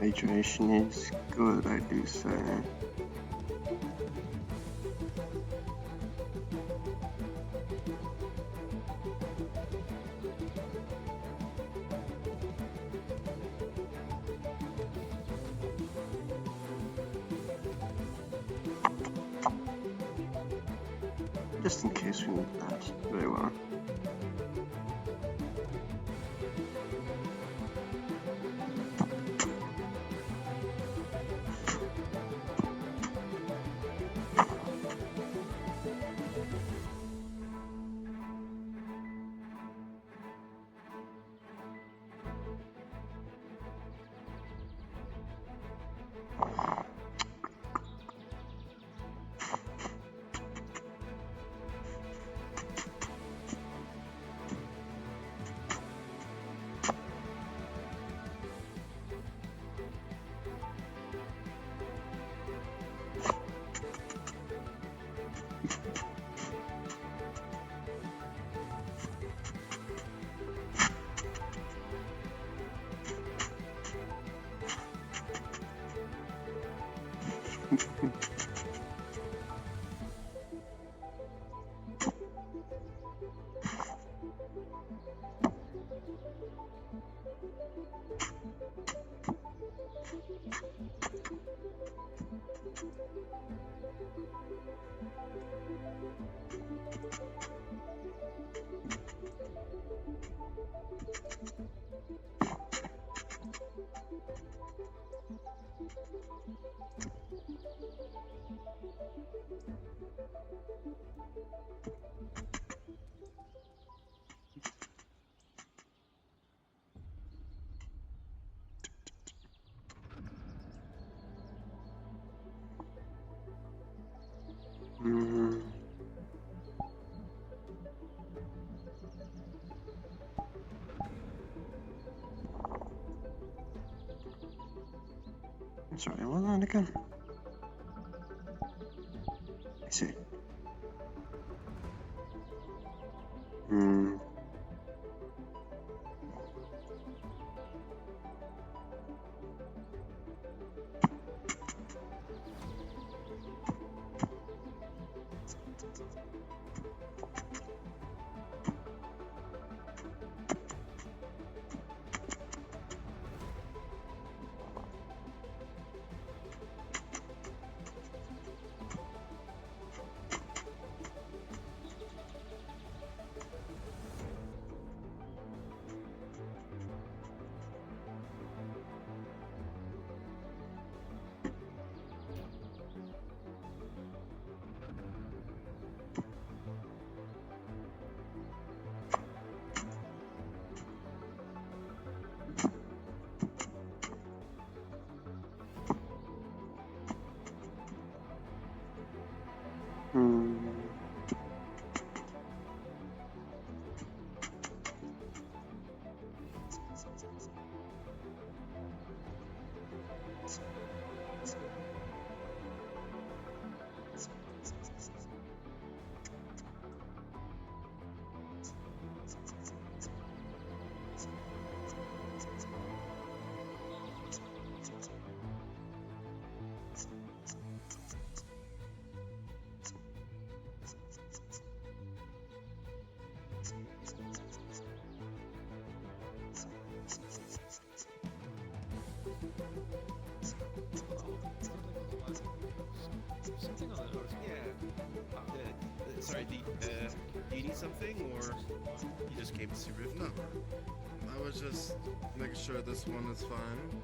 Hydration is good, I do say. Just in case we need that. Very well. Sorry, what was that again? I see. Sorry, do you need something, or you just came to see Rift? No. I was just making sure this one is fine.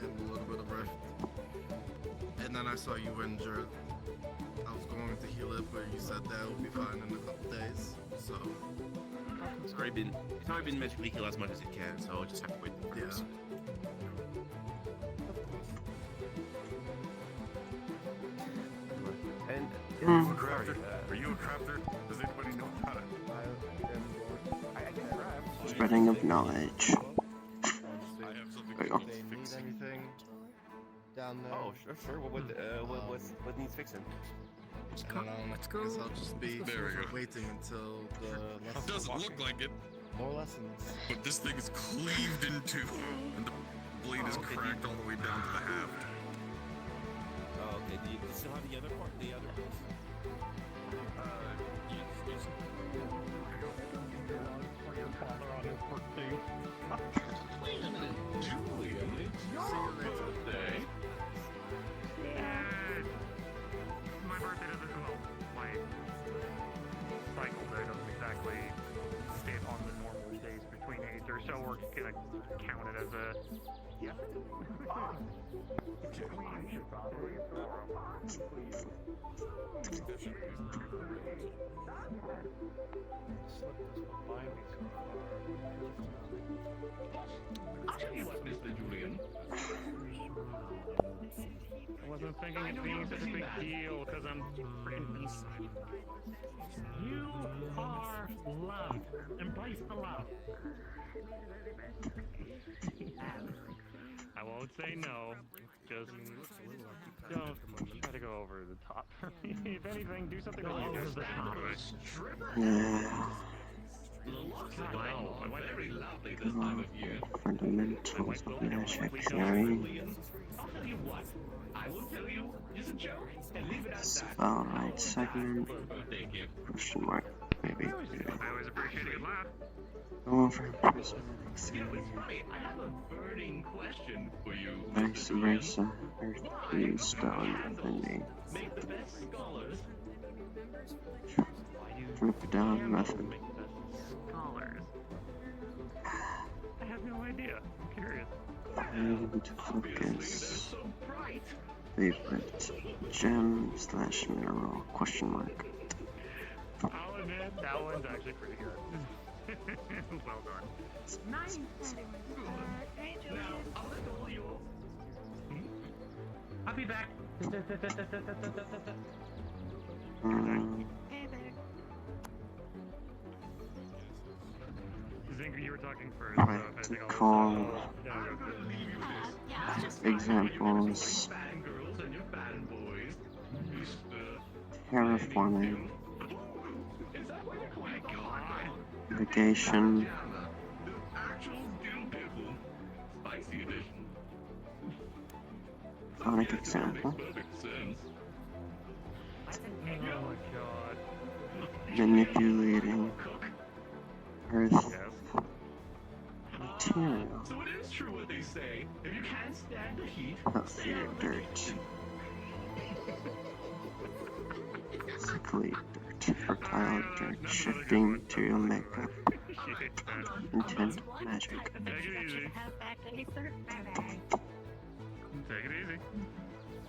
And a little bit of Rift. And then I saw you were injured. I was going to heal it, but you said that will be fine in a couple days. So It's already been magically healed as much as it can, so I'll just have to wait for yeah. this. And Are you a crafter? Are you a crafter? Does anybody know about it? I can craft. Spreading of knowledge. I have something There you that go. needs They need fixing. anything down there? Oh, sure. What needs fixing? I don't know. I guess I'll just be waiting until the It lessons. doesn't look like it, More lessons. but this thing is cleaved in two, and the blade is cracked all the way down to the haft. Oh, okay. Do you still have the other part? The other piece? Yes. Wait a minute, Julian, it's your birthday. My birthday doesn't, well, my cycle day doesn't exactly fit on the normal days between Aether, so we're gonna count it as a, yeah. I'll tell you what, Mr. Julian. I wasn't thinking it being such a big deal, because I'm Prince. You are loved. Embrace the love. I won't say no, just don't try to go over the top. If anything, do something really good. Yeah. I know, very lovely this time of year. Fundamentals of magic theory. I'll tell you what. I will tell you, it's a joke, and leave it at that. Spell right segment. Birthday gift. Question mark. Maybe. I always appreciate a good laugh. Over prismatic You theory. know, it's funny. I have a burning question for you. Vice versa. Earthly stone offending. Make the best scholars. Drip down method. Scholars. I have no idea. I'm curious. And focus. So bright. Favorite gem slash mineral? Question mark. I'll admit, that one's actually pretty good. Well done. Nice. Now, I'll let all you. I'll be back. Zinger, you were talking first. So if I think I'll Practical Yeah, I was just examples. Fangirls and your fanboys. Terraforming. Is that what you're my God? Navigation. The actual Doom Pickle. Spicy edition. Sonic example. Makes perfect sense. Oh my god. Manipulating earth Yes. material. So it is true what they say. If you can't stand the heat, stay Your out of the dirt. kitchen. Basically dirt. Fertile dirt. Shifting material makeup. Shit. Intent magic. Take it easy. have back to Aether. Bye-bye. Take it easy.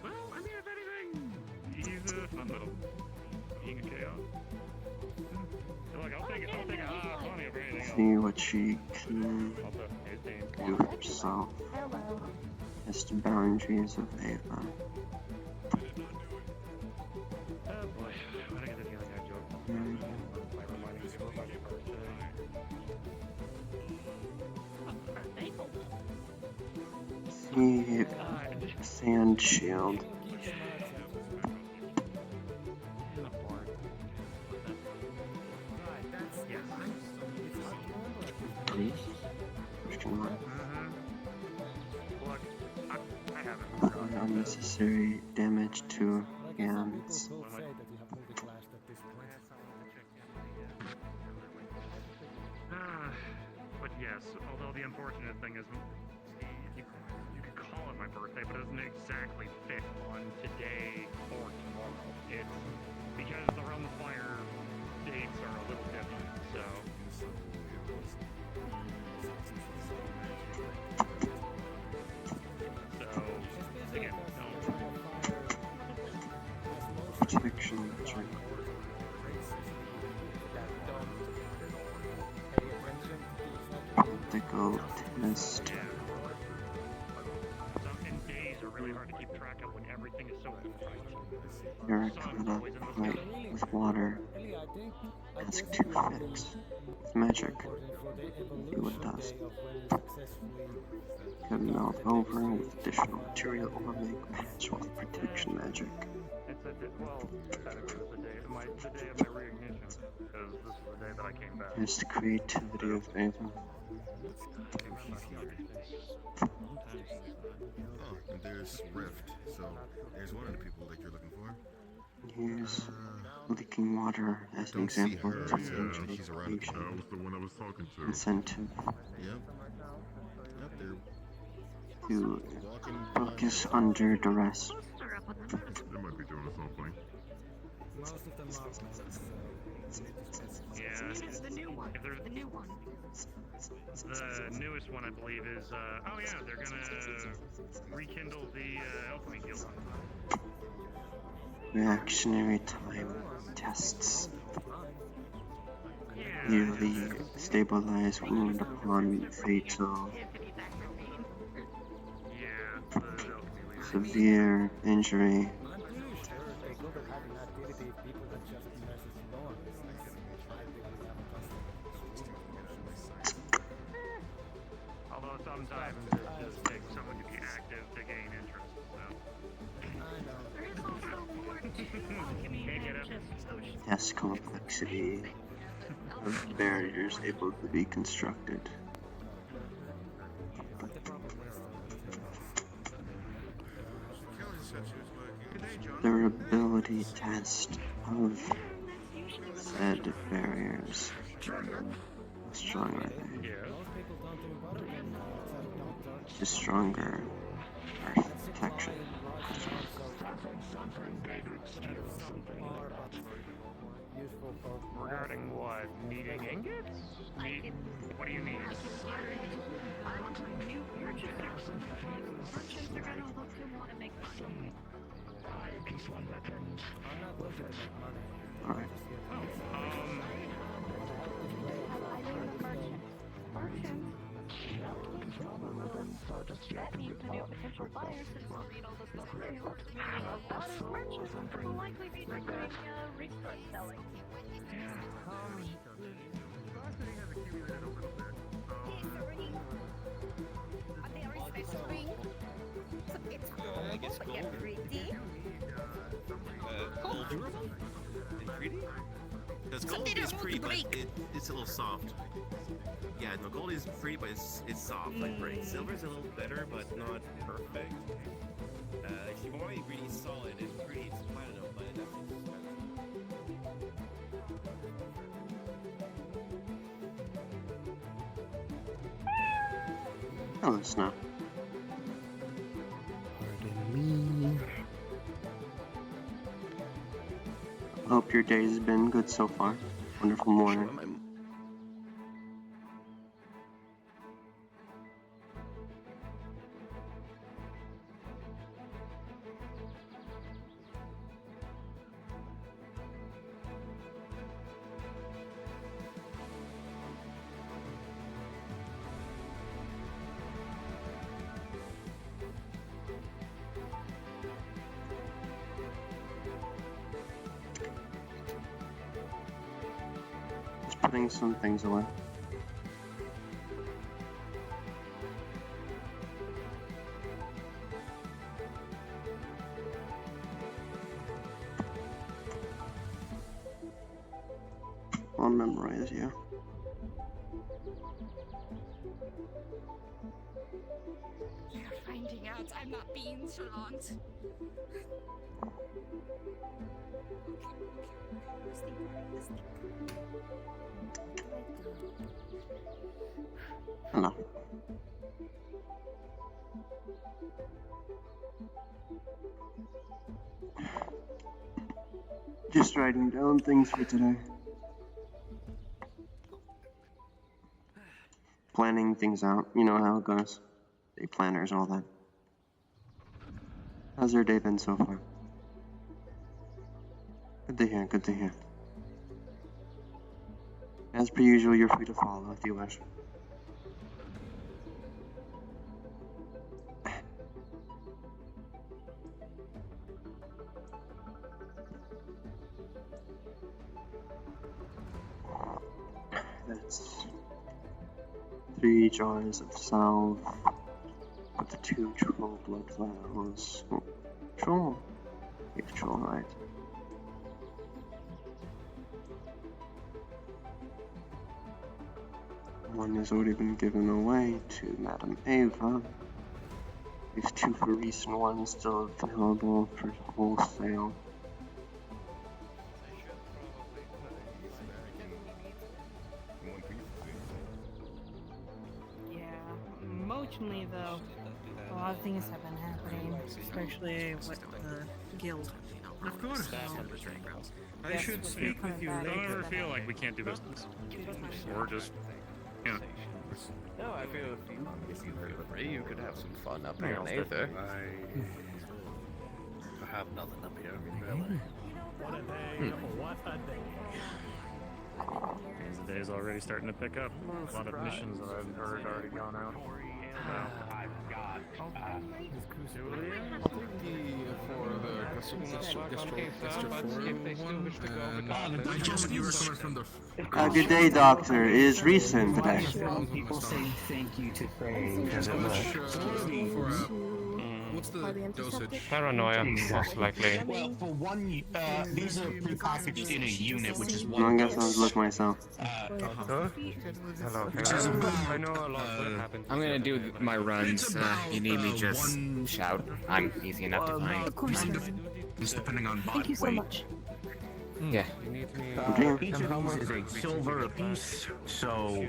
Well, I mean, if anything, he's a fun little being of chaos. So, like, I'll take it. Funny over anything else. See what she can Also, his name. do herself. Hello. Test the boundaries of Ava. Oh boy, I think it's a feeling I joked. Like reminding people of my birthday. See sand shield. Question mark. Look, I haven't. Unnecessary damage to hands. But yes, although the unfortunate thing is, you could call it my birthday, but it doesn't exactly fit on today or tomorrow. It's because the Realm of Fire dates are a little different, so. So, again, Protection magic. Optical test. some days are really hard to keep track of when everything is so bright. Terracotta plate with water. Ask to fix. With magic. See what does. Could melt over with additional material or make patch with protection magic. That's the day, well, technically it was the day of my reignition, because this was the day that I came back. It's the creativity of Aether. Oh, and there's Rift. So there's one of the people that you're looking for. Use leaking water as an Don't see example her, for so potential she's around. patient That was the one I was talking to. incentive Yep. Yep, they're to walking. focus under duress. Poster up on the notice. They might be doing something. Yeah, This is the new one. if there's The new one. the newest one, I believe, is, oh yeah, they're gonna rekindle the alchemy guild. Reactionary time tests Yeah, nearly stabilize wound upon fatal yeah, the alchemy leader. severe injury. Although sometimes it just takes someone to be active to gain interest, so. There is also more to alchemy Can't get than up. just ocean. Test complexity of barriers able to be constructed. Kelly said she was working. Good day, John. Durability test of said barriers. Strong are they? Yeah. The stronger architecture. Regarding what? Needing ingots? What do you need? New purchasers. Merchants are gonna look to want to make money. Alright. That means the new potential buyers as well need all the stuff too. Meaning a lot of merchants will likely be doing resource selling. I guess gold. Gold durable? And pretty? Because gold is pretty, but it's a little soft. Yeah, no, gold is pretty, but it's soft like brick. Silver's a little better, but not perfect. If you want it really solid and pretty, it's platinum, but that's expensive. Hello, Snow. Hope your day has been good so far. Wonderful morning. Just putting some things away. I'll memorize you. They're finding out I'm not being charmed. Hello. Just writing down things for today. Planning things out. You know how it goes. Day planners, all that. How's your day been so far? Good to hear, good to hear. As per usual, you're free to follow if you wish. That's 3 jars of salve with the 2 troll blood vials. Oh, troll. Control right. One has already been given away to Madame Ava. There's 2 for recent ones still available for wholesale. Yeah, emotionally though, a lot of things have been happening, especially with the guild. Of course. I Yes, should with speak you with you coming back, Don't later. ever feel like we can't do business. Or just, you know. No, I feel if you feel free, you could have some fun up here in Aether. I have nothing up here. What a day. What a day. The day's already starting to pick up. A lot of missions that I've heard already gone out. Good day, Doctor. It is recent today. People say thank you to Frey because it looks. What's the dosage? Paranoia, most likely. Well, for one, these are prepackaged in a unit, which is I one guess I'll look myself. Hello. I know a lot of what happened. I'm gonna do my runs. You need me, just shout. I'm easy enough to find. Of course. Depending on Thank you so much. Yeah. each of these is a silver apiece, so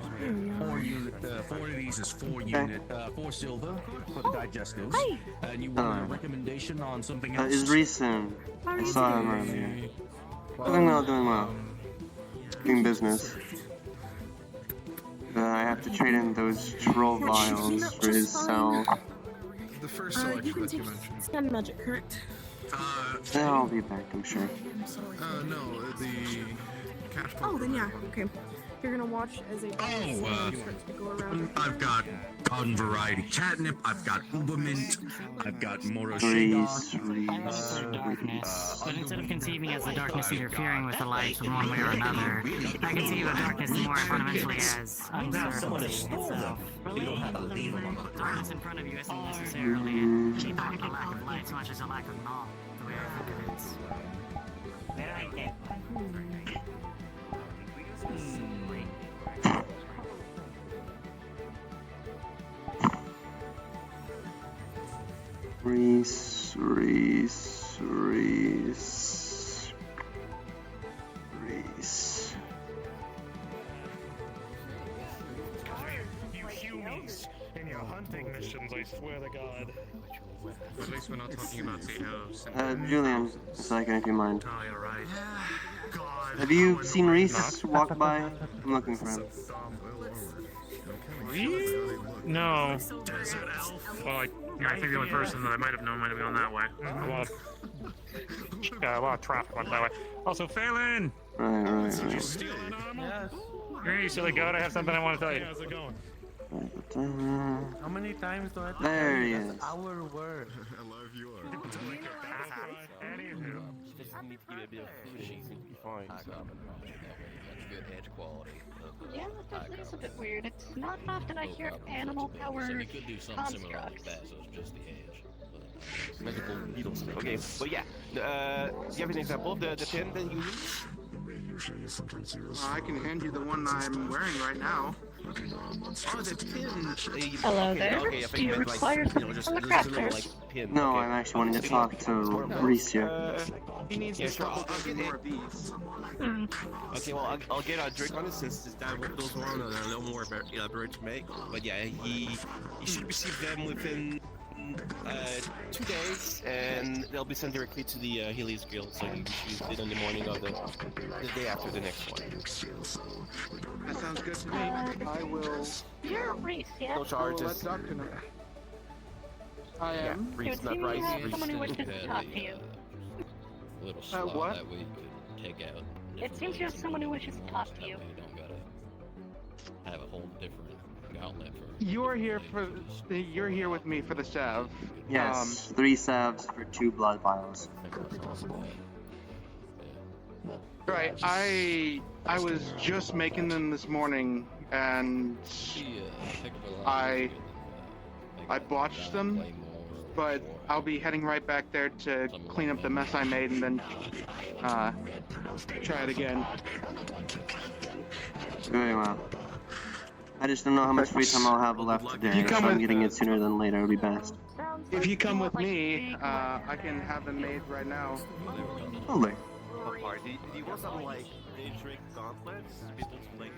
4 of these is 4 silver for the digestives. Hi. And you want a recommendation on something else? It's recent. I saw him earlier. Doing well, doing well. Doing business. I have to trade in those troll vials for his cell. The first selection that you mentioned. It's not magic, correct? Then I'll be back, I'm sure. No, the cash Oh, then yeah, okay. You're gonna watch as a starts to go around. I've got garden variety catnip, I've got ubermint, I've got Reese. But instead of conceiving as the darkness interfering with the light in one way or another, I conceive of darkness more fundamentally as uncertainty itself. Darkness in front of you isn't necessarily a lack of light so much as a lack of knowledge, the way I think of it. Where I get Reese. You humans in your hunting missions, I swear to God. At least we're not talking about the elves. Julian, a second if you mind. Oh, you're right. God. Have you seen Reese walk by? I'm looking for him. No. Well, I think the only person that I might have known might have gone that way. A lot of traffic went that way. Also, Phelan! Right. Steal an animal? Hey, you silly goat, I have something I want to tell you. How's it going? How many times do I have to There he is. Our word. I love you are. Anywho. Good edge quality. Yeah, that is a bit weird. It's not often I hear animal-powered constructs. Magical beetles. Okay, but yeah. Do you have an example of the pin that you use? I can hand you the one I'm wearing right now. Oh, the pin. Hello there. Do you require something from the crafters? No, I'm actually wanting to talk to Reese here. He needs Yeah, to sure, stop I'll get more it. of these. Okay, well, I'll get a drink on it since those were on a little more elaborate to make. But yeah, he should receive them within 2 days, and they'll be sent directly to the Healy's Guild, so you should use it in the morning of the day after the next one. That sounds good to me. I will. You're Reese, yeah? No charges. Let Doctor know. I Yeah, am. It Reese, would not seem you Rice. have someone who wishes to talk to you. Little slot what? that we could take out. It seems you have someone who wishes to talk to you. We don't gotta have a whole different outlet for. You're here with me for the salve. Yes, 3 salves for 2 blood vials. Right, I was just making them this morning, and I botched them, but I'll be heading right back there to clean up the mess I made and then try it again. Very well. I just don't know how much free time I'll have left today, so I'm getting it sooner than later would be best. If you come with me, I can have them made right now. Lovely. Do you want some like intrigue gauntlets? People like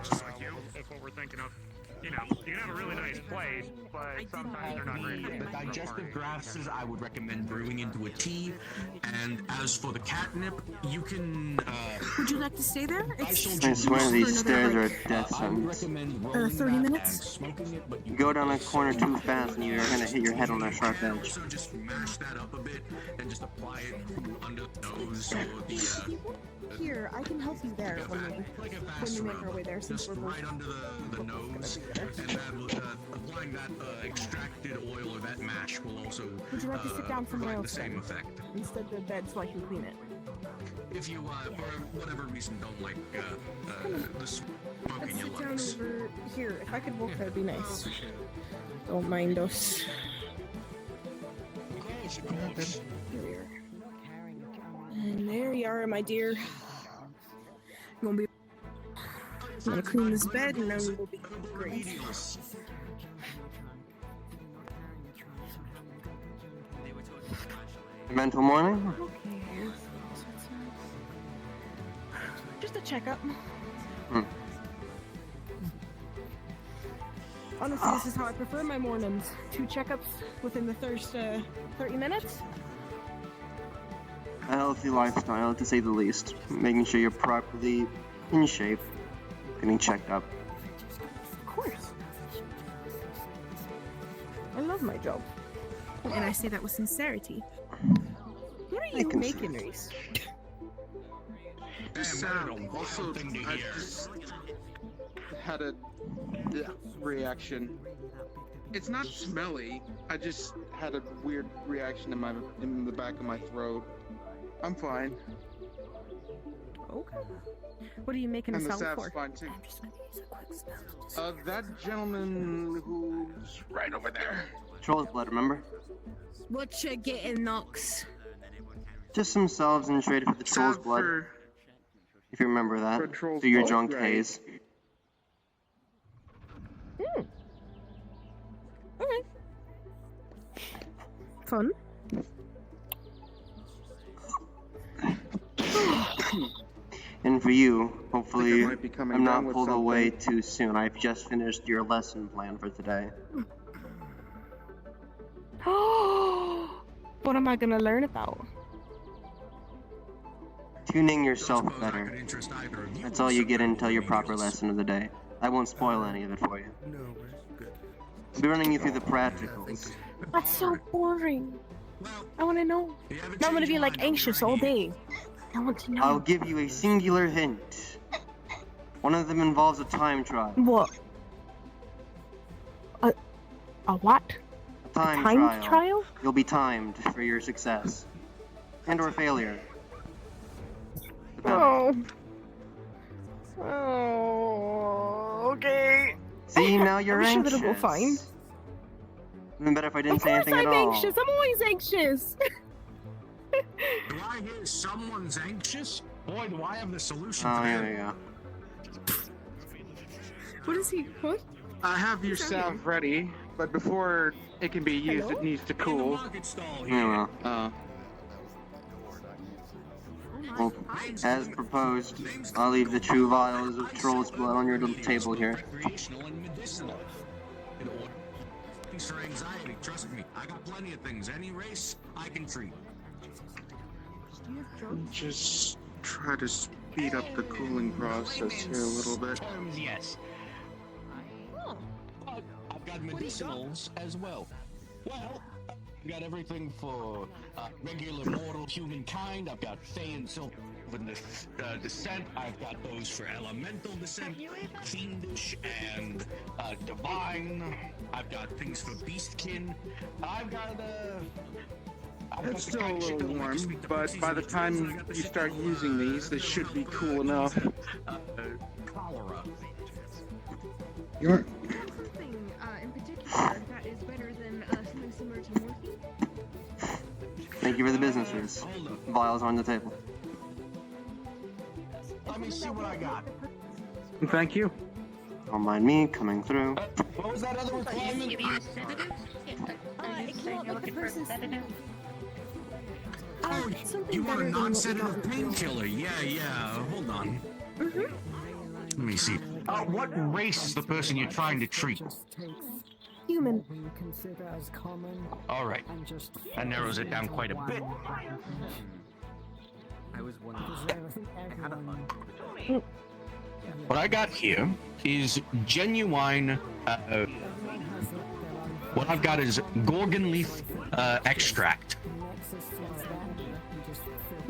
Just like you. That's what we're thinking of. You know, you can have a really nice plate, but sometimes they're not very The digestive grasses I would recommend brewing into a tea, and as for the catnip, you can. Would you like to stay there? I swear these stairs are a death sentence. 30 minutes? You go down a corner too fast and you're gonna hit your head on that sharp edge. So just mash that up a bit and just apply it under the nose or the. Here, I can help you there when we make our way there. Since Just right under the nose, and then applying that extracted oil or that mash will also would you like to sit down for provide my the same effect. instead of the bed so I can clean it? If you, for whatever reason, don't like the smoke in your Sit down lungs. over here. If I could walk, that'd be nice. Don't mind us. Here we are. And there you are, my dear. I'm gonna clean this bed and then we'll be great. Mental morning? Okay. Just a checkup. Honestly, this is how I prefer my mornings. 2 checkups within the first 30 minutes. A healthy lifestyle, to say the least. Making sure you're properly in shape, getting checked up. Of course. I love my job. And I say that with sincerity. What are you making, Reese? Also, I just had a reaction. It's not smelly. I just had a weird reaction in the back of my throat. I'm fine. Okay. What are you making And a the salad sap's for? fine too. That gentleman who's right over there. Troll's blood, remember? What you getting, Knox? Just some salves and traded for the troll's blood. If you remember that. troll's Through your blood, drunk right. haze. Okay. Fun. And for you, hopefully might be coming I'm down not with pulled away too soon. I've just finished your lesson plan for today. What am I gonna learn about? Tuning yourself better. That's all you get until your proper lesson of the day. I won't spoil any of it for you. I'll be running you through the practicals. That's so boring. I want to know. Now I'm gonna be like anxious all day. I want to know. I'll give you a singular hint. One of them involves a time trial. What? A what? A time trial? You'll be timed for your success. And or failure. Oh. Oh. Okay. See, now you're I'm sure anxious. that'll go fine. Even better if I didn't Of say course anything I'm at all. anxious. I'm always anxious. Do I hear someone's anxious? Boy, do I have the solution Oh, for here that. we go. What is he? What? I have your salve ready, but before it can be used, it needs to cool. Yeah, well, as proposed, I'll leave the true vials of troll's blood on your little table here. Recreational and medicinal. Things for anxiety, trust me. I got plenty of things. Any race, I can treat. Just try to speed up the cooling process here a little bit. Yes. But I've got medicinals as well. Well, I've got everything for regular mortal humankind. I've got Fey and Sylvan descent. I've got those for elemental descent, fiendish and divine. I've got things for beastkin. I've got It's still a little warm, but by the time you start using these, they should be cool enough. Cholera. You're Something in particular that is better than something similar to Thank you for the businesses. Vials on the table. Let me see what I got. Thank you. Don't mind me coming through. What was that other requirement? It came out like the person's Oh, you want a non-sedative painkiller? Yeah. Hold on. Let me see. What race is the person you're trying to treat? Human. All right. That narrows it down quite a bit. What I got here is genuine. What I've got is Gorgon leaf extract.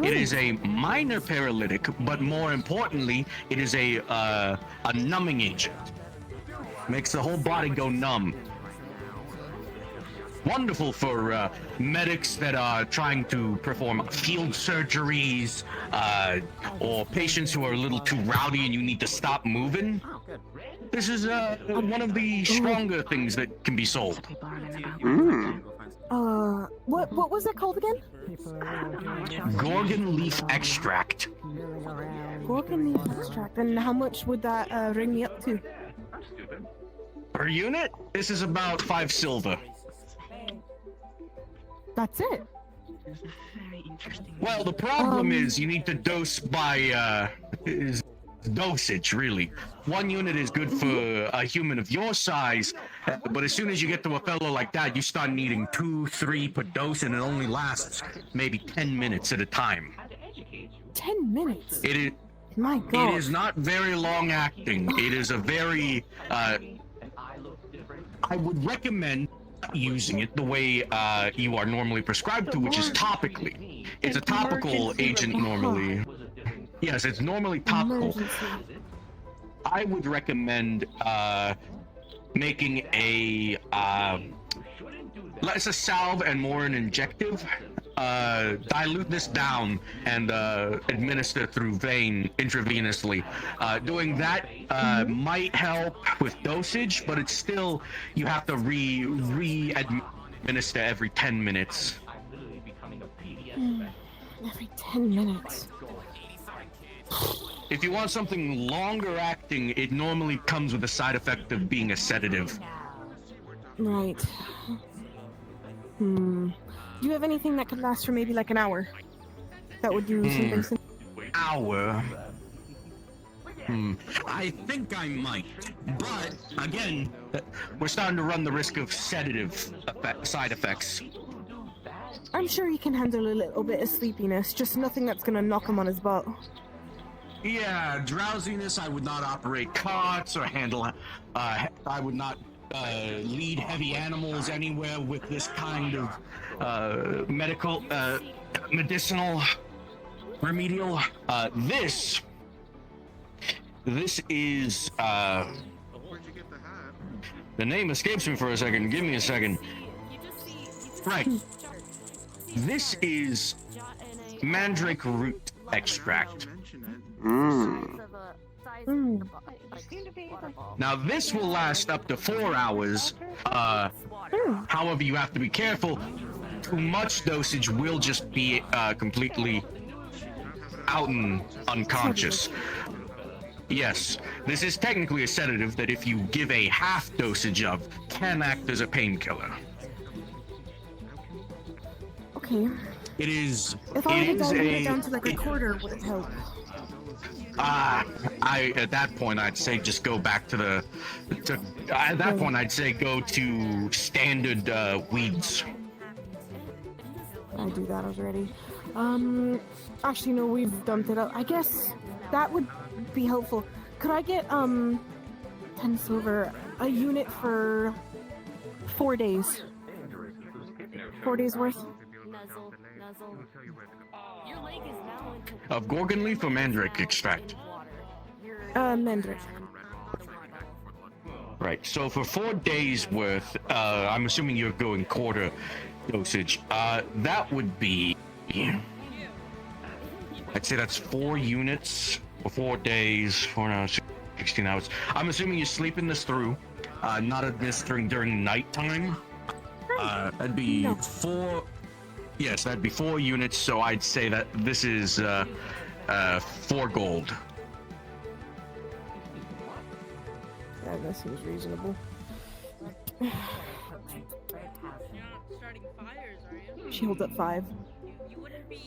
It is a minor paralytic, but more importantly, it is a numbing agent. Makes the whole body go numb. Wonderful for medics that are trying to perform field surgeries, or patients who are a little too rowdy and you need to stop moving. This is one of the stronger things that can be sold. What was it called again? Gorgon leaf extract. Gorgon leaf extract. And how much would that ring me up to? Per unit? This is about 5 silver. That's it. Well, the problem is you need to dose by dosage, really. 1 unit is good for a human of your size, but as soon as you get to a fellow like that, you start needing 2, 3 per dose, and it only lasts maybe 10 minutes at a time. 10 minutes? It is. My God. It is not very long acting. It is a very. I would recommend using it the way you are normally prescribed to, which is topically. It's a topical agent normally. Yes, it's normally topical. I would recommend making a less a salve and more an injective. Dilute this down and administer through vein intravenously. Doing that might help with dosage, but it's still, you have to re-administer every 10 minutes. Every 10 minutes. If you want something longer acting, it normally comes with the side effect of being a sedative. Right. Do you have anything that could last for maybe like an hour? That would do something. Hour? I think I might, but again, we're starting to run the risk of sedative side effects. I'm sure he can handle a little bit of sleepiness, just nothing that's gonna knock him on his butt. Yeah, drowsiness, I would not operate carts or handle, I would not lead heavy animals anywhere with this kind of medicinal remedial. This is the name escapes me for a second. Give me a second. Right. This is mandrake root extract. Now this will last up to 4 hours. However, you have to be careful. Too much dosage will just be completely out and unconscious. Yes, this is technically a sedative that if you give a half dosage of, can act as a painkiller. Okay. It is. If I had it down to like a quarter, would it help? At that point, I'd say just go back to at that point, I'd say go to standard weeds. I do that already. Actually, no, we've dumped it out. I guess that would be helpful. Could I get 10 silver, a unit for 4 days? 4 days worth? Of Gorgon leaf or mandrake extract? Mandrake. Right, so for 4 days worth, I'm assuming you're going quarter dosage. That would be, I'd say that's 4 units for 4 days, 4 hours, 16 hours. I'm assuming you're sleeping this through, not administering during nighttime. That'd be 4 Yes, that'd be 4 units, so I'd say that this is 4 gold. Yeah, that seems reasonable. You're not starting fires, are you? She holds up 5. You wouldn't be.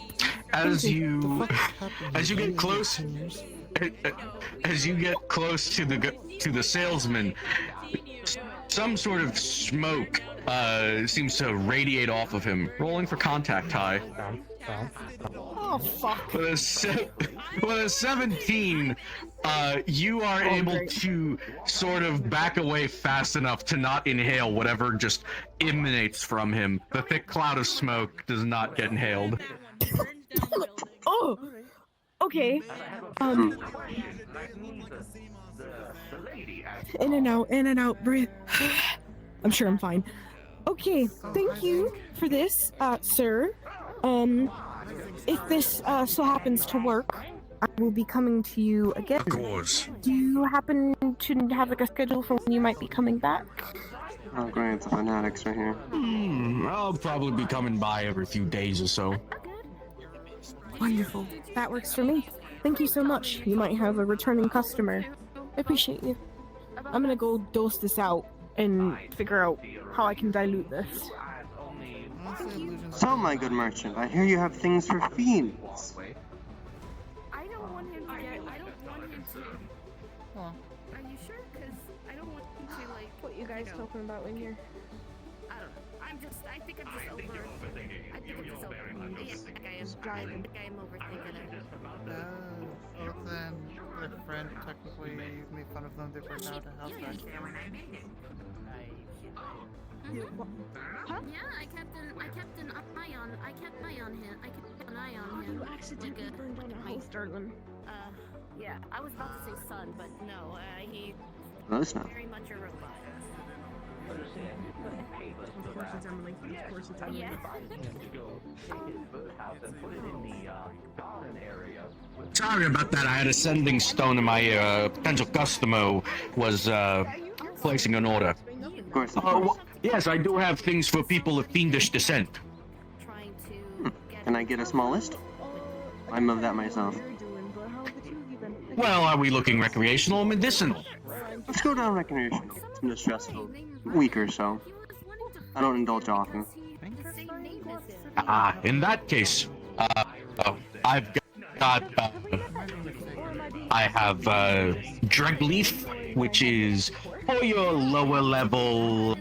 As you get close, as you get close to the salesman, some sort of smoke seems to radiate off of him. Rolling for contact, Ty. Oh fuck. With a 17, you are able to sort of back away fast enough to not inhale whatever just emanates from him. The thick cloud of smoke does not get inhaled. Oh. Okay. In and out, breathe. I'm sure I'm fine. Okay, thank you for this, sir. If this so happens to work, I will be coming to you again. Of course. Do you happen to have like a schedule for when you might be coming back? Oh great, it's the fanatics right here. I'll probably be coming by every few days or so. Wonderful. That works for me. Thank you so much. You might have a returning customer. I appreciate you. I'm gonna go dose this out and figure out how I can dilute this. So, my good merchant, I hear you have things for fiends. I don't want him to get. I don't want him to. Are you sure? Because I don't want him to like. What you guys talking about in here? I don't know. I think I'm just over. I think I'm just over. I am overthinking it. So then their friend technically made fun of them. They were out a house back. Huh? Yeah, I kept an eye on him. You accidentally burned down a house, darling. Yeah, I was about to say son, but no, he's very much a robot. Of course it's Emily. Of course it's Emily. Yeah. Sorry about that. I had a sending stone and my potential customer was placing an order. Of course. Yes, I do have things for people of fiendish descent. Can I get a small list? I move that myself. Well, are we looking recreational or medicinal? Let's go down recreational. It's been a stressful week or so. I don't indulge often. In that case, I've got, I have, Dreg Leaf, which is for your lower level,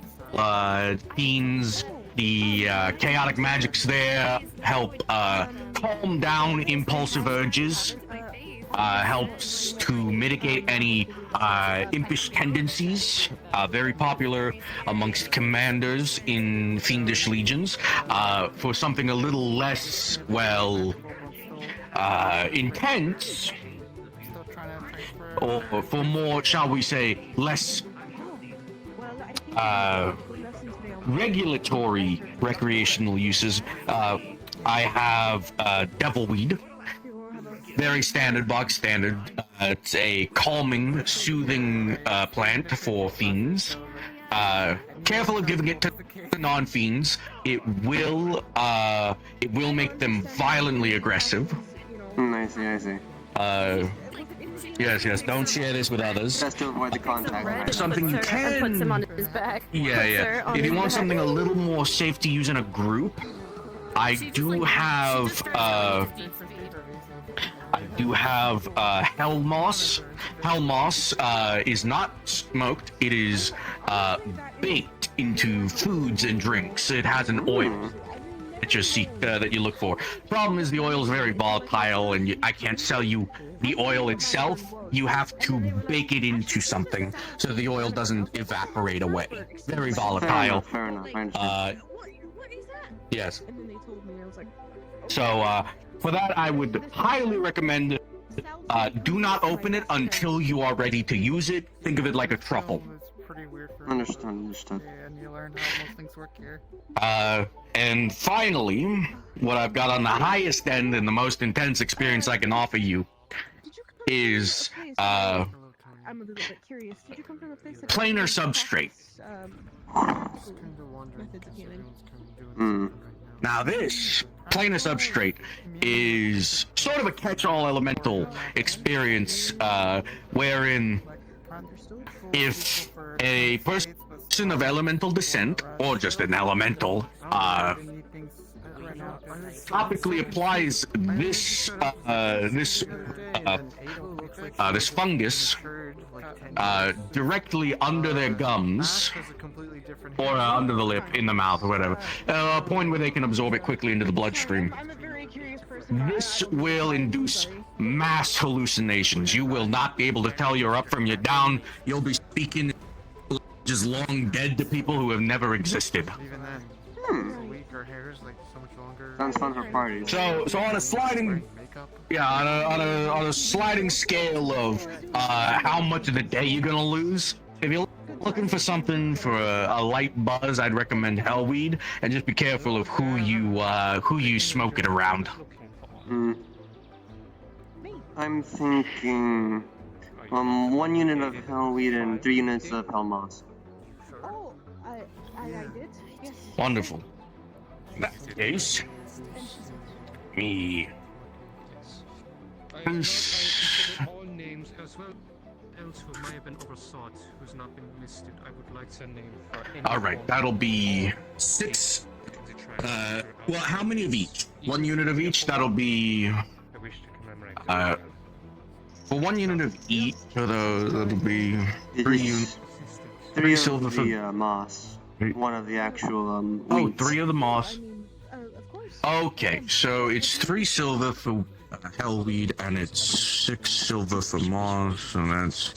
fiends. The, chaotic magics there help, calm down impulsive urges. Helps to mitigate any impish tendencies, very popular amongst commanders in fiendish legions. For something a little less, well, intense, or for more, shall we say, less regulatory recreational uses, I have Devilweed. Very standard, box standard. It's a calming, soothing plant for fiends. Careful of giving it to non-fiends. It will make them violently aggressive. I see. Yes. Don't share this with others. Just to avoid the contact. Something you can. Puts him on his back. Yeah. If you want something a little more safe to use in a group, I do have Hell Moss. Hell Moss is not smoked. It is baked into foods and drinks. It has an oil that you look for. Problem is the oil is very volatile, and I can't sell you the oil itself. You have to bake it into something so the oil doesn't evaporate away. Very volatile. Fair enough. I understand. Yes. So for that, I would highly recommend do not open it until you are ready to use it. Think of it like a truffle. Understood. And you learn how most things work here. And finally, what I've got on the highest end and the most intense experience I can offer you is I'm a little bit curious. Did you come from a place that planar substrate. Now this, planar substrate, is sort of a catch-all elemental experience, wherein if a person of elemental descent, or just an elemental, topically applies this fungus directly under their gums, or under the lip, in the mouth, or whatever, a point where they can absorb it quickly into the bloodstream. This will induce mass hallucinations. You will not be able to tell you're up from your down. You'll be speaking just long dead to people who have never existed. Sounds fun for parties. So on a sliding, on a sliding scale of how much of the day you're gonna lose, if you're looking for something for a light buzz, I'd recommend Hellweed, and just be careful of who you smoke it around. I'm thinking 1 unit of Hellweed and 3 units of Hellmoss. Oh, I did. Yes. Wonderful. In that case, me. All names as well. Else who may have been overthought, who's not been listed. I would like to name for any. All right, that'll be 6. Well, how many of each? 1 unit of each. That'll be. I wish to commemorate. For 1 unit of each, that'll be 3 units. 3 silver of for the moss. 1 of the actual Oh, wheats. 3 of the moss. Of course. Okay, so it's 3 silver for Hellweed, and it's 6 silver for moss, and that's.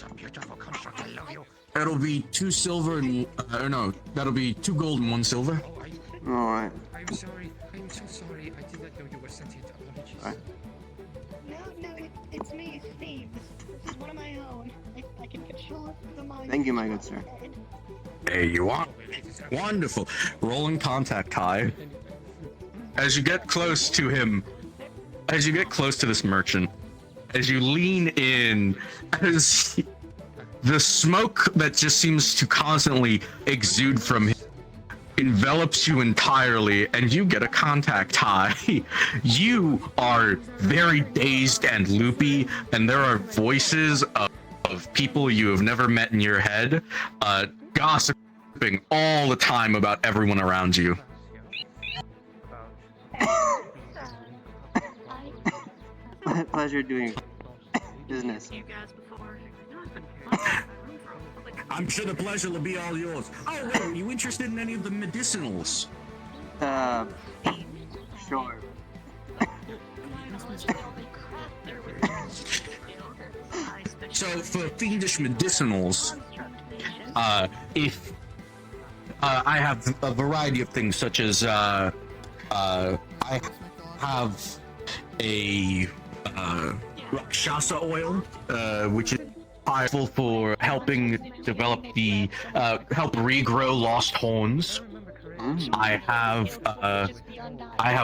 That'll be 2 silver and no, that'll be 2 gold and 1 silver. Alright. I'm sorry. I'm so sorry. I did not know you were sentient. Apologies. No, it's me, Steve. This is one of my own. I can control the mind. Thank you, my good sir. There you are. Wonderful. Rolling contact high. As you get close to him, as you get close to this merchant, as you lean in, as the smoke that just seems to constantly exude from him envelops you entirely, and you get a contact high. You are very dazed and loopy, and there are voices of people you have never met in your head, gossiping all the time about everyone around you. Pleasure doing business. I'm sure the pleasure will be all yours. Oh, wait, are you interested in any of the medicinals? Sure. So for fiendish medicinals, if I have a variety of things, such as I have a Rakshasa oil, which is powerful for helping develop the help regrow lost horns. I have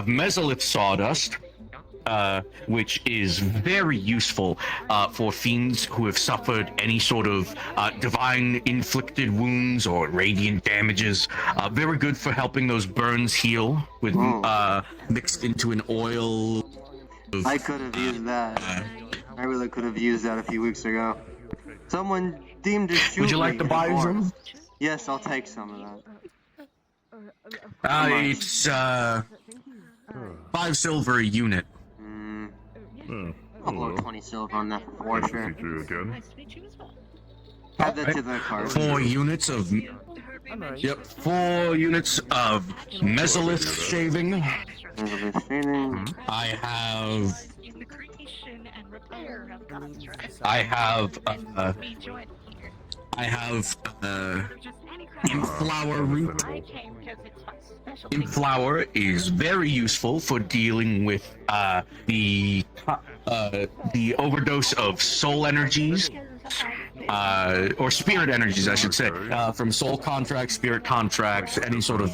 mesolith sawdust, which is very useful for fiends who have suffered any sort of divine inflicted wounds or radiant damages. Very good for helping those burns heal with mixed into an oil. I could have used that. I really could have used that a few weeks ago. Someone deemed to shoot me. Would you like to buy some? Yes, I'll take some of that. It's 5 silver a unit. I'll blow 20 silver on that for sure. Add that to the card. 4 units of. Yep, 4 units of mesolith shaving. I have Inflower root. Inflower is very useful for dealing with the overdose of soul energies, or spirit energies, I should say, from soul contracts, spirit contracts, any sort of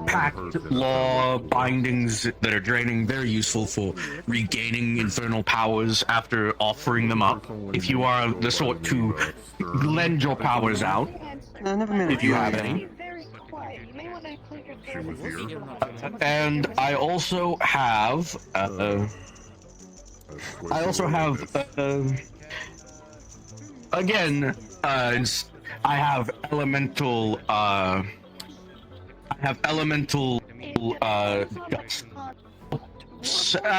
pact law bindings that are draining. Very useful for regaining infernal powers after offering them up. If you are the sort to lend your powers out, if you have any. And I also have. Again, I have elemental. I have elemental dust.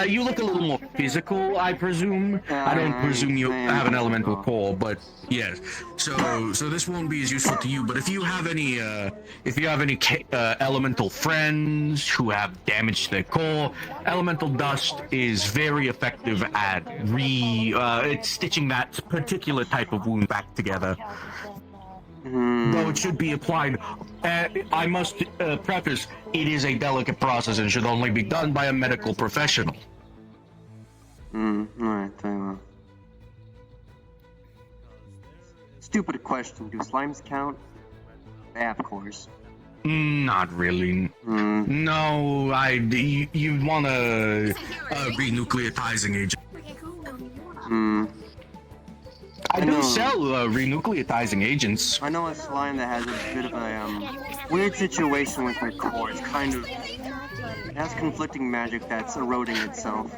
You look a little more physical, I presume. I don't presume you have an elemental core, but yes. So this won't be as useful to you. But if you have any, elemental friends who have damaged their core, elemental dust is very effective at it's stitching that particular type of wound back together. Though it should be applied, I must preface, it is a delicate process and should only be done by a medical professional. Alright, very well. Stupid question, do slimes count? Yeah, of course. Not really. No, you want a renucleotizing agent. I do sell renucleotizing agents. I know a slime that has a bit of a weird situation with her core. It's kind of... It has conflicting magic that's eroding itself.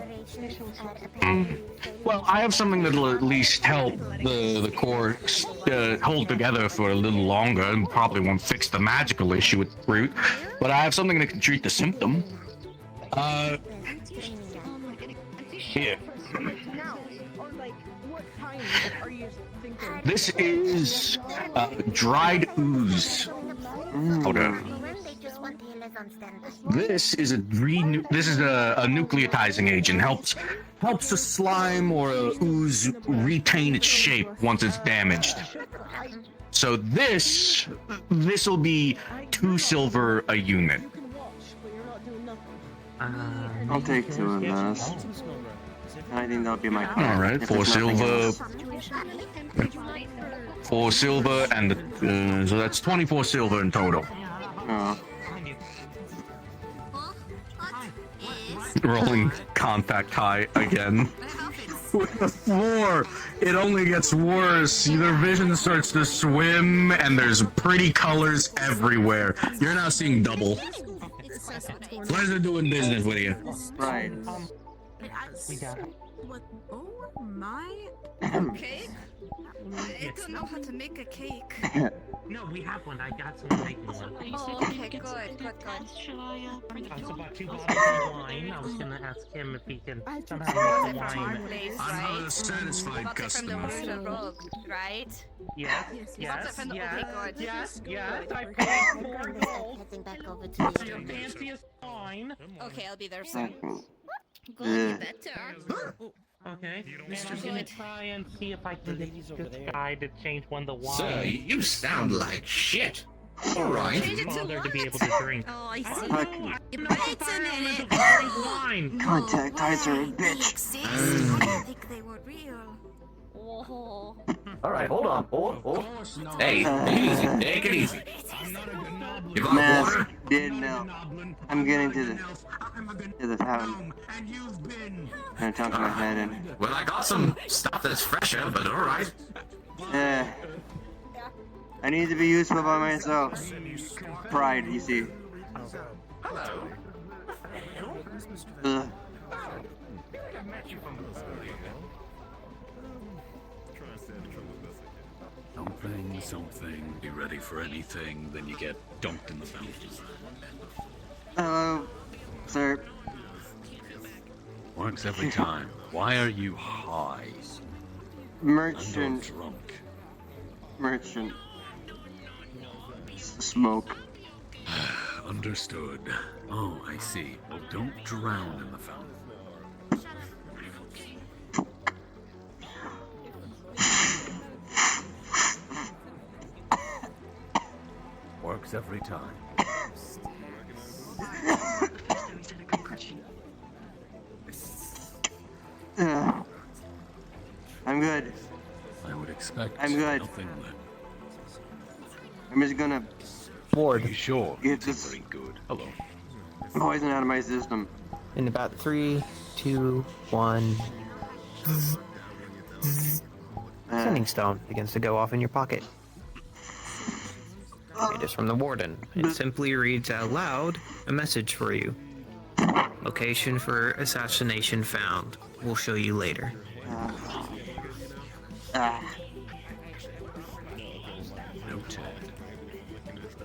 Well, I have something that'll at least help the core hold together for a little longer, and probably won't fix the magical issue with the root, but I have something that can treat the symptom. Here. This is dried ooze powder. This is a nucleotizing agent. Helps the slime or a ooze retain its shape once it's damaged. So this will be 2 silver a unit. I'll take 2 of those. I think that'll be my card. All right, 4 silver. 4 silver, and so that's 24 silver in total. Rolling contact high again. With the 4, it only gets worse. Your vision starts to swim, and there's pretty colors everywhere. You're now seeing double. Pleasure doing business with you. Right. Oh my. Cake? I don't know how to make a cake. No, we have one. I got some making one. Oh, okay, good. That's about 2 bottles of wine. I was gonna ask him if he can somehow make the wine. I'm not a satisfied customer. From the Rogue, right? Yes. Okay, good. Yes. I paid 4 gold for your fanciest wine. Okay, I'll be there soon. Good. Better. Okay. And I'm gonna try and see if I can get this guy to change one of the wines. Sir, you sound like shit. Alright. Father to be able to drink. Oh, I see. Fuck. Wait a minute. Wine. Contact ties are a bitch. I think they were real. Oh. Alright, hold on. Hey, take it easy. You got Mask water? didn't know. I'm getting to the fountain. I'm talking my head in. Well, I got some stuff that's fresher, but alright. I need to be useful by myself. Pride, you see. Ugh. Something, be ready for anything, then you get dunked in the fountain. Hello, sir. Works every time. Why are you high? Merchant. Drunk. Merchant. Smoke. Understood. Oh, I see. Well, don't drown in the fountain. Works every time. I'm good. I would expect I'm good. nothing less. I'm just gonna Ward. Sure. get this Very good. Hello. poison out of my system. In about 3, 2, 1. Sending stone begins to go off in your pocket. It is from the warden. It simply reads out loud a message for you. Location for assassination found. We'll show you later.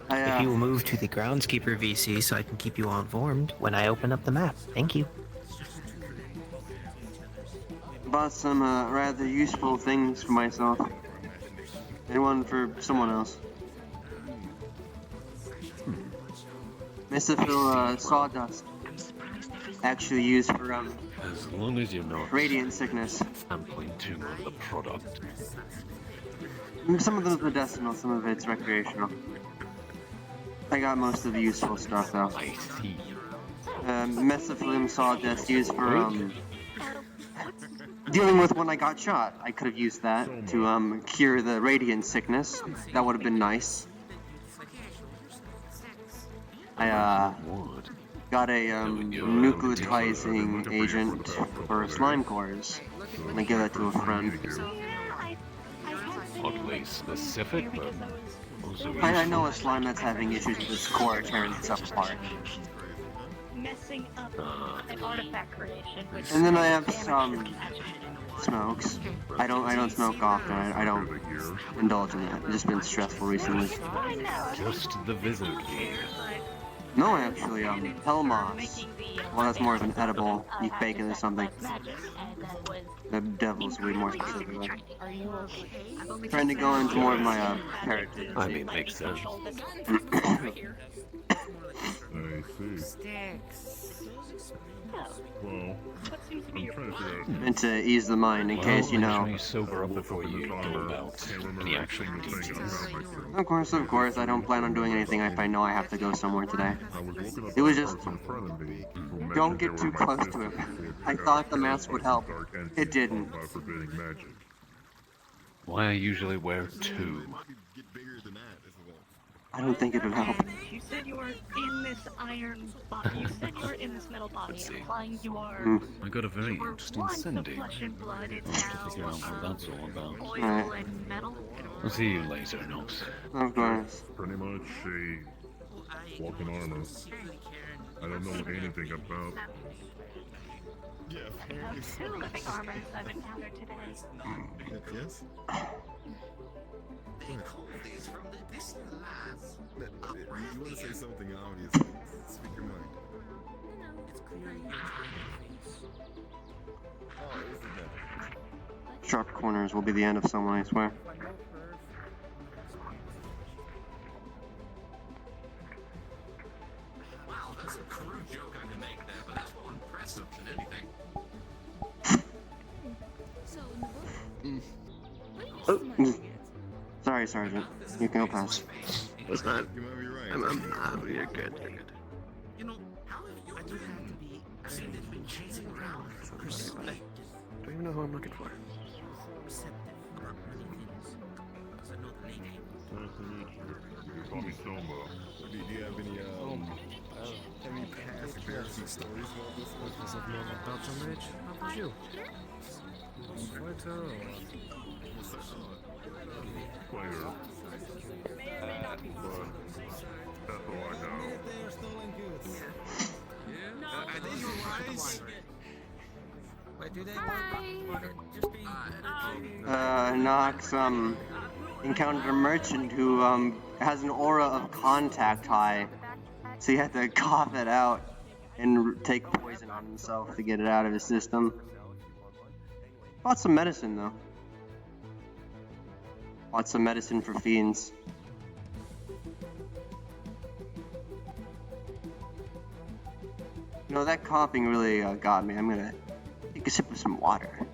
If you will move to the groundskeeper VC so I can keep you all informed when I open up the map. Thank you. Bought some rather useful things for myself. And one for someone else. Mysophil sawdust. Actually used for as long as you're not radiant sickness. sampling too much of the product. Some of them's medicinal, some of it's recreational. I got most of the useful stuff though. I see. Mesophilim sawdust used for dealing with when I got shot. I could have used that to cure the radiant sickness. That would have been nice. I got a nucleotizing agent for slime cores. I'm gonna give that to a friend. Oddly specific, but also I know a slime that's having issues with its core tearing itself apart. Messing up an artifact creation. And then I have some smokes. I don't smoke often. I don't indulge in that. It's just been stressful recently. just the visit. No, actually, hell moss. Well, that's more of an edible. You bake it or something. The devil's way more specific. Trying to go into more of my heritage. I mean, makes sense. I see. Well, I'm trying to figure out. And to ease the mind in case, you know. Sober up before you go about any actual duties. Of course, I don't plan on doing anything if I know I have to go somewhere today. It was just, don't get too close to him. I thought the mask would help. It didn't. Why I usually wear two. I don't think it would help. You said you were in this iron body. You said you were in this metal body, implying you are. I got a very interesting sending. Flesh and blood. It's I'll have to figure out what that's all about. oil and metal. I'll see you later, Nox. Of course. Pretty much a walking armor. I don't know anything about. Two living armors I've encountered today. Yes? You want to say something obvious. Speak your mind. Oh, isn't that? Sharp corners will be the end of someone, I swear. Wow, that's a crude joke I can make there, but that's more impressive than anything. Oh. Sorry, Sergeant. You can go pass. What's that? You might be right. You're good, you're good. You know, how have you I do have to be seen they've been chasing around for something. Don't even know who I'm looking for. Tommy Soma. Do you have any past embarrassing stories about this? Because I've known about some rich. How about you? Fighter or Player. But that's all I know. Are they your eyes? Wait, do they Nox, encountered a merchant who, has an aura of contact high. So he had to cough it out and take poison on himself to get it out of his system. Bought some medicine, though. Bought some medicine for fiends. You know, that coughing really got me. I'm gonna take a sip of some water.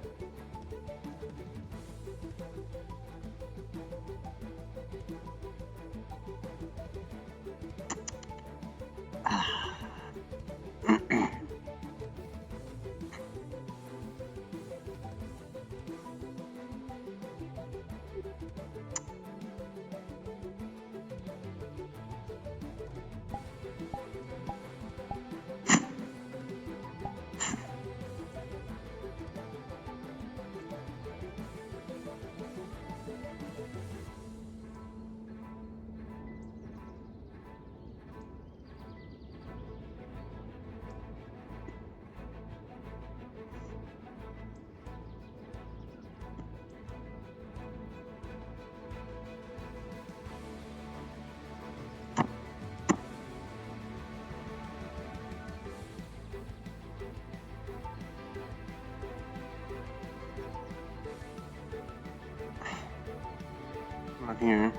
Not here.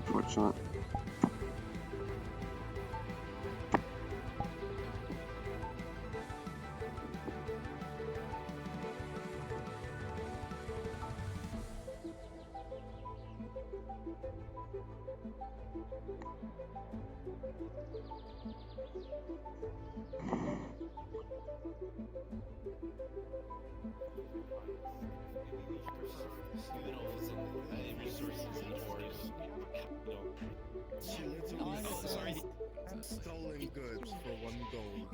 Unfortunate. Stolen goods for 1 gold.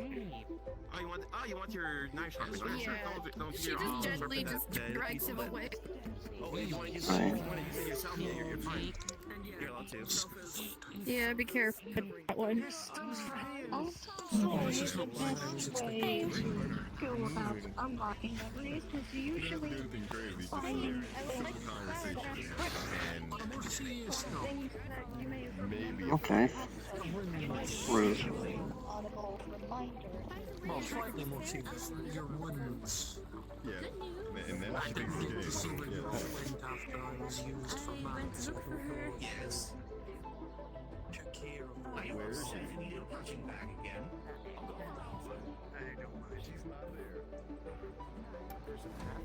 Oh, you want your knife shot? Yeah. Don't She your just arm gently for just that drags him piece of away. Oh, you want to use it yourself? Yeah, you're fine. You're allowed to. Yeah, be careful with that one. Also, is the best way to go about unlocking memories, because you usually find things that you may have remembered. Okay. Rude. Audible reminder. Well, slightly more serious. Your wounds. Yeah, and then I didn't the need to see where game. you all went after I was used for mines. Yes. Took care of my Where is she? if you need a punching bag again. I don't mind. She's not there. There's a path.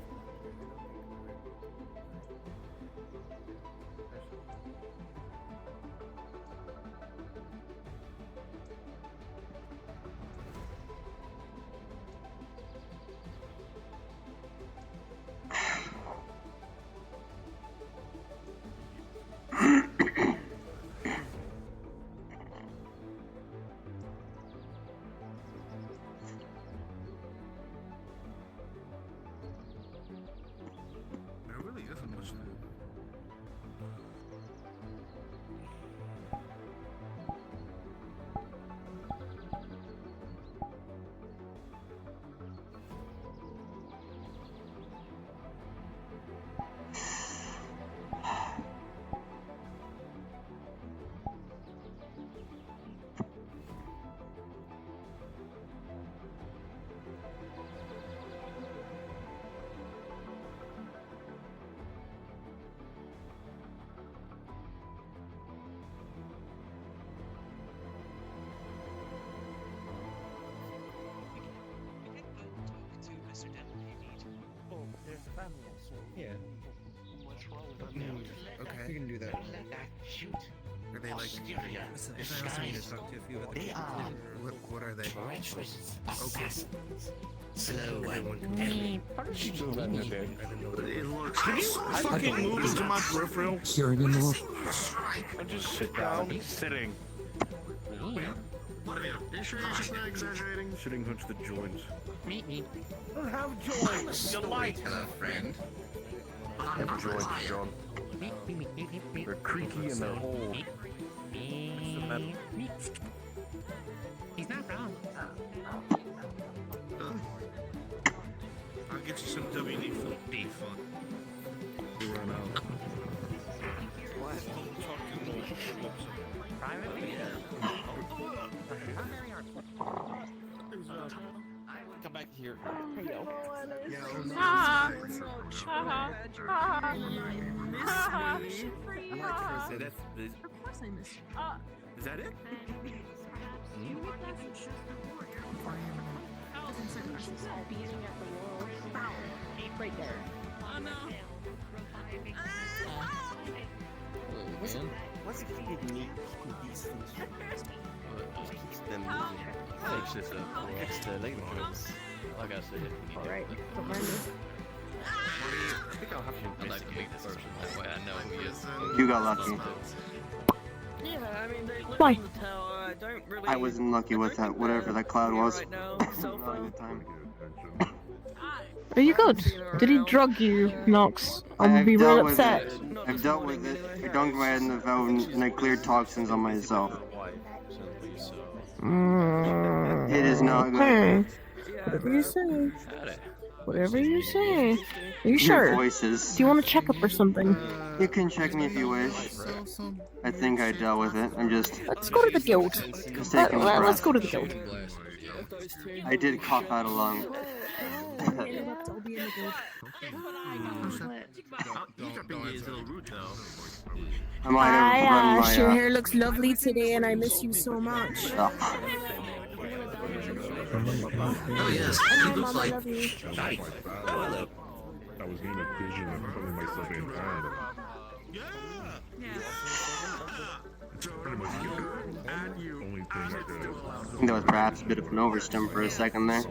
There really isn't much to do. Yeah. Okay. We can do that. Are they like? I also need to talk to a few other people. What are they? Okay. Slow one. It looks. Can you fucking move into my peripheral? Here anymore. I just sit down. Sitting. What are you? You sure you're just not exaggerating? Sitting hooks the joints. I don't have joints. You like? Hello, friend. Have joints, John. They're creaky and they're old. He's not wrong. I'll get you some WD for beef on. We run out. Privately? Come back here. So that's Of course I missed you. is that it? Right there. Oh no. What's feeding me these things? Keeps them moving. It's just it's the latent ones. Like I said. Alright, don't mind me. I think I'll have to like to make this person that way. I know who he is. You got lucky. Yeah, I mean, they live Why? in the tower. I don't really. I wasn't lucky with that, whatever that cloud was. Right now, cell Not a phone. good time. Are you good? Did he drug you, Nox? I'm gonna be real dealt with upset. it. I've dealt with it. I dunked my head in the fountain and I cleared toxins on myself. It is not good. Okay. Whatever you say. Whatever you say. Are you sure? Your voices. Do you want a checkup or something? You can check me if you wish. I think I dealt with it. I'm just. Let's go to the guild. Just taking a Let's breath. go to the guild. I did cough out a lung. Interrupt, I'll be in the group. He's dropping his little root though. I might have run my. Your hair looks lovely today, and I miss you so much. Oh yes, he looks like. I was in a vision of putting myself in time. Pretty much only thing I did. I think that was perhaps a bit of an overstim for a second there.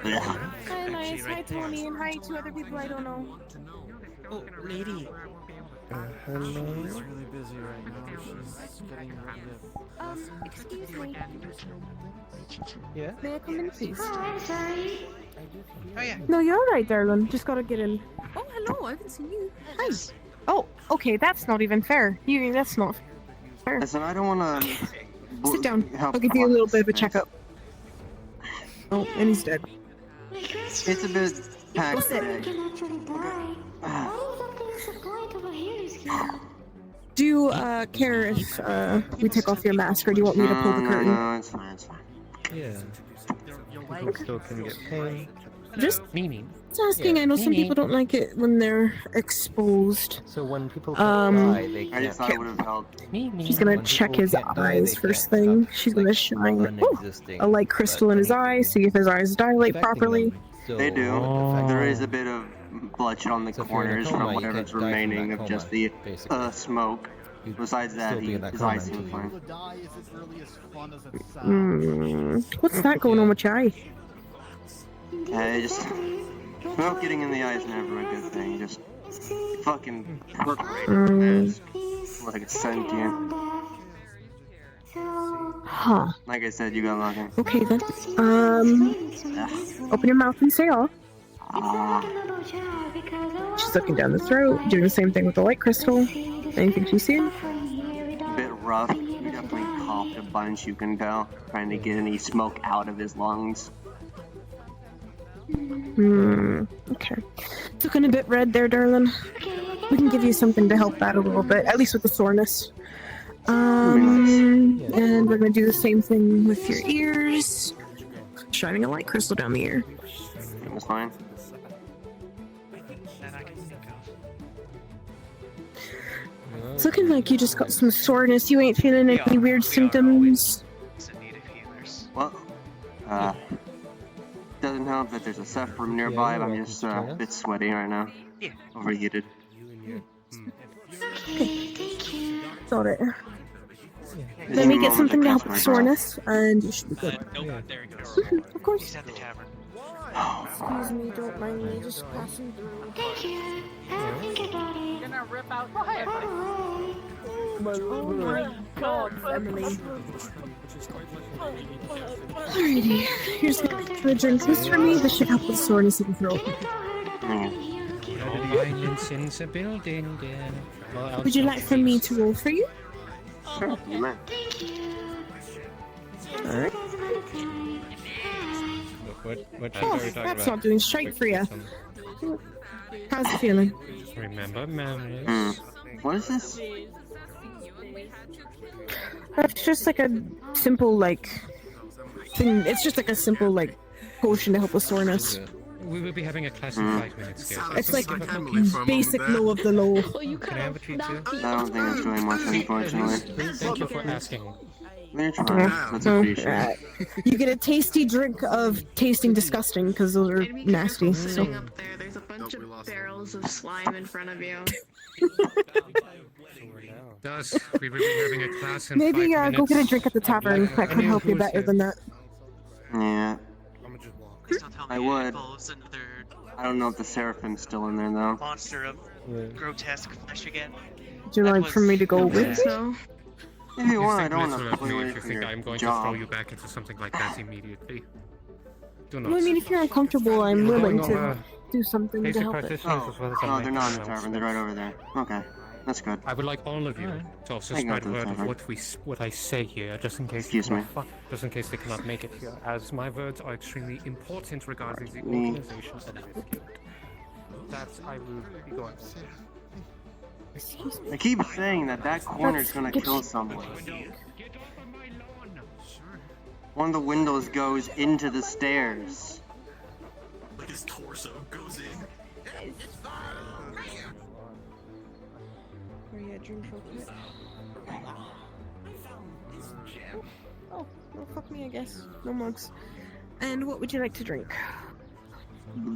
Yeah. Hi, nice. Hi, Tony, and hi to other people I don't know. Oh, lady. Hello. She's really busy right now. She's getting ready to... Excuse me. Yeah? May I come in, please? I'm sorry. Oh yeah. No, you're alright, darling. Just gotta get in. Oh, hello. I haven't seen you. Hi. Oh, okay, that's not even fair. That's not fair. Listen, I don't want to. Sit down. I'll give you a little bit of a checkup. Oh, and he's dead. It's a bit packed today. Do you care if we take off your mask, or do you want me to pull the curtain? No, it's fine, it's fine. Yeah. People still can get pain. Just asking. I know some people don't like it when they're exposed. So when people die, they I just thought it would have helped. She's gonna check his eyes first thing. She's gonna shine a light crystal in his eye, see if his eyes dilate properly. They do. There is a bit of bloodshot on the corners from whatever's remaining of just the smoke. Besides that, his eyes seem fine. What's that going on with your eye? Just smoke getting in the eye is never a good thing. Just fucking perforated like it's sentient. Huh. Like I said, you got lucky. Okay then. Open your mouth and say all. She's looking down the throat, doing the same thing with the light crystal. Anything she's seeing? Bit rough. You definitely coughed a bunch, you can tell. Trying to get any smoke out of his lungs. Okay. It's looking a bit red there, darling. We can give you something to help that a little bit, at least with the soreness. And we're gonna do the same thing with your ears. Shining a light crystal down the ear. That's fine. It's looking like you just got some soreness. You ain't feeling any weird symptoms. Well, doesn't help that there's a saffron nearby, but I'm just a bit sweaty right now. Overheated. Okay. Got it. Let me get something to help with soreness, and you should be good. Of course. Excuse me, don't mind me, just passing through. Thank you. I'll think about it. You're gonna rip out my Oh my god, Emily. Alrighty, here's the drink. This for me, this should help with soreness in the throat. Would you like for me to roll for you? Sure, you may. Alright. What Oh, that's not doing straight for you. How's it feeling? Remember memories. What is this? It's just like a simple, like, thing. It's just like a simple, like, potion to help with soreness. We will be having a class in 5 minutes, guys. It's like basic low of the low. Can I have a treat too? I don't think it's doing much, unfortunately. Thank you for asking. You're trying. That's appreciated. You get a tasty drink of tasting disgusting, because those are nasty. So. Up there, there's a bunch of barrels of slime in front of you. Thus, we will be having a class in Maybe 5 minutes. go get a drink at the tavern. That could help you better than that. Yeah. I would. I don't know if the Seraphim's still in there though. Monster of grotesque flesh again. Would you like for me to go with you? If you want, I don't Please want to let pull me you away if you from think your I'm going to throw job. you back into something like that immediately. Do not. Well, I mean, if you're uncomfortable, I'm willing to do something to basic help it. practitioners as well as Oh, they're not in the unlicensed tavern. They're right over there. Okay, that's good. I would like all of you to also I can go spread to the word of tavern. what I say here, just in case Excuse me. just in case they cannot make it here, as my words are extremely important regarding the Me. organization and everything. That's I will be going. I keep saying that corner's gonna kill someone. one of the windows goes into the stairs. Like his torso goes in. Or yeah, drink real quick. Oh, well, fuck me, I guess. No mugs. And what would you like to drink?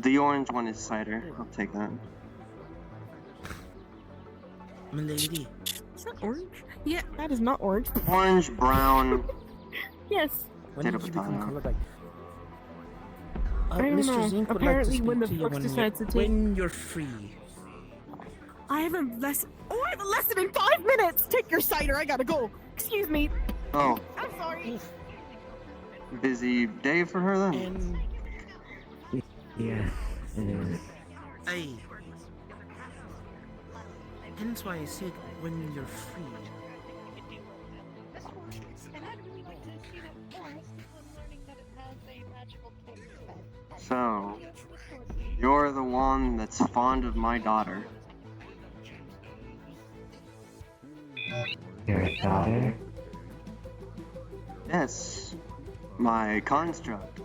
The orange one is cider. I'll take that. Milady. Is that orange? Yeah, that is not orange. Orange, brown. Yes. When Potato, did you become potato. colorblind? I don't Mr. know. Zink would Apparently, like to when the speak to you Flux decides to take. when you're free. I have a lesson. Oh, I have a lesson in 5 minutes. Take your cider. I gotta go. Excuse me. Oh, I'm sorry. busy day for her then. Yes, it is. Aye. Hence why I said when you're free. And I'd really like to see that more since I'm learning that it has a magical taste. So, you're the one that's fond of my daughter. Your daughter? Yes, my construct.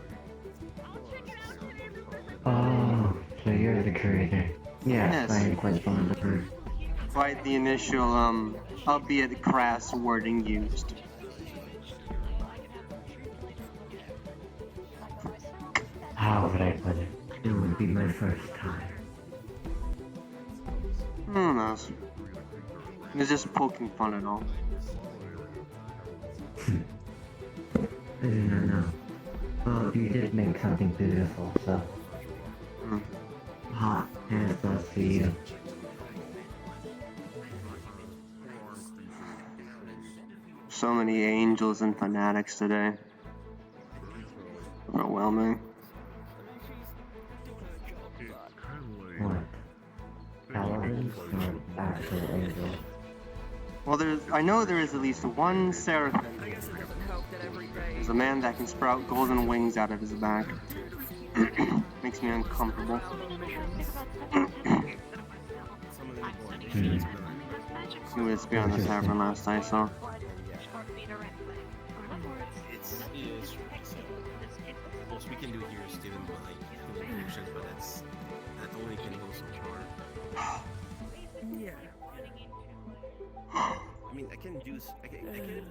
Oh, so you're the curator. Yes, Yes. I am quite fond of her. Quite the initial, albeit crass wording used. How would I put it? It would be my first time. Who knows? It's just poking fun at all. I do not know. Well, you did make something beautiful, so. Hot hands off to you. So many angels and fanatics today. Overwhelming. What? Paladins or actual angels? Well, I know there is at least one seraphim. There's a man that can sprout golden wings out of his back. Makes me uncomfortable. He was beyond the tavern last I saw. It's most we can do here is steal him by illusions, but that only can go so far. Yeah. I mean, I can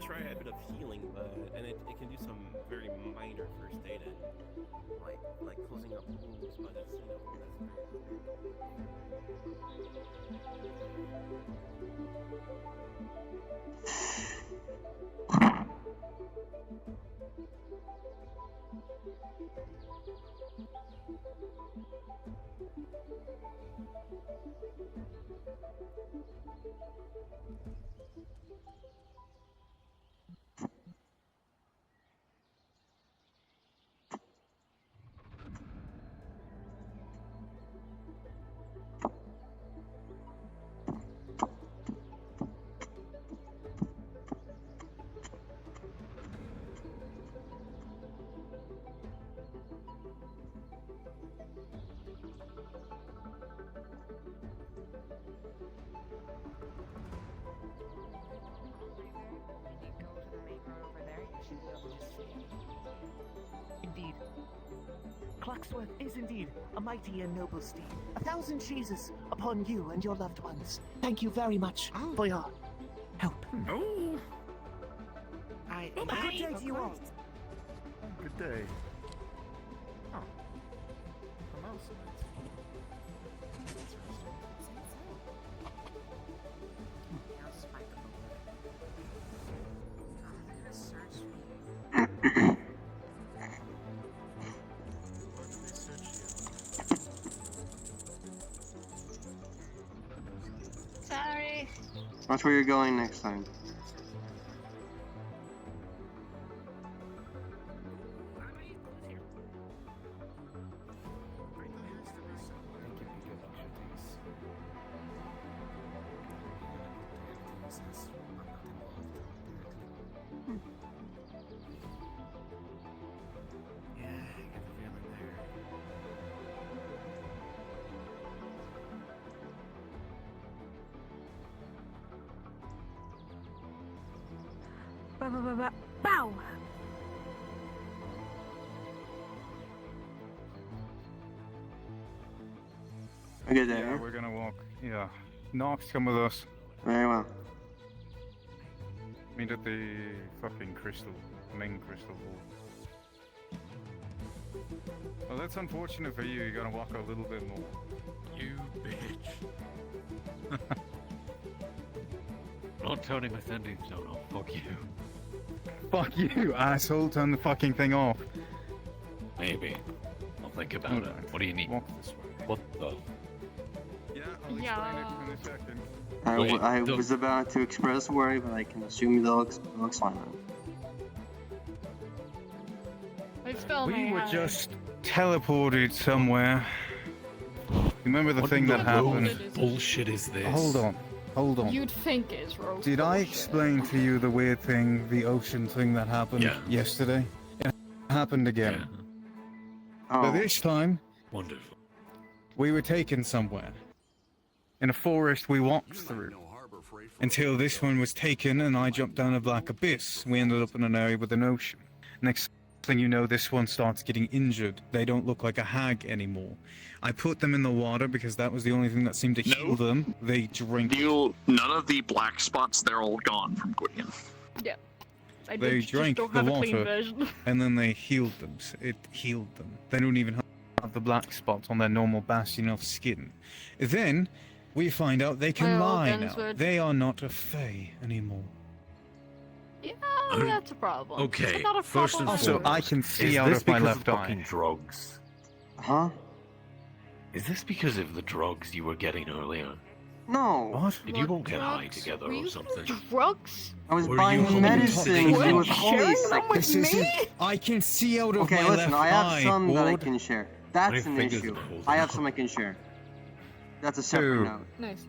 try a bit of healing, and it can do some very minor first aid, and like closing up wounds, but it's Indeed. Cluxworth is indeed a mighty and noble steed. 1,000 cheeses upon you and your loved ones. Thank you very much for your help. Oh. A good day to you all. Good day. Oh. Sorry. Watch where you're going next time. Bow! Okay, Yeah, there. we're gonna walk. Yeah. Nox, come with us. Very well. Meet at the fucking main crystal hall. Well, that's unfortunate for you. You gotta walk a little bit more. You bitch. Not turning my sending stone off. Fuck you. Fuck you, asshole. Turn the fucking thing off. Maybe. I'll think about it. What do you need? Walk this way. What the? Yeah, I'll explain it in a second. I was about to express worry, but I can assume it looks fine. We were just teleported somewhere. Remember the thing that happened? Bullshit is this? Hold on. You'd think it's Rose. Did I explain to you the weird thing, the ocean thing that happened yesterday? It happened again. But this time, wonderful. We were taken somewhere. In a forest we walked through. Until this one was taken and I jumped down a black abyss. We ended up in an area with an ocean. Next thing you know, this one starts getting injured. They don't look like a hag anymore. I put them in the water because that was the only thing that seemed to heal them. They drink. None of the black spots, they're all gone from Gwydion. Yeah. They drank the water and then they healed them. It healed them. They don't even have the black spots on their normal bastion of skin. Then we find out they can lie now. They are not a fae anymore. Yeah, that's a problem. Okay, Not a first and problem. Also, I can see out of my left fucking eye. Drugs? Huh? Is this because of the drugs you were getting earlier? No. What? Did you all get high together or something? Drugs? I was Were buying you medicine. holding It was holy This isn't. I can see out of Okay, my listen, left I have eye. some that I Ward. can share. That's an fingers issue. are holding I have up? some I can share. That's a separate note. Nice.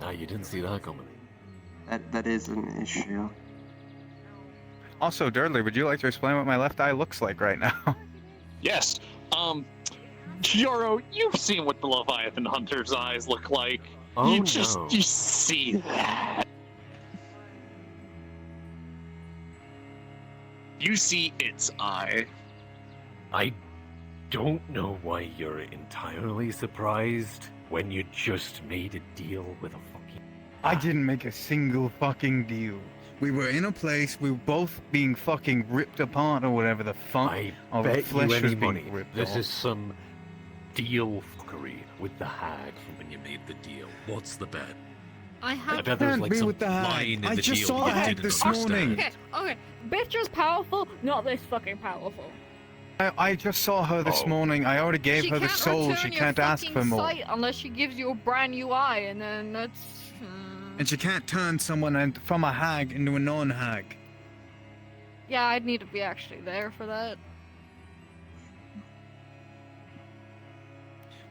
Ah, you didn't see that coming. That is an issue. Also, Dudley, would you like to explain what my left eye looks like right now? Yes. Joro, you've seen what the Leviathan Hunter's eyes look like. Oh, you no. you see that. You see its eye. I don't know why you're entirely surprised when you just made a deal with a fucking... I didn't make a single fucking deal. We were in a place, we were both being fucking ripped apart or whatever the fuck. Our Bet you flesh any was being money ripped this off. is some deal fuckery with the hag from when you made the deal. What's the bet? I have I bet there's Can't like be some with the hag. line in I the just deal saw you the hag didn't this understand. morning. Okay. Bitch is powerful, not this fucking powerful. I just saw her this morning. I already gave her the soul. return She your can't ask fucking for more. sight unless she gives you a brand new eye, and then that's... And she can't turn someone from a hag into a non-hag. Yeah, I'd need to be actually there for that.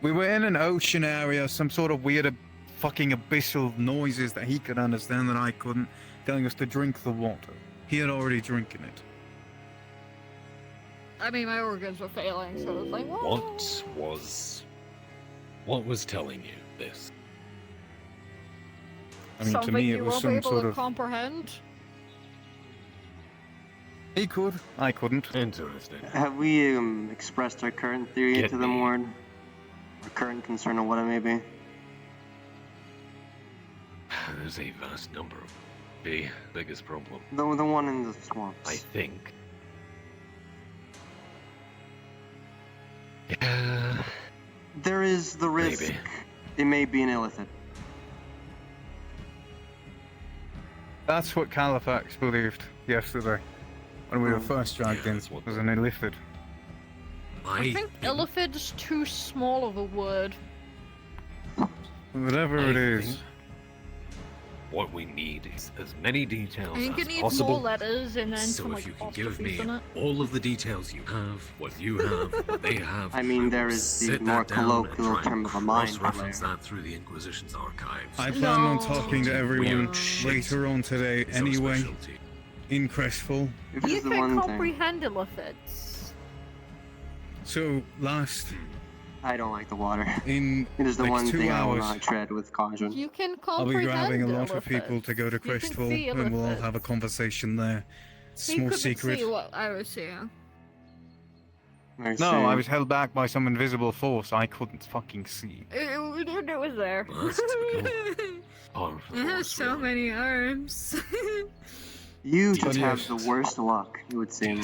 We were in an ocean area, some sort of weird fucking abyssal noises that he could understand that I couldn't, telling us to drink the water. He had already drinking it. I mean, my organs were failing, so it was like, What was telling you this? I mean, something to me, you it was won't be some able sort to of... comprehend. He could. I couldn't. Interesting. Have we expressed our current theory to them, Ward? Our current concern or what it may be? There's a vast number of the biggest problem. The one in the swamps. I think. Yeah. There is the risk. Maybe. It may be an illithid. That's what Califax believed yesterday, when we were first dragged in, was an illithid. I think illithid's too small of a word. Whatever it is. What we need is as many details I think as it needs possible. more letters and then So some if like you can give me apostrophes in it. all of the details you have, what you have, what they have. I mean, there is the sit more that down and colloquial try and term of a mind cross-reference flayer. that through the Inquisition's archives. I plan on talking to everyone Weird shit later on today is our anyway, specialty. in Crestfall. You can comprehend illithids. So, last... I don't like the water. In It is the like one 2 thing I will hours, not tread with caution. You can I'll be comprehend grabbing a lot of illithids. people to go to You can Crestfall, see and we'll all illithids. have a conversation there. He Small couldn't secret. see what I was seeing. No, see. I was held back by some invisible force I couldn't fucking see. It was there. It has so many arms. You just have the worst luck, it would seem.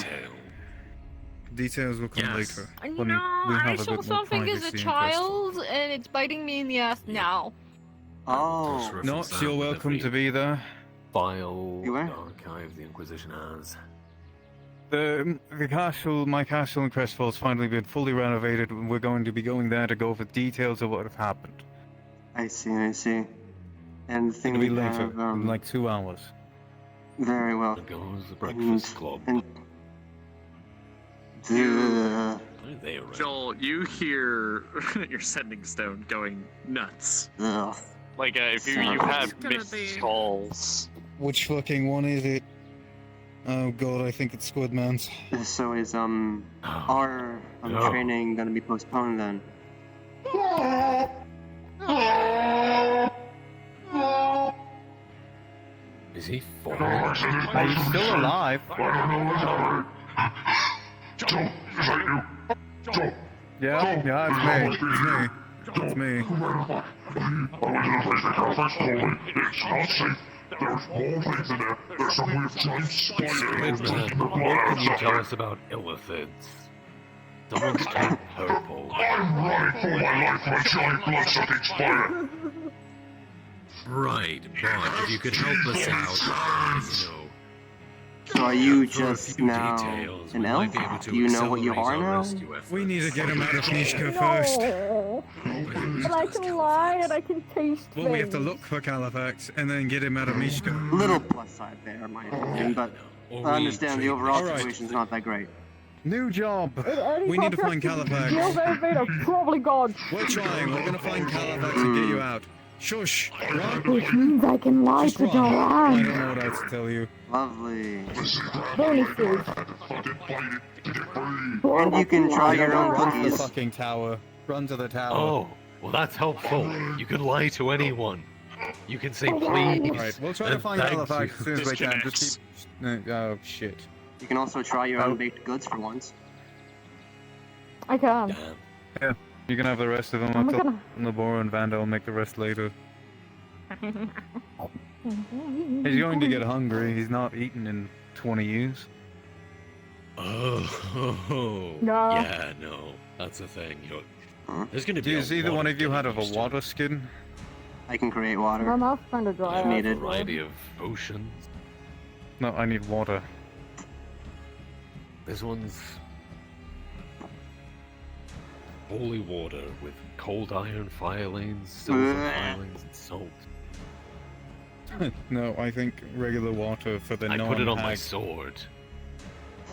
Details will come later. When No, we I have a saw bit more something as a privacy and child, and it's biting me in the ass now. Oh. Nox, you're welcome to be there. File, You are? archive the Inquisition has. The castle, my castle in Crestfall has finally been fully renovated, and we're going to be going there to go over details of what have happened. I see, I see. And the thing It'll be we later, have, in like 2 hours. Very well. There goes the Breakfast Club. Joel, you hear your sending stone going nuts. Ugh. Like if you Sounds have gonna missed be- calls. Which fucking one is it? Oh god, I think it's Squidman's. So is our No. training gonna be postponed then? Is he falling? Are you still alive? Yeah, yeah, it's me. Squidman, what can you tell us about illithids? Someone's turned purple. I'm running for my life from a giant blood-sucking spider. Right, but if you could help us out, you know. So are you just now an elf? Do you know what you are now? We need to get him out of Nishka first. No. But I can lie and I can taste Well, we have to things. look for Califax and then get him out of Mishka. Little plus side there, in my opinion, but I understand the overall situation's not that great. New job. Any We need to find contractors deals Califax. they've made are probably gone. We're trying. We're gonna find Califax and get you out. Shush. Run. Which means I can lie Just to run. I Joanne. don't know what else to tell you. Lovely. Bonuses. And you can try your own Run to the cookies. fucking tower. Run to the tower. Oh, well that's helpful. You can lie to anyone. You can say please. Alright, we'll try to and find thank Califax you. as soon as we can. Just keep... Oh, shit. You can also try your own baked goods for once. I can. Yeah, you can have the rest of them. I'm I'll tell gonna- Labora and Vandal make the rest later. He's going to get hungry. He's not eaten in 20 years. Oh, No. yeah, no, that's the thing. There's gonna be. Does either one of you have a water skin? I can create water. My mouth's kind of dry. If needed. A variety of potions. No, I need water. This one's holy water with cold iron filings, silver filings, and salt. No, I think regular water for the I non-hag. put it on my sword.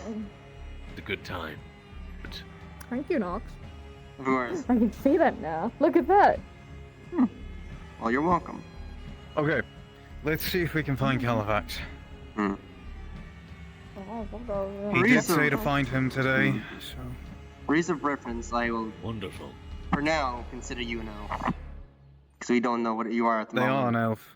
It's a good time. Thank you, Nox. Of course. I can see that now. Look at that. Well, you're welcome. Okay, let's see if we can find Califax. He did say to find him today, so... For ease of reference, I will, Wonderful. for now, consider you an elf. Because we don't know what you are at the They moment. are an elf.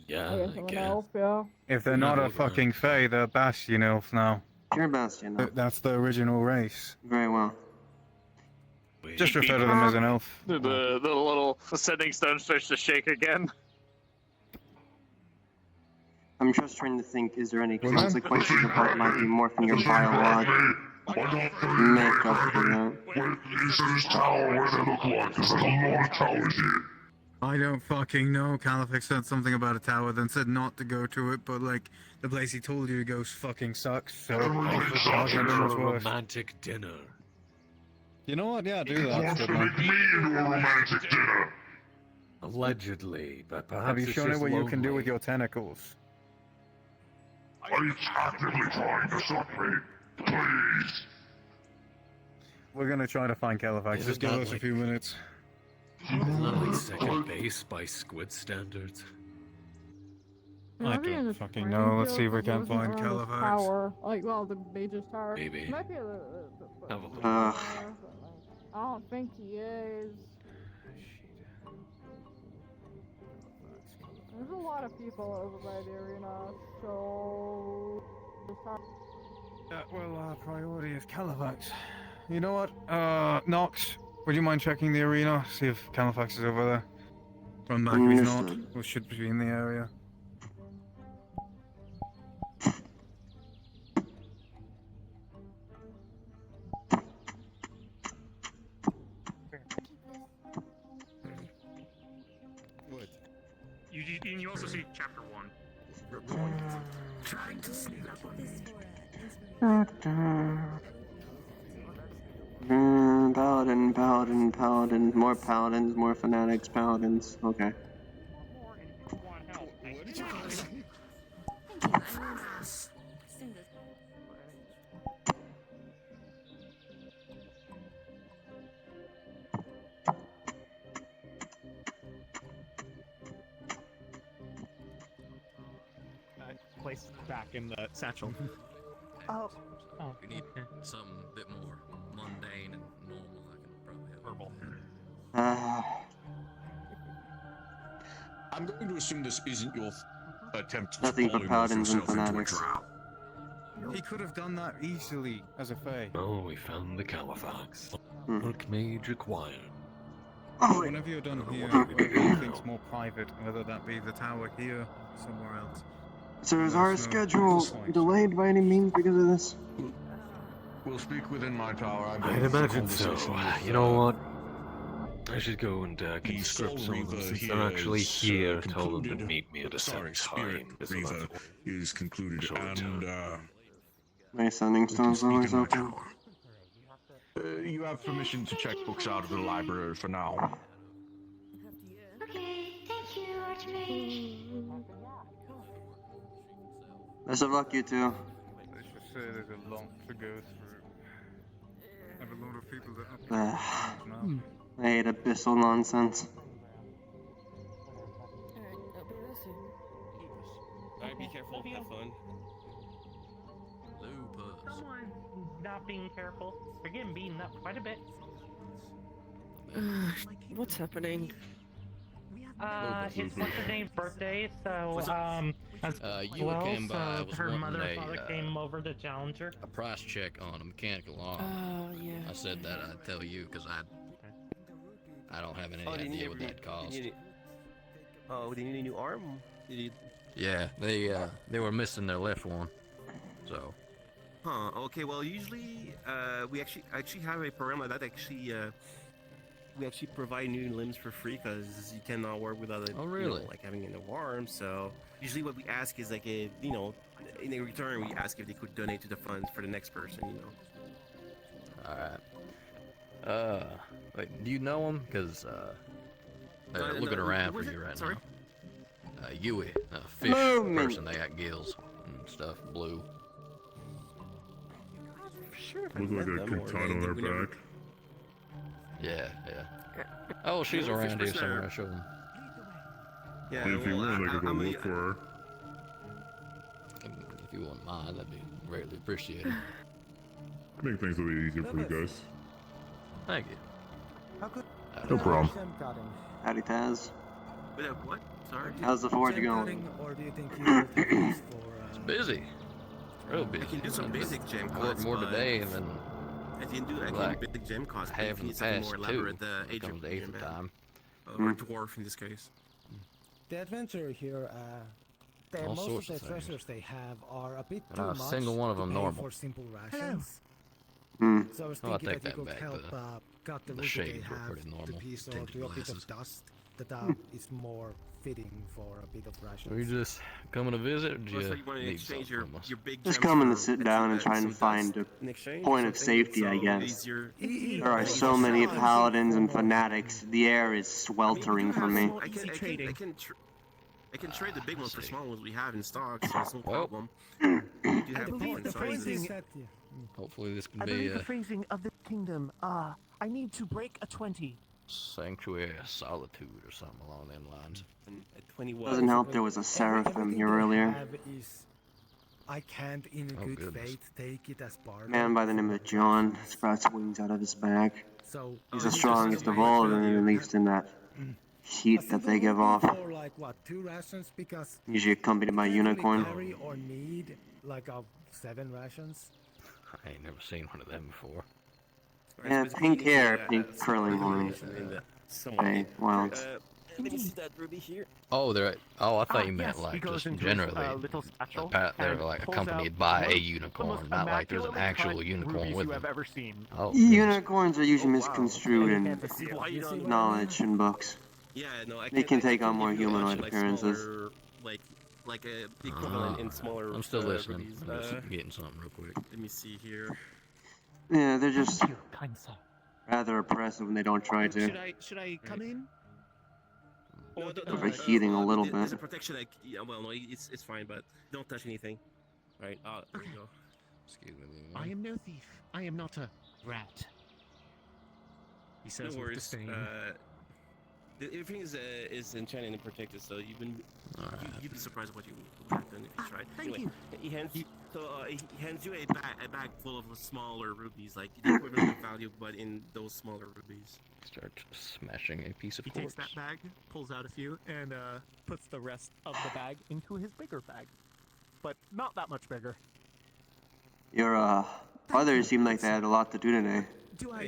Yeah, I guess. Yeah. If they're not a fucking Fae, they're Bastion elves now. You're Bastion elf. That's the original race. Very well. Just refer to them as an elf. The little sending stone starts to shake again. I'm just trying to think, is there any consequences of what might be morphing your biolog? Make up for that. Is this tower what does it look like? There's like a lot of towers here. I don't fucking know. Califax said something about a tower, then said not to go to it, but like, the place he told you to go fucking sucks, so... Such a romantic dinner. You know what? Yeah, do that. Wants Good to man. make me into a romantic dinner. Allegedly, but perhaps Have you it's shown it just what you can do lonely. with your tentacles? It's actively trying to suck me. Please. We're gonna try to find Califax. Isn't Just give that us a like- few minutes. Isn't that like second base by squid standards? I don't fucking know. Let's see if we can find Califax. Tower. Like, well, the Mage's Tower. Maybe. Might be Have a look. I don't think he is. There's a lot of people over by the arena, so... Well, our priority is Califax. You know what? Nox, would you mind checking the arena? See if Califax is over there. Run back if he's not, Understood. or should be in the area. What? You also see chapter 1. Trying to sneak up on me. Paladin, more paladins, more fanatics, paladins. Okay. What did you call it? Place back in the satchel. Oh. We need something a bit more mundane and normal. I can probably help. I'm going to assume this isn't your attempt Nothing to but paladins and yourself into a fanatics. trap. He could have done that easily as a Fae. Oh, we found the Califax. Work mage required. Whenever you're done here, whatever you think's more private, whether that be the tower here or somewhere else. So is let our us know. schedule delayed by any means because of this? We'll speak within my tower. I'd imagine so. You know what? I should go and conscript some of them since they're actually here. Tell them to meet me at a certain time. Reaver is concluded, and My sending stone's always in my open. tower. You have permission to check books out of the library for now. Okay, thank you, Archmage. Best of luck, you two. Let's just say there's a lot to go through. I have a lot of people that Ugh. I hate abyssal nonsense. Alright, be careful. Have fun. Someone not being careful. They're getting beaten up quite a bit. What's happening? It's what's her name's birthday, so as you well, came by, so was her wanting mother and a, father came over to challenge her. a price check on a mechanical arm. Oh, yeah. I said that I'd tell you because I don't have any Oh, idea what that cost. Oh, they need a new arm? Yeah, they were missing their left one, so. Huh, okay, well, usually, we actually have a program like that, actually, we actually provide new limbs for free, because you cannot work without, Oh, really? like, having a new arm, so, usually what we ask is, like, in return, we ask if they could donate to the funds for the next person, Alright. Wait, do you know him? Because, they're looking around for you right now. Yui, a fish person, they got gills and stuff, blue. Look like a katana on her back. Yeah. Oh, she's around here somewhere, I'll show them. Yeah, If you want, I could go look for her. If you wouldn't mind, that'd be greatly appreciated. Make things a little bit easier for you guys. Thank you. How good? No problem. Howdy, Taz. What? Sorry? How's the forge going? Or do you think you will take this for, It's busy. Real busy. I can do some basic gem I worked costs, more but today than I can do like basic gem costs. but half if in you the need something past more too. elaborate, the age Comes of the eighth time. or dwarf in this case. The adventure here, All most sorts of of the things. treasures they have are a bit And too not a much single one of to them pay normal. for simple rations. Hmm. So I was Well, I thinking take that you that could back, help the- cut the the route that they shades were have pretty to normal. piece or Tinted do a bit of glasses. dust that is more fitting for a bit of rations. Were you just coming to visit, or did Looks you like you want to need exchange something from us? your big Just gems coming to for sit down and try some and find dust a in exchange point or of something, safety, I so guess. easier- There are so many paladins and fanatics. The air is sweltering for me. I can trade the big ones for small ones we have in stock, so it's no problem. We do I have believe the different sizes. phrasing. Hopefully this can I be believe the a phrasing of the kingdom. I need to break a 20. sanctuary of solitude or something along them lines. Doesn't help there was a seraphim here earlier. I can't, in Oh, good goodness. faith, take it as bargain. Man by the name of John sprouts wings out of his back. So He's the strongest of all of them, at least in that heat that they give off. For like what, 2 rations? Because Usually accompanied by a unicorn. carry or need like 7 rations. I ain't never seen one of them before. Yeah, pink hair, pink curling horns. Hey, well. Let me see that ruby here. Oh, they're. Oh, I thought you Yes, meant he like goes just into generally. his little satchel They're and like pulls accompanied out by one a of the unicorn, most not like there's an immaculately actual cut unicorn rubies with you them. have ever seen. Oh, Unicorns are usually Oh, wow. misconstrued Any in fantasy knowledge in books. Yeah, no, I They can take on give more you humanoid actually, like, appearances. smaller, like a equivalent in smaller. I'm still listening. rubies. I'm just getting something real quick. Let me see here. Yeah, they're just Thank you, kind sir. rather oppressive when they don't try to. Should I come in? No, Overheating a little There's a bit. protection, like, yeah, well, no, it's fine, but don't touch anything. Right, there you go. Excuse me. I am no thief. I am not a rat. He says No with worries. disdain. Everything is enchanted and protected, so you'd be surprised what you would have done if you tried. Thank you. He hands you a bag full of smaller rubies, like the equivalent of value, but in those smaller rubies. Start smashing a piece of He takes that bag, pulls out a few, and puts the rest of the bag into his bigger bag. But not that much bigger. Your others seem like they had a lot to do today.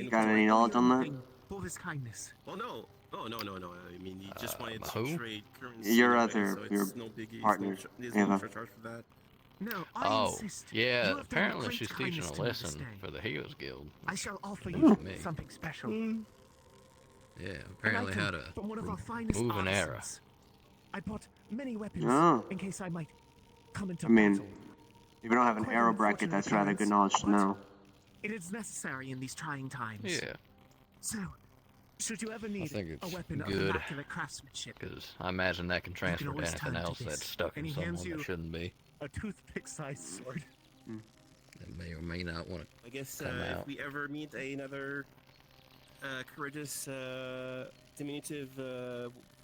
Got any knowledge on that? For his kindness. Well, no. Oh, no. I mean, you just wanted to trade currency. Your anyway, other, so your it's no biggie. partners. There's no extra charge for that. No, I Oh, insist. yeah. You have done Apparently great she's teaching kindness a to me this lesson day. for the Heroes Guild. I shall offer Not you me. something special. Yeah, apparently how to from one of our finest move an arrow. artisans. I bought many weapons Oh. in case I might come into I mean, battle. if you don't have an Quite arrow an bracket, unfortunate that's rather good occurrence, knowledge to but know. It is necessary in these trying times. Yeah. So, should you ever I need think a it's weapon of good immaculate craftsmanship, because I imagine that can transfer to always anything turn to else this, that's stuck and in he hands someone that you shouldn't be. a toothpick-sized sword. That may or may not want to I guess come if out. we ever meet another courageous diminutive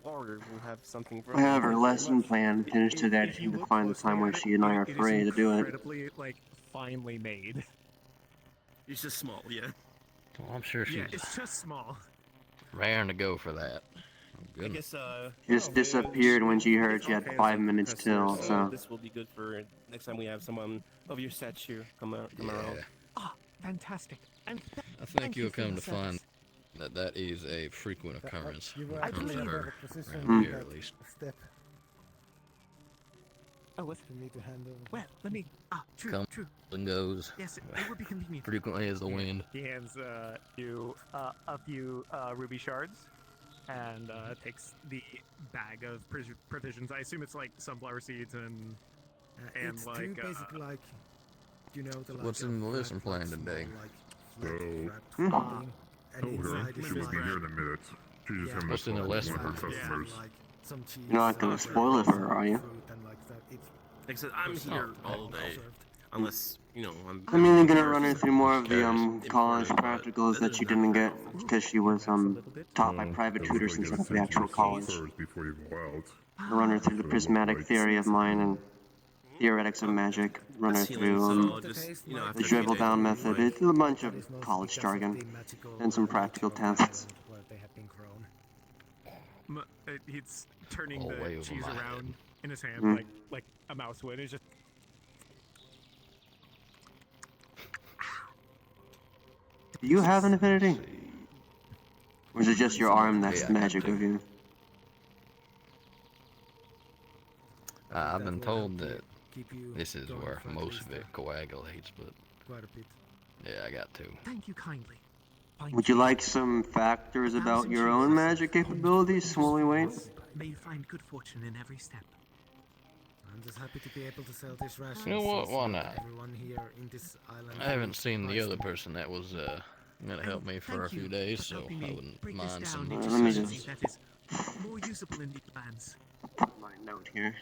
warrior, we'll have something for I have her lesson plan finished today. I just need to find the time where she and I are free to do it. Incredibly, like, finely made. It's just small, yeah. Well, I'm sure she's Yeah, it's just small. raring to go for that. Oh, I goodness. guess Just disappeared when she heard she had 5 minutes till, so. this will be good for next time we have someone of your stature come around. Ah, fantastic. And I think you'll come to find that that is a frequent occurrence when it comes to her around here, at least. Step. Oh, what's for me to handle? Well, let me. True, Comes true. and goes. Yes, it would be convenient. Frequently as the wind. He hands you a few ruby shards, and takes the bag of provisions. I assume it's like sunflower seeds and It's like too basic, like, you know, the What's in the lesson plan today? What's in the lesson? You're not gonna spoil it for her, are you? Like I said, I'm here all day, unless I'm. I'm mainly gonna run her through more of the college practicals that she didn't get because she was taught by private tutors instead of the actual college. I'll run her through the prismatic theory of mine and theoretics of magic. Run her through the dribble down method. It's a bunch of college jargon and some practical tests. He's turning All way the over cheese my around in his hand Mm. like a mouse would. It's just. Do you have an affinity? Or is it just your arm that's the magic of you? I've been told that this is where most of it coagulates, but yeah, I got to. Thank you kindly. Would you like some factors about your own magic capabilities, Swolly Wayne? May you find good fortune in every step. I'm just happy to be able to sell this ration. You know what? Why not? Everyone here in this island. I haven't seen the other person that was gonna help me for a few days, so I wouldn't mind some. Let me just That is more usable in these plans. put my note here.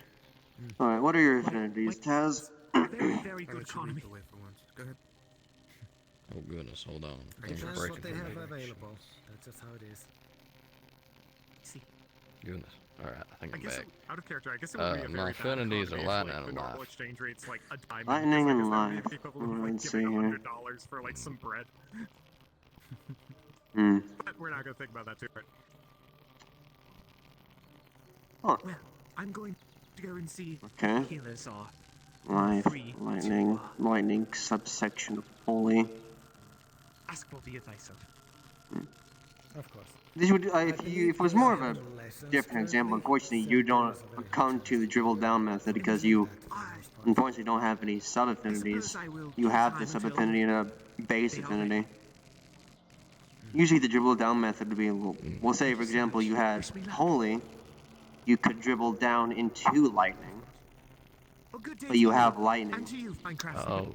Alright, what are your affinities, Taz? Very, very good economy. Go ahead. Oh goodness, hold on. Things are That's breaking what they for have me. available. That's just how it is. Goodness. Alright, I think I I'm guess back. out of character, I guess it would be a My very bad affinities are economy if, lightning like, and the normal life. exchange rate's like a diamond. Lightning because and I guess that would life. be the equivalent of, like, Let's giving see here. $100 for like some bread. Hmm. But we're not gonna think about that too much. Huh. Well, I'm going to go and see Okay. what healers are. Life, Free lightning, lightning, subsection of holy. ask for the advice of. Of course. This would, if it was more of a different example, unfortunately, you don't come to the dribble down method because you, unfortunately, don't have any sub-affinities. You have the sub-affinity and a base affinity. Usually the dribble down method would be, we'll say, for example, you had holy, you could dribble down into lightning. But you have lightning. Oh.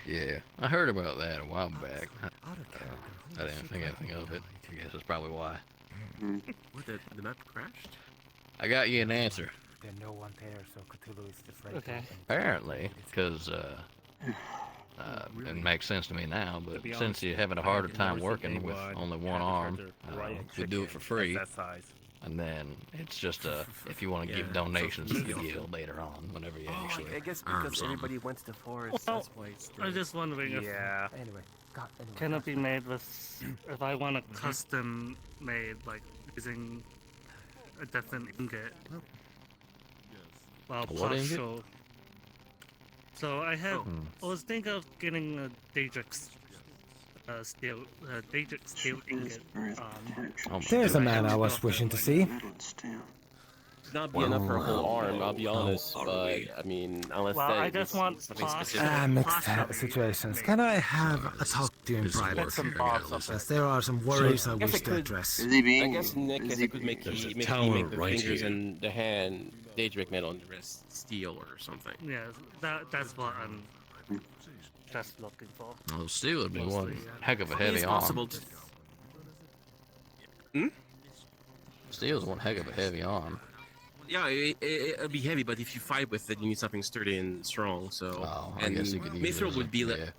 Yeah, I heard about that a while back. I didn't think anything of it. I guess that's probably why. What, the map crashed? I got you an answer. There's no one there, so Cthulhu is afraid. Okay. Apparently, because it makes sense to me now, but since you're having a harder time working with only one arm, we do it for free. And then it's just if you want to give donations to the guild later on, whenever you actually I guess earn because something. everybody went to the forest, Well, that's why it's I was just wondering if Anyway, can it be made with if I want a custom made like using a different ingot. Well, What ingot? partial. So I have. I was thinking of getting a Daedrix steel ingot. There's a man I was wishing to see. not be enough for a whole arm, I'll be honest, but I mean, unless Well, that I just want something pasta. specific. Mixed situations. Can I have a talk to you in private? Yes, there are some worries I wish to address. I guess Nick could make you make the fingers and the hand Daedric metal and the wrist steel or something. Yeah, that's what I'm just looking for. Well, steel would be one heck of a heavy It's arm. possible to... Steel's one heck of a heavy arm. Yeah, it'd be heavy, but if you fight with it, you need something sturdy and strong. So, I guess you could use it Mithril as would be like. yeah.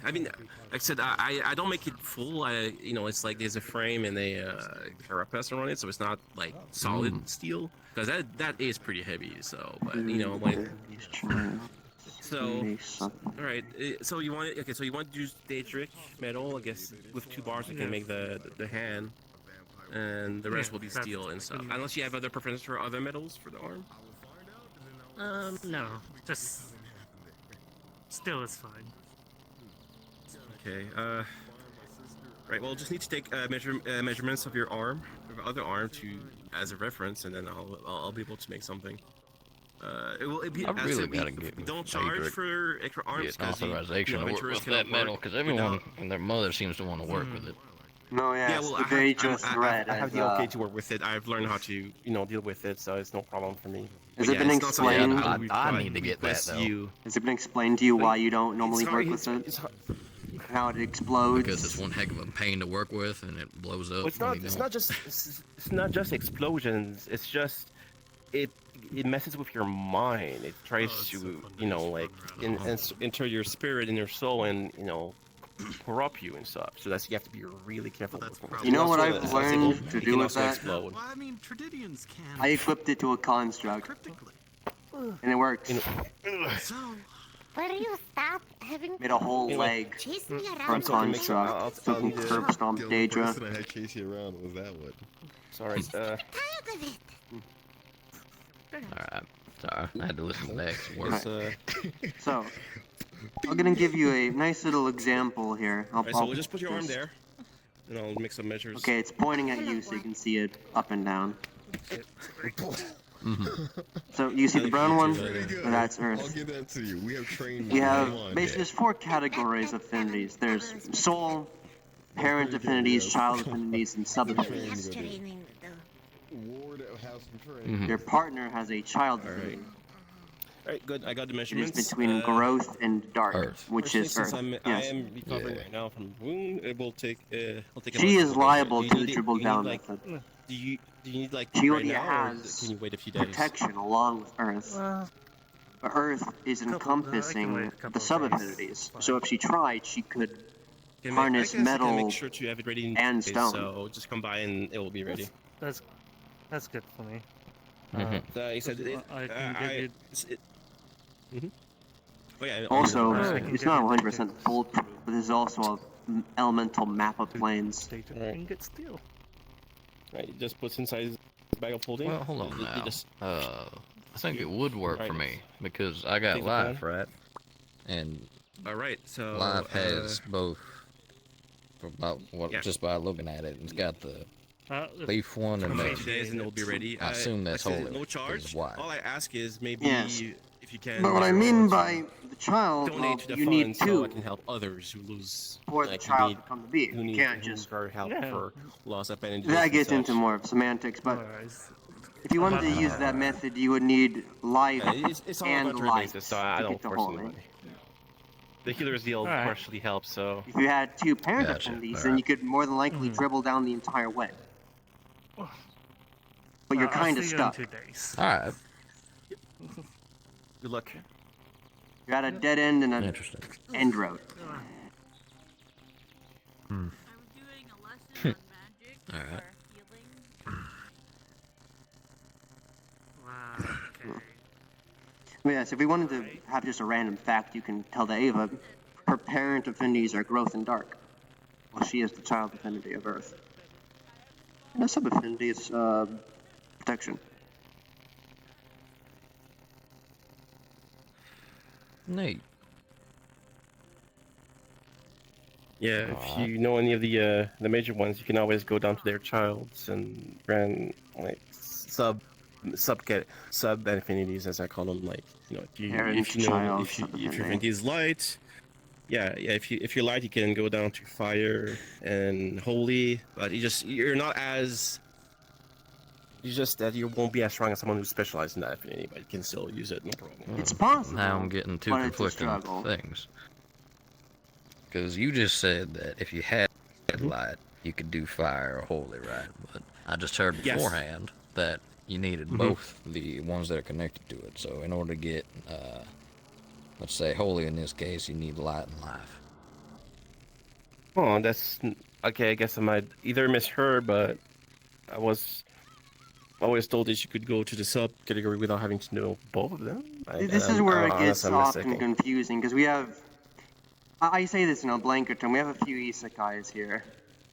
I mean, like I said, I don't make it full. You know, it's like there's a frame and a carapace around it, so it's not like solid steel, because that is pretty heavy. So, but you know, when all right. So you want so you want to use Daedric metal? I guess with 2 bars, you can make the hand. And the rest will be steel and stuff. Unless you have other preferences for other metals for the arm. No, just steel is fine. Okay. Right. Well, just need to take measurements of your arm, of other arm, as a reference, and then I'll be able to make something. It'll be. I really gotta get don't charge Daedric, for extra arms. get authorization to work with that metal, because everyone and their mother seems to want to work with it. No, Yeah, well, I have the okay to work with it. I've learned how to, deal with it, so it's no problem for me. Has it been explained? I need to get that though. Has it been explained to you why you don't normally work with it? How it explodes? Because it's one heck of a pain to work with, and it blows up. Well, it's not just explosions. It's just it messes with your mind. It tries to enter your spirit and your soul and corrupt you and stuff. So you have to be really careful. You know what I've learned to do with that? Explode. Well, I mean, Tradidians can. I equipped it to a construct, and it works. So, where do you stop having Made a whole leg chase me from around? construct, so we can curb stomp Daedra. The person I had chase you around was that one. Sorry. Tired of it. Alright. Sorry, I had to listen to next word. So, I'm gonna give you a nice little example here. Alright, so we'll just put your arm there, and I'll make some measures. Okay, it's pointing at you so you can see it up and down. So you see the brown one? That's Earth. I'll give that to you. We have trained. We have basically there's 4 categories of affinities. There's soul, parent affinities, child affinities, and sub affinities. Your partner has a child affinity. Alright, good. I got the It measurements. is between growth and dark, which is Since Earth. I Yes. am recovering right now from wound. It will take. I'll take. She is liable Do to you the need it- dribble do you need, down like- method. Do you need like She right already now, or has can you wait a few days? protection along with Earth. But Earth is encompassing the sub affinities. So if she tried, she could I harness guess I can metal make sure to have it ready in and days, stone. So just come by and it will be ready. That's good for me. So you said it, I can give you. Oh, yeah, Also, I'll- it's not 100% foolproof, but there's also an elemental map of planes. Ingot steel. Right, it just puts inside his bag of holding. Well, hold on You now. just- I think it would work for Right. me because I got Take the life, phone. right? And All right, so Life has both. About what? Yeah. Just by looking at it, it's got the The leaf one and Okay, the. days and it'll be ready. I assume that's like I said, holy. no 'Cause charge. it's white. All I ask is maybe Yes. if you can. But what I you're mean able to by the child, donate well, to the you fund need so I two can help others who lose. for the like, who child need, to come to be. who You need can't who just. are help for loss of energy. That gets into more of semantics, but if you wanted to use that method, you would need life It's on a and voluntary light basis, so I to don't get to force holy. anybody. The healer's deal Alright. partially helps, so. If you had two parent Gotcha, affinities, then alright. you could more than likely dribble down the entire way. But you're I'll kind of see you in stuck. 2 days. Alright. Good luck. You're at a dead end and an end road. Alright. But yes, if we wanted to have just a random fact, you can tell the Ava, her parent affinities are growth and dark, while she is the child affinity of Earth. And a sub-affinity is protection. Neat. Yeah, if you know any of the major ones, you can always go down to their childs and run like sub affinities, as I call them. Like, you know, if you Parent, know child, if your sub-affinity. affinity is light, yeah. If you're light, you can go down to fire and holy, but you're not as. You just that you won't be as strong as someone who specializes in that affinity, but you can still use it, no problem. It's possible. Now I'm getting two but it's a conflicting struggle. things. Because you just said that if you had light, you could do fire or holy, right? But I just heard Yes. beforehand that you needed both the ones that are connected to it. So in order to get, let's say holy in this case, you need light and life. Oh, that's okay. I guess I might either misheard, but I was always told that you could go to the sub category without having to know both of them. This is where it gets unless I'm often mistaken. confusing, because we have... I say this in a blanket term, we have a few isekais here,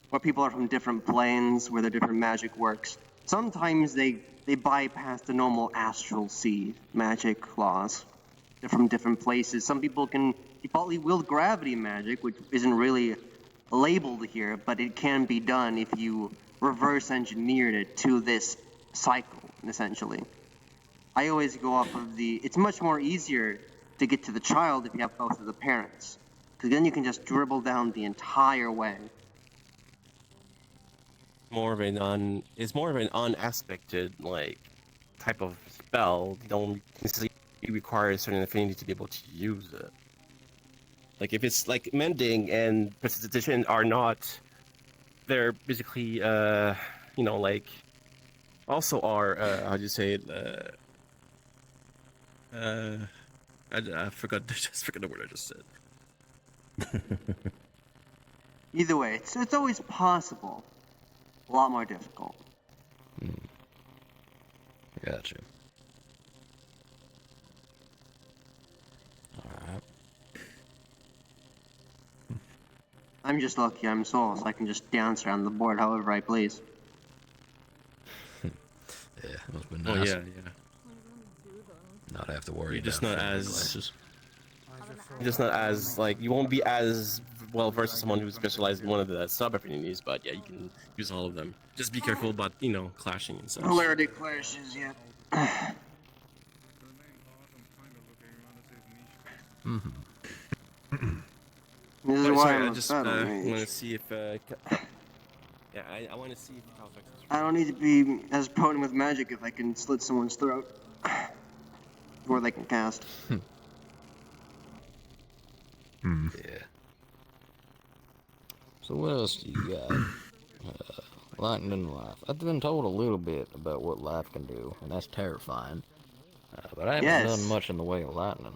where people are from different planes, where their different magic works. Sometimes they bypass the normal astral sea magic laws. They're from different places. Some people can defaultly wield gravity magic, which isn't really labeled here, but it can be done if you reverse engineered it to this cycle, essentially. I always go off of it's much more easier to get to the child if you have both of the parents, because then you can just dribble down the entire way. It's more of an unaspected like type of spell. You don't necessarily require a certain affinity to be able to use it. Like if it's like mending and precipitation are not, they're basically like also are how do you say it? I forgot. Just forgot the word I just said. Either way, it's always possible. A lot more difficult. Gotcha. Alright. I'm just lucky I'm Soul, so I can just dance around the board however I please. Yeah, must be Oh nice. yeah. Not have to worry You're just about not filming as glasses. You're just not as like you won't be as well versed as someone who specializes in one of the sub affinities, but yeah, you can use all of them. Just be careful about clashing and such. Polarity clashes, yeah. This is But why sorry, I'm I a just battle want mage. to see if yeah, I want to see if Calfax is I don't need to be as potent with magic if I can slit someone's throat. Before they can cast. Yeah. So what else do you got? Lightning and life. I've been told a little bit about what life can do, and that's terrifying. But I haven't done much in the way of lightning.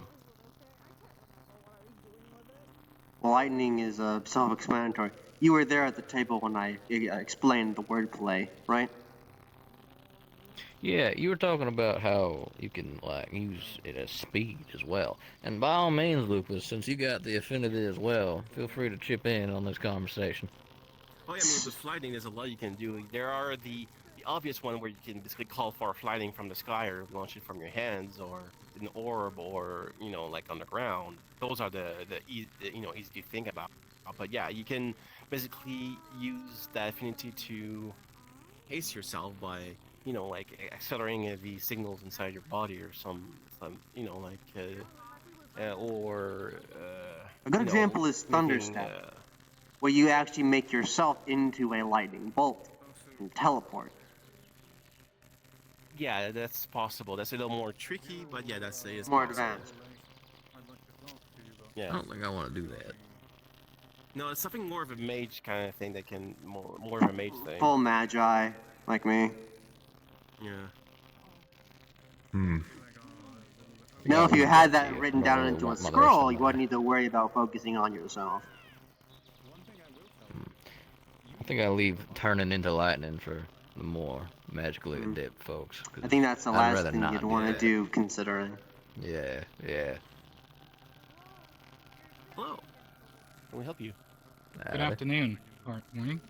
Lightning is self-explanatory. You were there at the table when I explained the wordplay, right? Yeah, you were talking about how you can use it as speed as well. And by all means, Lupus, since you got the affinity as well, feel free to chip in on this conversation. Oh yeah, I mean, with flying, there's a lot you can do. There are the obvious one where you can basically call for flying from the sky or launch it from your hands, or an orb or like on the ground, those are the easy to think about. But yeah, you can basically use that affinity to haste yourself by like accelerating the signals inside your body or some or a good example is Thunderstep, where you actually make yourself into a lightning bolt and teleport. Yeah, that's possible. That's a little more tricky, but yeah, that's more possible. advanced. Yeah. I don't think I want to do that. No, it's something more of a mage kind of thing that can more of a mage thing. Full magi, like me. Yeah. Now, if you had that written down into a scroll, you wouldn't need to worry about focusing on yourself. I think I leave turning into lightning for the more magically adept folks. I think that's the last thing you'd want to do, considering. Yeah, yeah. Hello. Can we help you? Good afternoon, or morning.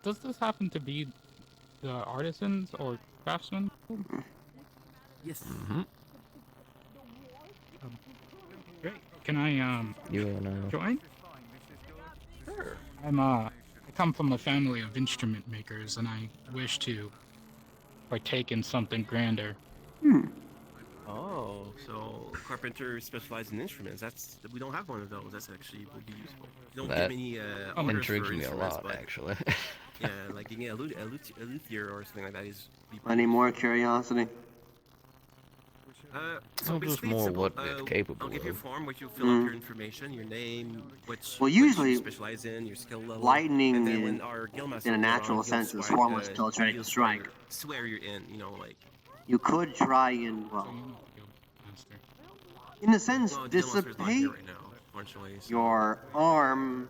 Does this happen to be the artisans or craftsmen? Yes. Great. Can I join? Sure. I come from a family of instrument makers, and I wish to partake in something grander. Oh, so carpenter specializes in instruments. We don't have one of those. That's actually would be useful. You don't That get many intrigues me a instruments, lot, but actually. yeah, like you get a luthier or something like that is. Any more curiosity? So Well, just basically more simple. what it's capable I'll give you a of. form which you fill up your information, your name, which usually, you specialize in, your skill level. lightning, and then when our guildmaster in a goes natural around, he'll sense, is swear, formless till it's ready to strike. Swear you're in, like. You could try and, well, in a sense, Well, Guildmaster's not dissipate here right now, unfortunately, so- your arm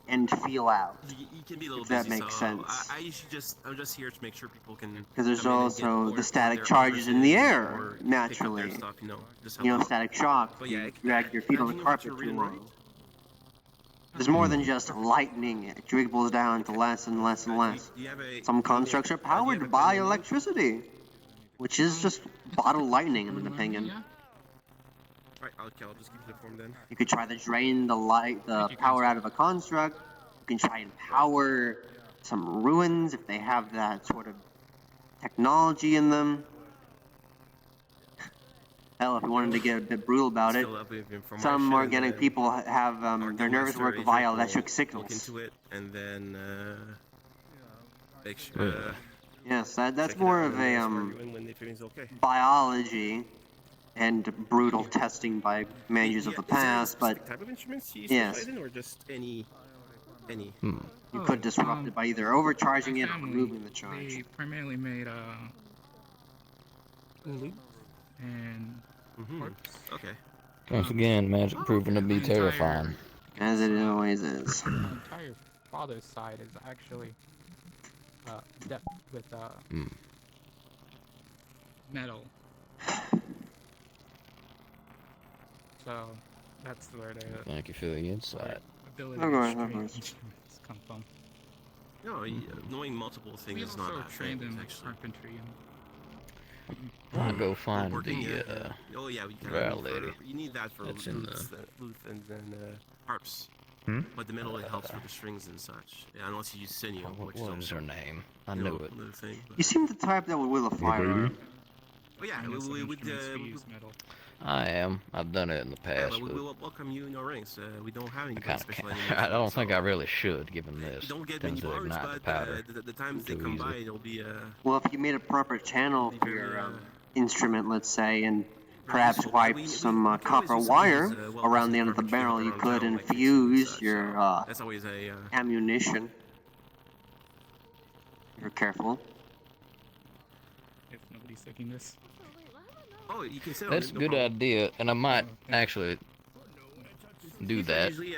and feel out. You can be a little if that busy, makes so sense. I'm just here to make sure people can. Because there's come in and also get the what static their charges in the air, or pick up naturally. their stuff, just help out. Static shock. But yeah, You drag your feet on the you know what carpet you're too reading, long. right? There's more than just lightning. It dribbles down to less and less and less. Some constructs are powered by electricity, which is just bottled lightning, in an opinion. Alright, I'll just give you the form then. You could try to drain the power out of a construct. You can try and power some ruins if they have that sort of technology in them. Hell, if you wanted to get a bit brutal about it, some organic people have their nerves work via electric signals. Look into it and then make sure. Yes, that's more of a biology and brutal testing by managers of the past, but type of instruments you yes. specialize in, or just any? You could disrupt it by either overcharging it or removing the charge. They primarily made lute and harps. Okay. Once again, magic proving to be terrifying. As it always is. My entire father's side is actually depth with metal. So that's where the Thank you for the insight. ability Okay, to okay. string instruments come from. No, knowing multiple things is not also that trained thing, in actually. carpentry I'll go find Working, the oh yeah, we kind Val of lady. you need that for That's in lutes and then harps. But the metal it helps with the strings and such. Yeah, unless you use sinew, which What is is her name? I you knew know, it. another thing. You seem the type that would will a firearm. Oh yeah, we would metal. I am. I've done it in the yeah, past, but we but will welcome you in our ranks. We don't have any I kinda specialized can't. I don't think I really should, given this. You don't get many Tends to bars, ignite the but powder. the times they too come easy. by, it'll be Well, if you made a proper channel for your instrument, let's say, and perhaps wipe some copper wire around the end of the barrel, you could infuse your that's always a ammunition. You're careful. If nobody's taking this. Oh, you can sit on That's it, a no good problem. idea, and I might actually do that. Usually,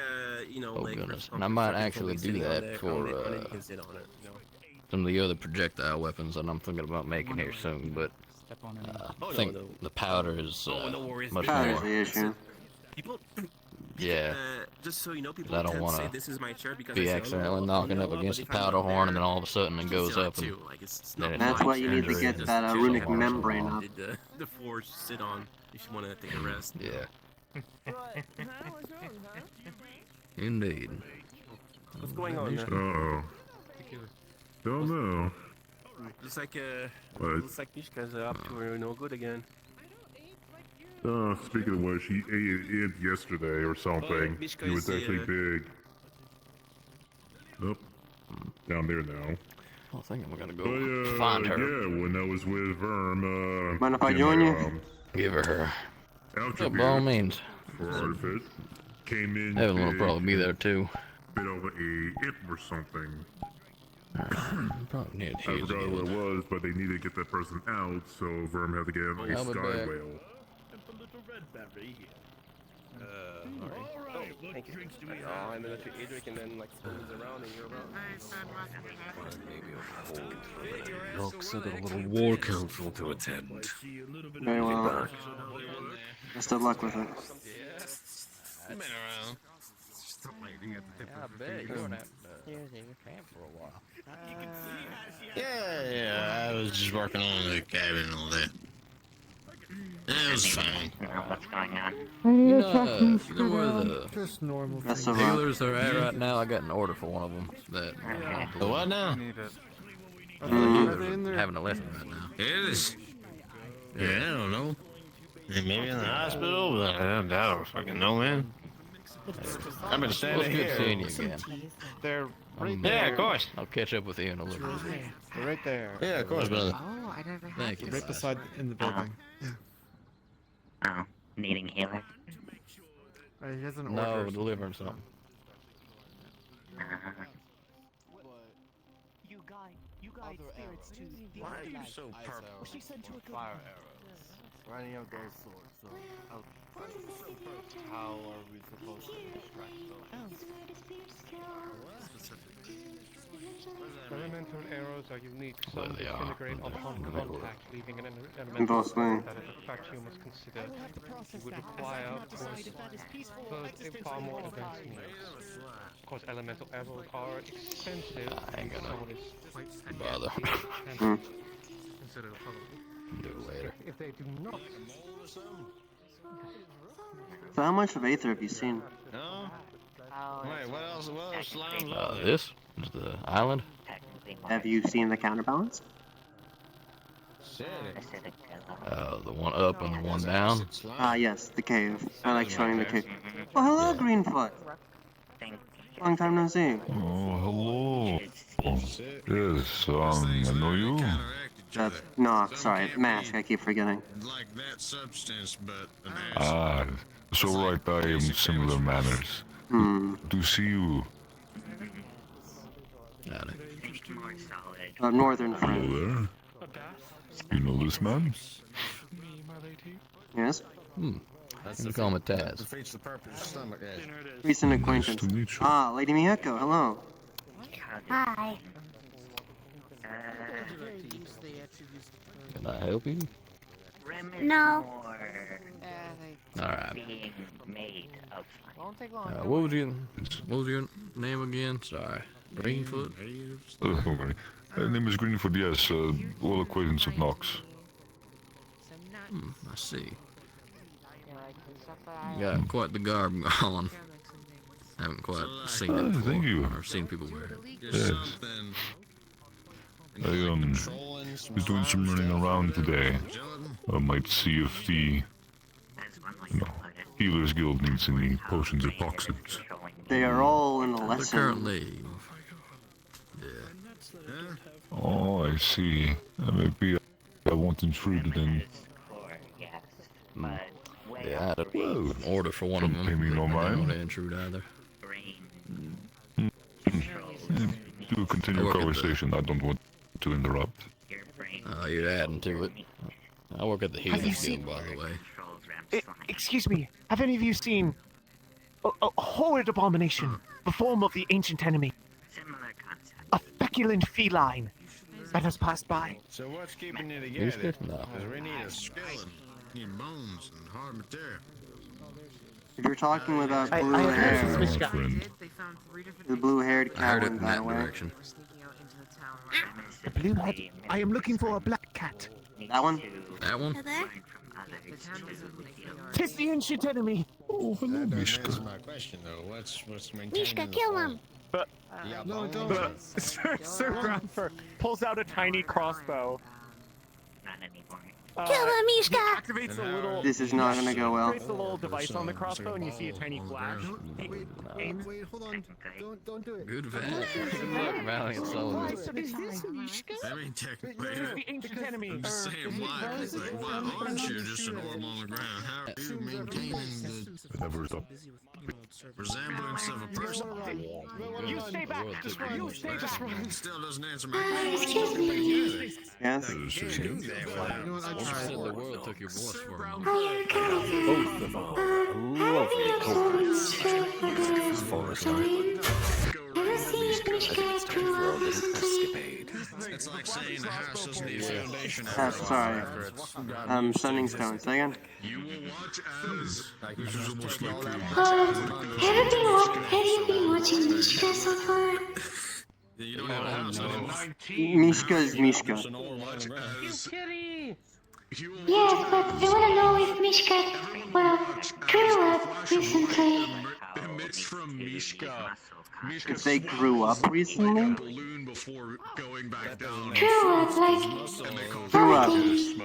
you know, Oh like goodness, and I might actually do that for you can sit on it, you know. some of the other projectile weapons that I'm thinking about making here soon, but I think the powder is no worries. much Powder's more. the issue. People, Yeah. Just so you know, people I don't tend to want say to this is my chair because be they say, accidentally oh, knocking you up know what, against but the if I'm powder up horn, and there, then all of a sudden it goes feel up, that and too. Like, it's then not it's That's like why you need to Andrea get just that chilling runic on some membrane wall. up. Did the floor sit on if you want to take a rest. Yeah. Indeed. What's going on? Uh-oh. Don't know. Looks like What? looks like Mishka's up to no good again. Speaking of which, he ate it yesterday or something. Mishka He was is, actually big. Oh, down there now. I think I'm gonna go But, find her. yeah, when I was with Verm, Mind if I in join my, you? Give her. Algebra By all means. for Artifice, came in Evan will big, probably be there too. bit of a it or something. Probably need I forgot what it was, but they needed to get that person out, so Verm had to get a I'll be sky back. whale. Alright, what drinks do we have? And then if you're Adric and then like spins around and you're around. Nox, I got a little war council to attend. Very well. Best of luck with it. I've been around. Stop waiting at the tip I of the bet finger. you're not upstairs in your camp for a while. Yeah, I was just working on the cabin and all that. It was fine. What's going on? You know where the Just normal That's things. a rock. healers are at right now? I got an order for one of them. That The what now? Need it. the Are healers they in there? are having a lesson right now. It is. Yeah, I don't know. Maybe in the hospital, but I don't fucking know, man. I've been Well, standing it's good here. seeing you again. They're right I'm, Yeah, of course. I'll catch up with you in a little bit. They're right there. Yeah, of course, brother. Oh, I never had Thank you. Right beside in the building. Oh, needing healer? He has an No, order. delivering something. You guide spirits to the Why are you afterlife. so purple? She sent you a good Fire arrows. Or any of those sorts. So how are we supposed to extract those? Elemental arrows are unique. There Some they are. disintegrate upon contact, leaving an In both elemental ways. that is a fact you must consider. It would require, of course, both a far more advanced means. Of course, elemental arrows are expensive. I ain't gonna Someone is quite bother. considered a follow. Do it later. If they do not, So how much of Aether have you seen? No? Wait, what else? What else slime's up there? This is the island. Have you seen the counterbalance? The one up and the one down. Ah, yes, the cave. I like showing the cave. Oh, hello, Greenfoot. Long time no see. Oh, hello. Yes, I know you. No, sorry, mask, I keep forgetting. Like that substance, but an ass. Ah, so right, I am similar manners. To see you. Got it. Northern Hello friend. there. You know this man? Yes? You can call him Taz. Defeats the purpose of stomach ache. Recent acquaintance. Nice to meet you. Ah, Lady Miyako, hello. Hi. Can I help you? No. Alright. Being made of Won't take long. What was your name again? Sorry. Greenfoot? Okay. My name is Greenfoot, yes, old acquaintance of Nox. I see. You got quite the garb on. Haven't quite seen it before. Thank you. Or seen people wear it. Yes. I was doing some running around today. I might see if the Healers Guild needs any potions or toxins. They are all in the lesson. Currently. Oh, I see. Maybe I won't intrude then. Yeah, I had an order for one of them. Pay me no I don't mind. want to intrude either. Do continue I work at the- conversation. I don't want to interrupt. You're adding to it. I work at the Have you Healers seen- Guild, by the way. Excuse me, have any of you seen a horrid abomination, the form of the ancient enemy? A feculent feline that has passed by. So what's keeping you Used together? to? No. Because we need a skeleton, need bones and hard material. If you're talking with a I blue have hair, noticed this guy. the blue-haired I heard cat it went in that that way. direction. The blue head. I am looking for a black cat. That one? That one? Tis the ancient enemy. Oh, hello, Mishka. That's my question, though. What's maintaining Mishka, kill him! But no, don't. But Sir Grandfer pulls out a tiny crossbow. Kill him, Mishka! Activates a little. This is not gonna go well. Activates the little device on the crossbow, and you see a tiny flash. Wait, hold on. Don't do it. Good vet. Good luck, Valiant Soldier. Is this Mishka? I mean, technically, The ancient enemy. I'm just saying, why? It's like, why aren't you just an orb on the ground? How are you maintaining the resemblance of a person? You stay back. Just run. You stay back. It still doesn't answer my Excuse me. Yes? You said the world took your voice for a moment. Are you coming Both of our lovely culprits. Forest Island. Ever seen Mishka screw up? Escapade. It's like saying the house doesn't need a foundation. Sorry. Stunning Stone. Say again? You will watch as. This is almost like Have you been watching Mishka so far? you don't have a house anymore. Mishka is Mishka. Yes, but I wanna know if Mishka, grew up recently. Emits from Mishka. If they grew up recently? Balloon before going back down. Grew up, like... Grew up.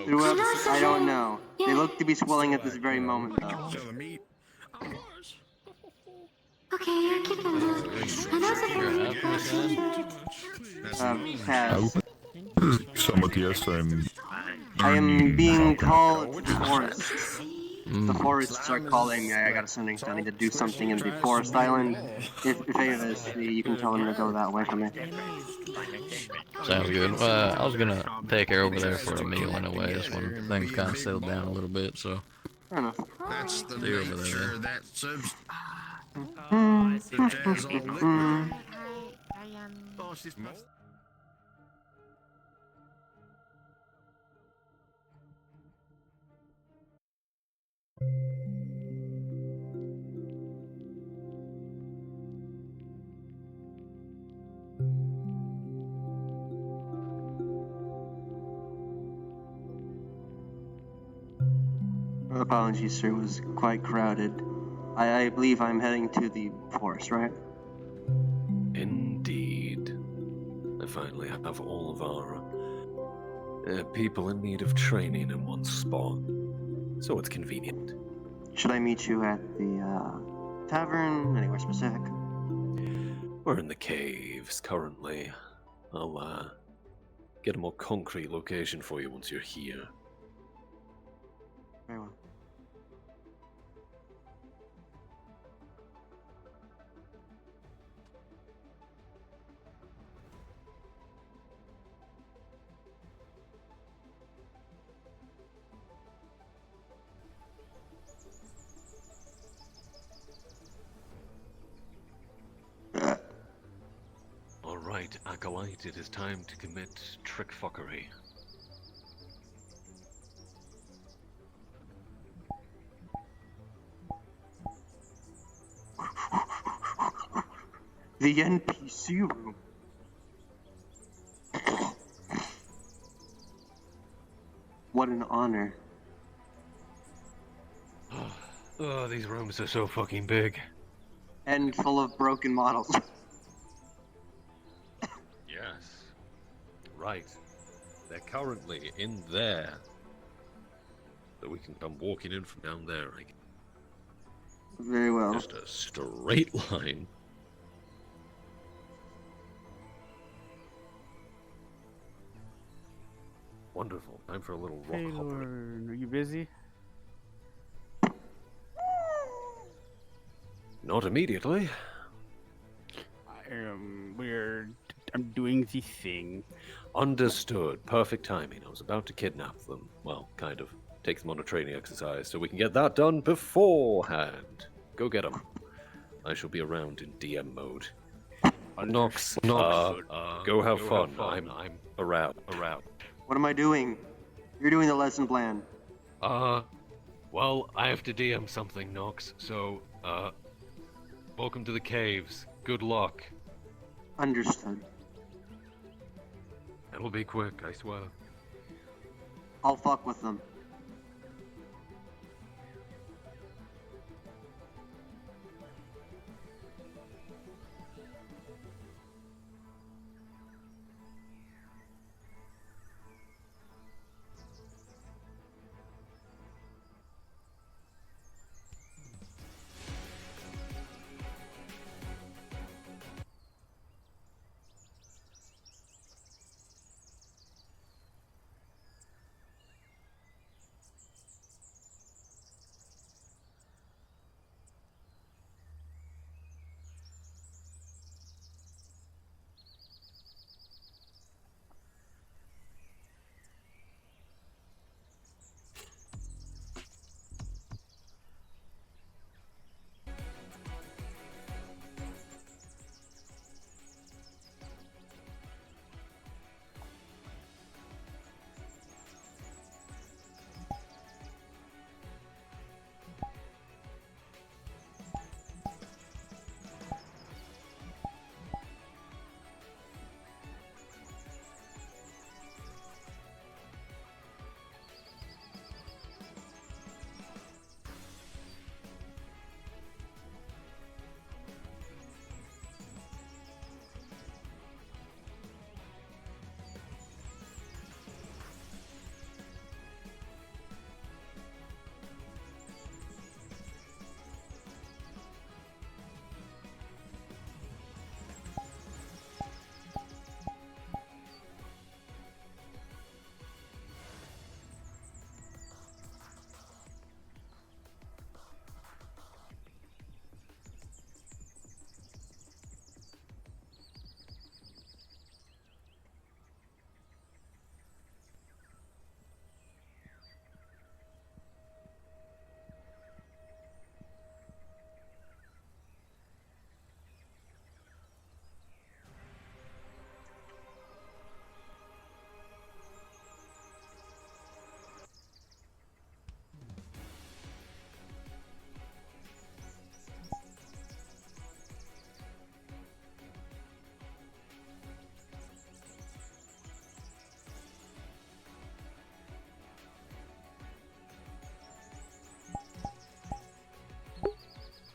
Grew up? I don't know. They look to be swelling at this very moment, though. Okay, I'll keep them there. And also for Pass. Somewhat, yes, I am being called to the forests. The forests are calling me. I got a sending stone. I need to do something in the forest island. If Ava's, you can tell them to go that way for me. Sounds good. I was gonna take her over there for a meal anyway. This one things kind of settled down a little bit, so. Fair enough. That's the See you over there. nature that subs. Apologies, sir. It was quite crowded. I believe I'm heading to the forest, right? Indeed. I finally have all of our people in need of training in one spot. So it's convenient. Should I meet you at the tavern? Anywhere specific? We're in the caves currently. I'll get a more concrete location for you once you're here. Very well. Alright, Acolyte, it is time to commit trickfuckery. The NPC room. What an honor. Oh, these rooms are so fucking big. And full of broken models. Yes. Right. They're currently in there. So we can come walking in from down there, I guess. Very well. Just a straight line. Wonderful. Time for a little rock Hey, hopper. Lauren, are you busy? Not immediately. I'm doing the thing. Understood. Perfect timing. I was about to kidnap them. Well, kind of. Take them on a training exercise so we can get that done beforehand. Go get them. I shall be around in DM mode. Nox, go have fun. I'm around. What am I doing? You're doing the lesson plan. Well, I have to DM something, Nox, so, welcome to the caves. Good luck. Understood. It'll be quick, I swear. I'll fuck with them.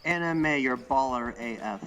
Anime, you're baller AF.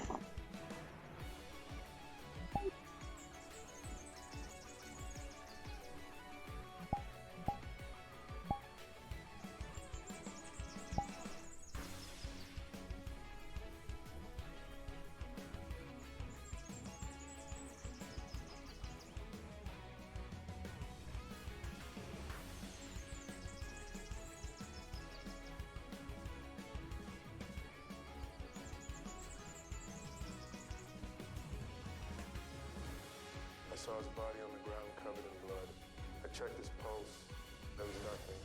I saw his body on the ground covered in blood. I checked his pulse. There was nothing.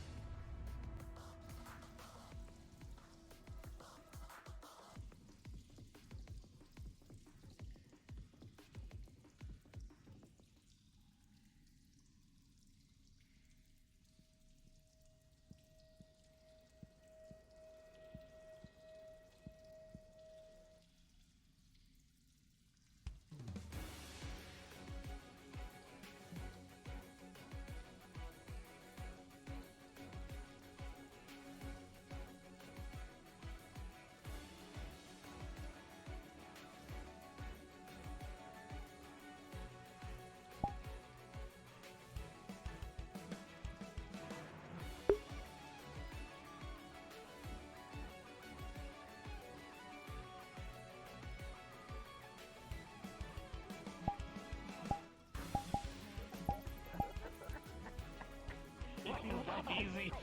Easy. Do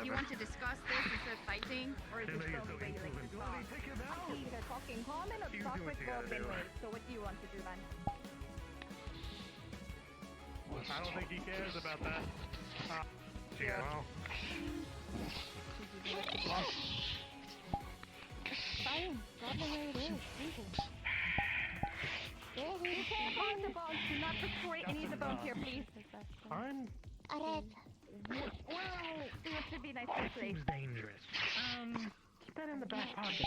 you want to discuss this instead of fighting, or is it still the way you like to talk? Either talking common or talk with goblin ways. So what do you want to do then? I don't think he cares about that. Yeah. Well. Fine. Goblin way it is. Easy. You can't harm the bones. Do not destroy any of the bones here, please. Fine. Alright. Well, the Should be nice and safe. Seems dangerous. Keep that in the back pocket.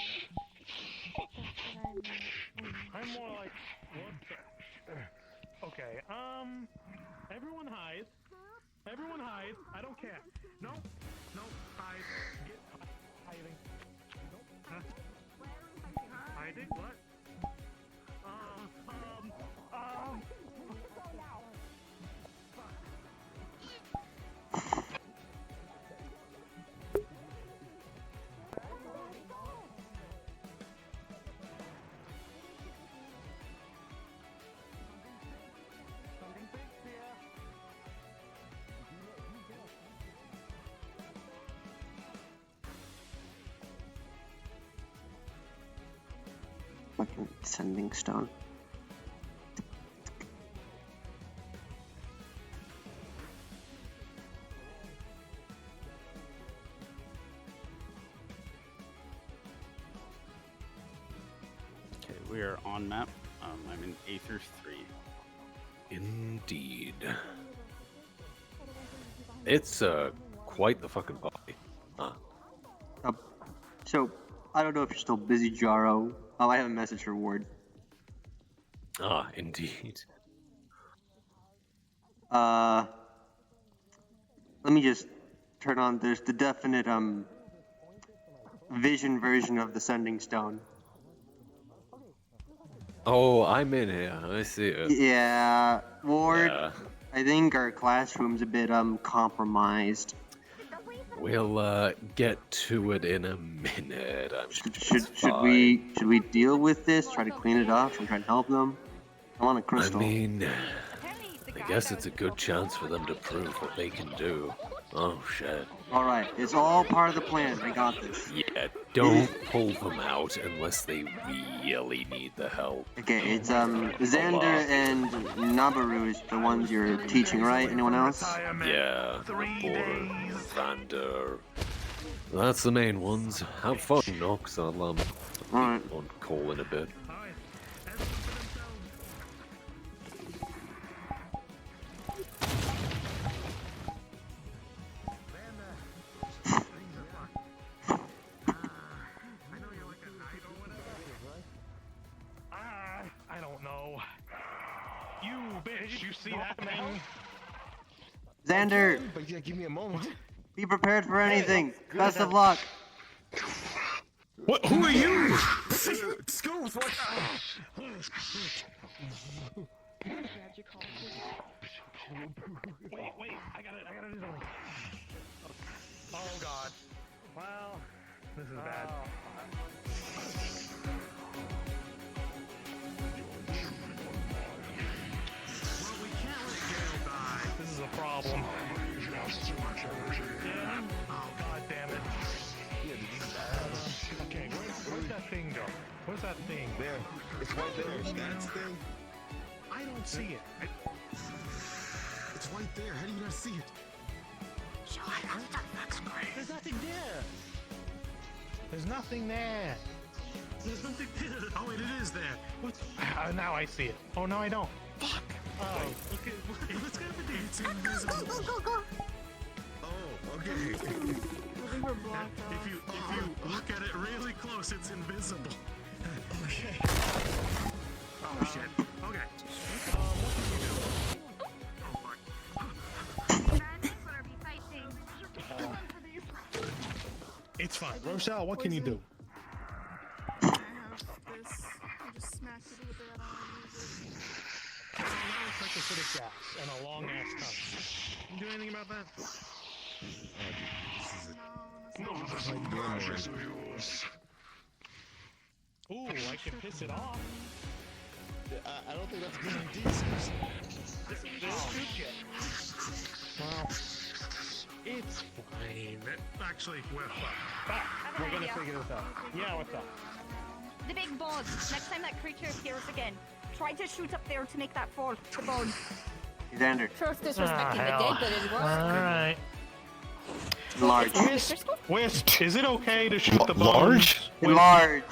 I'm more like, what the... Okay, everyone hide. Everyone hide. I don't care. No, hide. Get hiding. Nope. Huh? Hiding? What? Fucking sending stone. Okay, we are on map. I'm in Aether 3. Indeed. It's quite the fucking body. Huh. So, I don't know if you're still busy, Jaro. I have a message for Ward. Ah, indeed. Let me just turn on. There's the definite vision version of the sending stone. Oh, I'm in here. I see it. Yeah, Ward. Yeah. I think our classroom's a bit compromised. We'll get to it in a minute. I'm sure Should we deal with this? Try to clean it up and try to help them? I want a crystal. I mean, I guess it's a good chance for them to prove what they can do. Oh shit. Alright, it's all part of the plan. I got this. Yeah, don't pull them out unless they really need the help. Okay, it's Xander and Nabaru is the ones you're teaching, right? Anyone else? Yeah, Reporter, Xander. That's the main ones. Have fun, Nox. I'll be on call in a bit. I don't know. You bitch, you see that thing? Xander! But yeah, give me a moment. Be prepared for anything. Best of luck. What? Who are you? Schools, what? Wait, I gotta do something. Oh god. Well, this is bad. Well, we can't let Gale die. This is a problem. Yeah? Oh god damn it. Okay, where's that thing go? Where's that thing? There. It's right there. That's the thing. I don't see it. It's right there. How do you not see it? That's great. There's nothing there. There's nothing there. There's nothing there. Oh, it is there. What? Now I see it. Oh, no, I don't. Fuck. Oh, okay. What's happening? It's invisible. Go. Oh, okay. If you look at it really close, it's invisible. Okay. Oh shit. Okay. What can you do? Oh fuck. It's fine. Rochelle, what can you do? I have this. I just smacked it with it. Oh, that looks like acidic gas and a long ass tongue. Can you do anything about that? Ooh, I can piss it off. I don't think that's a good idea. Well, it's fine. Actually, we're fine. We're gonna figure this out. Yeah, what's up? The big buzz. Next time that creature appears again, try to shoot up there to make that fall. The buzz. Xander. Sure, disrespecting the dead, but it works. Alright. Large. Wisp, is it okay to shoot the large? bones? Large.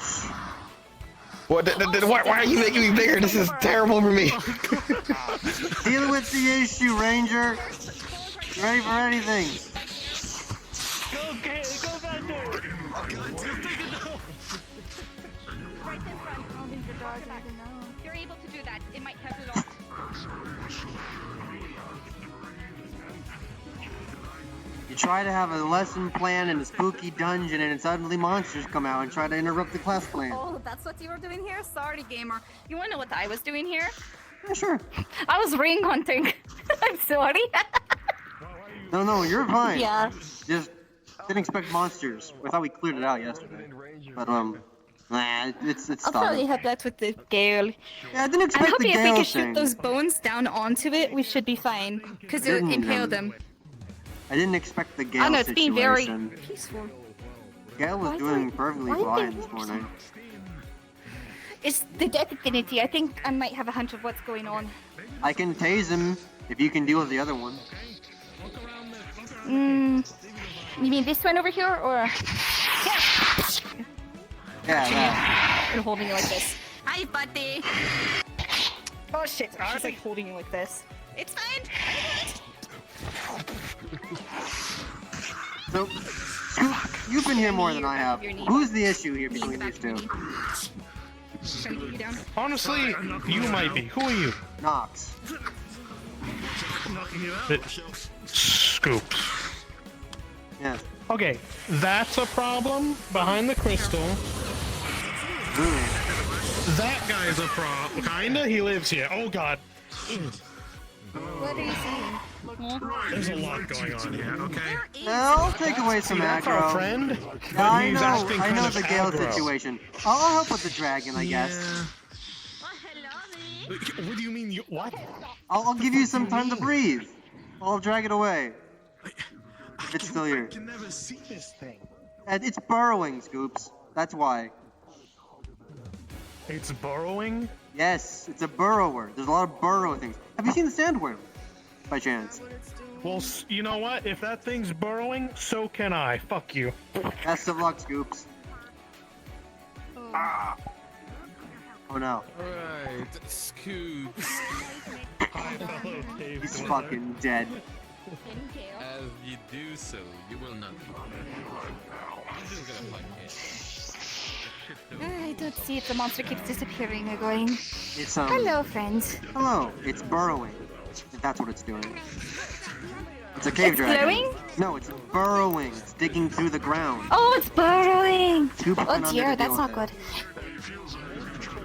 What? Why are you making me bigger? This is terrible for me. Deal with the issue, Ranger. You ready for anything? Okay, go back there. Right in front. I'll leave the dog even now. If you're able to do that, it might help a lot. You try to have a lesson plan in a spooky dungeon and suddenly monsters come out and try to interrupt the class plan. Oh, that's what you were doing here? Sorry, gamer. You wanna know what I was doing here? Yeah, sure. I was ring hunting. I'm sorry. No, you're fine. Yeah. Just didn't expect monsters. I thought we cleared it out yesterday. But, nah, it's I'll fine. probably help out with the gale. Yeah, I didn't expect I'm hoping the if we gale can shoot thing. those bones down onto it, we should be fine. Because it'll Didn't, impale them. I didn't expect the gale I know, it's being very situation. peaceful. Gale was doing perfectly fine this morning. It's the death affinity. I think I might have a hunch of what's going on. I can tase him if you can deal with the other one. You mean this one over here, or? Yeah, that. You're holding it like this. Hi, buddy. Oh shit! She's like holding you like this. It's fine. So, you've been here more than I have. Who's the issue here between these two? Trying to get you down. Honestly, you might be. Who are you? Nox. Scoop. Yes. Okay, that's a problem behind the crystal. That guy's a problem. Kinda. He lives here. Oh god. What are you saying? There's a lot going on here. Okay. I'll take away some That's aggro. our friend. Yeah, I He's know. acting I kind know of the Gale aggro. situation. I'll help with the dragon, I guess. What do you mean? You what? I'll give you some time to breathe. I'll drag it away. It's still here. I can never see this thing. And it's burrowing, Scoops. That's why. It's burrowing? Yes, it's a burrower. There's a lot of burrow things. Have you seen the sandworm? By chance? Well, you know what? If that thing's burrowing, so can I. Fuck you. Best of luck, Scoops. Ah. Oh no. Alright, Scoops. Hi, fellow cave He's dweller. fucking dead. As you do so, you will not be. I'm just gonna fight it. I don't see it. The monster keeps disappearing or going. It's Hello, friends. Hello. It's burrowing. If that's what it's doing. It's a cave It's dragon. glowing? No, it's burrowing. It's digging through the ground. Oh, it's burrowing. Scoops Oh went under dear, to that's deal not with good.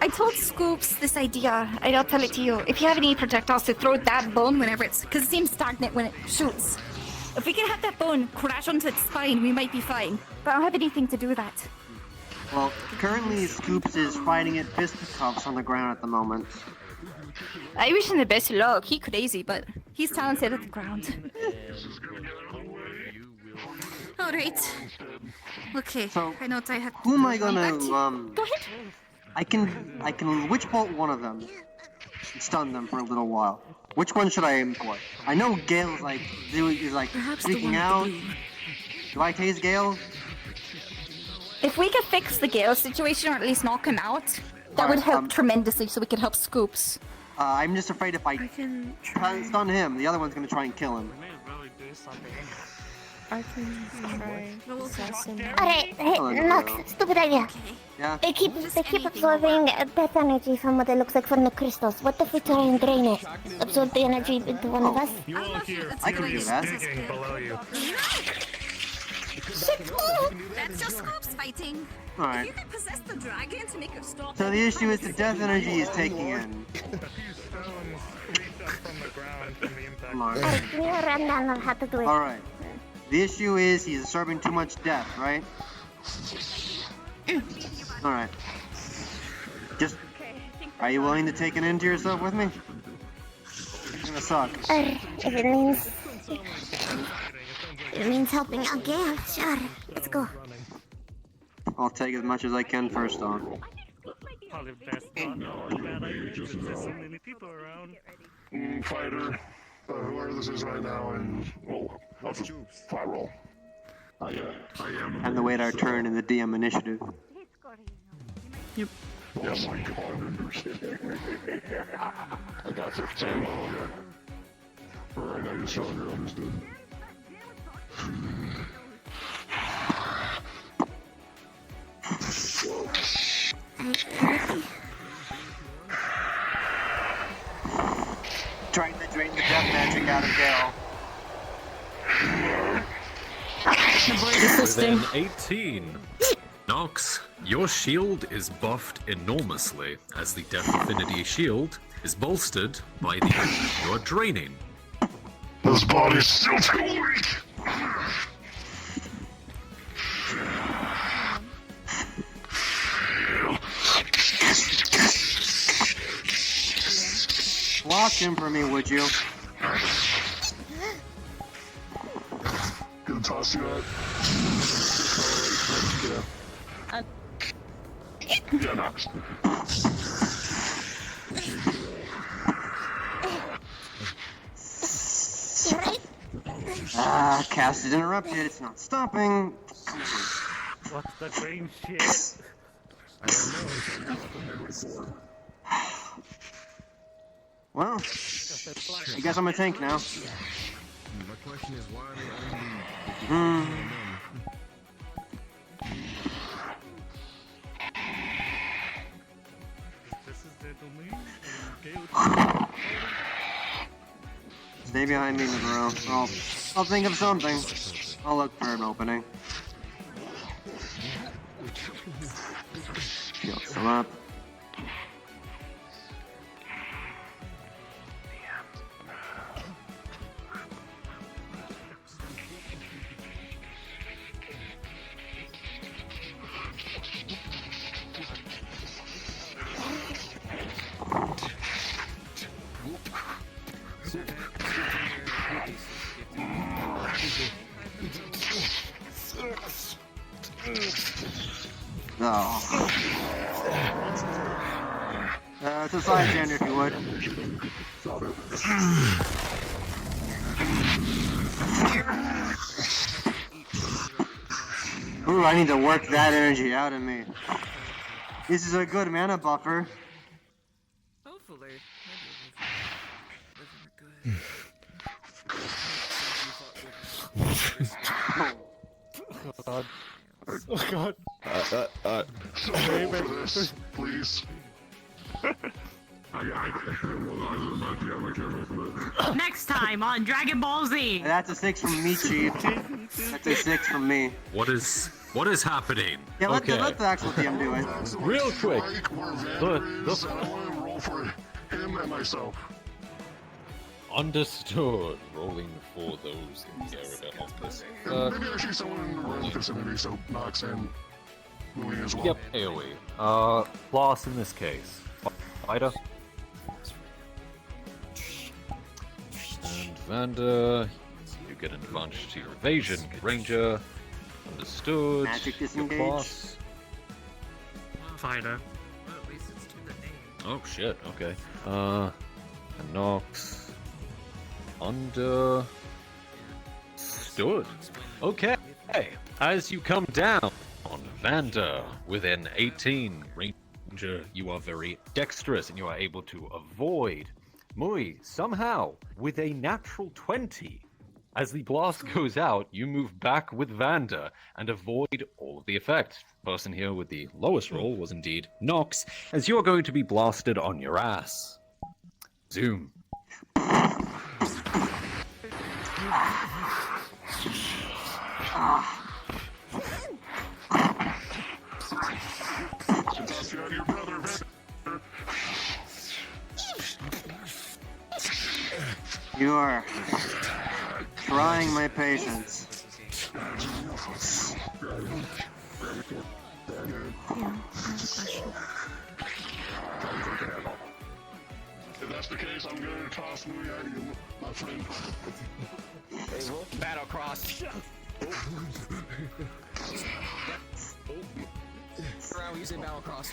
I told Scoops this idea. I'll tell it to you. If you have any projectiles to throw that bone whenever it's... Because it seems stagnant when it shoots. If we can have that bone crash onto its spine, we might be fine. But I don't have anything to do with that. Well, currently Scoops is fighting it fisticuffs on the ground at the moment. I wish him the best of luck. He crazy, but he's talented at the ground. Alright. Okay, So, I know what I have to Who am do. I gonna, Go ahead. I can witch bolt one of them and stun them for a little while. Which one should I aim for? I know Gale's like, is like freaking out. Do I tase Gale? If we could fix the Gale situation, or at least knock him out, that would Alright, help tremendously so we could help Scoops. I'm just afraid if I stun him, the other one's gonna try and kill him. I can try assassin. Alright, hey, Nox, stupid idea. Yeah? They keep absorbing death energy from what it looks like from the crystals. What if we try and drain it? Absorb the energy into one of us? You all hear I can do that. digging below you. That's just Scoops fighting. Alright. You could possess the dragon to make it stop. So the issue is the death energy is taking in. Come on. Alright, give me a rundown of how to do it. Alright. The issue is he's absorbing too much death, right? Alright. Just, are you willing to take an end to yourself with me? It's gonna suck. If it means helping out Gale, sure. Let's go. I'll take as much as I can first off. Probably best not a bad idea because there's so many people around. Fighter, whoever this is right now, and well, I'll just fire roll. I am. Time to wait our turn in the DM initiative. Yep. Yes, my God. I got 15. Alright, now you saw your understood. Trying to drain the death magic out of Gale. Within 18. Nox, your shield is buffed enormously, as the Death Affinity shield is bolstered by the energy you're draining. His body's still too weak. Block him for me, would you? Gonna toss you out. Yeah, Nox. Cast is interrupted. It's not stopping. What's the green shit? I don't know. Well, I guess I'm a tank now. My question is why This is their domain. Stay behind me, Monroe. I'll think of something. I'll look for an opening. Shield them up. To the side, Xander, if you would. Ooh, I need to work that energy out of me. This is a good mana buffer. Hopefully. Oh god. Oh god. This, please. Next time on Dragon Ball Z. That's a 6 from me, Chief. That's a 6 from me. What is happening? Yeah, let Okay. the actual DM do it. Real quick. I want to roll for him and myself. Understood. Rolling for those in the area of this. Maybe actually someone in the royal vicinity, so Nox and Louis as well. Yep, AoE. Loss in this case. Fighter. And Vanda, you get an advantage to your evasion. Ranger, understood. Magic Your disengage. class. Fighter. Well, at least it's to the name. Oh shit, okay. And Nox. Understood. Okay. As you come down on Vanda with an 18 Ranger, you are very dexterous and you are able to avoid Mui somehow with a natural 20. As the blast goes out, you move back with Vanda and avoid all of the effects. The person here with the lowest roll was indeed Nox, as you are going to be blasted on your ass. Zoom. You are trying my patience. Yeah, I have a question. If that's the case, I'm gonna toss Louis at you, my friend. Hey, we'll battle cross. Around using battle cross.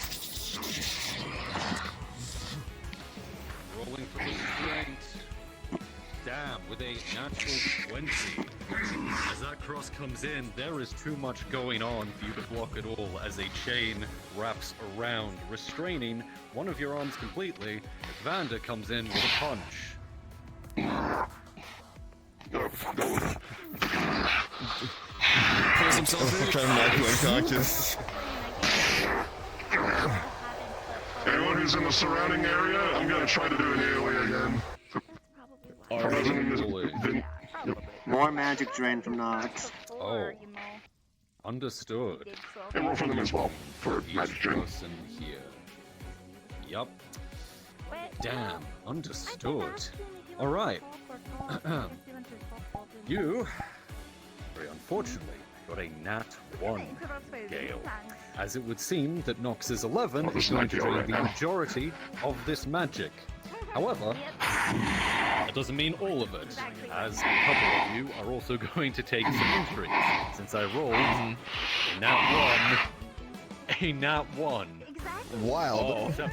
Rolling for the strength. Damn, with a natural 20. As that cross comes in, there is too much going on for you to block it all as a chain wraps around, restraining one of your arms completely. Vanda comes in with a punch. Pulls himself in. Trying to knock you unconscious. enemies in the surrounding area, I'm gonna try to do an AoE again. More magic drain from Nox. Oh. Understood. And roll for them as well, for magic drain. Person here. Yup. Damn. Understood. Alright. You, very unfortunately, got a nat 1, Gale. As it would seem that Nox's 11 is going to drain the majority of this magic. However, that doesn't mean all of it, as a couple of you are also going to take some injuries, since I rolled a nat 1. Wild. Oh,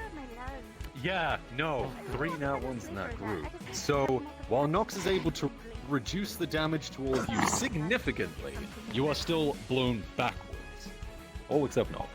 yeah, no, 3 nat 1s in that group. So, while Nox is able to reduce the damage to all of you significantly, you are still blown backwards. All except Nox.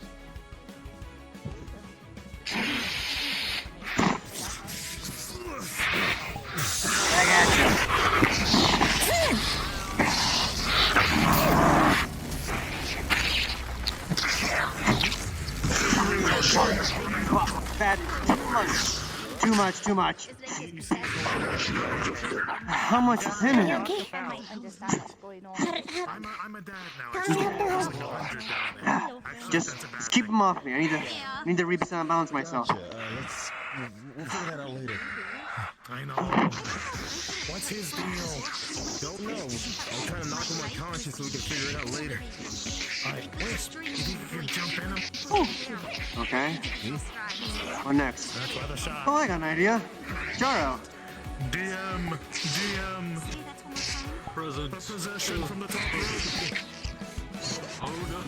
That too much. How much is in here? I'm a dad now. Just keep him off me. I need to rebalance myself. We'll figure that out later. I know. What's his deal? Don't know. I'm trying to knock him unconscious so we can figure it out later. Alright, Wisp, you think you can jump in him? Okay. What next? That's why the shot. Oh, I got an idea. Jaro. DM. Present. Possession from the top rope. Oh no.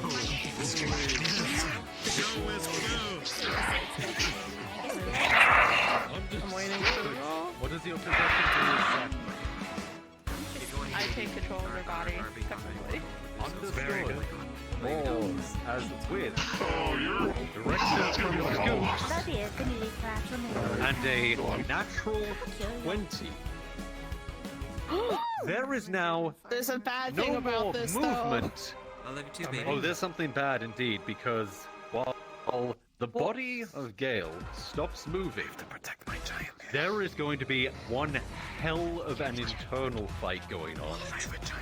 Go, Wisp, go. I'm waiting for the roll. What is your possession do exactly? I take control of their body, technically. Understood. Balls as with direction from your scoops and a natural 20. There is now There's a bad no thing about more this, movement. I love you too, baby. Oh, there's something bad indeed, because while the body of Gale stops moving to protect my giant, there is going to be one hell of an internal fight going on,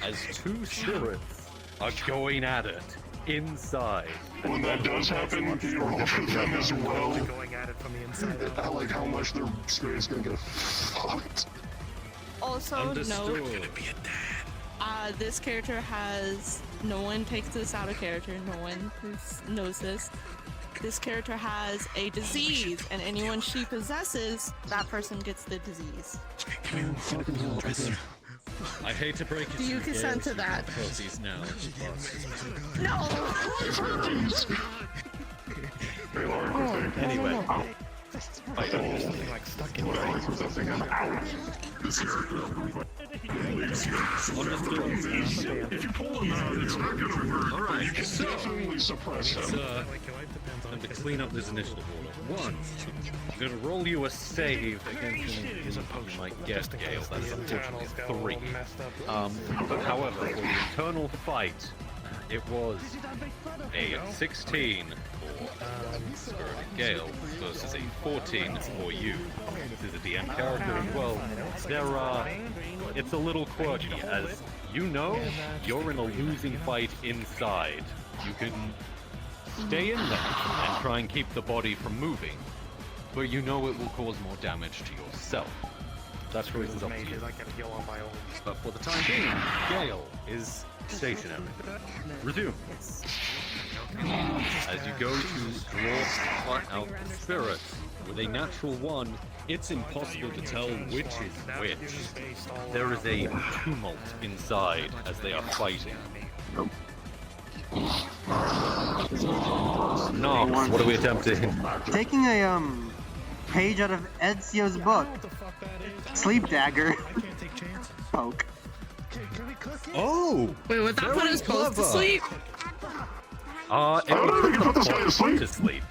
as two spirits are going at it inside. When that does happen, you roll for them as well. Going at it from the inside out. I like how much their spirit's gonna get fucked. Also, note, this character has, no one takes this out of character, no one knows this. This character has a disease, and anyone she possesses, that person gets the disease. I hate to break it Do you to consent to that? Trophies now. No! Anyway. There's something like stuck in there. If you pull them out, it's not gonna work. Alright, You can definitely suppress them. Time to clean up this initiative order. 1, I'm going to roll you a save against an you might get, Gale. That is unfortunately 3. But however, for the internal fight, it was a 16 for Spirited Gale versus a 14 for you. This is a DM character as well. It's a little quirky, as you know you're in a losing fight inside. You can stay in there and try and keep the body from moving, but you know it will cause more damage to yourself. That's where it's up to you. But for the time being, Gale is stationary. Resume. As you go to draw out the spirit with a natural 1, it's impossible to tell which is which. There is a tumult inside as they are fighting. Nox, what are we attempting? Taking a page out of Ezio's book. Sleep dagger. Poke. Oh! Wait, was that put us both to sleep? It would put the body to sleep.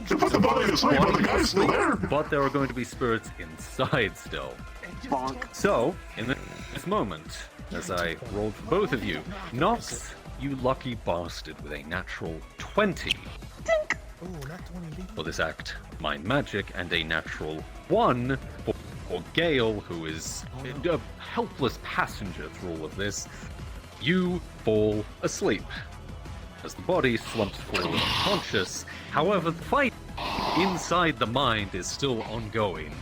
You put the body to sleep, but the guy's still there. But there are going to be spirits inside still. Bonk. So, in this moment, as I rolled for both of you, Nox, you lucky bastard with a natural 20. For this act, Mind Magic and a natural 1 for Gale, who is a helpless passenger through all of this. You fall asleep as the body slumps forward unconscious. However, the fight inside the mind is still ongoing.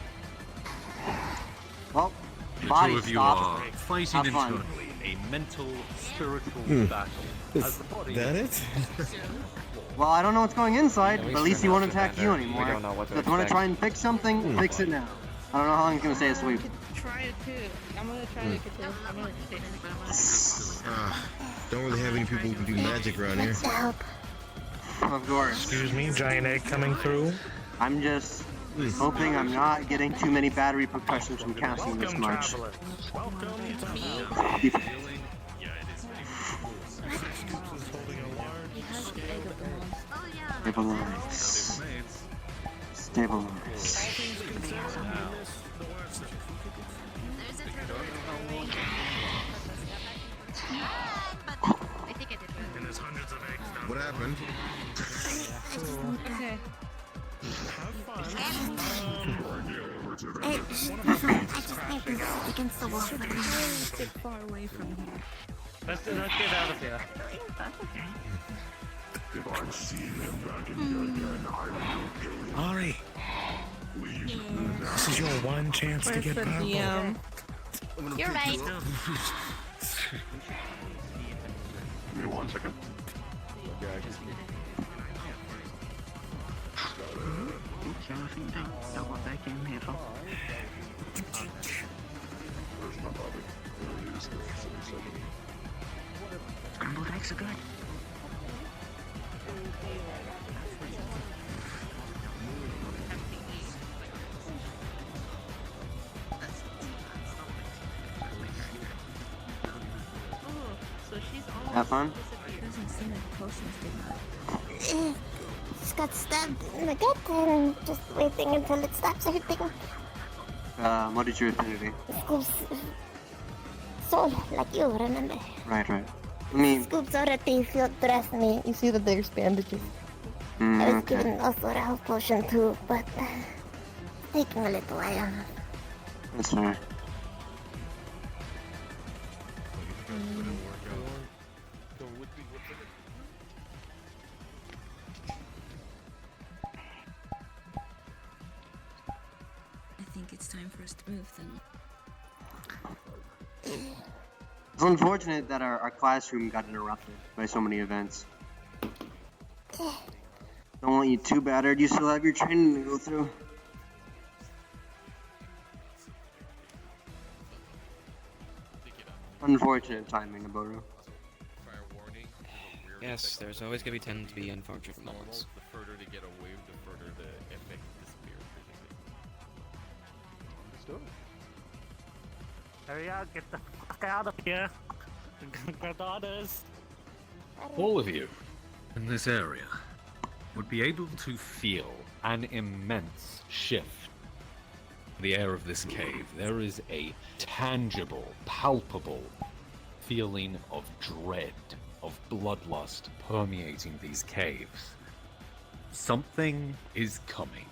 Well, The body two of you stopped. are fighting Have fun. internally, a mental, spiritual battle. As the body that it? Well, I don't know what's going inside, Yeah, but we at least swim he won't after attack that, you we anymore. don't know what to So if you want to expect. try and fix something, fix it now. I don't know how long he's gonna stay asleep. Try it too. I'm gonna try to get this. I'm gonna take Don't really have any people who can do magic around here. Of course. Excuse me, giant egg coming through. I'm just hoping I'm not getting too many bad repercussions from casting this much. Stabilize. Stabilize. What happened? Okay. I just need to sit against the wall for a minute. Get far away from here. Let's get out of here. If I see him back in here again, I will kill him. Ari, this is your one chance to Where's get the purple. DM? You're right. Give me 1 second. Scrambled eggs are good. Have fun. Just got stabbed in the gut and just waiting until it stops hurting. What is your affinity? Scoops. Soul, like you, remember? Right. I mean, Scoops already filled dressed me. You see that there's bandages. I was given also a health potion too, but taking a little while. That's fair. I think it's time for us to move then. It's unfortunate that our classroom got interrupted by so many events. Don't want you too battered. You still have your training to go through. Unfortunate timing, Aboru. Yes, there's always going to tend to be unfortunate moments. The further they get away, the further the effect disappears. Hurry up, get the fuck out of here. Got orders. All of you in this area would be able to feel an immense shift in the air of this cave. There is a tangible, palpable feeling of dread, of bloodlust permeating these caves. Something is coming.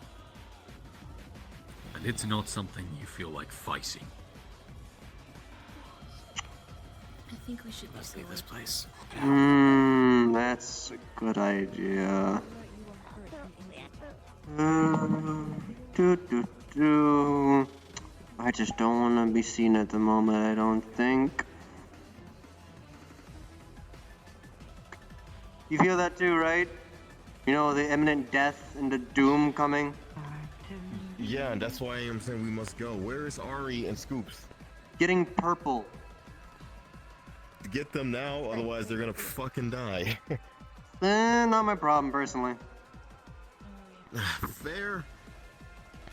And it's not something you feel like fighting. I think we should Let's leave this place. That's a good idea. I just don't want to be seen at the moment, I don't think. You feel that too, right? You know, the imminent death and the doom coming? Yeah, and that's why I'm saying we must go. Where is Ari and Scoops? Getting purple. Get them now, otherwise they're gonna fucking die. Not my problem, personally. Fair?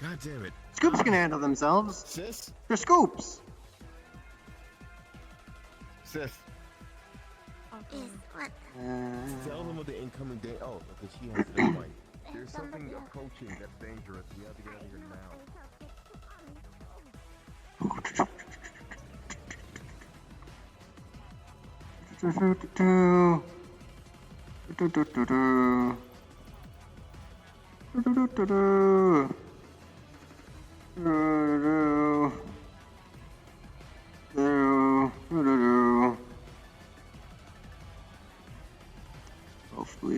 God damn it. Scoops can handle themselves. Sis? They're Scoops. Sis. What? Tell them of the incoming day. Oh, because she has it in mind. There's something approaching that's dangerous. We have to get out of here now. Hopefully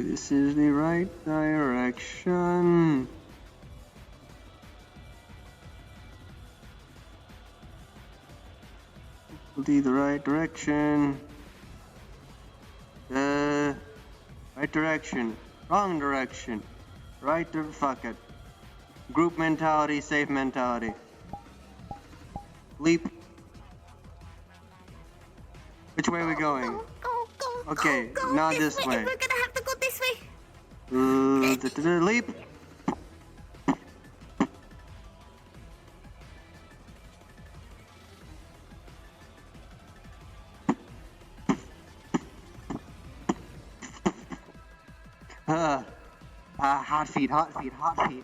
this is the right direction. Hopefully the right direction. Right direction. Wrong direction. Fuck it. Group mentality, safe mentality. Leap. Which way are we going? Okay, not this way. We're gonna have to go this way. Leap. Hot feet, hot feet, hot feet.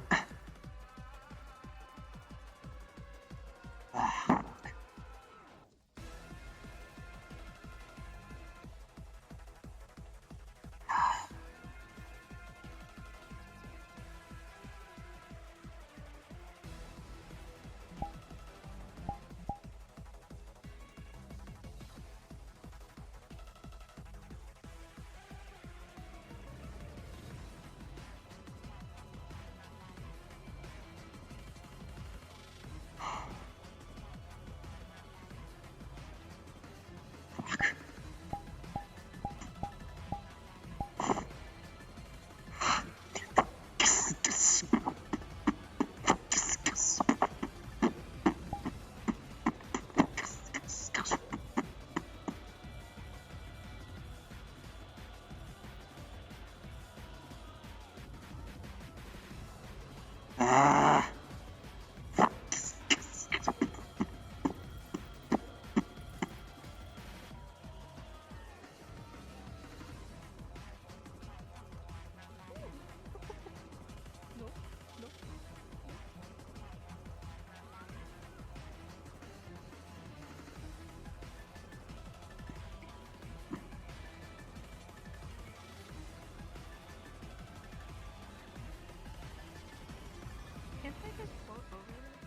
Can't I just float over there?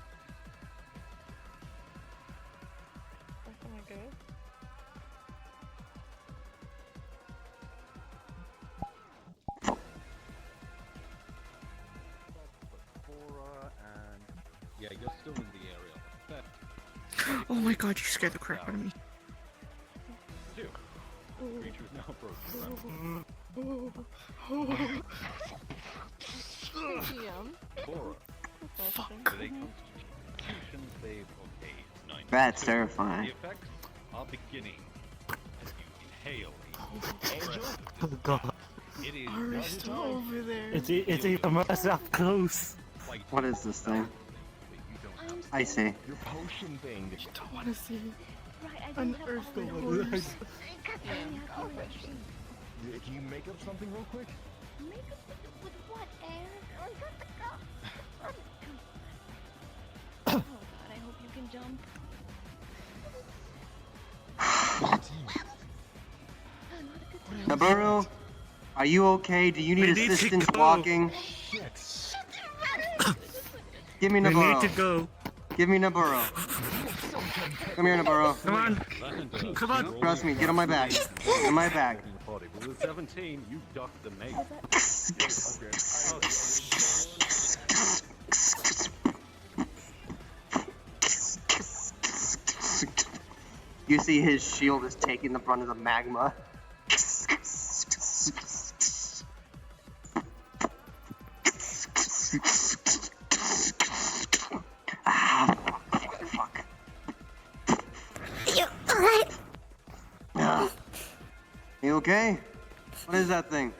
Where can I go? Yeah, you're still in the area. Oh my god, you scared the crap out of me. Creature's now broken. Fuck. That's terrifying. The effects are beginning as you inhale. Oh god. It is Are still over there? It's even up close. What is this thing? I see. Your potion thing. I don't want to see Right, I an don't have earth all the over horse. there. Can you make up something real quick? Make up with what, Air? I got the cup. Oh god, I hope you can jump. Nabaru, are you okay? Do you need We need to assistance go. walking? Give me We Nabaru. need to go. Give me Nabaru. Come here, Nabaru. Come on. Come on. Trust me, get on my back. Get on my back. With 17, you ducked the mate. You see his shield is taking the brunt of the magma. Fuck. You okay? What is that thing?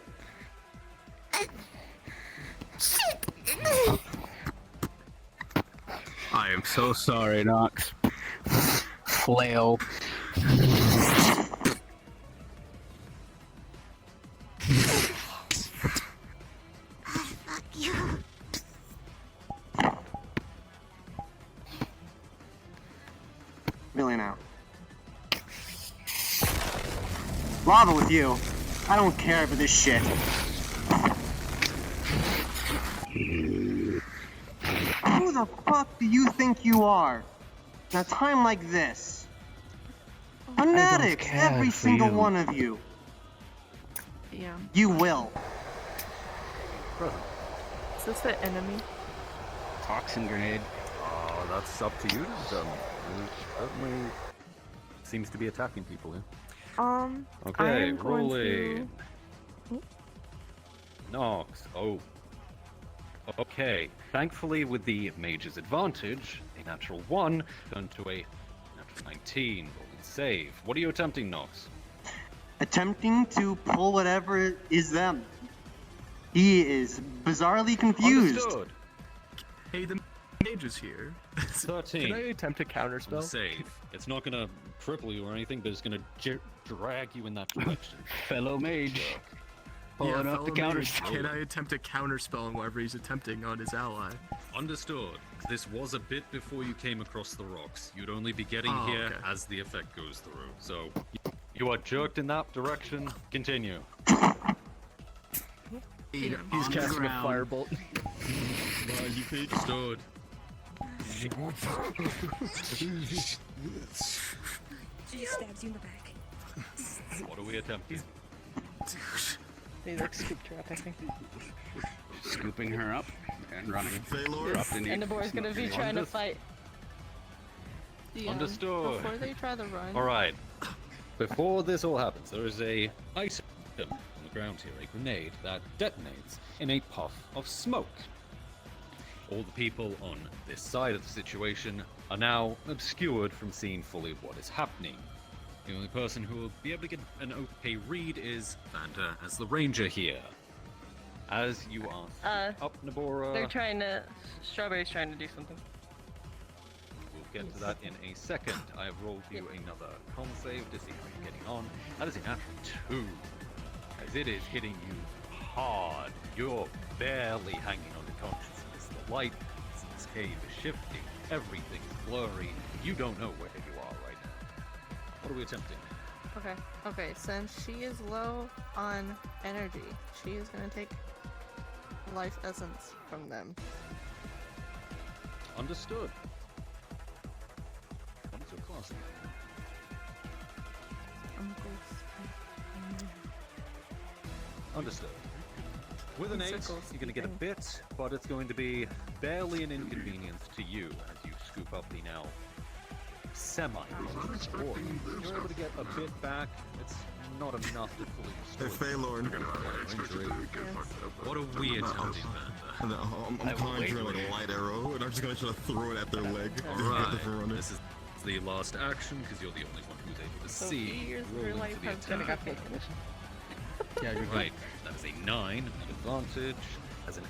I am so sorry, Nox. Flail. Really now. Lava with you. I don't care for this shit. the fuck do you think you are? In a time like this? Fanatics, care every for single you. one of you. Yeah. You will. Is this the enemy? Toxin grenade. That's up to you. It certainly seems to be attacking people here. Okay, I'm going rolling. to... Nox. Oh. Okay. Thankfully, with the mage's advantage, a natural 1 turned to a natural 19. Rolling save. What are you attempting, Nox? Attempting to pull whatever is them. He is bizarrely confused. Understood. Hey, the mage is here. 13. Can I attempt a counterspell? Save. It's not gonna cripple you or anything, but it's gonna drag you in that direction. Fellow mage. Pulling up fellow the mage, counterspell. Can I attempt a counterspell on whatever he's attempting on his ally? Understood. This was a bit before you came across the rocks. You'd only be getting Oh, here okay. as the effect goes through. So, you are jerked in that direction. Continue. He's On the casting a ground. firebolt. Understood. She stabs you in the back. What are we attempting? They like scoop trap, I think. Scooping her up and running. Yes, and the boy's gonna be trying to fight. Understood. Before they try to run. Alright. Before this all happens, there is a item on the ground here, a grenade that detonates in a puff of smoke. All the people on this side of the situation are now obscured from seeing fully what is happening. The only person who will be able to get an okay read is Vanta as the ranger here. As you are up, Nabora. They're trying to... Strawberry's trying to do something. We'll get to that in a second. I have rolled you another con save to see how you're getting on. That is a natural 2. As it is hitting you hard. You're barely hanging on to consciousness. The light in this cave is shifting. Everything's blurry. You don't know where you are right now. What are we attempting? Okay, since she is low on energy, she is gonna take life essence from them. Understood. What is your class? Understood. With an 8, you're going to get a bit, but it's going to be barely an inconvenience to you as you scoop up the now semi-destroyed. You're able to get a bit back. It's not enough to fully restore. Hey, Phaelorn. What are we attempting, Vanta? I'm conjuring like a light arrow, and I'm just gonna try to throw it at their leg. Alright, this is the last action because you're the only one who's able to see. years of Roll her into life the has been attack. Yeah, you're Right, that is a 9, an advantage, as an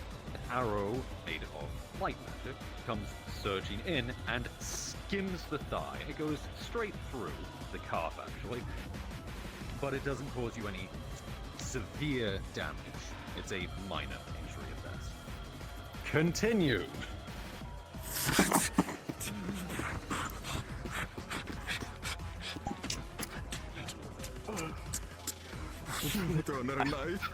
arrow made of light magic comes surging in and skims the thigh. It goes straight through the calf, actually, but it doesn't cause you any severe damage. It's a minor injury at best. Continue. Throw another knife.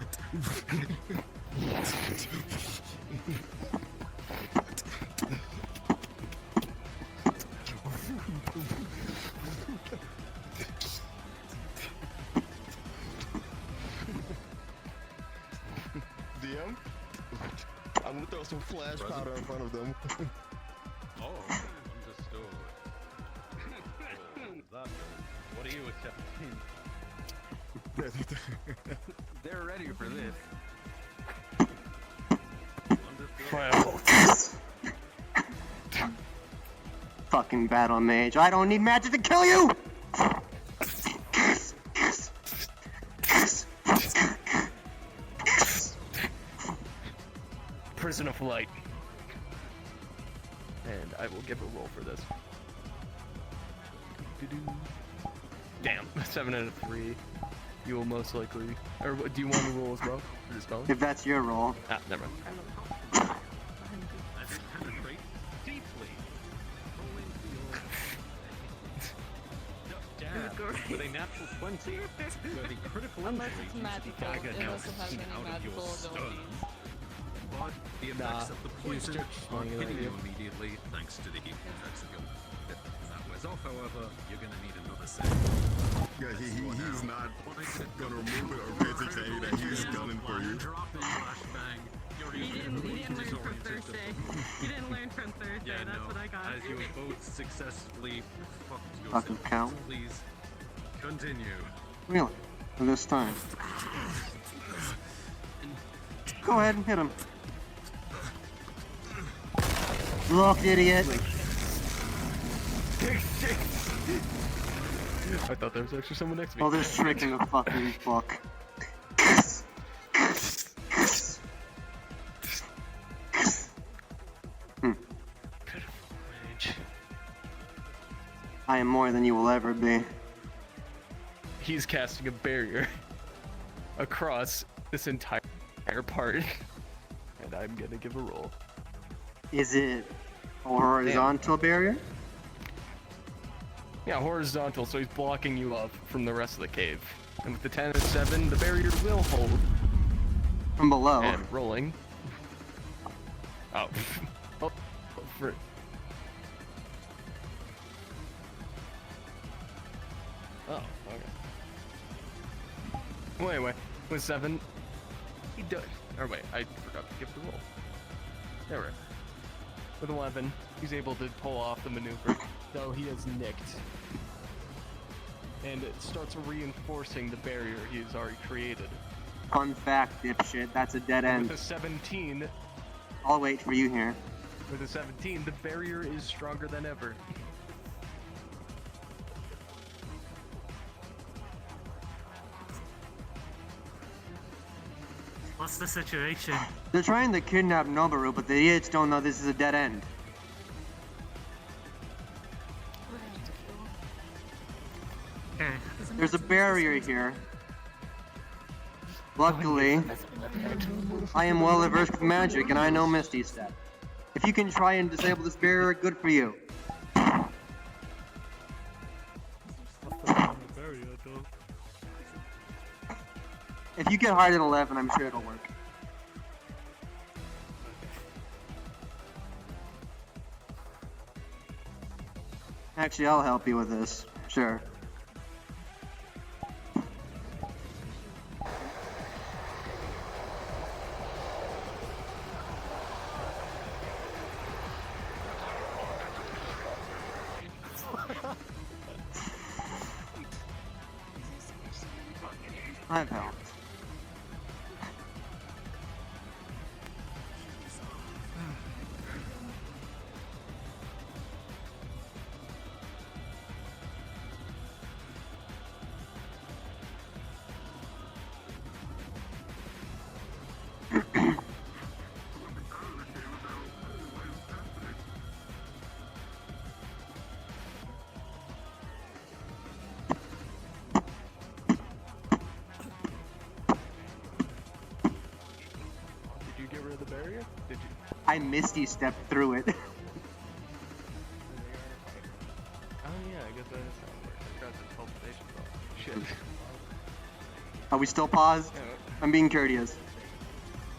DM, I'm gonna throw some flash powder in front of them. Oh, understood. What are you attempting? They're ready for this. Fucking battle mage. I don't need magic to kill you! Prison of Light. And I will give a roll for this. Damn, 7 out of 3. You will most likely... Or do you want to roll as well for this spell? If that's your roll. Ah, never mind. As it penetrates deeply, with a natural 20, where the critical Unless injury it's due to the magical, dagger it now doesn't have sticking any out of your magical stone. abilities. But The effects of the poison aren't hitting you immediately thanks to the effects of your... If that wears off, however, you're gonna need another set. Yeah, he's not gonna remove it or basically say that he's gunning for you. He didn't learn from Thursday. He didn't learn from Thursday, Yeah, that's no. what I got. As you have both successfully fucked Fucking yourselves, cow. please continue. Really? For this time. Go ahead and hit him. Look, idiot. I thought there was actually someone next to me. Oh, this trick in the fucking book. I am more than you will ever be. He's casting a barrier across this entire part, and I'm gonna give a roll. Is it a horizontal barrier? Yeah, horizontal, so he's blocking you up from the rest of the cave. And with the 10 and 7, the barrier will hold. From below. And rolling. Oh. Oh, for... Oh, okay. Wait. With 7, he does. Or wait, I forgot to give the roll. There we go. With 11, he's able to pull off the maneuver, though he is nicked. And it starts reinforcing the barrier he has already created. Fun fact, dipshit, that's a dead And end. with a 17, I'll wait for you here. with a 17, the barrier is stronger than ever. What's the situation? They're trying to kidnap Noboru, but the idiots don't know this is a dead end. Okay. There's a barrier here. Luckily, I am well versed with magic and I know Misty Step. If you can try and disable this barrier, good for you. If you get higher than 11, I'm sure it'll work. Actually, I'll help you with this. Sure. I've helped. Did you get rid of the barrier? Did you? I Misty stepped through it. Oh yeah, I guess that is how it works. I forgot the cultivation problem. Shit. Are we still paused? Yeah. I'm being courteous.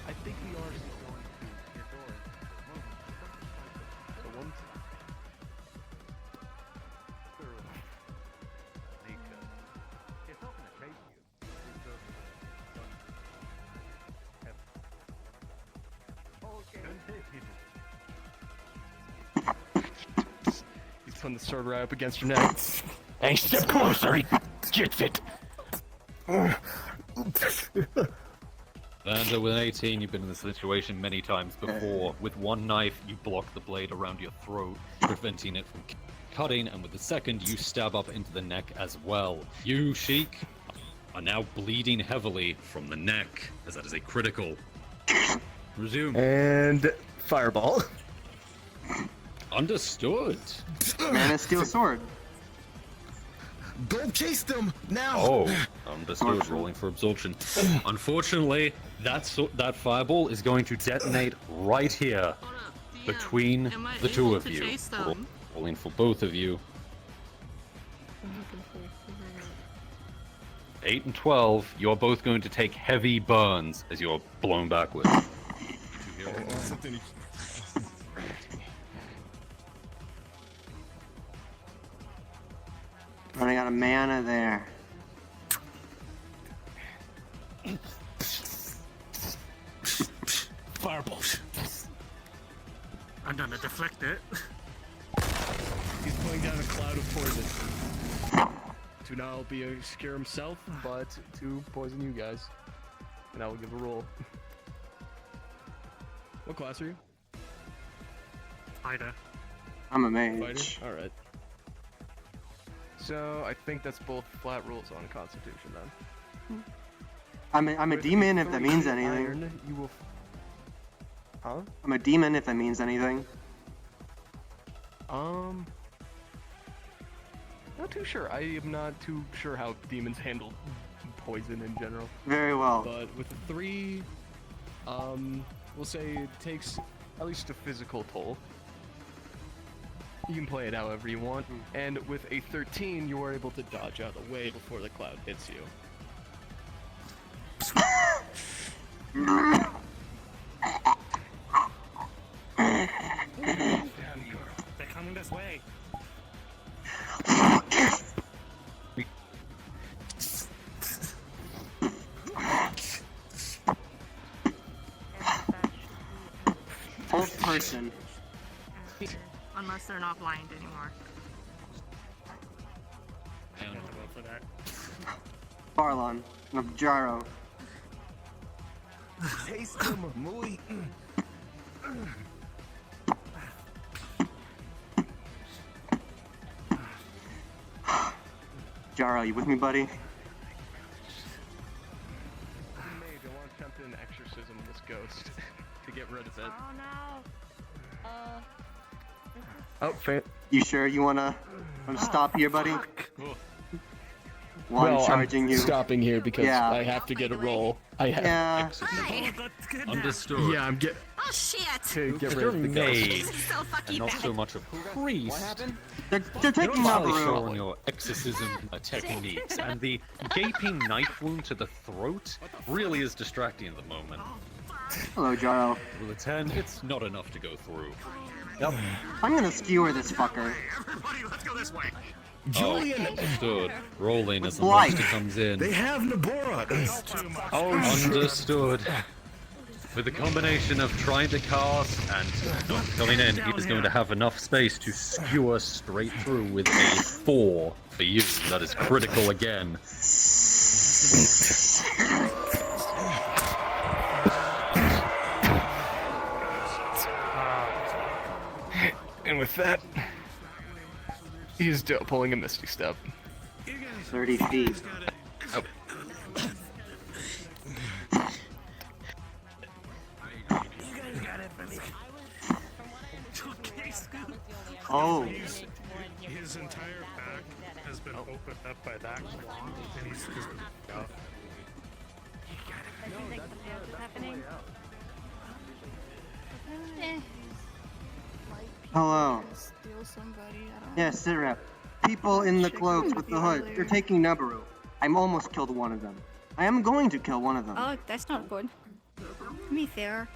I think we are still going to your door. So once... It's not going to chase you. He's putting the sword right up against your neck. Hey, step closer, he gets it. And with an 18, you've been in this situation many times before. With one knife, you block the blade around your throat, preventing it from cutting, and with the second, you stab up into the neck as well. You, Sheik, are now bleeding heavily from the neck, as that is a critical. Resume. And fireball. Understood. Man of Steel Sword. Go chase them now! Oh, understood. Rolling for absorption. Unfortunately, that fireball is going to detonate right here between Am I the two able of to you. chase them? Rolling for both of you. 8 and 12, you're both going to take heavy burns as you're blown backwards. Running out of mana there. Firebolt. I'm gonna deflect it. He's pulling down a cloud of poison. To not be a scare himself, but to poison you guys. And I will give a roll. What class are you? Fighter. I'm a mage. Fighter? Alright. So, I think that's both flat rules on Constitution then. I'm a demon if that means anything. Iron, you will... Huh? I'm a demon if that means anything. Not too sure. I am not too sure how demons handle poison in general. Very well. But with the 3, we'll say it takes at least a physical toll. You can play it however you want. And with a 13, you are able to dodge out of the way before the cloud hits you. They're coming this way. Fourth person. Unless they're not blind anymore. I don't have to roll for that. Farlon. No, Jaro. Taste them, muy. Jaro, you with me, buddy? Mage, I want to attempt an exorcism of this ghost to get rid of it. Oh no. Oh, fair. You sure you wanna stop here, buddy? While I'm charging you. Stopping here because Yeah. I have to get a roll. I have. Yeah. Understood. Yeah, I'm get. Oh shit! To get rid You're of the mage, ghost. So fucking and not bad. so much a priest. They're taking You're Nabaru. showing your exorcism techniques, and the gaping knife wound to the throat really is distracting at the moment. Hello, Jaro. With a 10, it's not enough to go through. Yep. I'm gonna skewer this fucker. Everybody, let's go this way. Julian! Understood. Rolling as the Blight. monster comes in. They have Nabora. Understood. With the combination of trying to cast and not coming in, he is going to have enough space to skewer straight through with a 4 for you. That is critical again. And with that, he is pulling a Misty Step. 30 feet. Oh. Oh. His entire back has been opened up by that claw, and he's just out. Hello. Steal somebody. I don't Yes, sit rep. People in the cloaks with the hood. They're taking Nabaru. I'm almost killed one of them. I am going to kill one of them. Oh, that's not good. To be fair.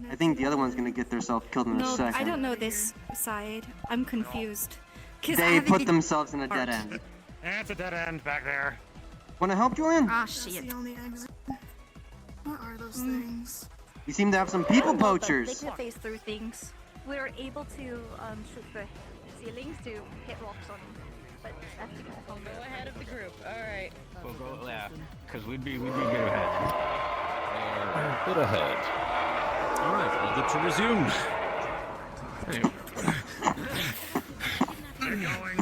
I think the other one's gonna get themselves killed in a No, second. I don't know this side. I'm confused. 'Cause I They haven't put been- themselves in a dead end. That's a dead end back there. Wanna help, Julian? Ah, That's shit. the only exit. What are those things? You seem to have some people They poachers. can phase through things. We were able to shoot the ceilings to hit rocks on them. But that's the Go ahead of the group. Alright. We'll go, yeah, because we'd be good ahead. A bit ahead. Alright, well, good to resume. They're going.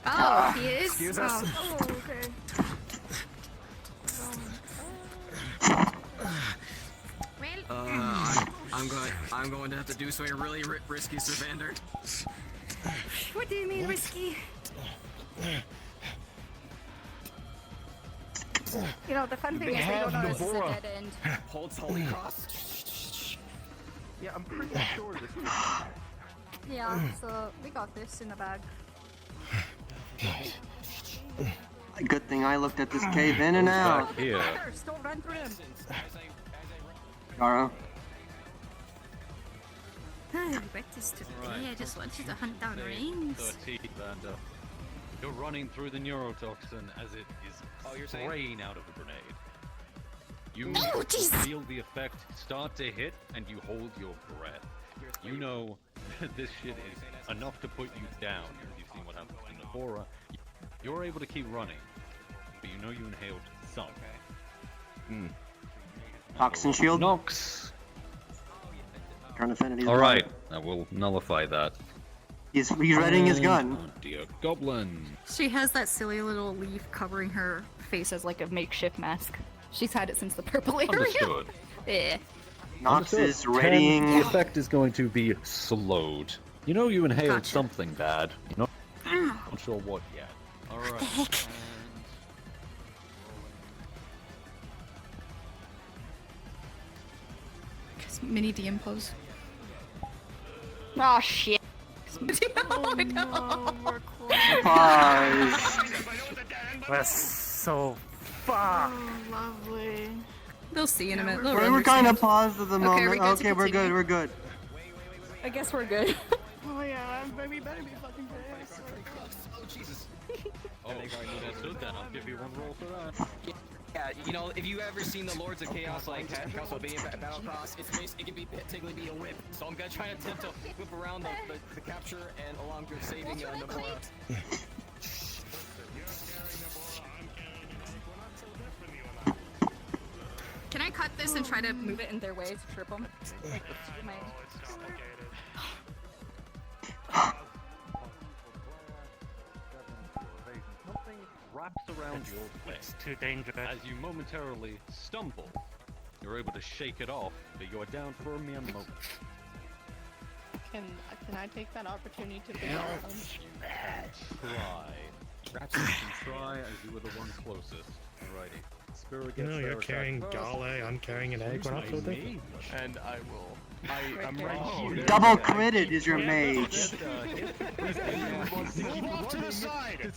Oh, he is? Excuse us. Oh, okay. I'm going to have to do something really risky, Savander. What do you mean risky? You know, the fun thing is they don't know this is a dead end. Holds Holy Cross. Yeah, I'm pretty sure this is... Yeah, so we got this in the bag. Good thing I looked at this cave in and out. Back here. Don't run through them. Gara. Breakfast today. Right. I just wanted to hunt down rings. 13, and you're running through the neurotoxin as it is spraying out of the grenade. You feel the effect start to hit, and you hold your breath. You know that this shit is enough to put you down. You've seen what happened in the horror. You're able to keep running, but you know you inhaled some. Toxin shield. Nox. Turn affinity. All right, I will nullify that. He's readying his gun. Oh dear, goblin. She has that silly little leaf covering her face as like a makeshift mask. She's had it since the purple area. Understood. Yeah. Nox Understood. is readying. 10, the effect is going to be slowed. You know you inhaled Gotcha. something bad. You're not sure what yet. All right. the heck? Mini DM pose. Oh shit. Oh no. That's so far. Oh, lovely. They'll see in a minute. They'll We're kind of understand. paused at the moment. we good to Okay, we're good. continue? We're good. I guess we're good. Oh yeah, we better be fucking good. Oh, Jesus. Oh, understood then. I'll give you one roll for that. Yeah, you know, if you ever seen the Lords of Chaos like Castlevania Battle Cross, it can be technically be a whip. So I'm gonna try to attempt to whip around the capture and along with saving Nomura. Can I cut this and try to move it in their way to trip them? Like, my... Something wraps around your leg. It's too dangerous. As you momentarily stumble, you're able to shake it off, but you are down for a mere moment. Can I take that opportunity to Try. Perhaps you can try as you were the one closest. Alrighty. Spirit You gets know, their you're attack carrying first. Gale, I'm carrying an egg. We're not so different. And I will. I'm right here. Double critted is your mage. Move off to the side.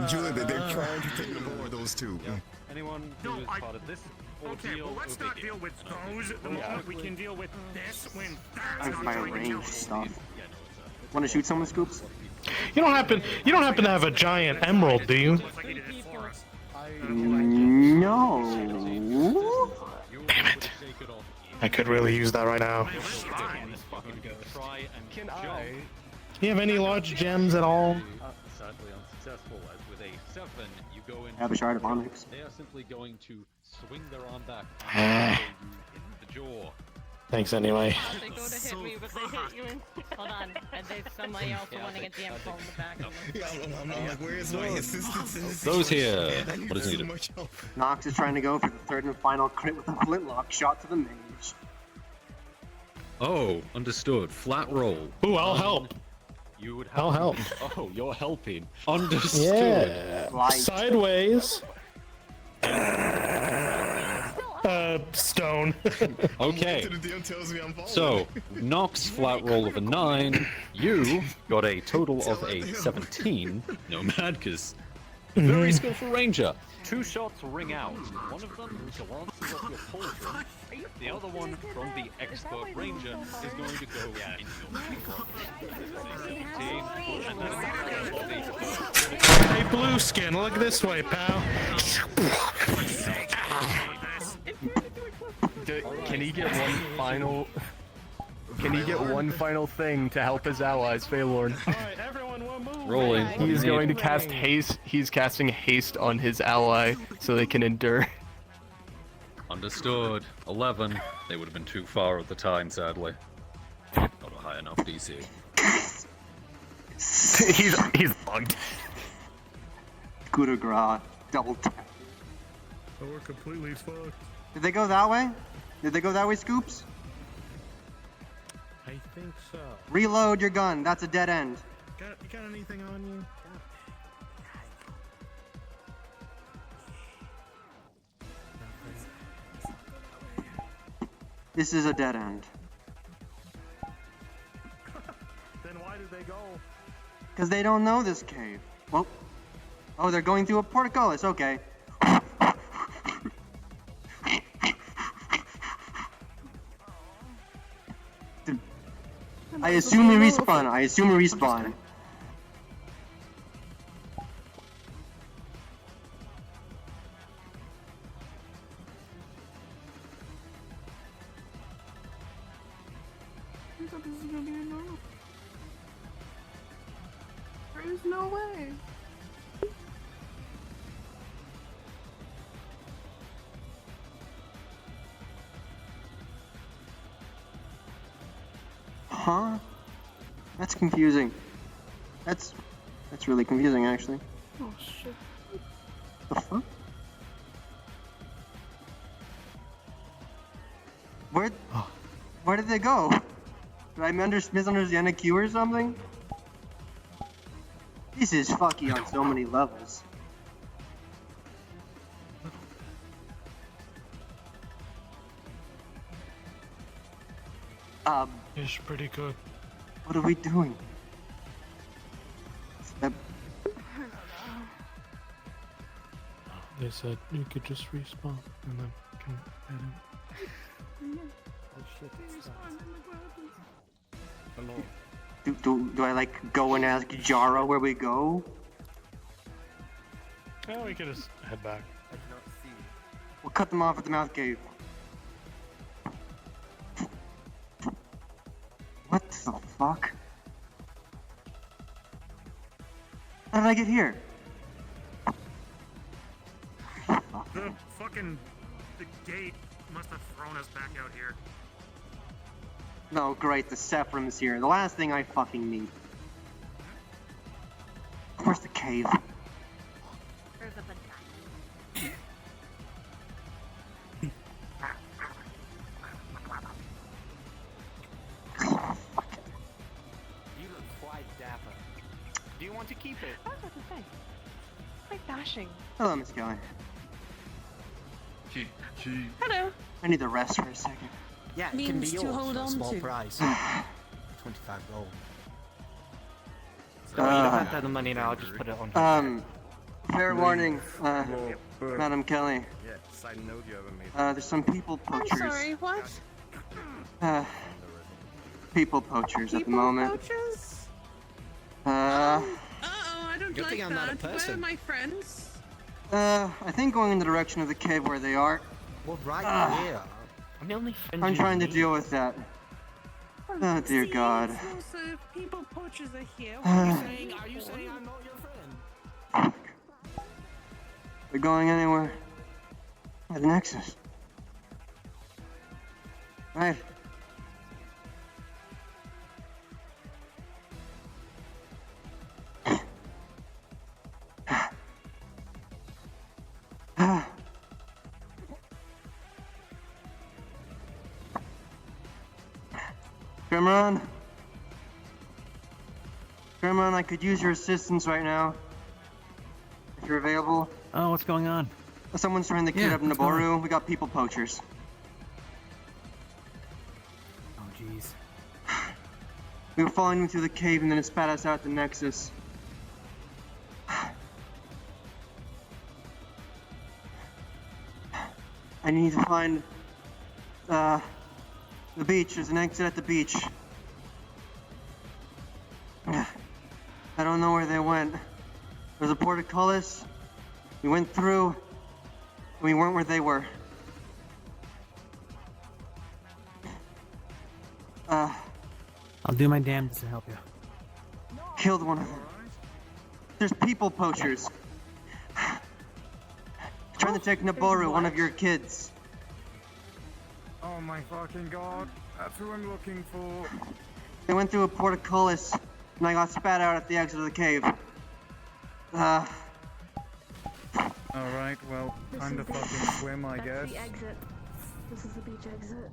Julian, they're trying to take the board, those two. Anyone who is part of this Okay, ordeal well, let's over not here. deal with those the moment we can deal with this when that's I'm not my going to kill range us. stuff. Want to shoot someone, Scoops? You don't happen to have a giant emerald, do you? No. Damn it. I could really use that right now. Can I? Do you have any large gems at all? Sadly unsuccessful, as with a 7, you go in. I have a shard of onyx. They are simply going to swing their arm back Ah. and you in the jaw. Thanks anyway. They go to hit me, but they hit you in. Hold on, and there's somebody else wanting a damn phone in the back. I'm like, where's my assistance in this Those here. situation? I need What is so needed? much help. Nox is trying to go for the third and final crit with a flintlock shot to the mage. Oh, understood. Flat roll. Ooh, I'll help. You would I'll help. Oh, you're helping. Understood. Yeah. Sideways. Stone. Okay. The DM tells me I'm following. So, Nox flat roll of a 9. You got a total of a 17. Nomad, because very skillful ranger. 2 shots ring out. One of them glances off your pauldron. The other one from the expert ranger is going to go into your 17. And then Hey, blue skin, look this way, pal. Can he get one final? Can he get one final thing to help his allies, Phalorn? rolling. He's going to cast haste. He's casting haste on his ally so they can endure. Understood. 11. They would have been too far at the time, sadly. Not a high enough DC. he's bugged. Coup de grace. Double tap. Oh, we're completely fucked. Did they go that way? Did they go that way, Scoops? I think so. Reload your gun. That's a dead end. You got anything on you? This is a dead end. Then why did they go? Because they don't know this cave. Well, oh, they're going through a portcullis. Okay. I assume we respawn. I assume we respawn. I thought this was gonna be a normal. There is no way. Huh? That's confusing. That's really confusing, actually. Oh shit. The fuck? Where did they go? Did I misunderstand a queue or something? This is fucky on so many levels. It's pretty good. What are we doing? They said you could just respawn and then can head in. Do I like go and ask Jara where we go? Yeah, we could just head back. We'll cut them off at the mouth cave. What the fuck? How did I get here? The gate must have thrown us back out here. No, great, the Sephram's here. The last thing I fucking need. Where's the cave? There's a banana. You look quite dapper. Do you want to keep it? I was about to say. Quite dashing. Hello, Miss Kelly. Hello. I need to rest for a second. Yeah, it can be yours for a small price. 25 gold. No, you don't have to have the money now. I'll just put it on. Fair warning, Madam Kelly. Yeah, side note you haven't made. There's some people poachers. I'm sorry, what? People poachers at the moment. Poachers? Uh-oh, I don't Good like thing I'm not a that. Where are person. my friends? I think going in the direction of the cave where they are. Well, right here. I'm the only friend I'm you trying to need. deal with that. Oh dear God. So people poachers are here. Are you saying I'm not your friend? We're going anywhere. At the Nexus. Right. Grimron? Grimron, I could use your assistance right now. If you're available. Oh, what's going on? Someone's trying to kidnap Naboru. We got people poachers. Oh, jeez. We were following them through the cave and then it spat us out the Nexus. I need to find the beach. There's an exit at the beach. I don't know where they went. There's a portcullis. We went through, and we weren't where they were. I'll do my damnedest to help you. Killed one of them. There's people poachers. Trying to take Naboru, one of your kids. Oh my fucking god, that's who I'm looking for. They went through a portcullis, and I got spat out at the exit of the cave. Alright, well, time to fucking swim, I guess. That's the exit. This is the beach exit.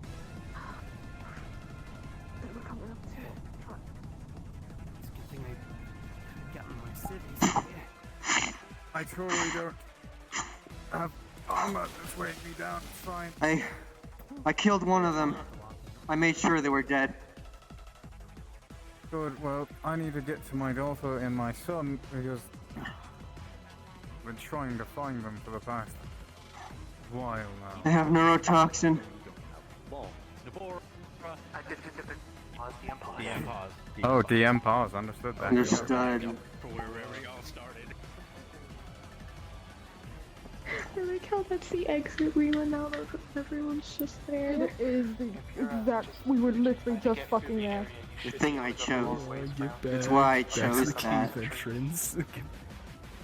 We're coming up to it. Fuck. It's a good thing I got in my cities. I totally don't have armor that's weighing me down, it's fine. I killed one of them. I made sure they were dead. Good, well, I need to get to my daughter and my son because I've been trying to find them for the past while now. They have neurotoxin. Nabora. DM pause. DM pause. Oh, DM pause. Understood that. Understood. For wherever y'all started. I like how that's the exit we went out of. Everyone's just there. It is the exact. We were literally just fucking there. The thing I chose. Get That's back. why I That's chose the that. cave entrance.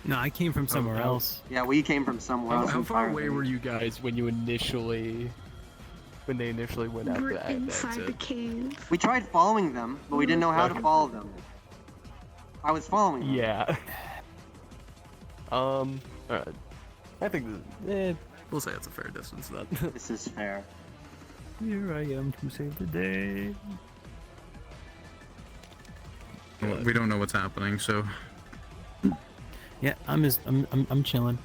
No, I came from somewhere else. Yeah, we came from somewhere else. How far entirely. away were you guys when they initially went out We're that inside the exit? cave. We tried following them, but we didn't know how to follow them. I was following them. Yeah. Alright. I think we'll say it's a fair distance then. This is fair. Here I am to save the day. Well, we don't know what's happening, so. Yeah, I'm chilling.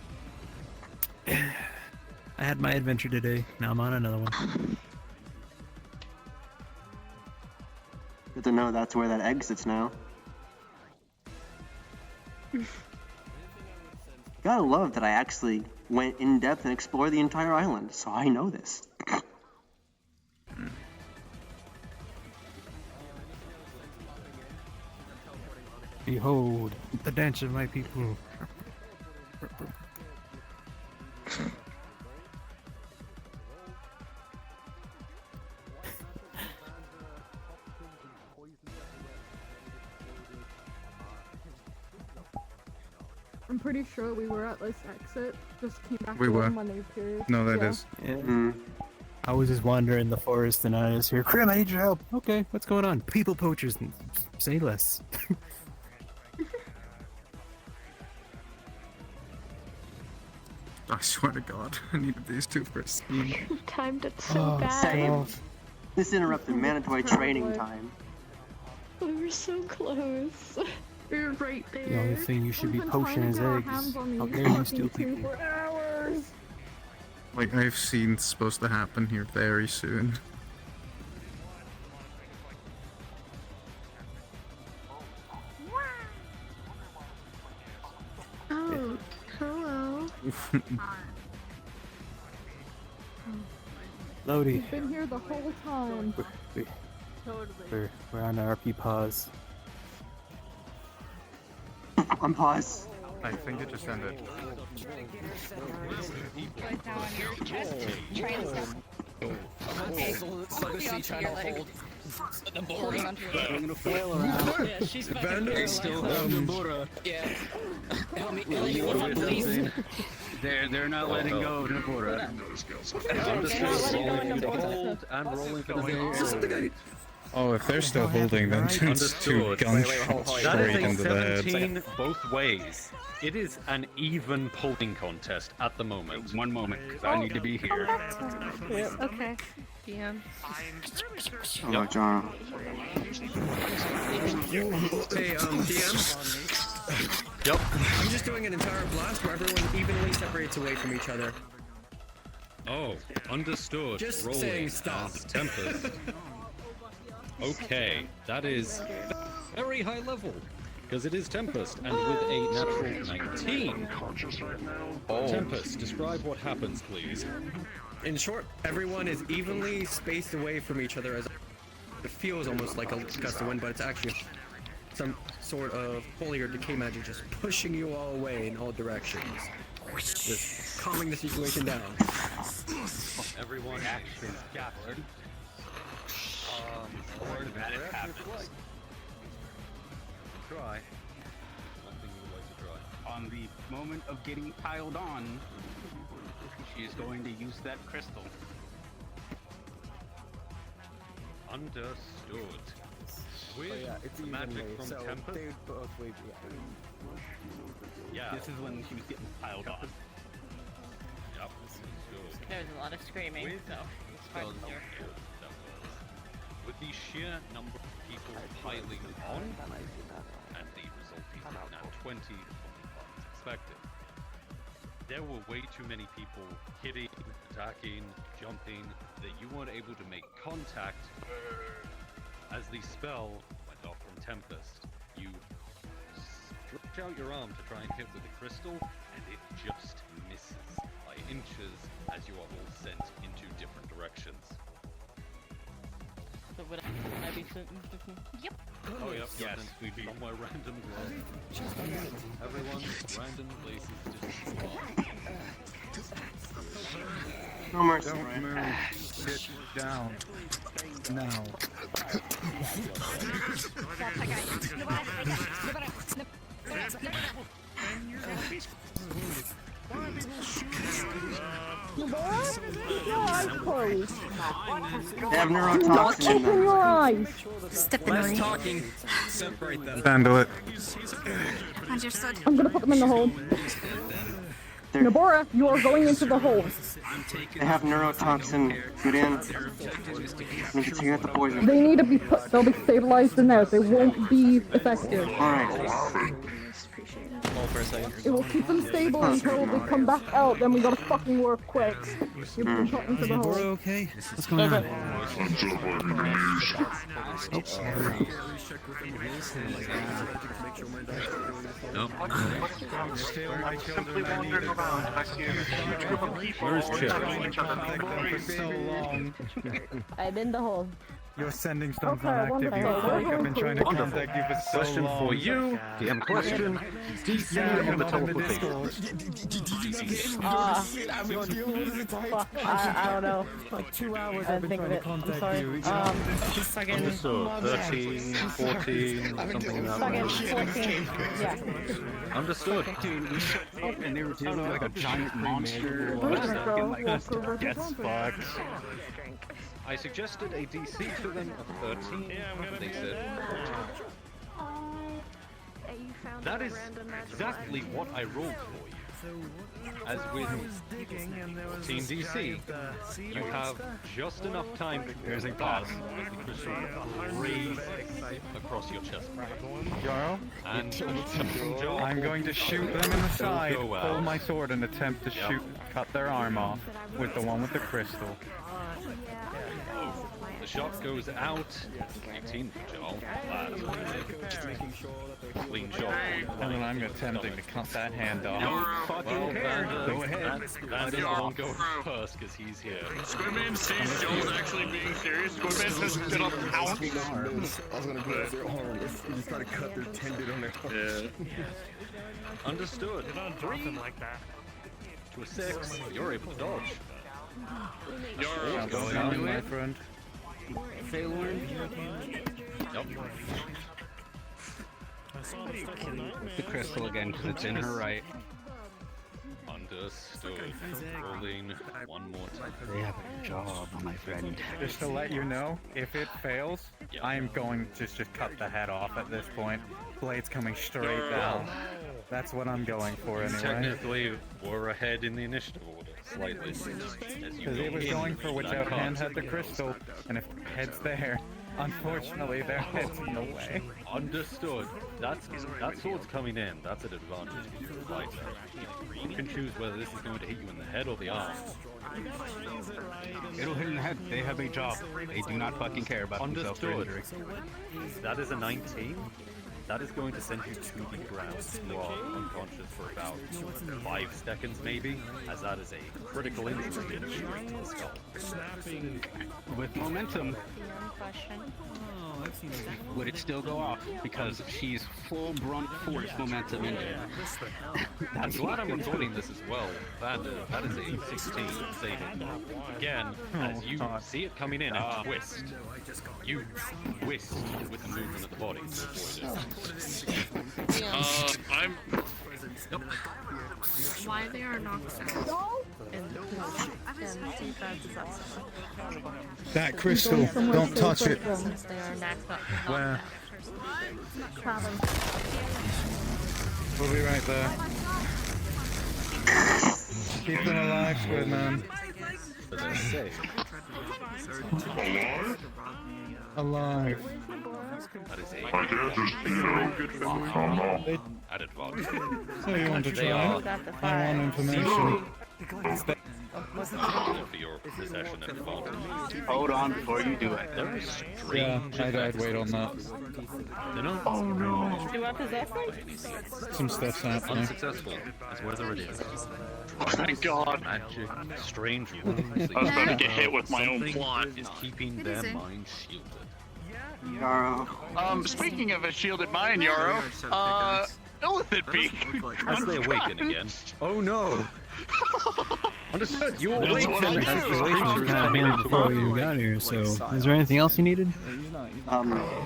I had my adventure today. Now I'm on another one. Good to know that's where that exits now. Gotta love that I actually went in depth and explored the entire island, so I know this. Behold, the dance of my people. I'm pretty sure we were at this exit. Just came back We to were. when they appeared. No, that Yeah. is. Yeah. I was just wandering the forest and I was here. Krim, I need your help. Okay, what's going on? People poachers. Say less. I swear to God, I needed these two for a scheme. Timed it so Oh, bad. Same. This interrupted mandatory training Probably. time. We were so close. We were right there. The only thing you should be We've been poaching trying is to get our eggs. hands on How these dare you fucking steal two people? for hours. Like, I've seen it's supposed to happen here very soon. Oh, hello. Lodi. We've been here the whole time. We're on RP pause. I'm paused. I think it just ended. Yeah, she's fucking still Yeah. Help me, please. They're not letting go of Nabora. And rolling for the Oh, if they're still holding, then it's two Understood. gunshots That straight is a into the head. 17 both ways. It is an even pulling contest at the moment. One moment, because I need to be here. Okay. DM. Oh, John. Hey, DM? Yep. I'm just doing an entire blast where everyone evenly separates away from each other. Oh, understood. Just Rolling saying stop. as Tempest. Okay, that is very high level. Because it is Tempest, and with a natural 19. Oh. Tempest, describe what happens, please. In short, everyone is evenly spaced away from each other as it feels almost like a gust of wind, but it's actually some sort of holy or decay magic just pushing you all away in all directions. Just calming the situation down. Everyone action gathered. Or that it happens. Try. One thing you would like to try. On the moment of getting piled on, she is going to use that crystal. Understood. With it's the magic evenly, from so Tempest. they would both leave. Yeah. This is when she was getting piled on. Yep, this is good. There's a lot of screaming, so it's hard to hear. With the sheer number of people piling on, and the resulting nat 20 from the funds expected, there were way too many people hitting, attacking, jumping, that you weren't able to make contact. As the spell went off from Tempest, you stretch out your arm to try and hit with the crystal, and it just misses by inches as you are all sent into different directions. would I be sitting? Yep. Oh, yep. Yes. We'd be somewhere random. Everyone, random places just No mercy, Don't Ryan. move. Sit down. Now. They have neurotoxin in them. Your eyes. Step in the Less ring. talking. Separate them. Handle it. Understood. I'm gonna put them in the hole. Nabora, you are going into the hole. They have neurotoxin. Get in. Need to take out the poison. They need to be put. They'll be stabilized in there. They won't be effective. Alright. For a second. It will keep them stable until they come back out. Then we gotta fucking work quick. You're being put into the hole. Okay. What's going on? Nope. Simply wandering around. I see a group of people Where's Chip? for so long. I'm in the hole. Your sending stone's Okay, not active. You wonderful. freak. I've been trying to contact you for so Question long. for you. DM question. DC Yeah, on the not in the teleportation. Fuck. I don't know. Like 2 hours I I've been think trying of to it. I'm contact sorry. you. Fucking. Understood. 13, 14, something like Fucking that. 14. Yeah. Understood. And they were dealing with like a giant monster. Gets fucked. I suggested a DC to them of 13. They said, that is exactly what I rolled for you. As with Team DC, you have just enough time to pass the crystal raise across your chest. Jarl? And I'm going to shoot them in the side, go out. pull my sword and attempt to cut their arm off with the one with the crystal. the shot goes out. 18 for Joel. Clean shot. And then I'm attempting to cut that hand off. Well, go ahead. Bandit won't go first because he's here. Squidman sees Joel's actually being serious. Squidman says get up and pounce. I was gonna go with their arm. You just gotta cut their tendon on their arm. Yeah. Understood. You don't drop him like that. To a 6, you're able to dodge. What's going on, my friend? Yep. The crystal again because it's in her right. Understood. Rolling one more time. They have a job, my friend. Just to let you know, if it fails, I am going to just cut the head off at this point. Blade's coming straight down. That's what I'm going for anyway. Technically, we're ahead in the initiative order, slightly. Because it was going for whichever hand had the crystal, and if head's there, unfortunately their head's in the way. Understood. That sword's coming in. That's an advantage if you're a fighter. You can choose whether this is going to hit you in the head or the arm. It'll hit in the head. They have a job. They do not fucking care about themselves or injury. That is a 19. That is going to send you to the ground. You are unconscious for about 5 seconds maybe, as that is a critical injury straight to the skull. With momentum, would it still go off? Because she's full brunt force momentum in there. I'm glad I'm recording this as well. That is a 16 saving. Again, as you see it coming in and twist, you twist with the movement of the body to avoid it. I'm. Why they are knocked out in defense is upsetting. That crystal, don't touch it. Since they are knocked out. Where? We'll be right there. Keep them alive, Squidman. Alive. That is a At advantage. So you want to try? I want information. For your possession and fun. Hold on before you do it. There is strange. Yeah, I'd wait on that. Oh no. Do I possess them? Some stuff's happening. Unsuccessful is whether it is. Oh my god. Magic, strange runes. I was about to get hit with my own Something plot. is keeping their mind shielded. Yarrow. Speaking of a shielded mind, Yarrow, elephant beak. As they awaken again. Oh no. Understood. You awaken. Before you got here, so is there anything else you needed?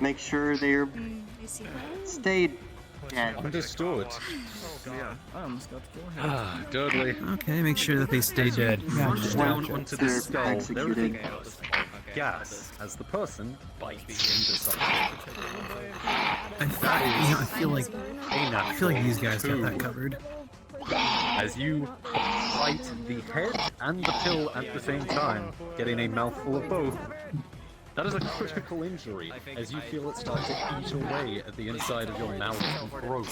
Make sure they're stayed dead. Understood. Yeah, I almost got to kill him. Ah, Dudley. Okay, make sure that they stay dead. Down onto the They're skull. There is a executed. cloud of gas as the person bites into something. I feel like these guys got that covered. As you bite the head and the pill at the same time, getting a mouthful of both. That is a critical injury, as you feel it start to eat away at the inside of your mouth and throat.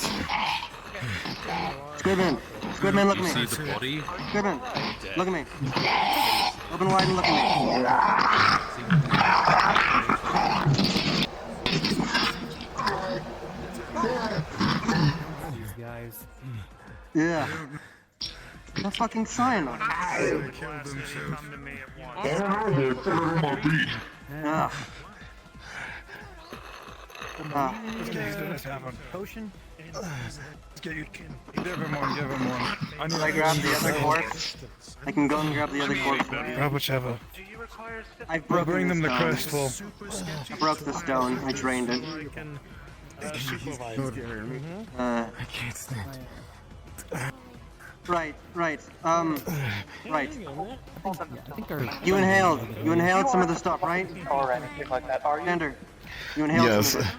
Squidman! Squidman, look at me! You see the body? Squidman! Look at me! Open wide and look at me! These guys. Yeah. No fucking sign on it. Ugh. Potion? Give him one. Can I grab the other corpse? I can go and grab the other corpse. Grab whichever. I've broken Bring them the stone. crystal. I broke the stone. I drained it. I can't stand. Right. Right. I think our You inhaled some of the stuff, right? Or anything like that. Are you? Xander, you inhaled Yes. some of it.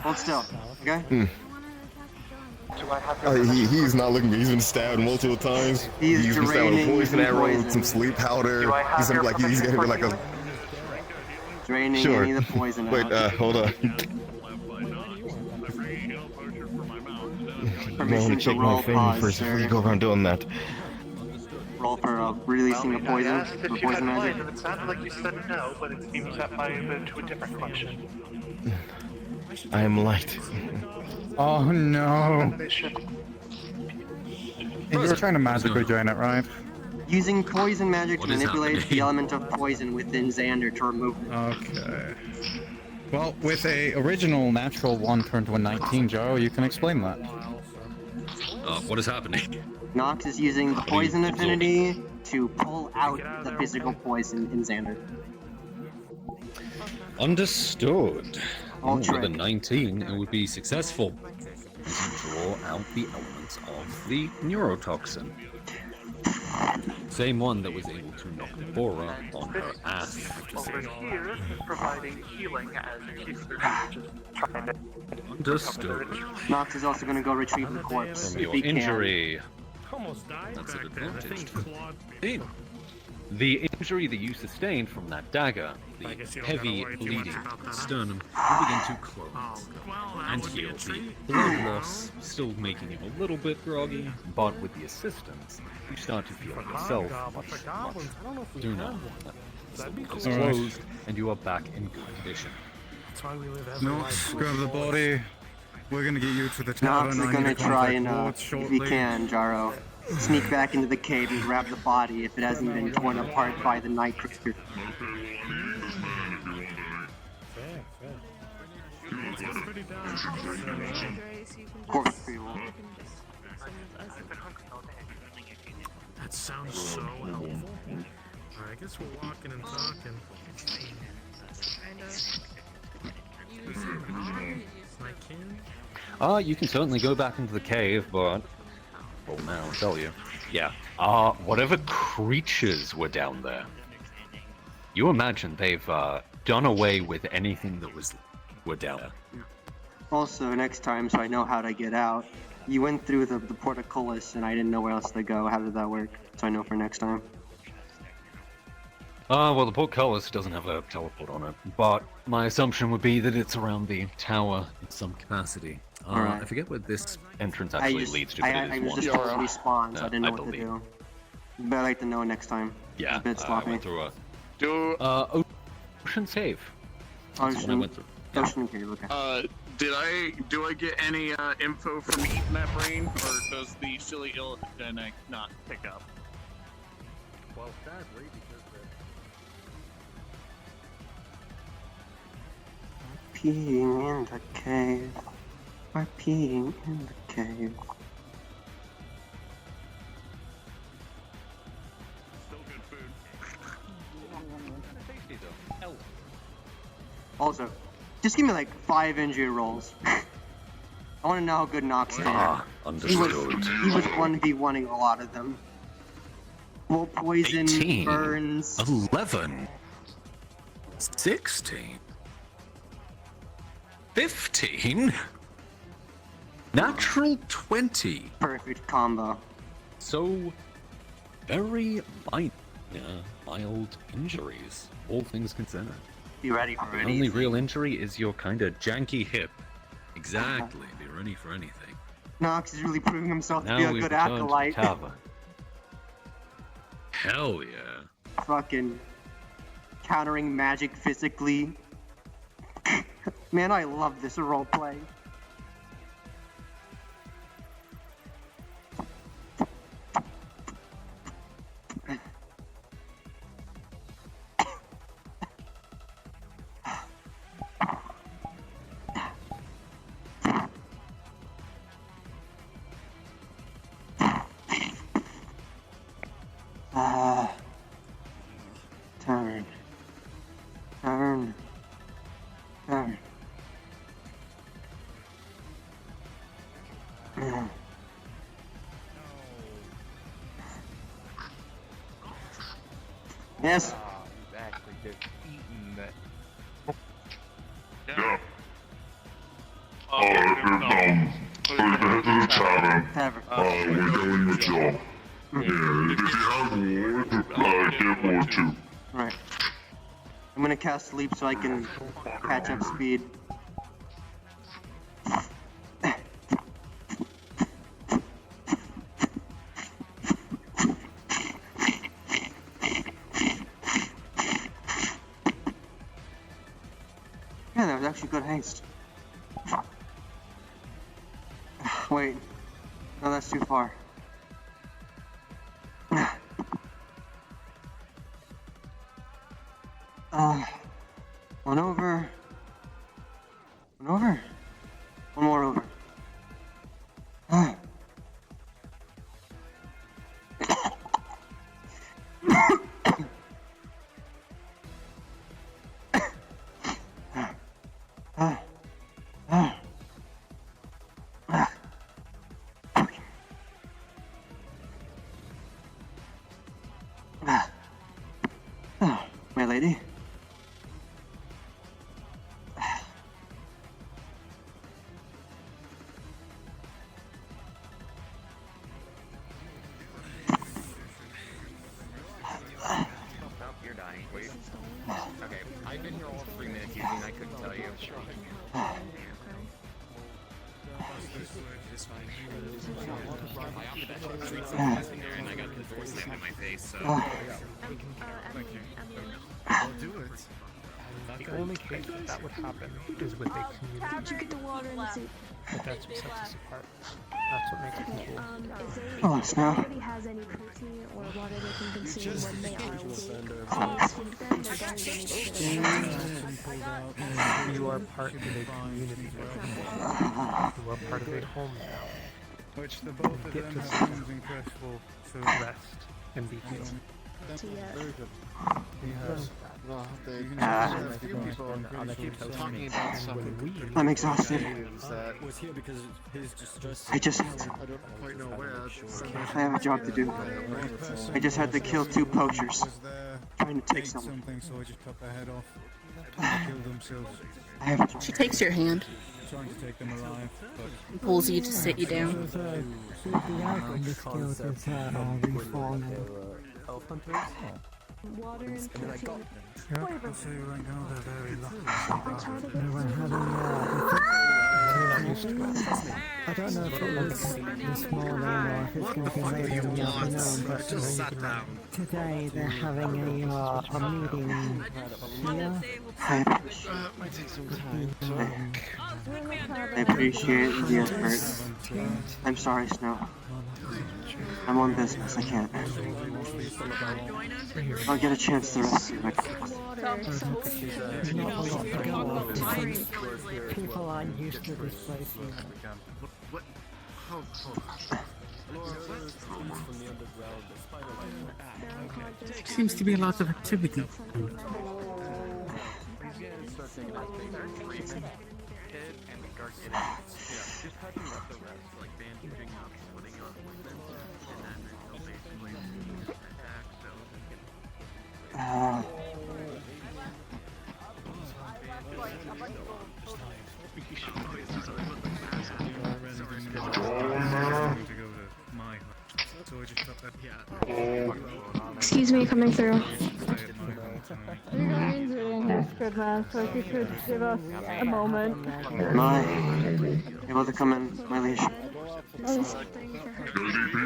Hold still, okay? Do I have He's not looking good. He's been stabbed multiple times. He's been stabbed with draining poison the arrows, poison. some sleep powder. He's gonna he's gonna be like a. Draining Sure. any of the poison Wait, out. hold on. I Permission want to to check roll my phone pause, first before sir. you go around doing that. Roll for releasing the poison. The poison magic. It sounded like you said no, but it seems that might have been to a different question. I am light. Oh no. You're trying to magically join it, right? Using poison magic What to is manipulate happening? the element of poison within Xander to remove it. Okay. Well, with a original natural 1 turned to a 19, Joe, you can explain that. What is happening? Nox is using the poison affinity to pull out the physical poison in Xander. Understood. All With a trick. 19, it would be successful. You draw out the elements of the neurotoxin. Same one that was able to knock Bora on her ass. Over here, providing healing as he's just trying to... Understood. Nox is also going to go retrieve the corpse From if your he can. injury. Almost died That's an back then. I advantage. think Claude. Hey, the injury that you sustained from that dagger, the guess you don't gotta heavy worry too bleeding much about that, huh? sternum, will begin to close Well, that and would be a heal. The treat. blood loss still making you a little bit groggy, but with the assistance, you start to feel yourself much I don't know if we sooner. have one. That'd be cool. Is closed, and you are back in good condition. That's why we live every No, life. grab the body. We're gonna get you to the Nox tavern. is I going need to to try contact and, Wards if shortly. he can, Jaro, sneak back into the cave and grab the body if it hasn't been torn apart by the night creature. Corpse removal. That sounds so helpful. Alright, I guess we're walking and talking. I can. You can certainly go back into the cave, but... Well, now I'll tell you. Yeah. Whatever creatures were down there, you imagine they've, done away with anything that were down there. Also, next time, so I know how to get out, you went through the portcullis and I didn't know where else to go. How did that work? So I know for next time. Well, the portcullis doesn't have a teleport on it, but my assumption would be that it's around the tower in some capacity. Alright. I forget where this entrance actually leads to, but it I is was one. just told to respawn, so I didn't know I what to believe. do. But I'd like to know next time. Yeah, A bit I sloppy. went through a Do ocean save. That's what I went through. Ocean cave, okay. do I get any info from eating that brain, or does the silly illogenic not pick up? Well, sadly, because Peeing in the cave. We're peeing in the cave. Still good food. Tasty though. Hell. Also, just give me like 5 injury rolls. I want to know how good Nox is. He was 1v1ing a lot of them. Full poison, 18, burns. 11, 16, 15, natural 20. Perfect combo. So, very mild injuries, all things considered. Be ready for The it. only real injury is your kind of janky hip. Exactly. Be ready for anything. Nox is really proving himself Now to be a we've good returned to acolyte. Tavern. Hell yeah. Fucking countering magic physically. Man, I love this roleplay. Tavern. Tavern. Tavern. Yes. you've actually just eaten that. Yeah. So you can head to the tavern. We're going with Joe. And if you have more, get more too. Right. I'm gonna cast sleep so I can catch up speed. Yeah, that was actually good haste. Wait. No, that's too far. One over. One over. One more over. My lady. You're dying. Wait. Okay, I've been here all 3 minutes using. I couldn't tell you. And I got the door slammed in my face, so. I'll do it. The only case that would happen is with a community. How'd you get the water in the soup? But that's what sets us apart. That's what makes it cool. Oh, it's now. If anybody has any protein or water they can consume when they are awake, please feed them. They're going to need You are part of a community. You are part of a home now. Which the both of them have seemed incredible to rest and be healed. I'm exhausted. I have a job to do. I just had to kill 2 poachers. Trying to take someone. So I just cut their head off. Kill themselves. I have a job. She takes your hand Trying to take them alive, but and pulls you to sit you down. Elf hunters. water and protein. I'll say right now they're very lucky. I don't know if it was this morning or if it's going to be later in the afternoon, but today they're having a meeting here. I appreciate the effort. I'm sorry, Snow. I'm on business, I can't. I'll get a chance to rescue my kids. People aren't used to this place. What? Hold Seems to be a lot of activity. Excuse me, coming through. You guys doing this good, man, so if you could give us a moment. Am I able to come in, my liege?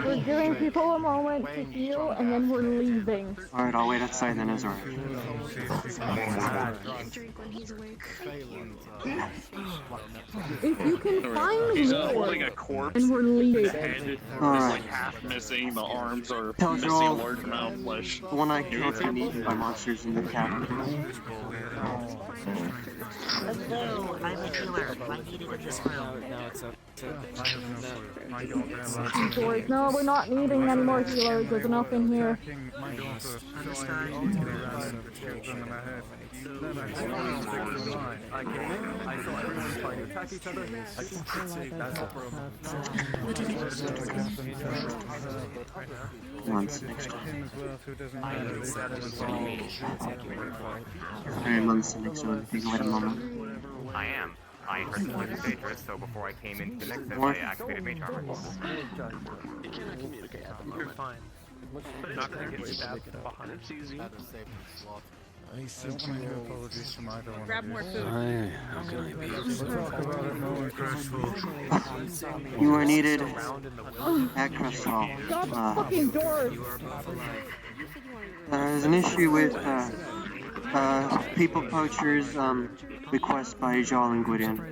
We're giving people a moment to heal, and then we're leaving. Alright, I'll wait outside then, Ezra. If you can find He's more, holding a corpse. and we're leaving. His head is like half missing. The arms are Tells you missing a all large amount of flesh. the one I killed been eaten by monsters in the cavern. Hello, I'm a healer. I'm needed in this room. Boys, no, we're not needing any more healers. There's enough in here. I saw everyone trying to attack each other. I just can't say that's a problem. Months next time. 3 months next time, if you can wait a moment. I am. I personally was dangerous, so before I came into the next I activated Mage Armor. You're fine. Not gonna get stabbed behind. It's easy. I sent my apologies from either one. Grab more food. How can I be? You are needed at Crystal. Fucking doors! There's an issue with people poachers request by Jal and Gwydion.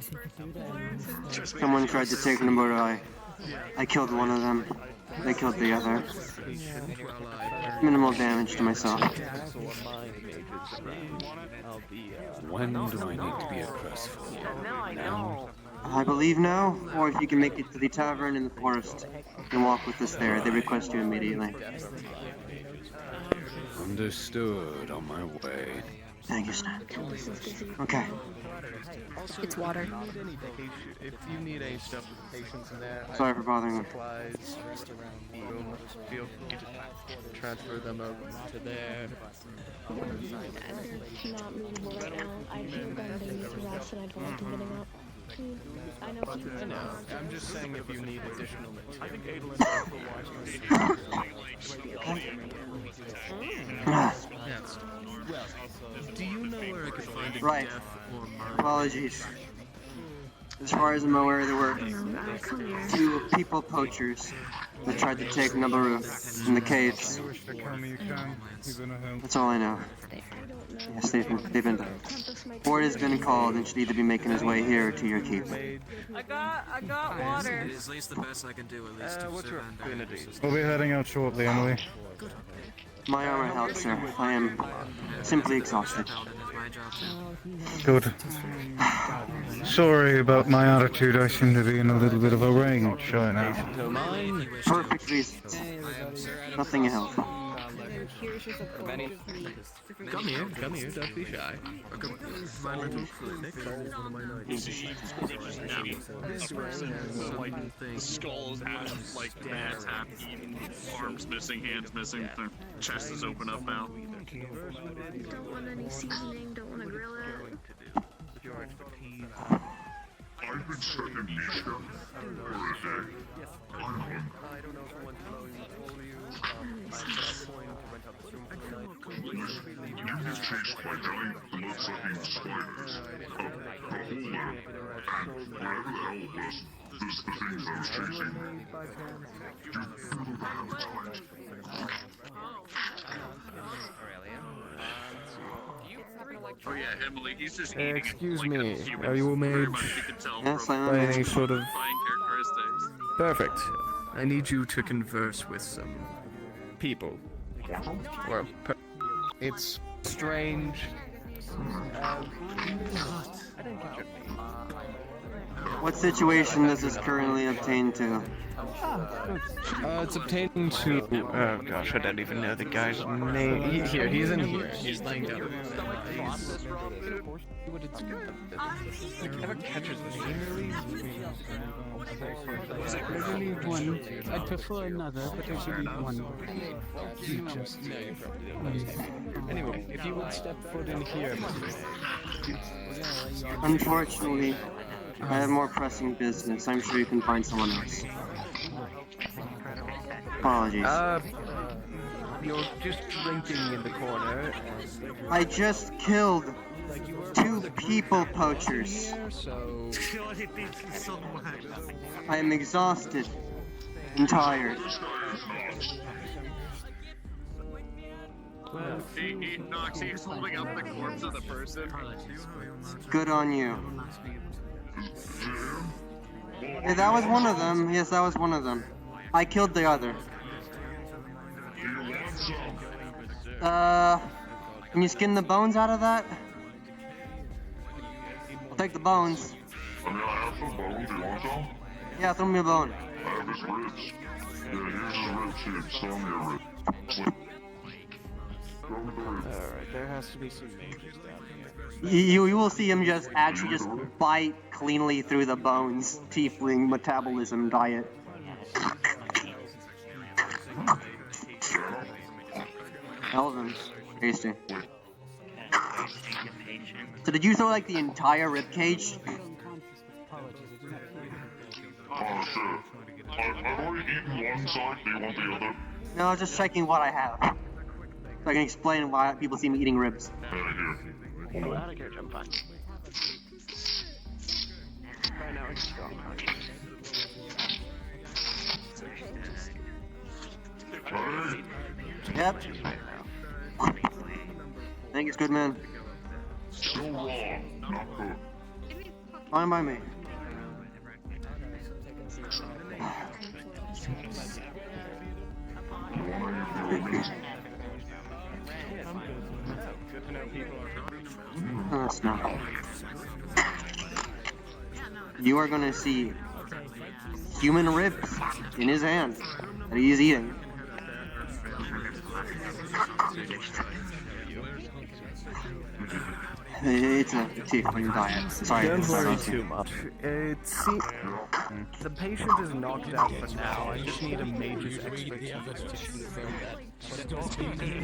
Someone tried to take them, but I killed one of them. They killed the other. Minimal damage to myself. When do I need to be at Crestfall? Now? I believe now, or if you can make it to the tavern in the forest and walk with us there, they request you immediately. Understood. On my way. Thank you, Stan. Okay. It's water. If you need any stuff with patience in there, Sorry for bothering you. supplies, feel free to transfer them over to there. They're not movable right now. I feel that they need to rest and I don't want them getting up. I know. I'm just saying if you need additional material. I think Adelin Do you know where I could find a Right. deaf or Apologies. As far as I'm aware, there were 2 people poachers that tried to take Nabaru in the caves. That's all I know. Yes, they've been done. Word has been called and should either be making his way here or to your keep. I got water. It is at least the best I can do, at least to what's your affinity? We'll be heading out shortly, Emily. My armor held, sir. I am simply exhausted. Good. Sorry about my attitude. I seem to be in a little bit of a rage right now. Perfect reasons. Nothing else. Come here, don't be shy. My little clinic. The skulls have like the heads half eaten, arms missing, hands missing, their chest is open up now. Don't want any seasoning, don't want to grill it. I've been stuck in Nisha for a day. I'm hungry. You get chased by giant blood-sucking spiders. A whole lot of Oh yeah, Emily, he's just eating Excuse like me, a human. are you a Very mage? much you can tell Yes, I am. By any sort of... fine characteristics. Perfect. I need you to converse with some people. Well, it's strange. What situation does this currently obtain to? It's obtaining to... Oh gosh, I don't even know the guy's name. He's in here. He's laying down. I never catches the name. I believe one. I'd prefer another, but I should need one. You just... Anyway, if you would step foot in here, Unfortunately, I have more pressing business. I'm sure you can find someone else. Apologies. You're just drinking in the corner. I just killed 2 people poachers. I am exhausted and tired. Nox, he's holding up the corpse of the person. Good on you. Yeah, that was one of them. Yes, that was one of them. I killed the other. Can you skin the bones out of that? I'll take the bones. I mean, I have some bones. You want some? Yeah, throw me a bone. I have his ribs. Yeah, here's his ribs. Here, show me your ribs. Alright, there has to be some mages down here. You will see him just bite cleanly through the bones. Tiefling metabolism diet. Elven. Tasty. So did you throw like the entire ribcage? Oh shit. I've already eaten one side. Do you want the other? No, just checking what I have. So I can explain why people see me eating ribs. Here. Hold on. Right now it's strong. Yep. I think it's good, man. Still wrong. Not good. Fine by me. No, it's not. You are gonna see human ribs in his hand that he is eating. It's a tiefling diet. Sorry. Don't worry too much. The patient is knocked out for now. I just need a mage's expertise to confirm that.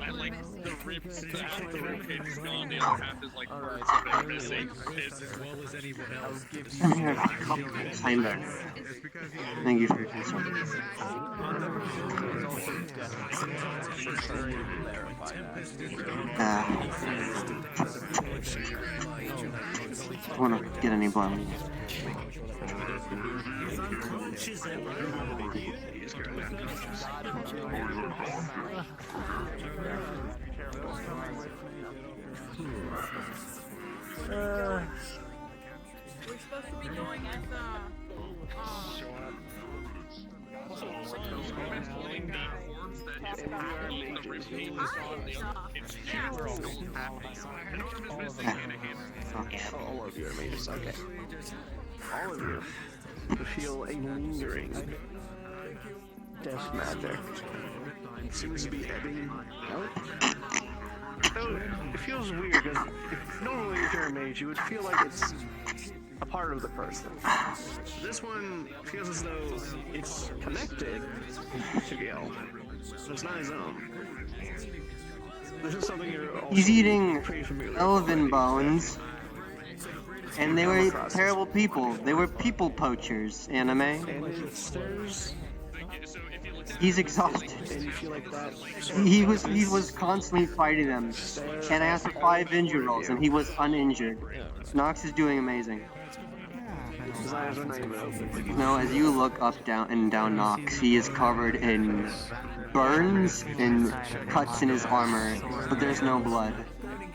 I like the ribs. The ribcage is gone. The other half is like parts of it missing. As well as anyone else. I'm here. I'm there. Thank you for your concern. I don't want to get any blood. We're supposed to be going at the All of you are mages, okay. All of you feel a lingering death magic. It seems to be ebbing out. So it feels weird because normally if you're a mage, you would feel like it's a part of the person. This one feels as though it's connected to Gil, but it's not his own. This is something you're also He's eating pretty familiar with. elven bones, and they were terrible people. They were people poachers, anime. And there's... So if you look at He's exhausted. And you feel like that. He was constantly fighting them, and I asked for 5 injury rolls, and he was uninjured. Nox is doing amazing. No, as you look up, down Nox, he is covered in burns and cuts in his armor, but there's no blood.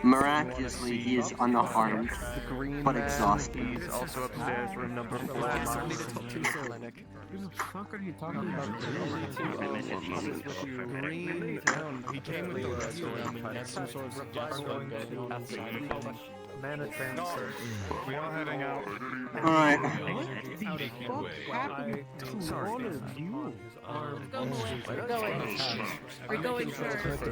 Miraculously, he is unharmed, but exhausted. He's also upstairs, room number 4. Who the fuck are you talking about? Green town. He came with the rest of them and had some sort of suggestion outside of him. Man at transfer. We are heading out. Alright. We're going first.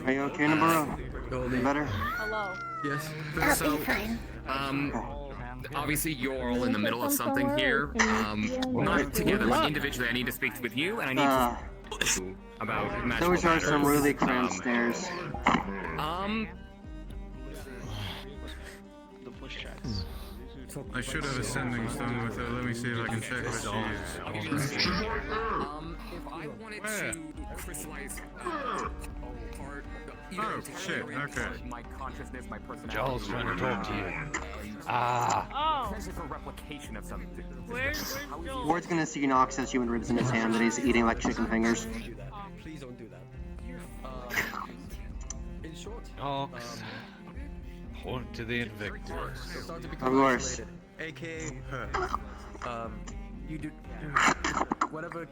Are you okay, Nabarro? You better? Hello. Yes. So, obviously you're all in the middle of something here. Not together, but individually. I need to speak with you, and I need to about magical Those are some matters. really cramped stairs. I should have a sending stone with her. Let me see if I can check what she is. If I wanted to crystallize part, shit, okay. my consciousness, my personality. Charles trying to talk to you. Physical replication of something. Where's Joel? Ward's gonna see Nox as human ribs in his hand that he's eating like chicken fingers. Please don't do that. In short, Point to the Invictus. Of course. AKA, you do whatever.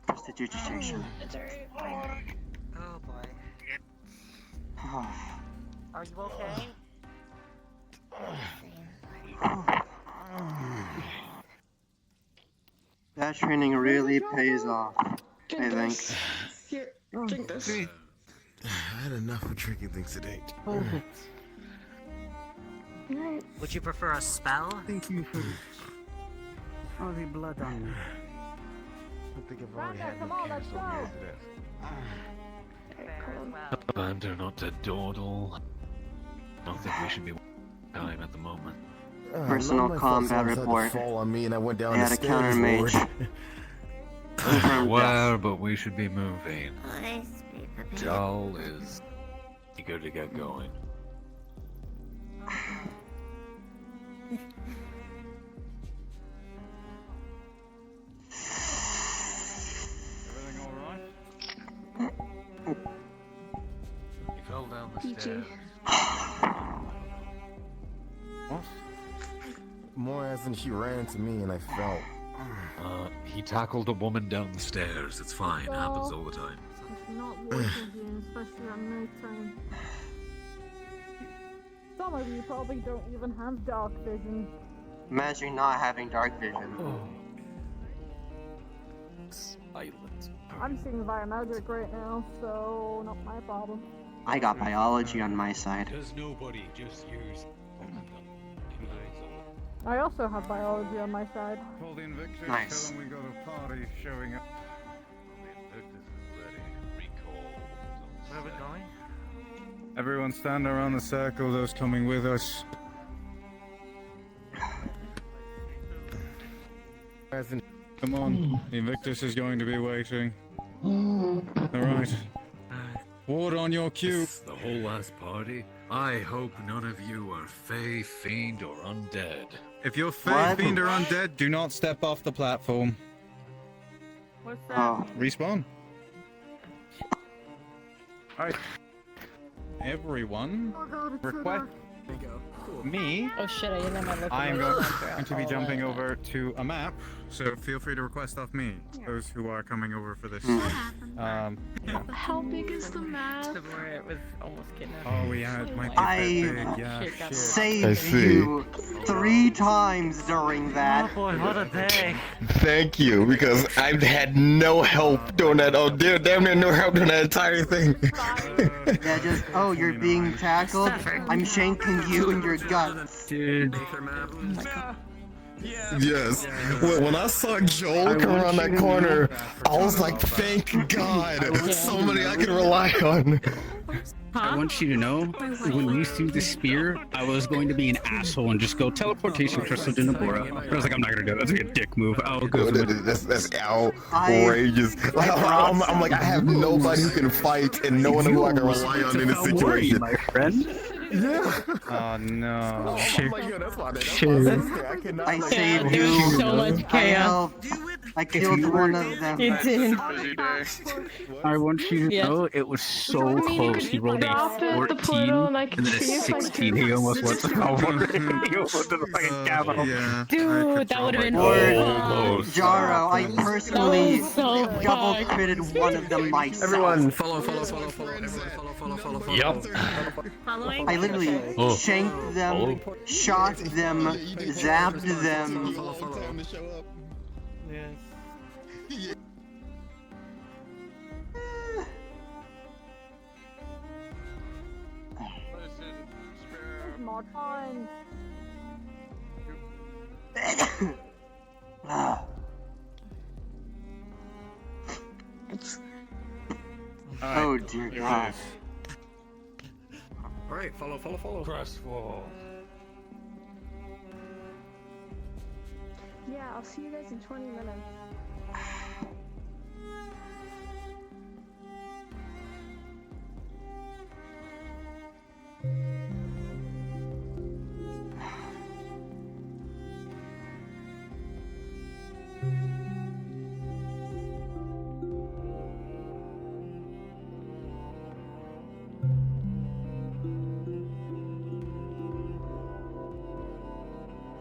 Prestidigitation. Oh boy. Are you okay? That training really pays off, I think. Here, drink this. I had enough of drinking things today. Perfect. Would you prefer a spell? Thank you for all the blood on me. I think I've already had enough cast over yesterday. Abandon not to dawdle. Don't think we should be time at the moment. Personal combat report. Fall on me and I went down They had a counter mage. Aware, but we should be moving. Jal is eager to get going. He fell down the stairs. What? More as in she ran into me and I fell. He tackled a woman down the stairs. It's fine. Happens all the time. It's not working here, especially at night time. Some of you probably don't even have dark vision. Imagine not having dark vision. Silence. I'm seeing biomagic right now, so not my problem. I got biology on my side. Does nobody just use? I also have biology on my side. Call the Invictus, Nice. tell them we got a party showing up. Where are we going? Everyone stand around the circle, those coming with us. Come on, the Invictus is going to be waiting. Alright. Ward on your cue. The whole last party? I hope none of you are Fey, Fiend, or Undead. If you're Fey, Fiend, or Undead, do not step off the platform. What's that? Oh. Respawn. Alright. Everyone, request me. Oh shit, I didn't have my look. I am going to be jumping over to a map, so feel free to request off me, those who are coming over for this. Yeah. How big is the map? Where it was almost kidnapped. Oh, we had might be a bit big, yeah, shit. Saved you 3 times during that. Oh boy, what a day. Thank you, because I had no help doing that. Oh, damn near no help doing that entire thing. Yeah, just, oh, you're being tackled? I'm shanking you in your guts. Dude. Yes. When I saw Joel come around that corner, I was like, thank God. Somebody I can rely on. Huh? I want you to know, when you threw the spear, I was going to be an asshole and just go teleportation crystal to Nabora. But I was like, I'm not gonna do it. That's like a dick move. I'll go. That's outrageous. I'm like, I have nobody who can fight and no one who I can rely on in this situation. My friend. Yeah. Oh no. I saved you. So much chaos. I killed one of them. You did. I want you to know it was so close. He rolled a 14 and then a 16. He almost went to the He almost to the fucking capital. Dude, that would have been Or Jaro, I personally double critted one of them myself. Everyone, follow. Everyone, follow. Yup. I literally shanked them, shot them, zapped them. More time. Oh dear God. Alright, follow. Crestfall. Yeah, I'll see you guys in 20 minutes.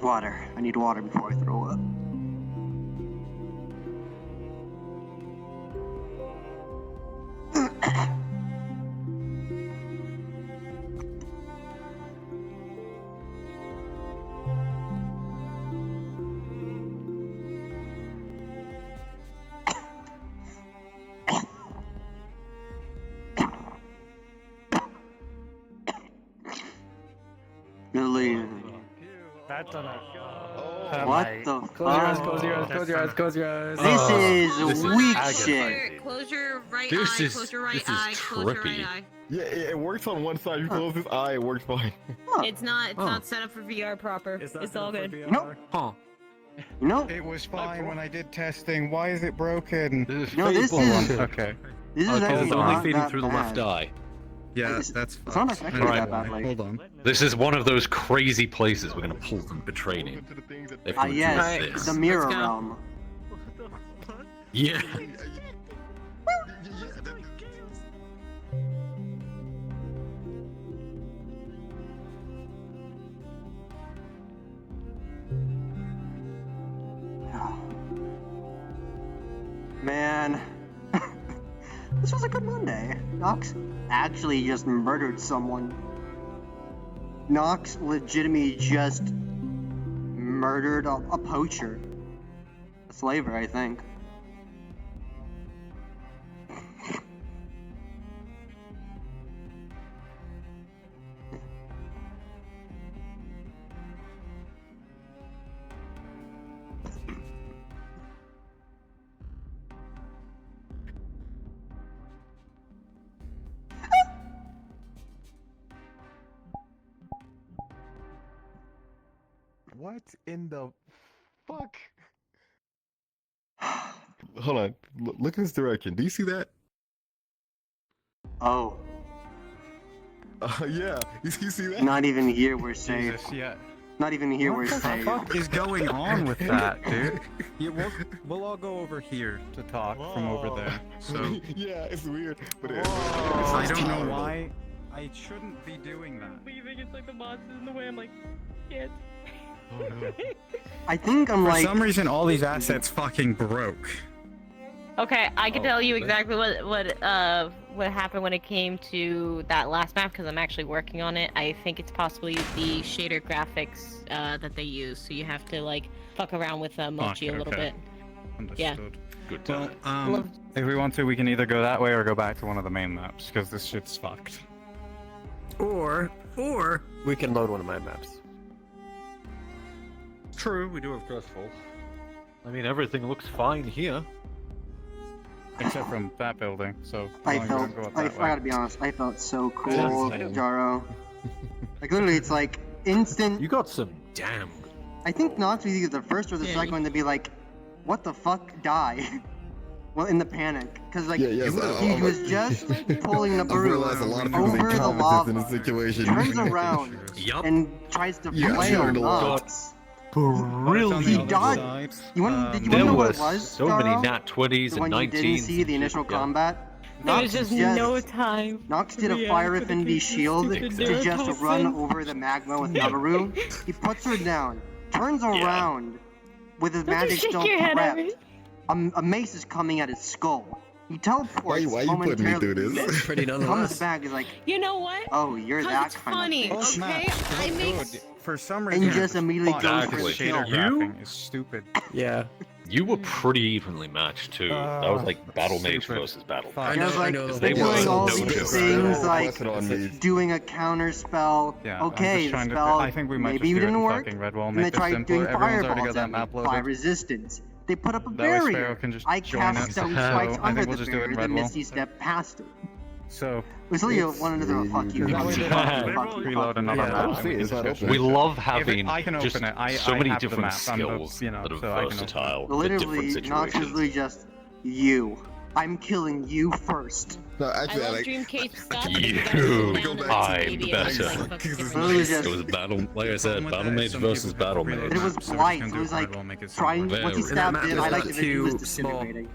Water. I need water before I throw up. Lily. That's enough. What the fuck? Close your eyes. This is weak aggravating. shit. Close your right This eye, is- close your right this is eye, close your right trippy. eye. Yeah, it works on one side. You close this eye, it works fine. It's not set up for VR proper. It's all good. Nope. Nope. It was fine when I did testing. Why is it broken? No, this is Okay. this is Because actually it's only not feeding that through the left bad. eye. Yeah, It's- that's It's not fucked. actually that bad. Like, Hold on. This is one of those crazy places we're gonna pull from Betraying. They've gone yes, through this. the mirror Let's go. realm. Yeah. Man, this was a good Monday. Nox actually just murdered someone. Nox legitimately just murdered a poacher. A slaver, I think. What in the fuck? Hold on. Look in this direction. Do you see that? Oh, Yeah. You see that? not even here we're safe. Jesus, yeah. Not even here we're What the safe. fuck is going on with that, dude? Yeah, we'll all go over here to talk from over there. So Yeah, it's weird. But I don't know why I shouldn't be doing that. Leaving, it's like the monster's in the way. I'm like, can't. I think I'm For like. some reason, all these assets fucking broke. Okay, I can Oh, tell you okay. exactly what happened when it came to that last map because I'm actually working on it. I think it's possibly the shader graphics that they use, so you have to like fuck around with Mochi a little bit. Yeah. Understood. Good Well, time. if we want to, we can either go that way or go back to one of the main maps because this shit's fucked. Or we can load one of my maps. True, we do have Crestfall. I mean, everything looks fine here. except from that building. So I I'm gonna felt, go up I that way. gotta be honest, I felt so cool, Damn. Jaro. Like literally, it's like instant. You got some damn. I think Nox was either the first or the second one to be like, "What the fuck, die?" Well, in the panic, because like he was just pulling the broom over the lava, in a situation. turns around and tries to flail Nox. Brilliant. He dodged. Did you want to There know what was it was? so many Jaro? nat 20s The and one you 19s. didn't see the initial combat. There was just no time. Nox did a fire affinity shield to just run over the magma with Nabaru. He puts her down, turns around with his magic still prepped. A mace is coming at his skull. He teleports Why you putting me through momentarily. this? Pretty Comes nonetheless. back is like, You know what? oh, you're that It's kind funny, of bitch. okay? I make For some And reason, just immediately goes for the shader kill. graphing is stupid. Yeah. You were pretty evenly matched too. That was like Battle Mage stupid. versus Battle I Mage. It was like They were doing all no these joke. things, like doing a counter spell. Yeah, I'm Okay, just the trying to spell I think we might maybe just do it didn't in work. fucking Redwall, And make they this tried simpler. doing Everyone's already fireballs got that at me. map loaded. Fire resistance. They put up a That way barrier. Sparrow can just I join cast us. stone So, spikes I under think we'll the just do it in barrier. The Redwall. Misty Step past it. So It's really one another fuck you. That way they don't Fuck you. reload another I don't map. see it. It's not open. We love If having I can just open it. I so many have the different map. I'm the- skills you know, that are so I can open it. versatile for Literally, different Nox is situations. literally just you. I'm killing you first. No, I actually, love like, Dreamcake stuff. You, I'm better. It was battle, like I said, Battle Mage versus Battle Mage. And it was blight, so it was like trying. Once he Very. stabbed in, I like to think he was too small. disintegrating.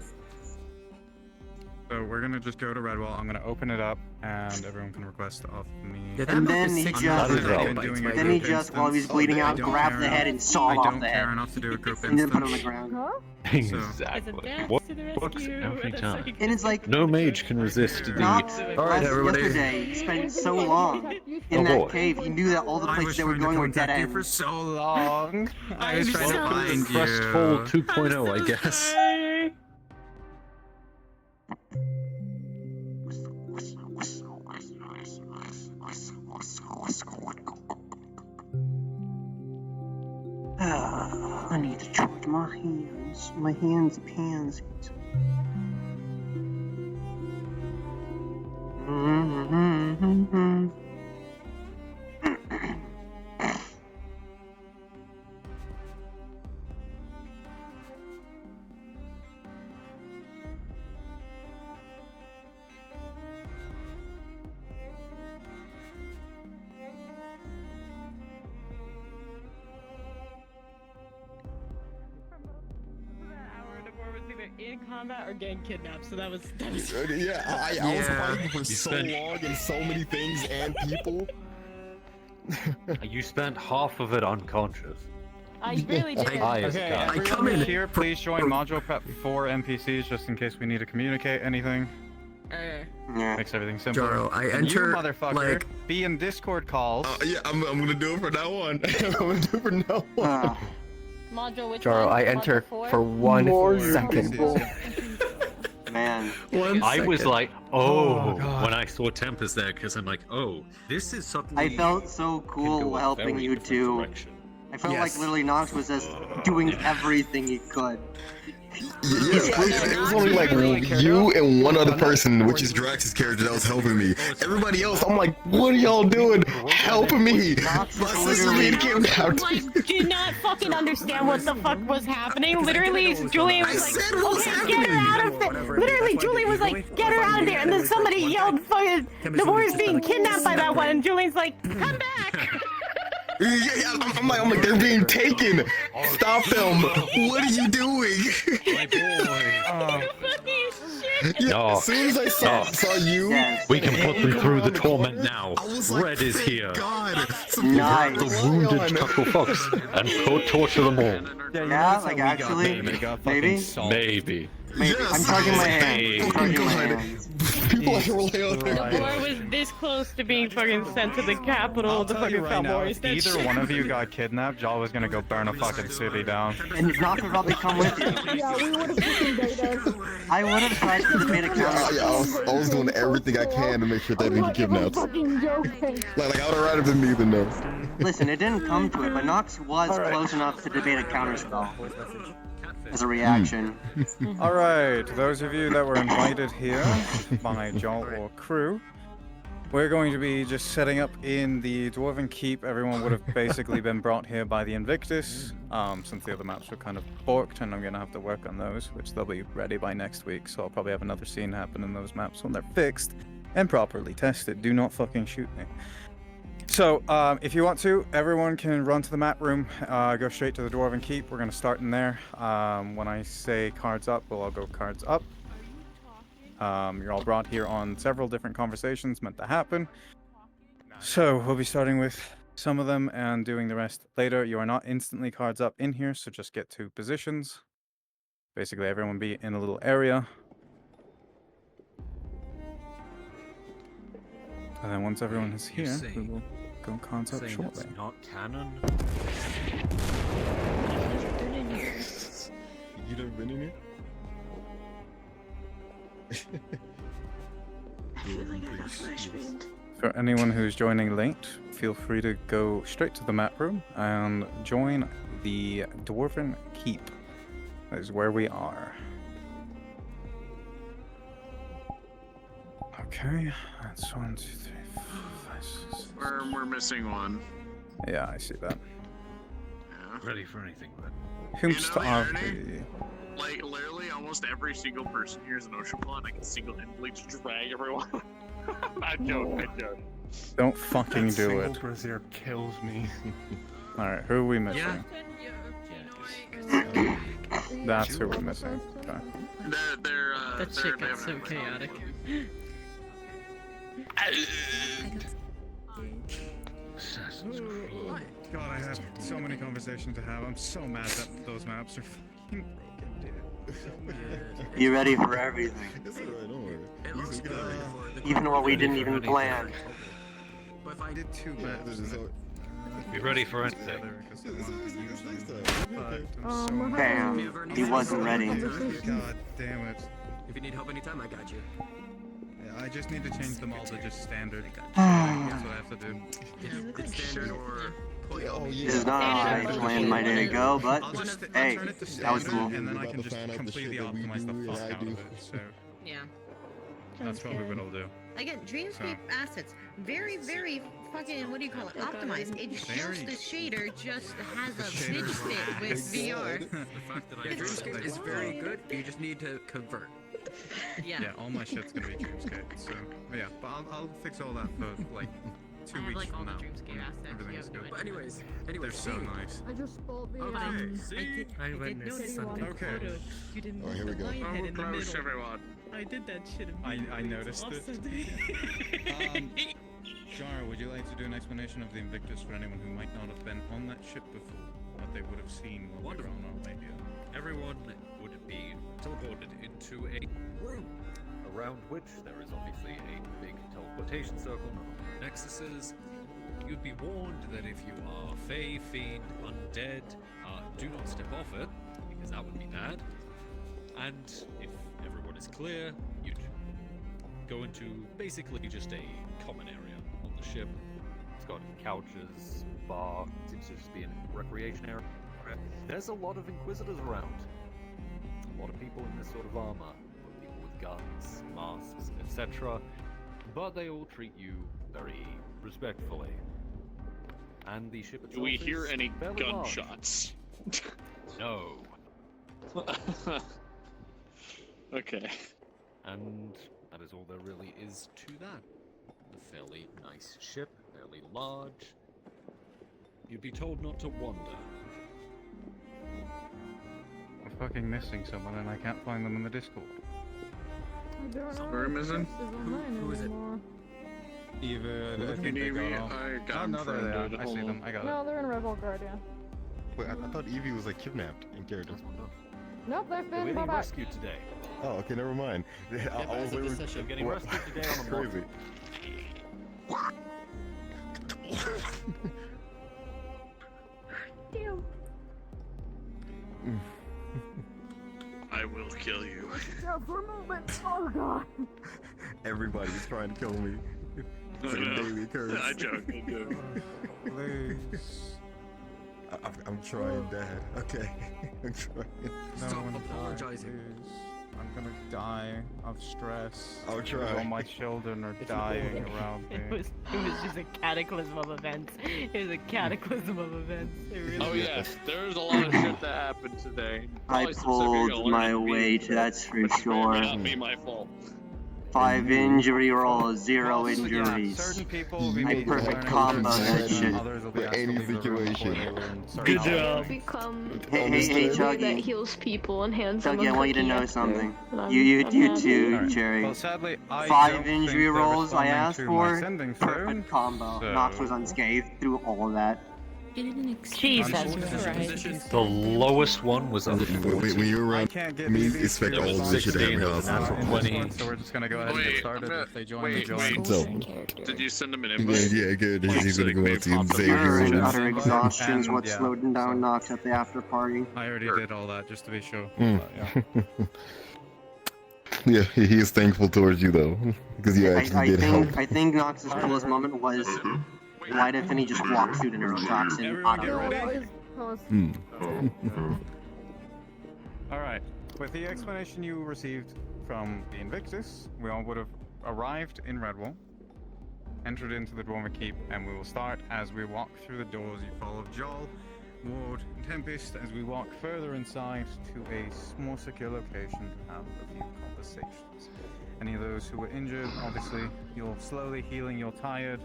So we're gonna just go to Redwall. I'm gonna open it up, and everyone can request off me. Yeah, that And map then is he 6 just, minutes I've long. been doing a then he group just, while he was instance. bleeding I out, don't grabbed care the head and enough- sawed I off don't the care head. enough to do a group And then put it on the instance. ground. Exactly. What works every time. And it's like, No mage can resist the. Nox, Alright, everybody. yesterday, spent so long in that cave, he knew that all the places they were going were dead ends. for so long. I was trying to Welcome to find Crestfall you. 2.0, I guess. I need to charge my hands. My hands are pansies. In combat or getting kidnapped, so that was yeah, I was fighting for so long and so many things and people. You spent half of it unconscious. I really did. Okay, I come in here. Please join module prep for NPCs just in case we need to communicate anything. Makes everything simpler. Jaro, I And you, enter, motherfucker, like- be in Discord calls. Yeah, I'm gonna do it for now on. I'm gonna do it for now on. Module, which Jaro, one? I Module enter 4? for 1 second. Man. I was like, Oh, God. when I saw Tempest there, because I'm like, oh, this is suddenly. I felt so can cool go a helping very you different two. direction. I felt Yes. like literally Nox was just doing everything he could. It was only like you and one other person, which is Drax's character, that was helping me. Everybody else, I'm like, what are y'all doing? Helping me! My sister's being kidnapped! Like, do not fucking understand what the fuck was happening. Literally, Julian was like, okay, get her out of there. Literally, Julian was like, get her out of there. And then somebody yelled, fucking, Navarro's being kidnapped by that one. And Julian's like, come back. Yeah, I'm like, they're being taken! Stop them! What are you doing? Yeah, as soon as I saw you, We can put them through the torment now. Red is here. God, Grab the wounded Chuckle Fox and go torture them all. Yeah, like actually, maybe? Maybe. I'm charging my hands. I'm charging my hands. People like rely on War was this close to being fucking sent to the capital of the fucking Right now, Falmores. if either one of you got kidnapped, Jaw was gonna go burn a fucking city down. And Nox would probably come with you. Yeah, we would have fucking dated. I would have tried to debate a counter. I was doing everything I can to make sure they didn't get kidnapped. Fucking joking. Like I would have rather been me than them. Listen, it didn't come to it, but Nox was close enough to debate a counterspell. as a reaction. Alright, those of you that were invited here by Joel or crew, we're going to be just setting up in the Dwarven Keep. Everyone would have basically been brought here by the Invictus, since the other maps were kind of borked, and I'm going to have to work on those, which they'll be ready by next week, so I'll probably have another scene happen in those maps when they're fixed and properly tested. Do not fucking shoot me. So, if you want to, everyone can run to the map room, go straight to the Dwarven Keep. We're going to start in there. When I say cards up, we'll all go cards up. You're all brought here on several different conversations meant to happen. So, we'll be starting with some of them and doing the rest later. You are not instantly cards up in here, so just get to positions. Basically, everyone be in a little area. And then once everyone is here, we will go cards up shortly. It's not canon. You never been in here? For anyone who's joining late, feel free to go straight to the map room and join the Dwarven Keep. That is where we are. Okay, that's 1, 2, 3, 4, 5, 6. We're missing one. Yeah, I see that. Yeah. Ready for anything, but Whom's to RP? Like, literally, almost every single person here is an ocean paw, and I can single-handedly just drag everyone. I joke. Don't fucking do it. Brazier kills me. Alright, who are we missing? That's who we're missing. Okay. That shit got so chaotic. God, I have so many conversations to have. I'm so mad that those maps are fucking broken, dude. You ready for everything? It's alright, don't worry. Even what we didn't even plan. But if I did too bad, be ready for anything. Bam. He wasn't ready. God damn it. If you need help anytime, I got you. Yeah, I just need to change them all to just standard. That's what I have to do. It's standard or... This is not how I planned my day to go, but hey, that was cool. And then I can just completely optimize the fuck out of it, so... Yeah. That's probably what I'll do. Again, Dreamscape assets, very, very fucking, what do you call it, optimized. It shows the shader just has a bitch fit with VR. Yeah, Dreamscape is very good, you just need to convert. Yeah, all my shit's gonna be Dreamscape, so... Yeah, but I'll fix all that for, like, 2 weeks like, from now. Dreamscape assets. Everything's good. But anyways, They're so nice. I just bought the I witnessed something. Okay. You didn't Alright, here we go. in the Close, middle. everyone. I did that shit. I noticed it. Jar, would you like to do an explanation of the Invictus for anyone who might not have been on that ship before? What they would have seen while they were on Arabia? Everyone would be teleported into a room, around which there is obviously a big teleportation circle, nexuses. You'd be warned that if you are Fey, Fiend, Undead, do not step off it, because that would be bad. And if everyone is clear, you'd go into basically just a common area on the ship. It's got couches, bar, seems to just be a recreation area. There's a lot of Inquisitors around. A lot of people in this sort of armor. A lot of people with guns, masks, etc. But they all treat you very respectfully. And the ship itself Do we hear is any fairly large. gunshots? No. Okay. And that is all there really is to that. A fairly nice ship, fairly large. You'd be told not to wander. I'm fucking missing someone and I can't find them in the Discord. We're missing? Who is it? Either I think they got off. I got Oh, no, there they are. friended. I see them. I got No, it. they're in Rebel Guardian. Wait, I thought Evie was like kidnapped in character. Nope, they've We're been getting brought back. rescued today. Oh, okay, never mind. I was We're waiting. getting rescued today on a Crazy. Ew. I will kill you. Yeah, for a moment. Oh god. Everybody's trying to kill me. It's like a daily occurrence. I joke. Please. I'm trying, Dad. Okay. I'm trying. Stop apologizing. I'm gonna die of stress. I'll try. All my children are dying around me. It was just a cataclysm of events. It was a cataclysm of events. It really Oh was. yes, there's a lot of shit that happened today. I Probably some stuff you're gonna pulled learn my to be, weight, that's for which may sure. not be my fault. 5 injury rolls, 0 injuries. Certain people will be I made to perfect learn combo lessons, that and shit. others will be For asked to any leave the room before situation. they learn certain Good knowledge. job. Become Hey, that Chuggy. heals people and hands them Chuggy, a I want you to cookie know after, something. and I'm You happy. too, Alright. Cherry. Well, sadly, I 5 don't injury think they're rolls I responding asked to my for. sending Perfect phone, combo. so- Nox was unscathed through all of that. Jesus Christ. The lowest one was under 40. When you're I around can't get me, these expect There all was of this shit to 16 happen. of them. in this 20. one, so we're just gonna go ahead and get started. If they join, they join. So, Did you send him an yeah, invite? good. Like, He's so gonna they go may out to pop up Xavier Utter and utter exhaustion is And, what yeah, slowed him down so- Nox at the after party. I already did all that just to be sure. Mm. But, yeah. Yeah, he is thankful towards you though, because you actually did help. I think Nox's coolest moment was why did Finny just walk through the neurotoxin out of it? Alright, with the explanation you received from the Invictus, we all would have arrived in Redwall, entered into the Dwarven Keep, and we will start as we walk through the doors. You follow Joel, Ward, and Tempest as we walk further inside to a more secure location to have a few conversations. Any of those who were injured, obviously, you're slowly healing, you're tired,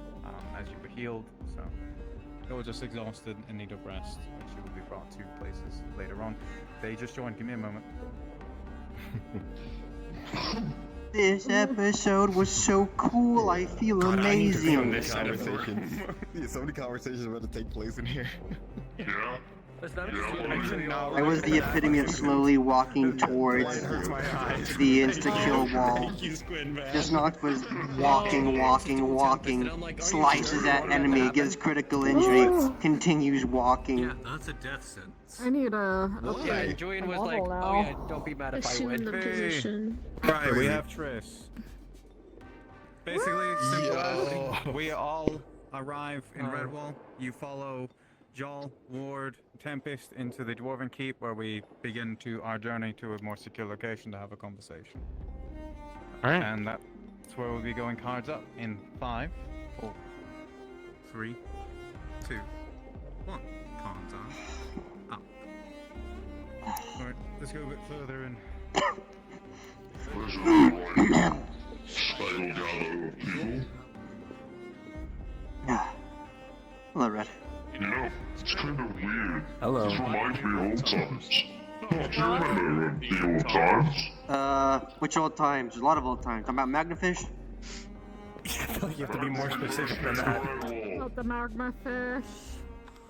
as you were healed, so you're just exhausted and need a rest, which you will be brought to places later on. They just joined, give me a moment. This episode was so cool, I feel amazing. Yeah, so many conversations about to take place in here. Yeah. I was the epitome of slowly walking towards the insta-kill wall. This Nox was walking, slices that enemy, gives critical injury, continues walking. That's a death sentence. I need a Yeah, Julian was like, now. oh yeah, don't be mad if I Assume win. the position. Right, we have Triss. Basically, simple as we all arrive in Redwall. You follow Joel, Ward, Tempest into the Dwarven Keep, where we begin our journey to a more secure location to have a conversation. Alright. And that's where we'll be going cards up in 5, 4, 3, 2, 1. Cards are up. Alright, let's go a bit further in. Yeah. Hello, Red. You know, it's kind of weird. Hello. This reminds me of old times. Do you remember the old times? Which old times? There's a lot of old times. Talking about Magnafish? I feel like you have to be more specific than that. Not the magma fish.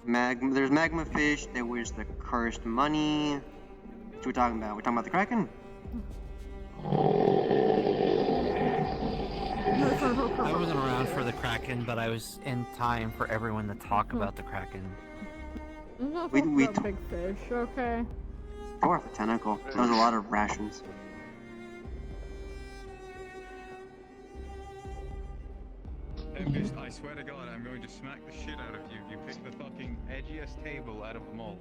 There's Magma Fish, there was the cursed money. What are we talking about? We're talking about the Kraken? I wasn't around for the Kraken, but I was in time for everyone to talk about the Kraken. I'm not We- talking we about big fish, okay? Or the tentacle. That was a lot of rations. Tempest, I swear to God, I'm going to smack the shit out of you. You picked the fucking edgiest table out of them all.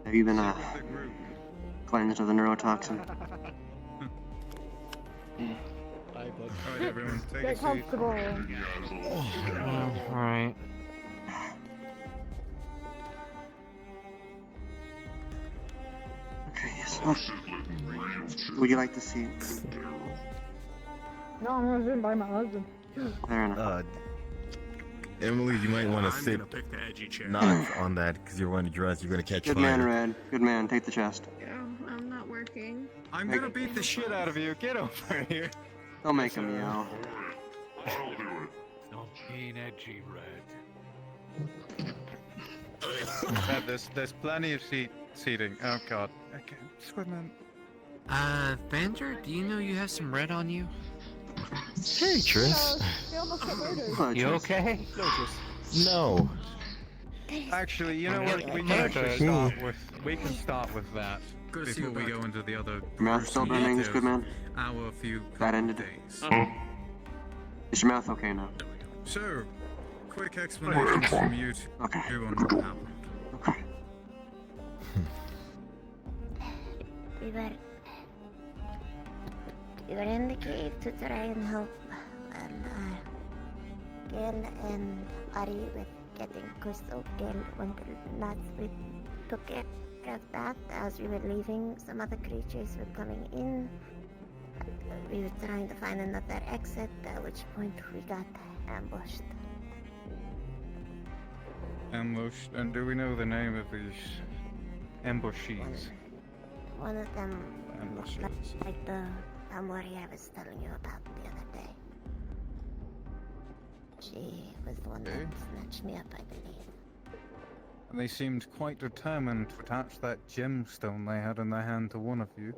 Have you been, Sit with the group. cleansed of the neurotoxin? Alright, everyone, take a Get seat. comfortable. Alright. Okay, yes. Would you like to see it? No, I'm gonna zoom by my husband. Fair enough. Emily, you might want to sit not on that because you're wearing a dress. You're gonna catch Good fire. man, Red. Good man. Take the chest. Yeah, I'm not working. I'm gonna beat the shit out of you. Get over here. Don't make him yell. Not being edgy, Red. There's plenty of seating. Oh God. Okay, Squidman. Vander, do you know you have some red on you? Hey, Triss. You okay? No. Actually, you know what? We can actually start with that before we go into the other. Your mouth still burning, details. Squidman? Our few That ended. days. Is your mouth okay now? So, quick explanations from you two on what happened. We were in the cave to try and help Gil and Ari with getting Crystal. Gil went nuts. We took care of that as we were leaving. Some other creatures were coming in. We were trying to find another exit, at which point we got ambushed. Ambushed? And do we know the name of these ambushees? One of them looked like the warrior I was telling you about the other day. She was the one that snatched me up, I believe. And they seemed quite determined to attach that gemstone they had in their hand to one of you.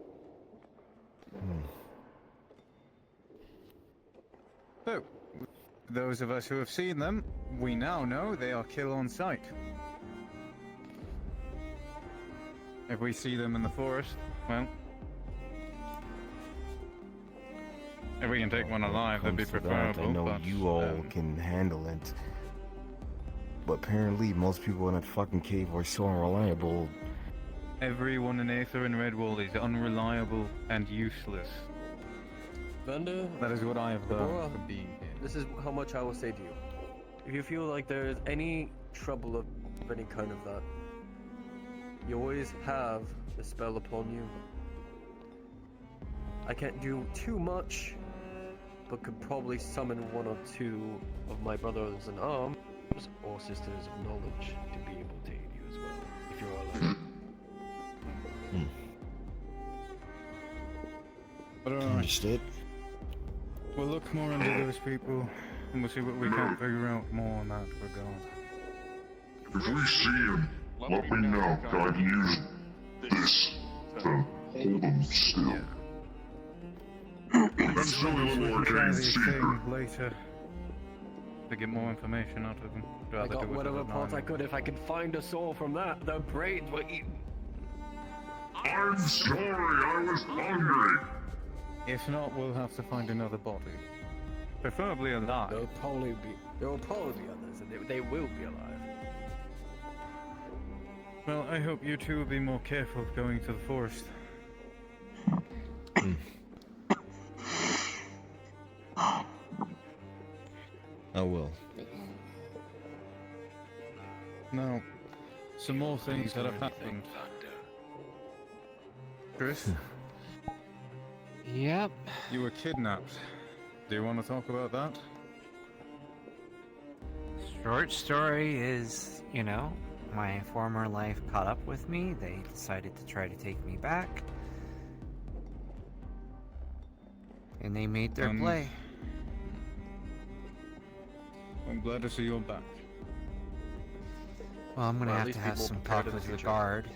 So, those of us who have seen them, we now know they are kill on sight. If we see them in the forest, well, if we can take one alive, that'd be preferable. I know but, you all can handle it. But apparently most people in that fucking cave are so unreliable. Everyone in Aether and Redwall is unreliable and useless. Vanda, that is what I have learned from being here. This is how much I will say to you. If you feel like there is any trouble of any kind of that, you always have the spell upon you. I can't do too much, but could probably summon one or two of my brothers in arms or sisters of knowledge to be able to aid you as well, if you're alive. But understood. We'll look more into those people, and we'll see what we can figure out more in that regard. If we see him, let me know, so I can use this to hold him still. That's the only We'll one try I can these see. things later to get more information out of them. I got whatever part I could. If I could find a soul from that, the brains were eaten. I'm sorry, I was hungry. If not, we'll have to find another body. Preferably alive. There will probably be others, and they will be alive. Well, I hope you two will be more careful going to the forest. I will. Now, some more things that have happened. Chris? Yep. You were kidnapped. Do you want to talk about that? Short story is, my former life caught up with me. They decided to try to take me back. And they made their play. I'm glad to see you're back. Well, I'm gonna have to have some talk with the guard.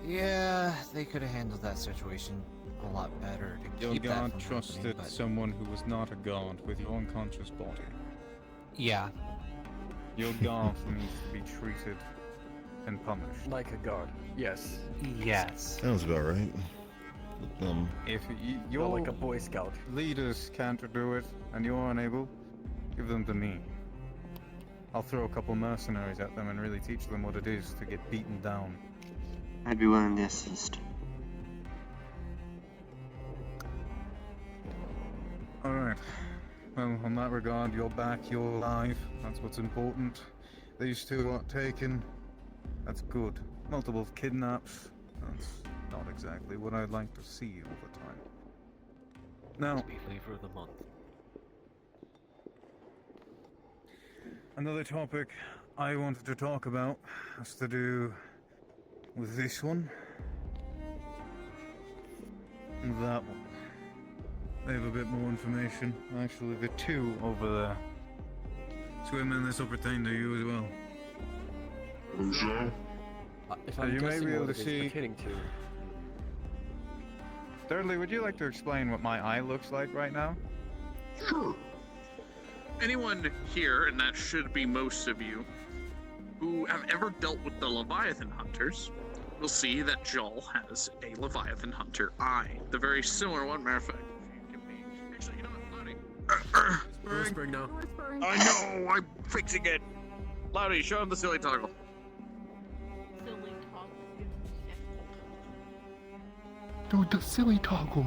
Yeah, they could have handled that situation a lot better to Your keep that guard from trusted happening, but... someone who was not a guard with your unconscious body. Yeah. Your guard needs to be treated and punished. Like a guard, yes. Yes. Sounds about right. If you're like a Boy Scout. Leaders can't do it, and you're unable, give them to me. I'll throw a couple mercenaries at them and really teach them what it is to get beaten down. I'd be willing to assist. Alright. Well, in that regard, you're back, you're alive. That's what's important. These two got taken. That's good. Multiple kidnaps. That's not exactly what I'd like to see all the time. Now, Flavor of the month. another topic I wanted to talk about has to do with this one. And that one. They have a bit more information. Actually, the two over there. Swim this will pertain to you as well. So? If So I'm you may guessing be able what to it is see. pertaining to. Thirdly, would you like to explain what my eye looks like right now? Sure. Anyone here, and that should be most of you, who have ever dealt with the Leviathan Hunters, will see that Joel has a Leviathan Hunter eye. The very similar one, matter of fact. Actually, you know what, Loading. Whispering now. I know, Fixing it. Loudy, show him the silly toggle. Dude, the silly toggle.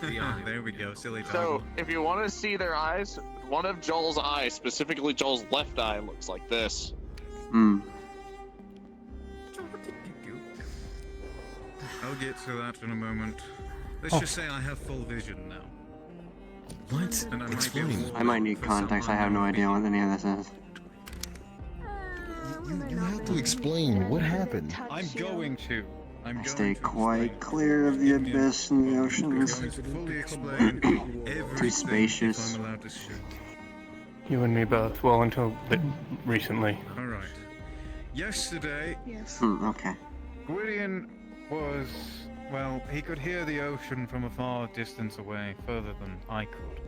Yeah, there we go, silly So, toggle. if you want to see their eyes, one of Joel's eyes, specifically Joel's left eye, looks like this. Hmm. I'll get to that in a moment. Let's Oh. just say I have full vision now. What? And I might be Explain. able to I might need for context. I have no idea what any of this is. You have to explain what happened. I'm going to. I stay quite clear of the abyss and the oceans. I'm going to fully explain everything Too spacious. if I'm allowed to shoot. You and me both. Well, until recently. Alright. Yesterday, Yes. Okay. Gwydion was, well, he could hear the ocean from a far distance away, further than I could.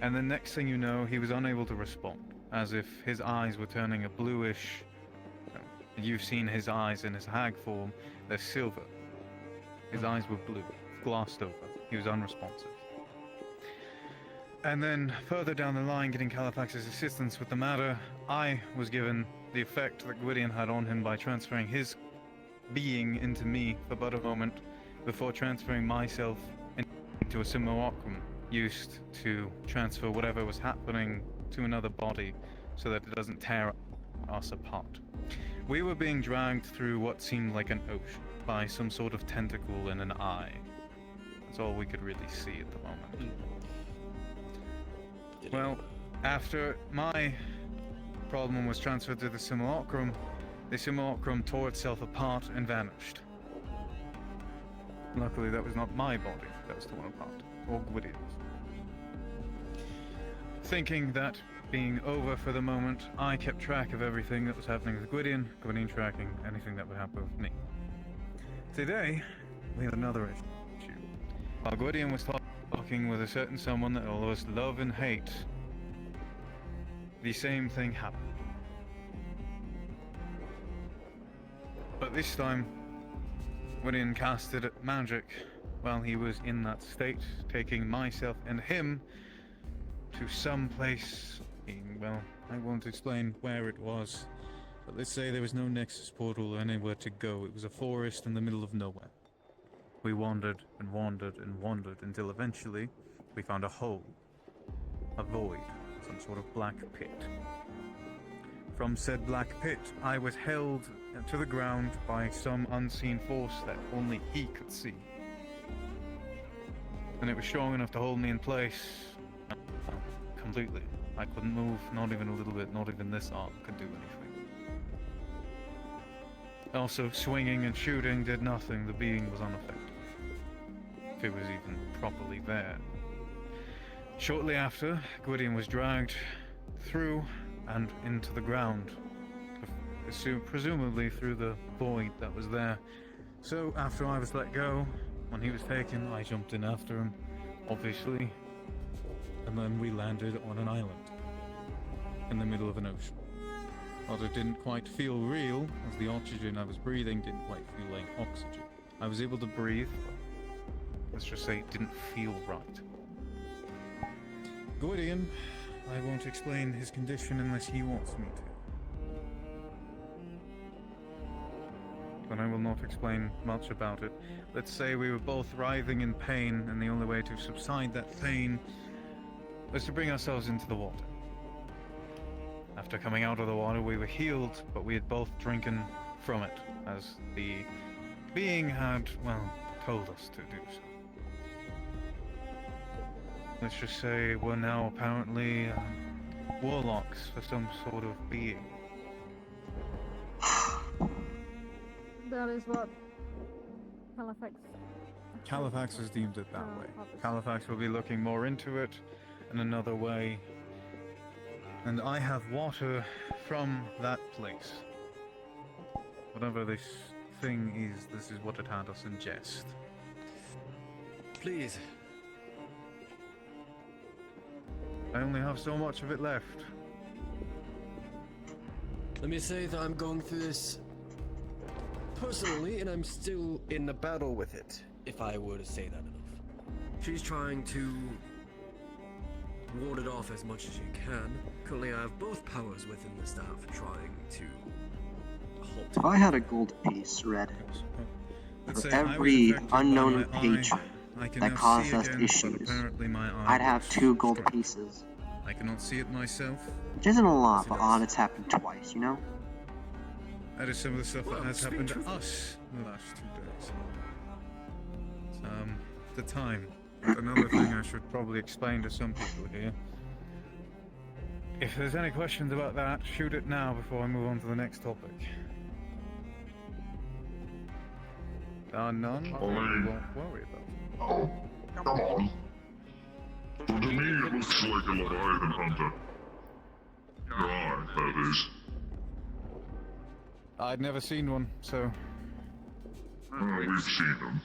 And the next thing you know, he was unable to respond, as if his eyes were turning a bluish. You've seen his eyes in his hag form, they're silver. His eyes were blue, glossed over. He was unresponsive. And then, further down the line, getting Califax's assistance with the matter, I was given the effect that Gwydion had on him by transferring his being into me for but a moment, before transferring myself into a simulacrum used to transfer whatever was happening to another body so that it doesn't tear us apart. We were being dragged through what seemed like an ocean by some sort of tentacle in an eye. That's all we could really see at the moment. Well, after my problem was transferred to the simulacrum tore itself apart and vanished. Luckily, that was not my body that was torn apart, or Gwydion's. Thinking that being over for the moment, I kept track of everything that was happening with Gwydion tracking anything that would happen with me. Today, we had another issue. While Gwydion was talking with a certain someone that all of us love and hate, the same thing happened. But this time, Gwydion casted magic while he was in that state, taking myself and him to some place. Well, I won't explain where it was, but let's say there was no nexus portal or anywhere to go. It was a forest in the middle of nowhere. We wandered and wandered and wandered until eventually we found a hole, a void, some sort of black pit. From said black pit, I was held to the ground by some unseen force that only he could see. And it was strong enough to hold me in place completely. I couldn't move, not even a little bit, not even this arm could do anything. Also, swinging and shooting did nothing, the being was unaffected. If it was even properly there. Shortly after, Gwydion was dragged through and into the ground, presumably through the void that was there. So, after I was let go, when he was taken, I jumped in after him, obviously. And then we landed on an island in the middle of an ocean. But it didn't quite feel real, as the oxygen I was breathing didn't quite feel like oxygen. I was able to breathe, but let's just say it didn't feel right. Gwydion, I won't explain his condition unless he wants me to. But I will not explain much about it. Let's say we were both writhing in pain, and the only way to subside that pain was to bring ourselves into the water. After coming out of the water, we were healed, but we had both drinking from it, as the being had, well, told us to do so. Let's just say we're now apparently warlocks for some sort of being. That is what Califax has deemed it that way. Califax will be looking more into it in another way. And I have water from that place. Whatever this thing is, this is what it had us ingest. Please. I only have so much of it left. Let me say that I'm going through this personally, and I'm still in the battle with it, if I were to say that enough. She's trying to ward it off as much as you can. Currently, I have both powers within the staff trying to halt. If I had a gold piece, Red, Let's for say I was every affected by unknown my patron I can that now caused see us again, issues, but apparently my eye I'd have was 2 gold struck. pieces. I cannot see it myself. Which isn't a lot, but odd it's happened twice, you know? That is some of the stuff that has happened to us in the last 2 days. The time. But another thing I should probably explain to some people here. If there's any questions about that, shoot it now before I move on to the next topic. None? We won't worry about it. Oh, come on. So to me, it looks like a Leviathan hunter. Your eye, that is. I'd never seen one, so... We've seen them.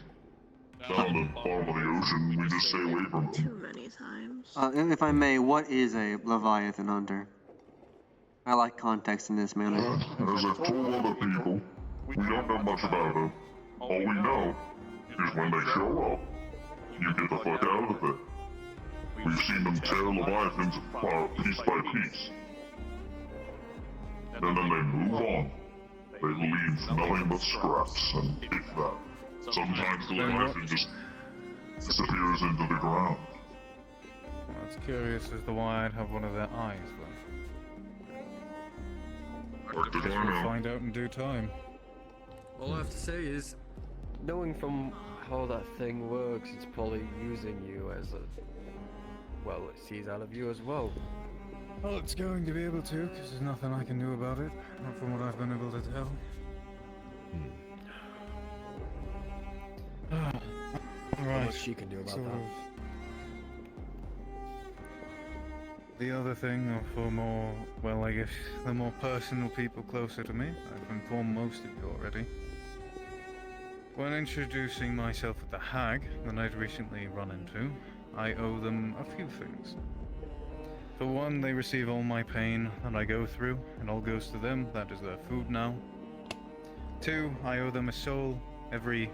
Down the bottom of the ocean, we just stay away from them. Too many times. If I may, what is a Leviathan hunter? I like context in this manner. As I've told other people, we don't know much about them. All we know is when they show up, you get the fuck out of it. We've seen them tear Leviathans apart piece by piece. And then they move on. They leave nothing but scraps, and if that. Sometimes the Leviathan just disappears into the ground. That's curious as to why I'd have one of their eyes, then. Like the We'll Dino. find out in due time. All I have to say is, knowing from how that thing works, it's probably using you as a... well, it sees out of you as well. Well, it's going to be able to, because there's nothing I can do about it, not from what I've been able to tell. Right. What she can do about that. The other thing, or for more, well, I guess, the more personal people closer to me, I've informed most of you already. When introducing myself at the hag that I'd recently run into, I owe them a few things. For one, they receive all my pain that I go through, and all goes to them, that is their food now. 2, I owe them a soul every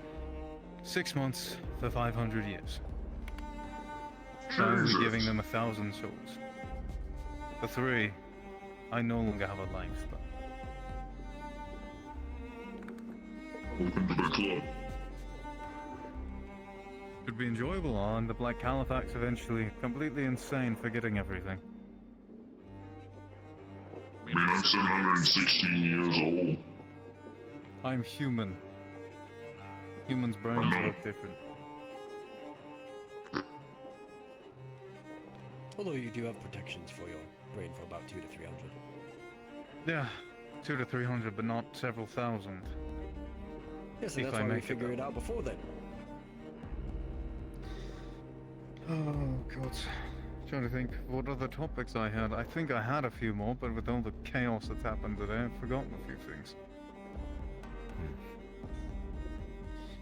6 months for 500 years. So I'll be giving them 1,000 souls. For 3, I no longer have a life. Welcome to the club. Could be enjoyable, and the Black Califax eventually completely insane, forgetting everything. I mean, I'm 716 years old. I'm human. Humans' brains work different. Although you do have protections for your brain for about 200 to 300. Yeah, 200 to 300, but not several thousand. Yes, and If that's I why we make it figure it that out before then. Oh god. Trying to think what other topics I had. I think I had a few more, but with all the chaos that's happened today, I've forgotten a few things.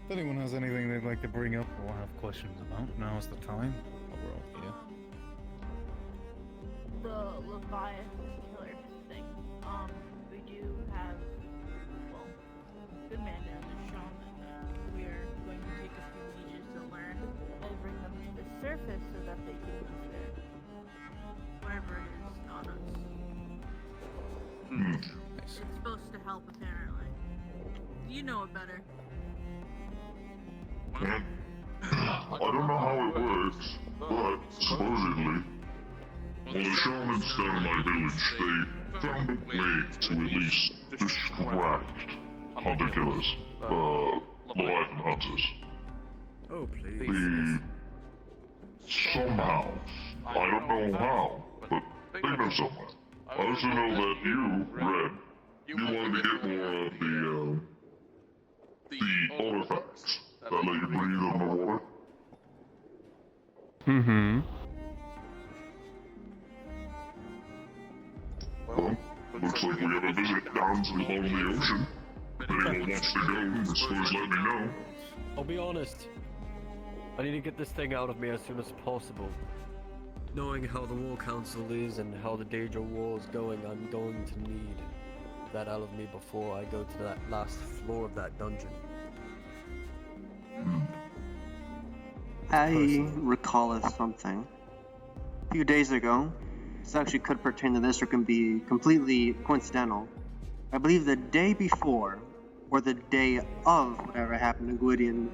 If anyone has anything they'd like to bring up or have questions about, now's the time. While we're all here. The Leviathan killer thing. We do have, well, good man down the shaman that we are going to take a few leeches to learn and bring them to the surface so that they can use their whatever it is on us. It's supposed to help apparently. You know it better. I don't know how it works, but supposedly, well, the shamans down in my village, they found a way to at least distract hunter-killers, Leviathan hunters. Oh, please. Somehow, I don't know how, but they know somewhere. I also know that you, Red, you wanted to get more of the artifacts that let you breathe underwater. Mm-hmm. Well, looks like we have a visit down to the bottom of the ocean. If anyone wants to go, please let me know. I'll be honest. I need to get this thing out of me as soon as possible. Knowing how the War Council is and how the Daedra War is going, I'm going to need that out of me before I go to that last floor of that dungeon. I recall something. few days ago. This actually could pertain to this or can be completely coincidental. I believe the day before, or the day of whatever happened to Gwydion,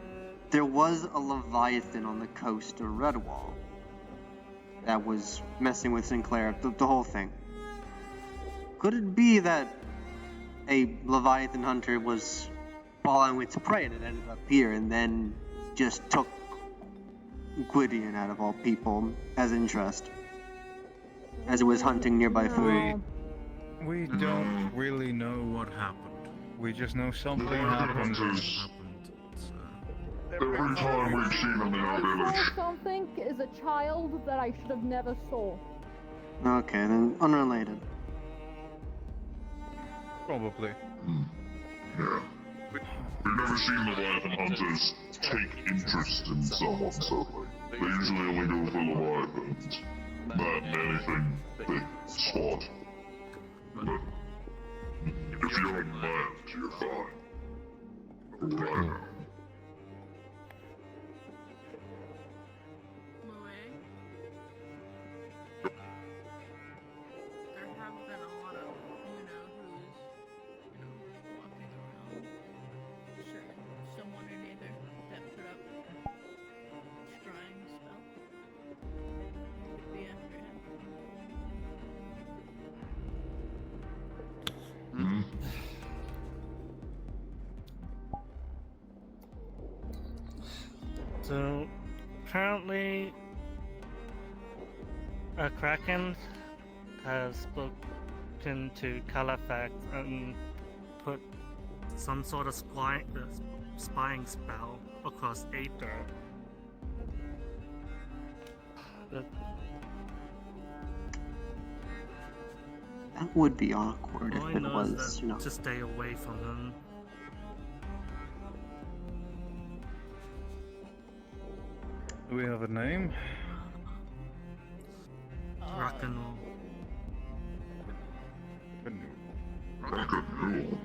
there was a Leviathan on the coast of Redwall that was messing with Sinclair, the whole thing. Could it be that a Leviathan hunter was following its prey and it ended up here and then just took Gwydion out of all people as interest as it was hunting nearby food? We don't really know what happened. We just know something happened. Every time we've seen them in our village. Something is a child that I should have never saw. Okay, then unrelated. Probably. Yeah. We've never seen Leviathan hunters take interest in someone suddenly. They usually only go for Leviathans. That and anything they spot. But if you're unmanned, you're fine. From what I know. There have been a lot of who's, walking around. Someone or neither that put up scrying spell. Could be after him. So, apparently, a Kraken has spoken to Califax and put some sort of spying spell across Aether. That would be awkward All if I it know is was, that you know. to stay away from him. Do we have a name? Rakanul. Rakanul?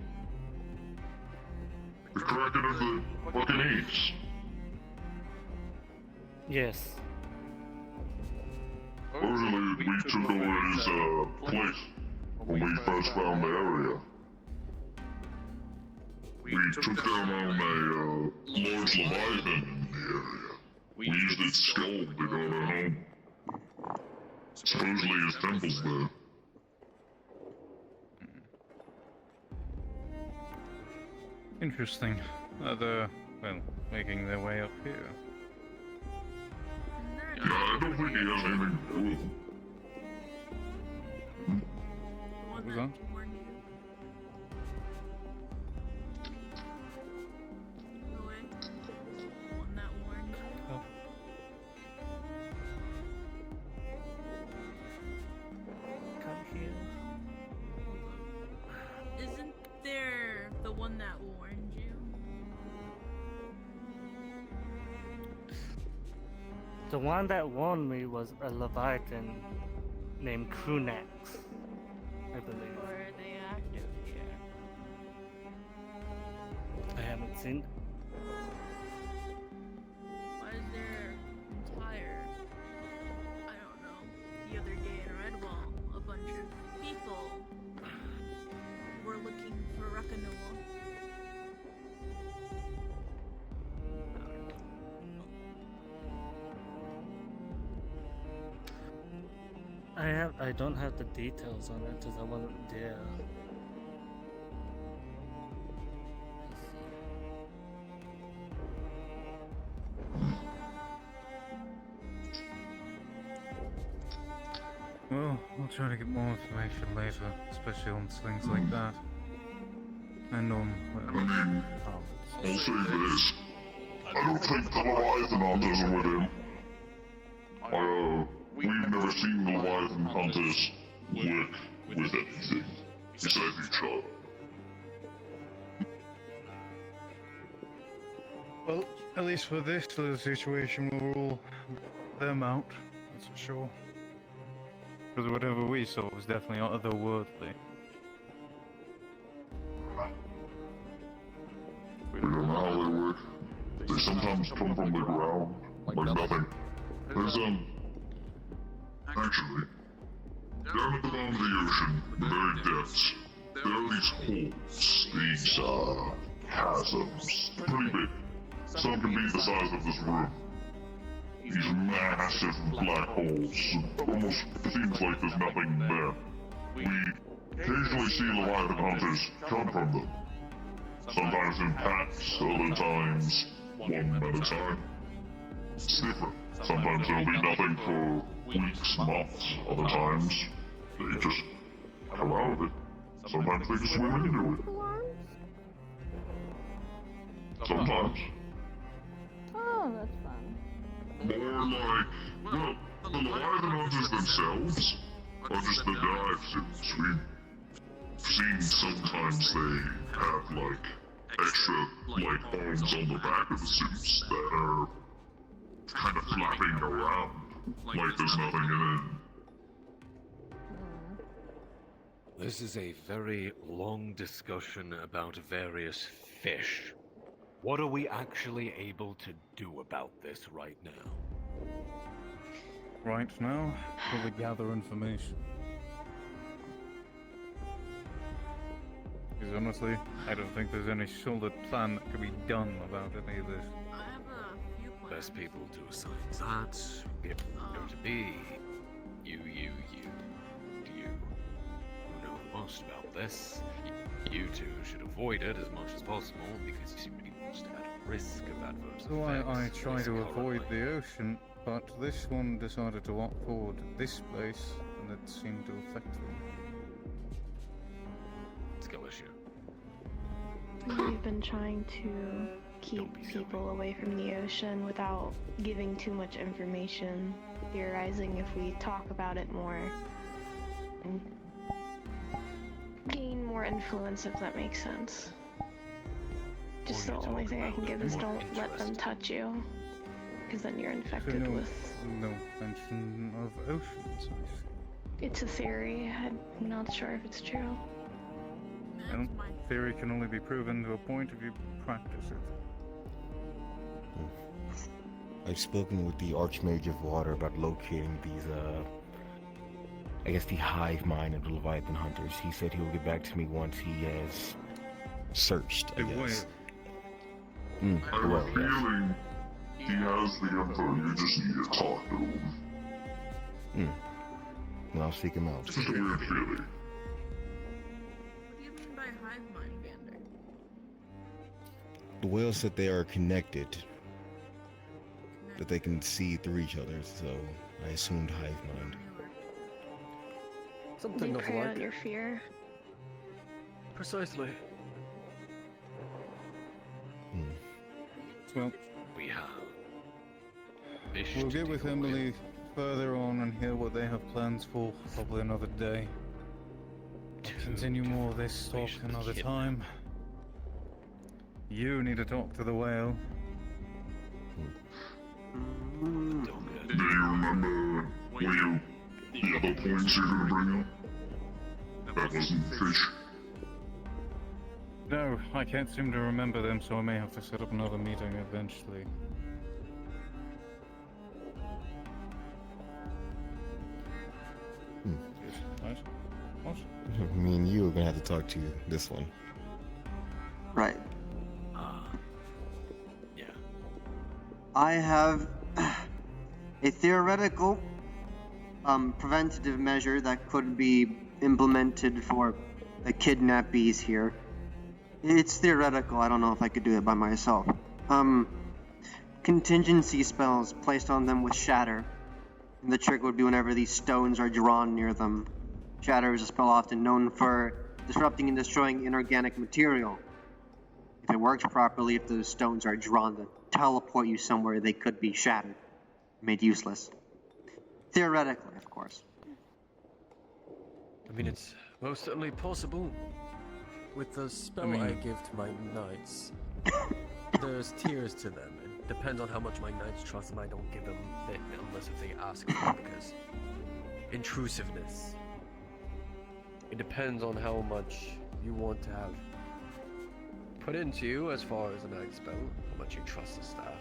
The Kraken of the fucking apes. Yes. Supposedly, we took over his place when we first found the area. We took down on a large Leviathan in the area. We used its skull to go to home. Supposedly his temple's there. Interesting. They're, well, making their way up here. Yeah, I don't think he has anything to do with him. What was that? Isn't there the one that warned you? The one that warned me was a Leviathan named Krunax, I believe. Or are they active here? I haven't seen. Why is there entire, I don't know, the other day in Redwall, a bunch of people were looking for Rakanul. I don't have the details on it because I wasn't there. Well, I'll try to get more information later, especially on things like that. And on, well, I'll say this. I don't think the Leviathan hunters are with him. We've never seen the Leviathan hunters work with anything besides each other. Well, at least for this little situation, we'll rule them out, that's for sure. Because whatever we saw was definitely otherworldly. We don't know how they work. They sometimes come from the ground, like nothing. There's, Actually, down at the bottom of the ocean, the very depths, there are these holes, these, chasms. Pretty big. Some can be the size of this room. These massive black holes. Almost seems like there's nothing there. We occasionally see Leviathan hunters come from them. Sometimes in packs, other times one at a time. It's different. Sometimes there'll be nothing for weeks, months. Other times, they just come out of it. Sometimes they just swim into it. Sometimes. Oh, that's fun. More like, well, the Leviathan hunters themselves are just the dive suits. We've seen sometimes they have, like, extra, like, arms on the back of the suits that are kind of flapping around, like there's nothing in it. This is a very long discussion about various fish. What are we actually able to do about this right now? Right now, we'll gather information. Because honestly, I don't think there's any solid plan that can be done about any of this. Best people to assign that, get where to be. You. Who know the most about this? You two should avoid it as much as possible because you seem to be most at risk of adverse So effects. I try to This avoid current the ocean, but this one decided to opt for this place, and it seemed to affect them. skill issue. We've been trying to keep people away from the ocean without giving too much information, theorizing if we talk about it more and gain more influence, if that makes sense. Just the only thing I can give is don't let them touch you, because then you're infected with... No mention of oceans. It's a theory, I'm not sure if it's true. And theory can only be proven to a point if you practice it. I've spoken with the Archmage of Water about locating these, I guess the hive mind of the Leviathan hunters. He said he'll get back to me once he has searched, I guess. I have a feeling he has the info, you just need to talk to him. Well, I'll seek him out. Just a weird feeling. What do you mean by hive mind, Vander? The whales said they are connected, that they can see through each other, so I assumed hive mind. Something You of prey on like. your fear. Precisely. Well, we have. We'll get with Emily further on and hear what they have plans for probably another day. Continue more of this talk another time. You need to talk to the whale. Do you remember the other points you're gonna bring up? That wasn't fish. No, I can't seem to remember them, so I may have to set up another meeting eventually. Right? What? Me and you are gonna have to talk to this one. Right. Yeah. I have a theoretical preventative measure that could be implemented for the kidnappees here. It's theoretical, I don't know if I could do it by myself. Contingency spells placed on them with Shatter. And the trick would be whenever these stones are drawn near them. Shatter is a spell often known for disrupting and destroying inorganic material. If it works properly, if those stones are drawn to teleport you somewhere, they could be shattered, made useless. Theoretically, of course. I mean, it's most certainly possible. With the spell I give to my knights, there's tiers to them. It depends on how much my knights trust them. I don't give them it unless if they ask for it, because intrusiveness. It depends on how much you want to have put into you as far as a night spell, how much you trust the staff.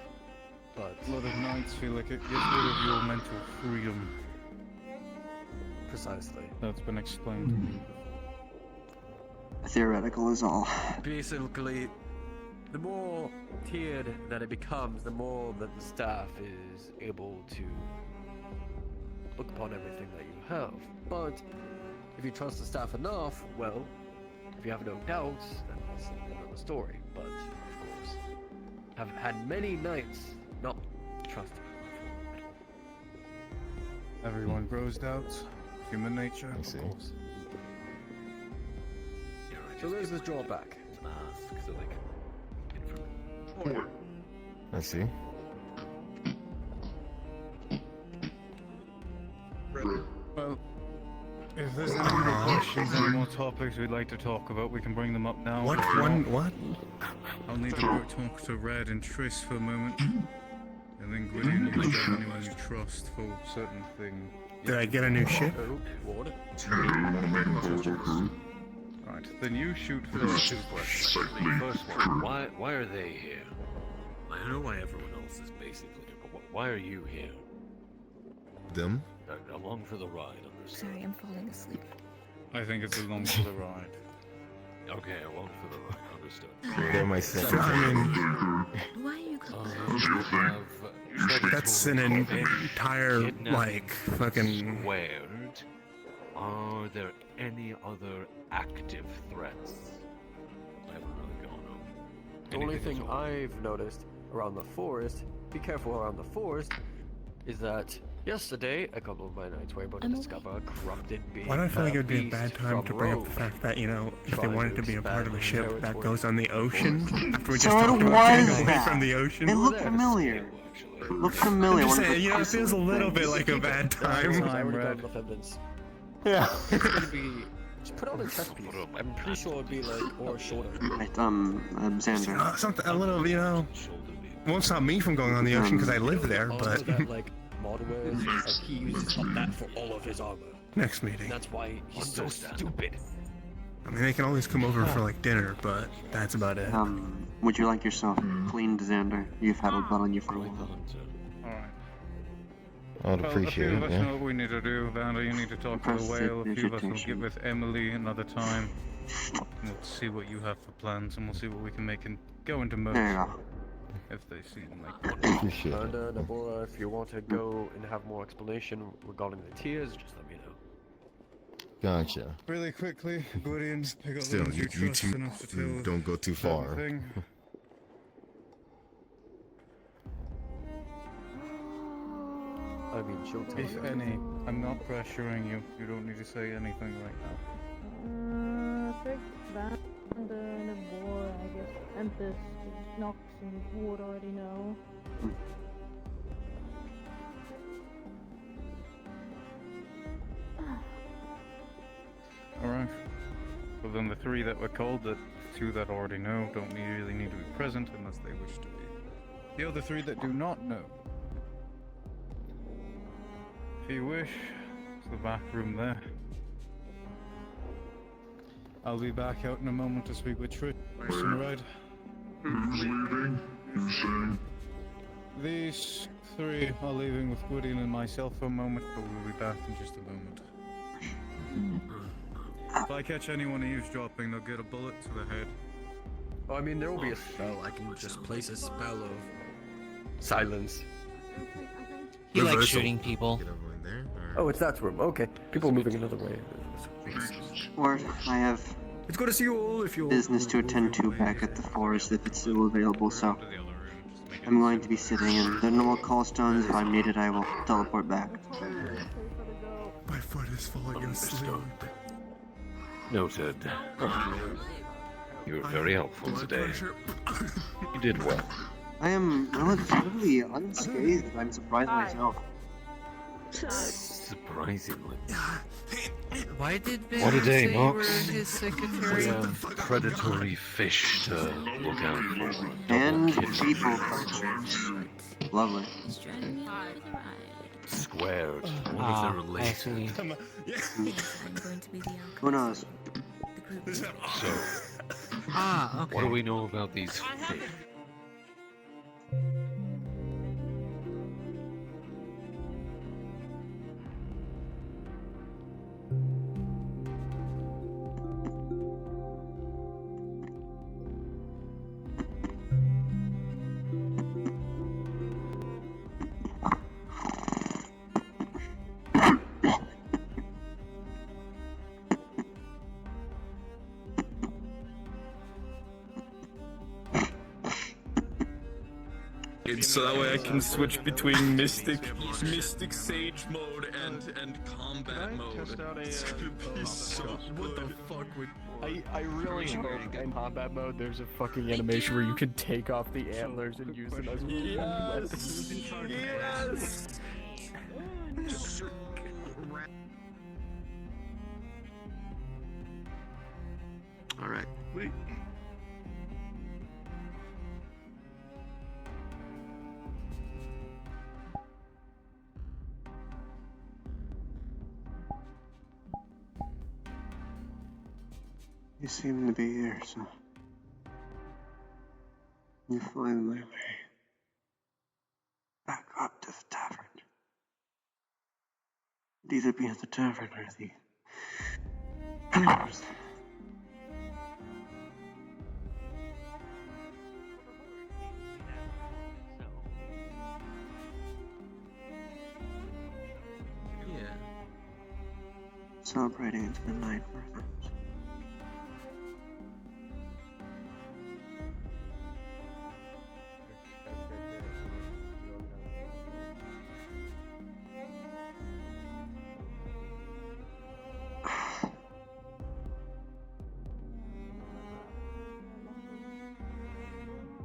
But a lot of knights feel like it gets rid of your mental freedom. Precisely. That's been explained to me. Theoretical is all. Basically, the more tiered that it becomes, the more that the staff is able to look upon everything that you have. But if you trust the staff enough, well, if you have no doubts, then that's another story. But, of course, have had many nights not trusting. Everyone grows doubts. Human nature. Of course. So there's this drawback. I see. Well, if there's any more questions, any more topics we'd like to talk about, we can bring them up now. What? If not, What? I'll need to go talk to Red and Triss for a moment. And then Gwydion, you have anyone you trust for certain thing. Did I get a new ship? Right, then you shoot first. First one, why are they here? I know why everyone else is basically here, but why are you here? Them? Along for the ride, understood. Sorry, I'm falling asleep. I think it's along for the ride. Okay, along for the ride, understood. They're my second. Why are you That's an entire, like, fucking... Squared. Are there any other active threats? I haven't really gone over. The only thing I've noticed around the forest, be careful around the forest, is that yesterday, a couple of my knights were able to discover a corrupted being. Why do I feel like it would be a bad time to bring up the fact that, you know, if they wanted to be a part of a ship that goes on the ocean, after we just talked about getting away from the ocean? It looked familiar. Looked familiar. I'm just saying, you know, it feels a little bit like a bad time. Yeah. Just put on a chest piece. I'm pretty sure it'd be like, or shorter. Right, Xander. Something, a little, you know, won't stop me from going on the ocean because I live there, but... That, like, model wears, like, he uses that for all of his armor. Next meeting. That's why he's so stupid. I mean, they can always come over for, like, dinner, but that's about it. Would you like yourself cleaned, Xander? You've had a blood on you for a while. Alright. I'd appreciate a few it, of us yeah. know what we need to do. Vander, you need to talk to the whale. A few of us will get with Emily another time. We'll see what you have for plans, and we'll see what we can make and go into motion. There you go. If they seem like Appreciate it. And Nabora, if you want to go and have more explanation regarding the tiers, just let me know. Gotcha. Really quickly, Gwydion, pick up Still, the ones you you trust two enough to tell don't go too certain far. thing. I mean, she'll tell If you. any, I'm not pressuring you. You don't need to say anything right now. I think Vander and a boy, I guess Tempest, Nox, and Ward already know. Alright. Well then the three that were called, the two that already know, don't really need to be present unless they wish to be. The other three that do not know. If you wish, it's the back room there. I'll be back out in a moment to speak with Trish and Red. Who's leaving? Who's saying? These three are leaving with Gwydion and myself for a moment, but we'll be back in just a moment. If I catch anyone eavesdropping, they'll get a bullet to the head. Oh, I mean, there will be a spell. I can just place a spell of silence. He likes shooting people. Oh, it's that room. Okay. People moving another way. Ward, I have It's good to see you all if you business to attend to back at the forest if it's still available, so I'm going to be sitting in the normal call stones. If I'm needed, I will teleport back. My foot is falling asleep. Noted. You were very helpful today. You did well. I am relatively unscathed. I'm surprised myself. Surprisingly. Why did Ben What a day, say you were Mox. his secretary? We have predatory fish to look out for. And Double people kidnappings. Lovely. Squared. What Ah, if they're related? Who knows? So, Okay. what do we know about these fish? muted so that way I can switch between mystic sage mode and combat mode. It's gonna be so what the fuck would I really hope in combat mode there's a fucking animation where you can take off the antlers and use them as weapons. Yes! Alright. You seem to be here, so you find my way back up to the tavern. It'd either be at the tavern or the pillars. Yeah. Celebrating into the night for them.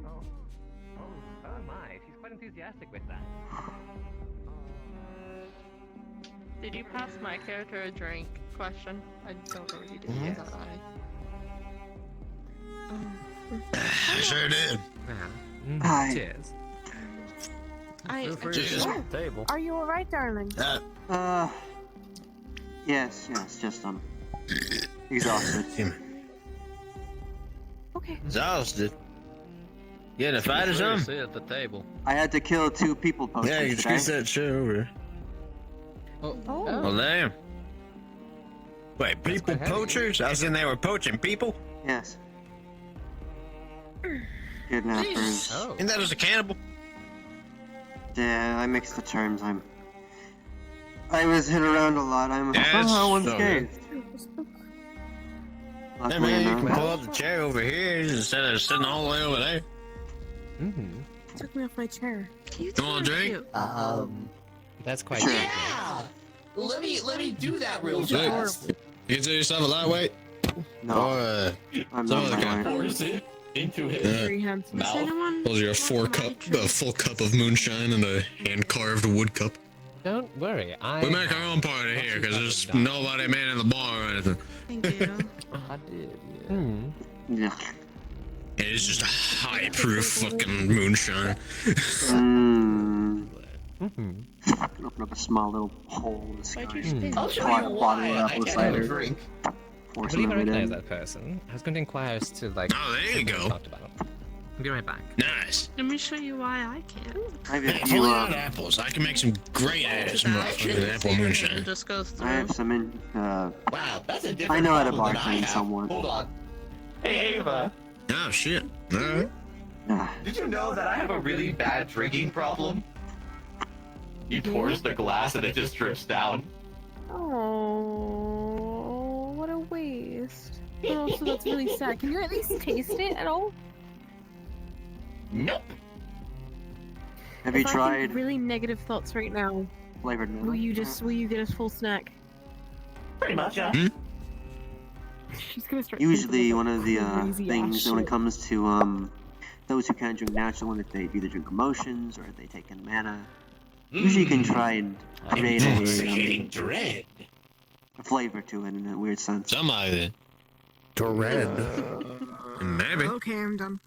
Oh my, she's quite enthusiastic with that. Did you pass my character a drink? Question. I don't know what you did Mhm. with that eye. I sure did. Hi. Cheers. Cheers. Table. Are you alright, darling? Yes, just exhausted. Okay. Exhausted. Getting a fight or something? Sit at the table. I had to kill 2 people poachers Yeah, you today. just that shit over. Oh damn. Wait, people poachers? I was in there were poaching people? Yes. Kidnappers. Oh. Isn't that just a cannibal? Yeah, I mixed the terms. I was hit around a lot. I'm Yeah, somehow it's so unscathed. Hey Luckily man, you enough. can pull up the chair over here instead of sitting all the way over there. Took me off my chair. You want a drink? That's quite Sure. yeah. Let me do that real Sweet. fast. You consider yourself a lightweight? No. Or I'm some not other kind? Force it into his Very handsome. mouth. Those are a full cup of moonshine and a hand-carved wood cup. Don't worry, We make our own party here because there's nobody manning the bar or anything. Thank you. I did, Yeah. It's just a high-proof fucking moonshine. Fucking open up a small little hole in the sky. I'll show Pour you a why bottle of I apple can't cider. drink. I Force believe I them recognize in. that person. I was going to inquire as to like. Oh, there you what we go. talked about. I'll be right back. Nice. Let me show you why I can't. I have Hey, a if few, you want apples, I can make some great ass motherfucking apple moonshine. Just goes through. I have some in, Wow, that's a different I know how to problem than I bartend have. somewhat. Hold on. Hey Ava, Oh shit. Alright. did you know that I have a really bad drinking problem? You pours the glass and it just drips down. Oh, what a waste. Oh, so that's really sad. Can you at least taste it at all? Nope. Have you If I think tried really negative thoughts right now? flavored milk? Will you get a full snack? Pretty much, yeah. She's gonna start. Usually one of the crazy things ass when it shit. comes to those who can't drink natural, that they either drink emotions or they take in mana. Usually you can try and create Intoxicating dread. a flavor to it in a weird sense. Somebody. Dread. Maybe. Okay, I'm done.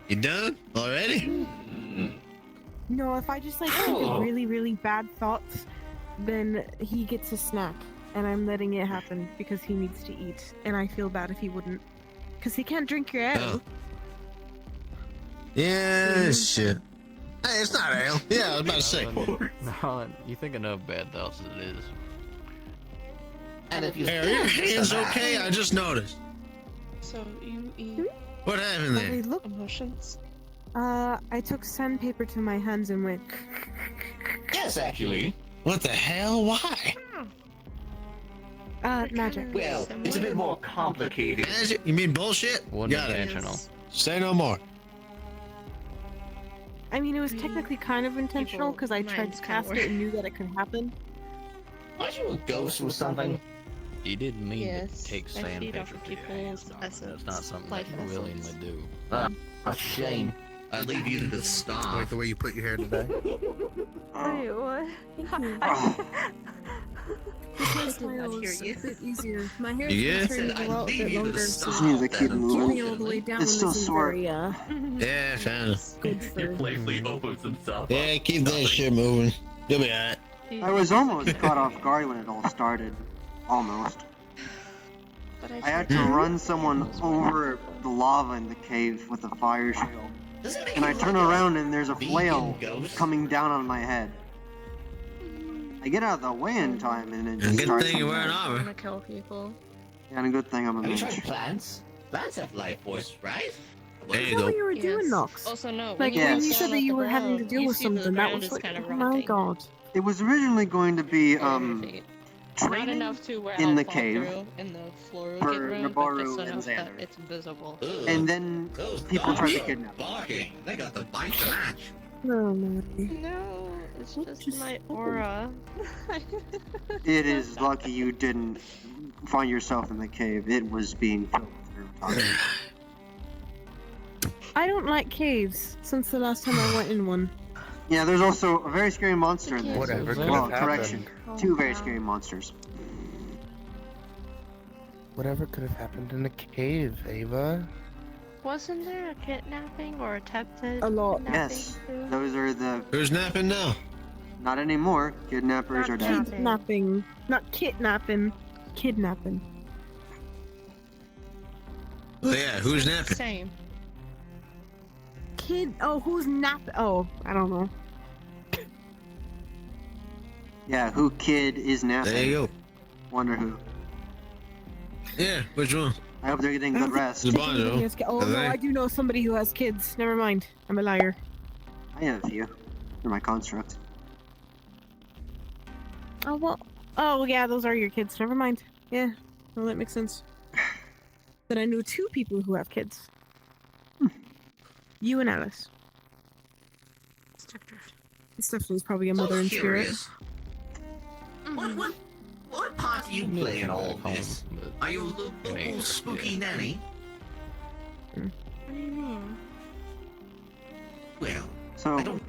You done already? No, if I just like think of really, really bad thoughts, then he gets a snack, and I'm letting it happen because he needs to eat, and I feel bad if he wouldn't, because he can't drink your ale. Oh. Yeah, shit. Hey, it's not ale. Yeah, I was about to say. No, you thinking of bad thoughts as it is. And if you Hey, are your hands okay? I just noticed. So you eat What happened there? Look, emotions? I took sandpaper to my hands and went. Yes, actually. What the hell? Why? Magic. Well, it's a bit more complicated. Magic? You mean bullshit? One Got it. dimensional. Say no more. I mean, it was technically kind of intentional because I tried to cast it and knew that it could happen. Aren't you a ghost or something? You didn't mean Yes, to take I feed sandpaper off of to your people's hands, though. essence, That's not something life that you willingly essence. do. A shame. I leave you to the starve. Like the way you put your hair today. Wait, what? This hairstyle is a bit easier. My hair Yeah? is starting to grow out a bit longer, so Just needs to keep keeping moving. it all the way down It's still isn't short. very, Yeah, fine. good for... He playfully opens himself. Yeah, keep that shit moving. You'll be alright. I was almost caught off guard when it all started. Almost. But I had to run someone over the lava in the cave with a fire shield. And I turn around and there's a flail coming down on my head. I get out of the way in time and it just starts. I'm gonna kill people. Yeah, and a good thing I'm a Have you tried mage. plants? Plants have life force, right? There you That's go. what you were doing, Nox. Also, no. Like, Yes. when you said that you were having to deal with something, that was like, oh my god. It was originally going to be, Not training enough to where in I'll the fall cave through in the floor for get room, but Nabaru just and enough that Xander. it's visible. And then people tried to kidnap me. Barking. They got the bite to match. No, no. No, it's just my aura. It is lucky you didn't find yourself in the cave. It was being filled through time. I don't like caves since the last time I went in one. Yeah, there's also a very scary monster in there. Whatever could Well, have correction. happened. Two very scary monsters. Whatever could have happened in the cave, Ava? Wasn't there a kidnapping or attempted A lot. kidnapping Yes, too? those are the. Who's napping now? Not anymore. Kidnappers are dead. Kidnapping. Not kidnapping. Kidnapping. Oh yeah, who's napping? Same. Oh, who's napping? Oh, I don't know. Yeah, who kid is napping? There you go. Wonder who. Yeah, which one? I hope they're getting good rest. The Bonzo. Oh Are no, they? I do know somebody who has kids. Never mind. I'm a liar. I have a few. They're my construct. Oh well. Oh yeah, those are your kids. Never mind. Yeah. Well, that makes sense. Then I know two people who have kids. You and Alice. Stephanie's probably a mother in spirit. Curious. What part do you play in all this? Are you a local spooky nanny? What do you mean? Well, So,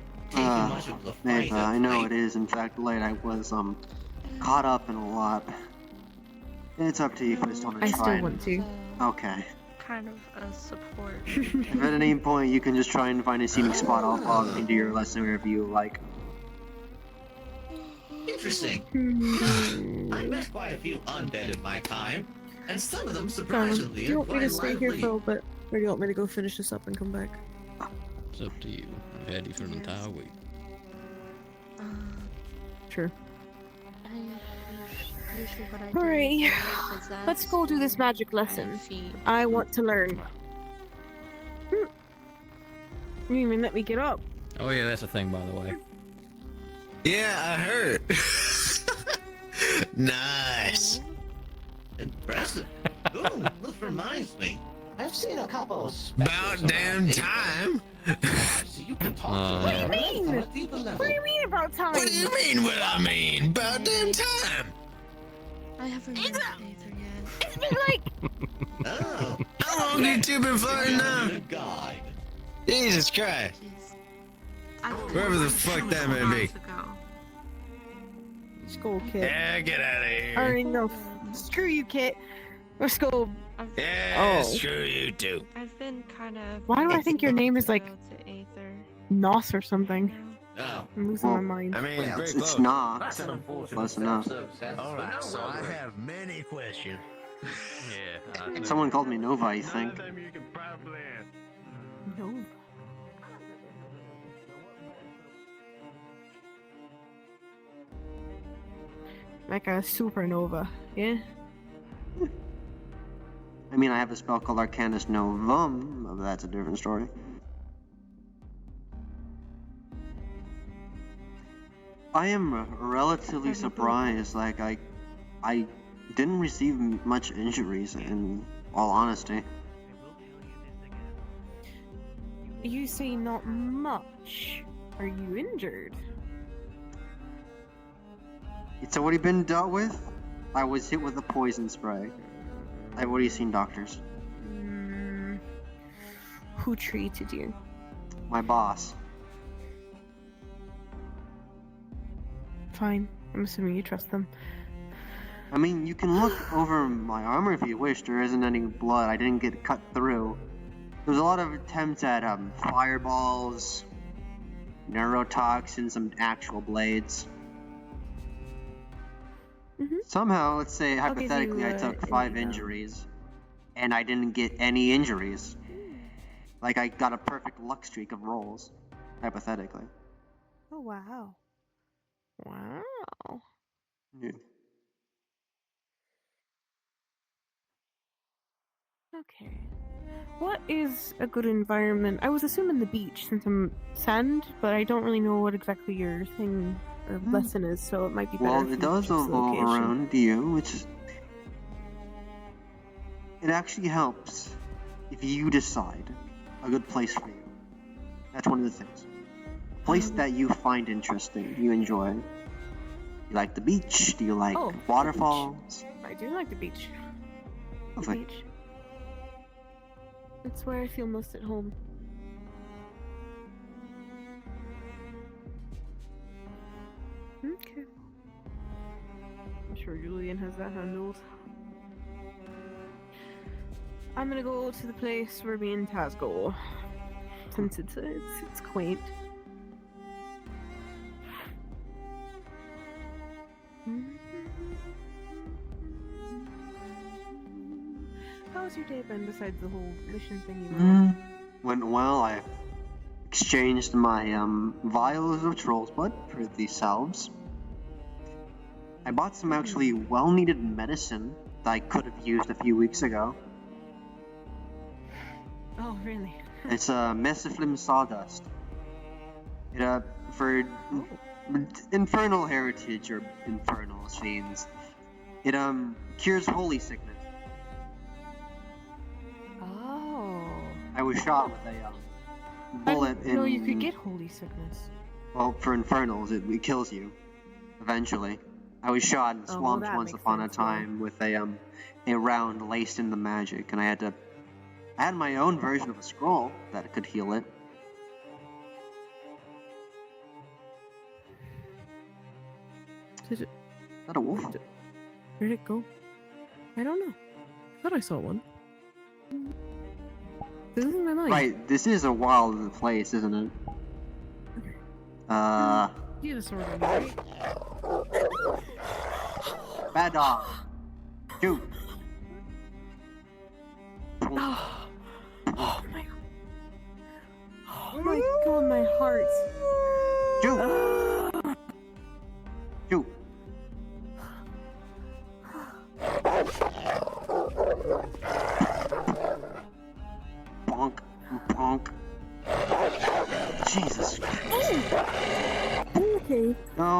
Neva, I know it is in fact late. I was caught up in a lot. It's up to you if you just want to I try. still and- want to. Okay. Kind of a support. If at any point you can just try and find a scenic spot, I'll log into your lesson wherever you like. Interesting. I met quite a few undead in my time, and some of them Do surprisingly you are want me quite to stay here lively. for a little bit? Or do you want me to go finish this up and come back? It's up to you. I've had you for an entire week. Sure. Usually what I do Alright. is I possess Let's go do this magic lesson. and feed. I want to learn. You didn't even let me get up. Oh yeah, that's a thing, by the way. Yeah, I heard. Nice. Impressive. Ooh, this reminds me. I've seen a couple of About damn time. so you can talk to them What do you mean? on a deeper level. What do you mean about time? What do you mean what I mean? About damn time. I haven't met Aether yet. It's been like... Oh, How long you two been flirting now? good guide. Jesus Christ. Wherever the fuck that may be. Skull Kit. Yeah, get out of here. Alright, no. Screw you, Kit. Let's go. Yeah, Oh. screw you too. I've been kind of. Why do I think your name is like to Aether. Nos or something? Oh. I'm losing my mind. I mean, Well, pretty it's close. not. Close enough. Alright, so I have many questions. Yeah. Someone called me Nova, I think. No. Like a supernova, yeah? I mean, I have a spell called Arcanus Novum, but that's a different story. I am relatively surprised. Like, I didn't receive much injuries, in all honesty. You say not much. Are you injured? It's already been dealt with. I was hit with a poison spray. I've already seen doctors. Who treated you? My boss. Fine. I'm assuming you trust them. I mean, you can look over my armor if you wish. There isn't any blood. I didn't get cut through. There's a lot of attempts at fireballs, neurotoxins, some actual blades. Somehow, let's say I'll give hypothetically, you, I took an 5 email. injuries, and I didn't get any injuries. Like I got a perfect luck streak of rolls, hypothetically. Oh wow. Wow. Yeah. Okay. What is a good environment? I was assuming the beach since I'm sand, but I don't really know what exactly your thing or lesson is, so it might be better. Well, if it you does choose the evolve location. around you, which it actually helps if you decide a good place for you. That's one of the things. A place that you find interesting, you enjoy. You like the beach? Do you like Oh, waterfalls? I do like the beach. The Lovely. beach. It's where I feel most at home. Okay. I'm sure Julian has that handled. I'm gonna go to the place where me and Taz go, since it's quaint. How's your day been besides the whole mission thing you were Went well. I exchanged my vials of troll's blood for the salves. I bought some actually well-needed medicine that I could have used a few weeks ago. Oh, really? It's mesiflim sawdust. It for infernal heritage or infernal machines. It cures holy sickness. Oh. I was shot with a bullet in. No, you could get holy sickness. Well, for infernals, it kills you eventually. I was shot and Oh, well, swamped that once makes upon a sense, yeah. time with a round laced into magic, and I had my own version of a scroll that could heal it. Did it? Is that a wolf? Where'd it go? I don't know. I thought I saw one. This is my mind. Right, this is a wild place, isn't it? You have a sword on you, right? Bad dog. Shoot. Oh my. Oh my god, my heart. Shoot. Shoot. Bonk. Bonk. Jesus. Okay. No,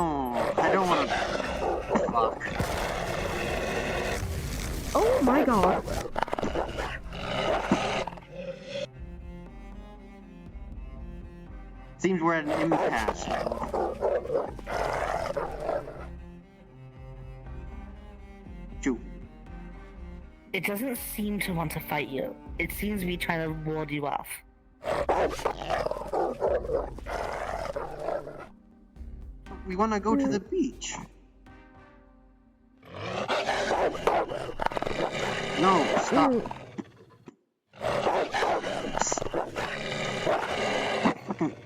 I don't want to. Fuck. Oh my god. Seems we're at an impasse now. Shoot. It doesn't seem to want to fight you. It seems to be trying to ward you off. We want to go to the beach. No, stop.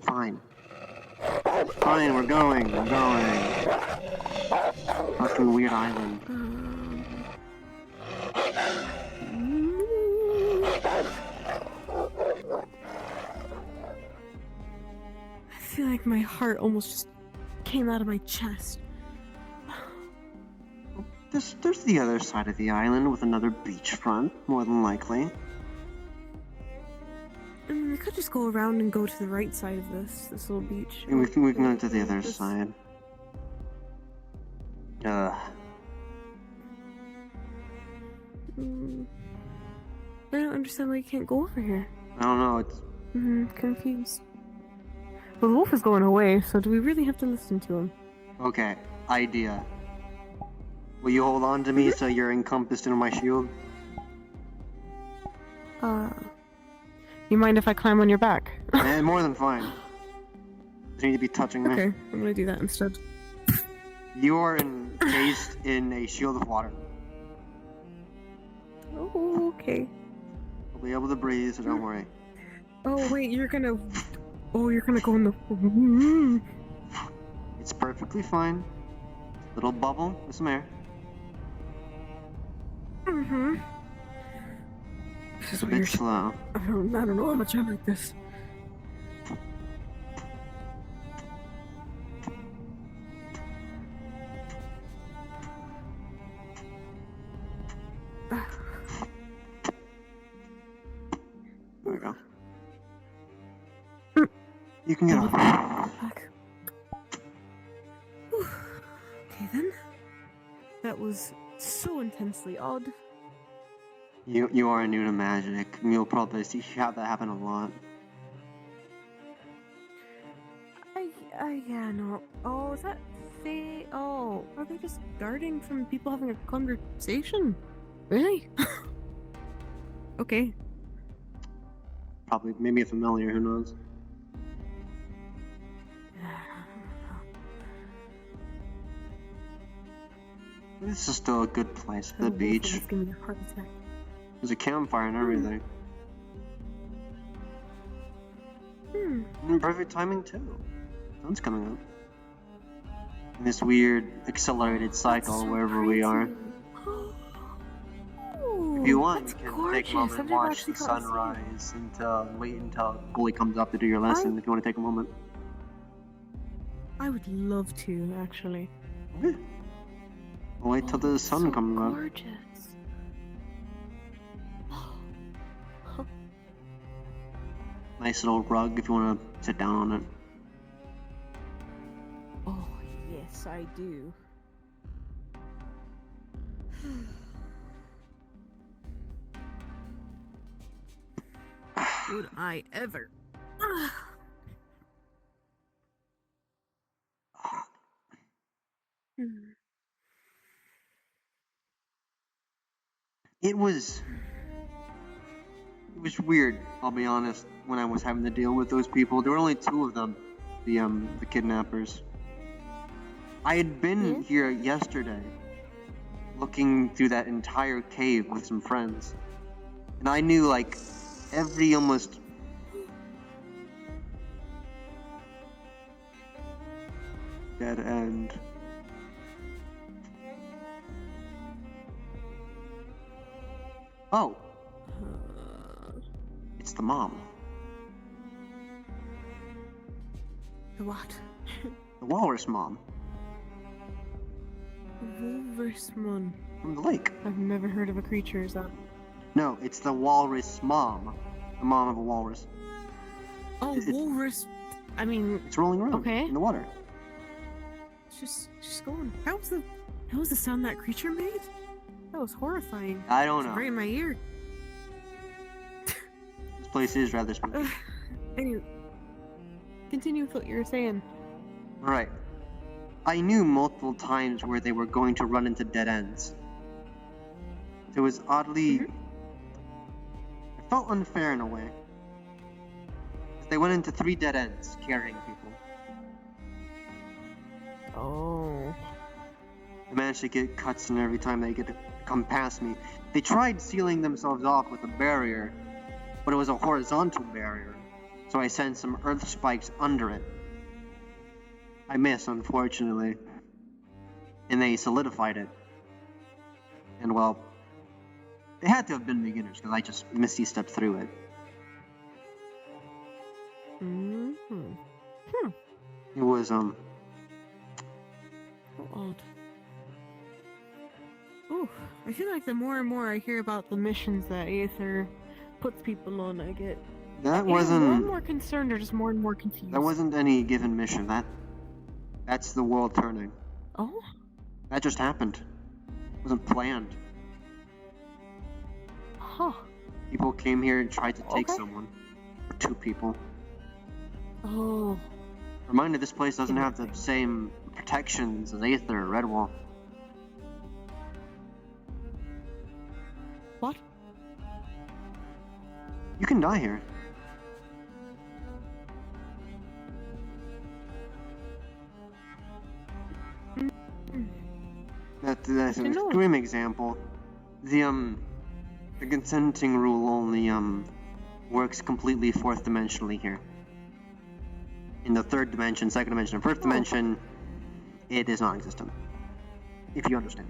Fine. Fine, we're going. Fucking weird island. I feel like my heart almost just came out of my chest. There's the other side of the island with another beachfront, more than likely. I mean, we could just go around and go to the right side of this little beach. And we can go to the other side. I don't understand why you can't go over here. I don't know, confused. Well, the wolf is going away, so do we really have to listen to him? Okay, idea. Will you hold on to me so you're encompassed in my shield? You mind if I climb on your back? More than fine. You need to be touching me. Okay, I'm gonna do that instead. You are encased in a shield of water. Oh, okay. I'll be able to breathe, so don't worry. Oh wait, you're gonna go in the. It's perfectly fine. Little bubble with some air. Just a bit slow. I don't know how much I like this. There we go. You can get off. Okay then. That was so intensely odd. You are new to magic. You'll probably have that happen a lot. Yeah, no. Oh, is that Oh, are they just guarding from people having a conversation? Really? Okay. Probably, maybe a familiar, who knows? This is still a good place, the beach. There's a campfire and everything. And perfect timing too. Sun's coming up. In this weird accelerated cycle wherever we are. If you want, you can take a moment and watch the sunrise wait until it fully comes up to do your lesson if you want to take a moment. I would love to, actually. Okay. We'll wait till the sun comes up. Gorgeous. Nice little rug if you want to sit down on it. Oh, yes, I do. Would I ever? It was weird, I'll be honest, when I was having to deal with those people. There were only two of them, the kidnappers. I had been here yesterday, looking through that entire cave with some friends. And I knew, like, every almost... dead end. Oh. It's the mom. The what? The walrus mom. Walrus mon. From the lake. I've never heard of a creature, is that? No, it's the walrus mom. The mom of a walrus. Oh, walrus. I mean... It's rolling around in the water. It's just going. How was the sound that creature made? That was horrifying. I don't know. Right in my ear. This place is rather spooky. Anyway, continue with what you were saying. Right. I knew multiple times where they were going to run into dead ends. It was oddly... It felt unfair in a way. They went into 3 dead ends carrying people. Oh. They managed to get cuts in every time they get to come past me. They tried sealing themselves off with a barrier, but it was a horizontal barrier, so I sent some earth spikes under it. I missed, unfortunately, and they solidified it. And well, they had to have been beginners because I just misty-stepped through it. It was How odd. Ooh, I feel like the more and more I hear about the missions that Aether puts people on, I get more and more concerned or just more and more confused. That wasn't any given mission. That's the world turning. Oh? That just happened. It wasn't planned. Huh. People came here and tried to take someone. 2 people. Oh. Reminder, this place doesn't have the same protections as Aether or Redwall. What? You can die here. That's an extreme example. The consenting rule only works completely 4th dimensionally here. In the 3rd dimension, 2nd dimension, and 1st dimension, it is non-existent. If you understand.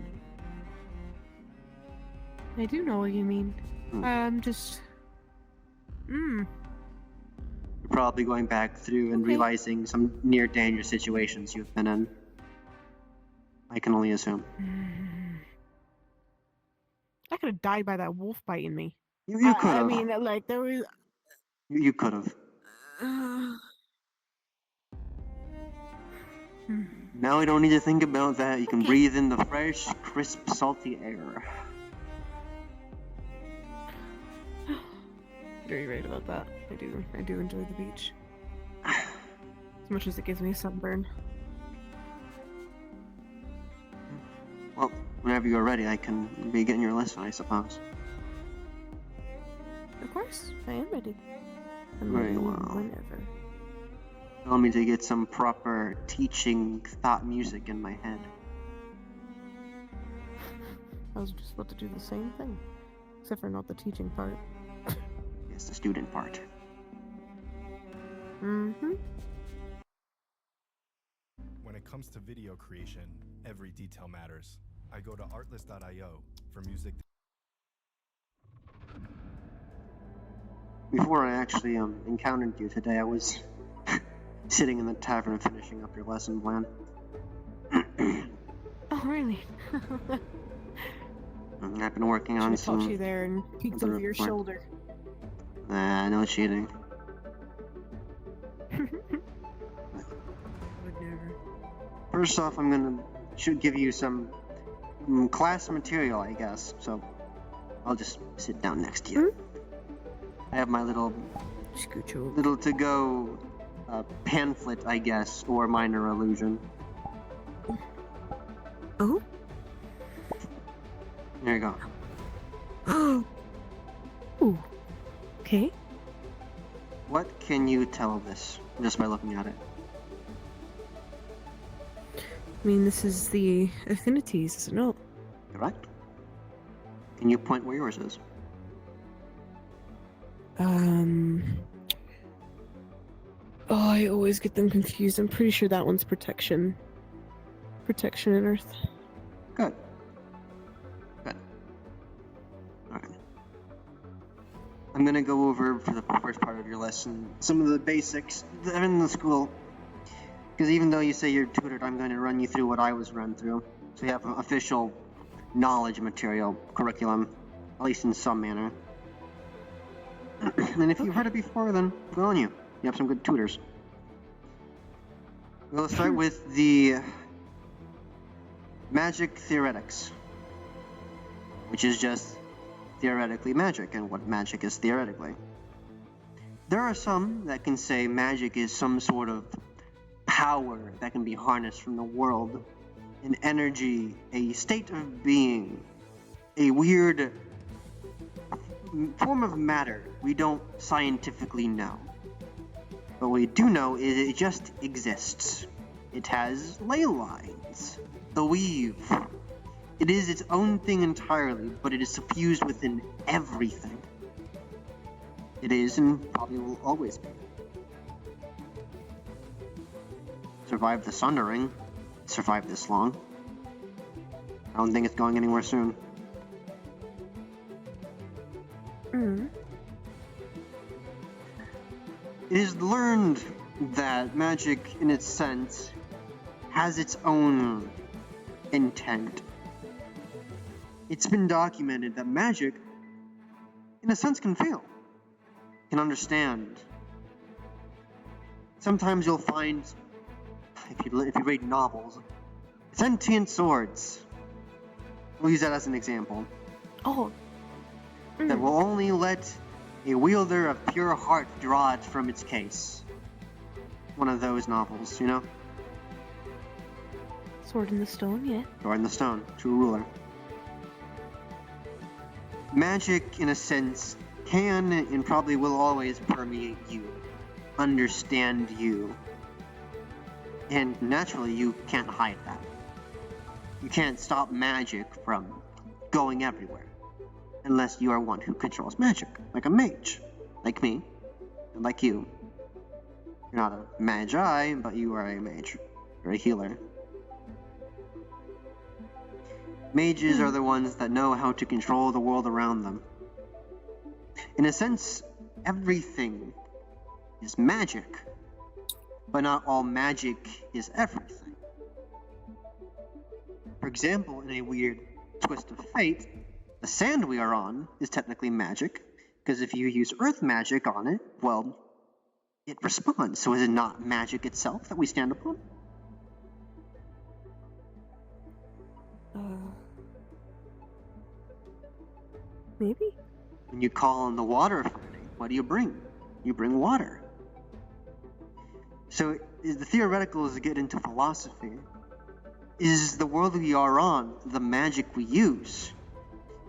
I do know what you mean. Just... You're probably going back through and realizing some near dangerous situations you've been in. I can only assume. I could have died by that wolf biting me. You could have. I mean, like, there was... You could have. Now we don't need to think about that. You can breathe in the fresh, crisp, salty air. Very right about that. I do enjoy the beach. As much as it gives me a sunburn. Well, whenever you're ready, I can begin your lesson, I suppose. Of course, I am ready. I'm Very ready well. Whenever. Allow me to get some proper teaching thought music in my head. I was just about to do the same thing. Except for not the teaching part. Yes, the student part. Mm-hmm. When it comes to video creation, every detail matters. I go to artlist.io for music. Before I actually encountered you today, I was sitting in the tavern finishing up your lesson plan. Oh, really? I've been working on Should've caught some... you there and peeked over your shoulder. Nah, no cheating. Would never. First off, should give you some class material, I guess. So I'll just sit down next to you. I have my little to-go pamphlet, I guess, or minor illusion. Oh? There you go. Oh. Ooh. Okay. What can you tell of this just by looking at it? I mean, this is the affinities, isn't it? Correct. Can you point where yours is? Oh, I always get them confused. I'm pretty sure that one's protection. Protection in Earth. Good. Alright. I'm gonna go over, for the first part of your lesson, some of the basics that are in the school. Because even though you say you're tutored, I'm going to run you through what I was run through. So you have official knowledge material, curriculum, at least in some manner. And if you've heard it before, then good on you. You have some good tutors. We'll start with the magic theoretics, which is just theoretically magic, and what magic is theoretically. There are some that can say magic is some sort of power that can be harnessed from the world, an energy, a state of being, a weird form of matter we don't scientifically know. But what we do know is it just exists. It has ley lines, the weave. It is its own thing entirely, but it is suffused within everything. It is and probably will always be. Survived the Sundering. Survived this long. I don't think it's going anywhere soon. It is learned that magic, in its sense, has its own intent. It's been documented that magic, in a sense, can fail, can understand. Sometimes you'll find, if you read novels, sentient swords. We'll use that as an example. Oh. That will only let A wielder of pure heart draweth from its case. One of those novels, you know? Sword in the Stone, yeah. Sword in the Stone, true ruler. Magic, in a sense, can and probably will always permeate you, understand you. And naturally, you can't hide that. You can't stop magic from going everywhere. Unless you are one who controls magic, like a mage, like me, and like you. You're not a magi, but you are a mage. You're a healer. Mages are the ones that know how to control the world around them. In a sense, everything is magic, but not all magic is everything. For example, in a weird twist of fate, the sand we are on is technically magic, because if you use earth magic on it, well, it responds. So is it not magic itself that we stand upon? Maybe. When you call on the water affinity, what do you bring? You bring water. So the theoretical is to get into philosophy. Is the world we are on the magic we use?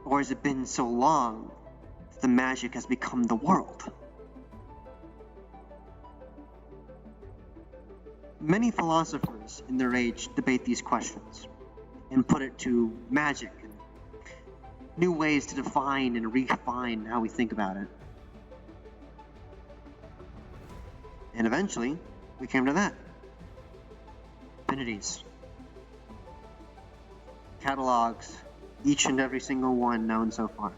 Or has it been so long that the magic has become the world? Many philosophers in their age debate these questions and put it to magic and new ways to define and refine how we think about it. And eventually, we came to that. Affinities. Catalogs, each and every single one known so far.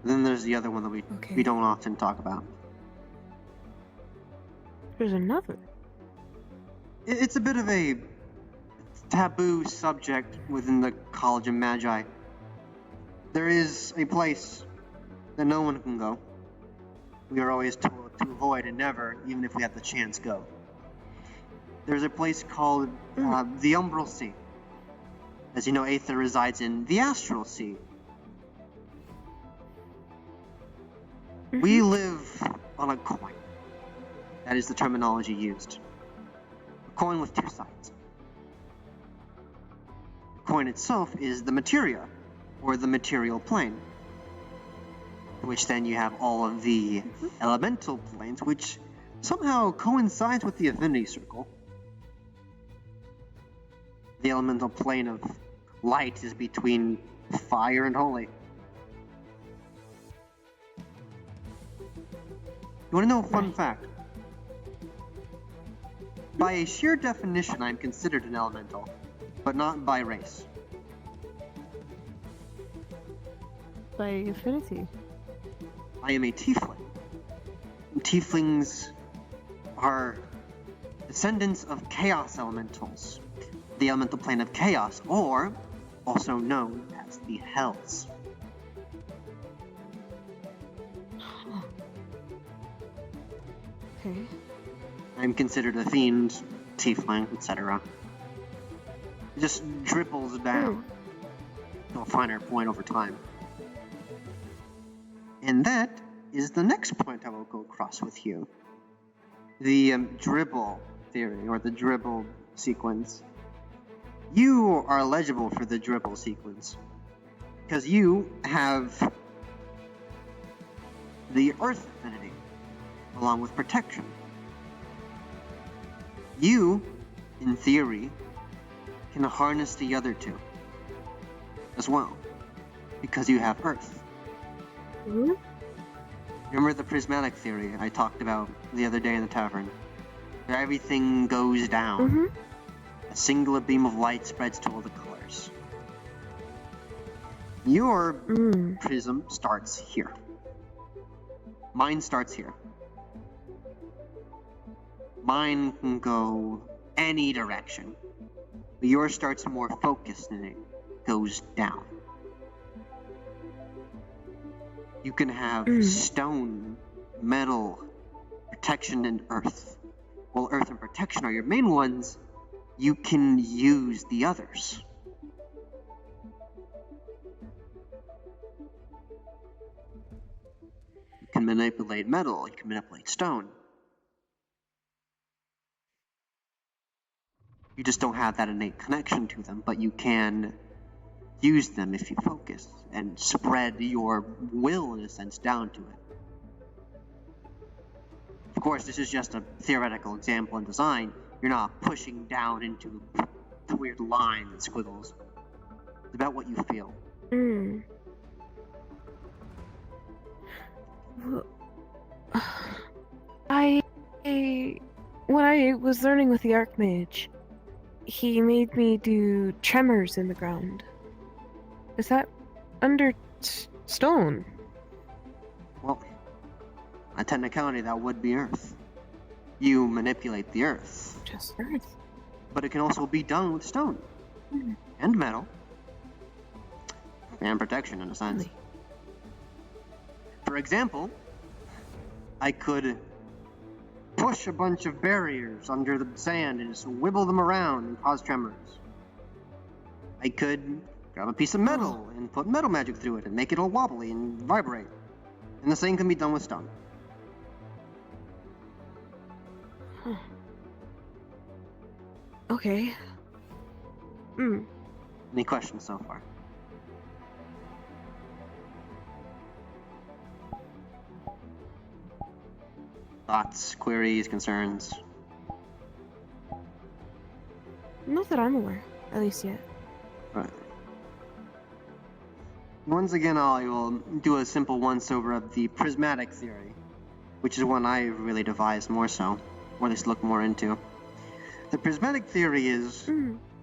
Then there's the other one that we don't often talk about. There's another. It's a bit of a taboo subject within the College of Magi. There is a place that no one can go. We are always told to avoid and never, even if we have the chance, go. There's a place called the Umbral Sea. As you know, Aether resides in the Astral Sea. We live on a coin. That is the terminology used. A coin with two sides. The coin itself is the materia, or the material plane. Which then you have all of the elemental planes, which somehow coincides with the affinity circle. The elemental plane of light is between fire and holy. You want to know a fun fact? By a sheer definition, I'm considered an elemental, but not by race. By affinity. I am a tiefling. Tieflings are descendants of chaos elementals, the elemental plane of chaos, or also known as the Hells. Okay. I'm considered a fiend, tiefling, etc. It just dribbles down to a finer point over time. And that is the next point I will go across with you. The dribble theory, or the dribble sequence. You are eligible for the dribble sequence, because you have the Earth affinity, along with protection. You, in theory, can harness the other two as well, because you have Earth. Mm-hmm. Remember the prismatic theory I talked about the other day in the tavern? Where everything goes down. Mm-hmm. A singular beam of light spreads to all the colors. Your prism starts here. Mine starts here. Mine can go any direction. But yours starts more focused and it goes down. You can have stone, metal, protection, and earth. While earth and protection are your main ones, you can use the others. can manipulate metal, you can manipulate stone. You just don't have that innate connection to them, but you can use them if you focus and spread your will, in a sense, down to it. Of course, this is just a theoretical example in design. You're not pushing down into the weird line that squiggles. It's about what you feel. When I was learning with the Archmage, he made me do tremors in the ground. Is that under stone? Well, a technicality, that would be Earth. You manipulate the Earth. Just Earth. But it can also be done with stone. And metal. And protection, in a sense. Really? For example, I could push a bunch of barriers under the sand and just wibble them around and cause tremors. I could grab a piece of metal and put metal magic through it and make it all wobbly and vibrate. And the same can be done with stone. Okay. Any questions so far? Thoughts, queries, concerns? Not that I'm aware, at least yet. Right. Once again, I will do a simple once-over of the prismatic theory, which is one I really devised more so, or at least look more into. The prismatic theory is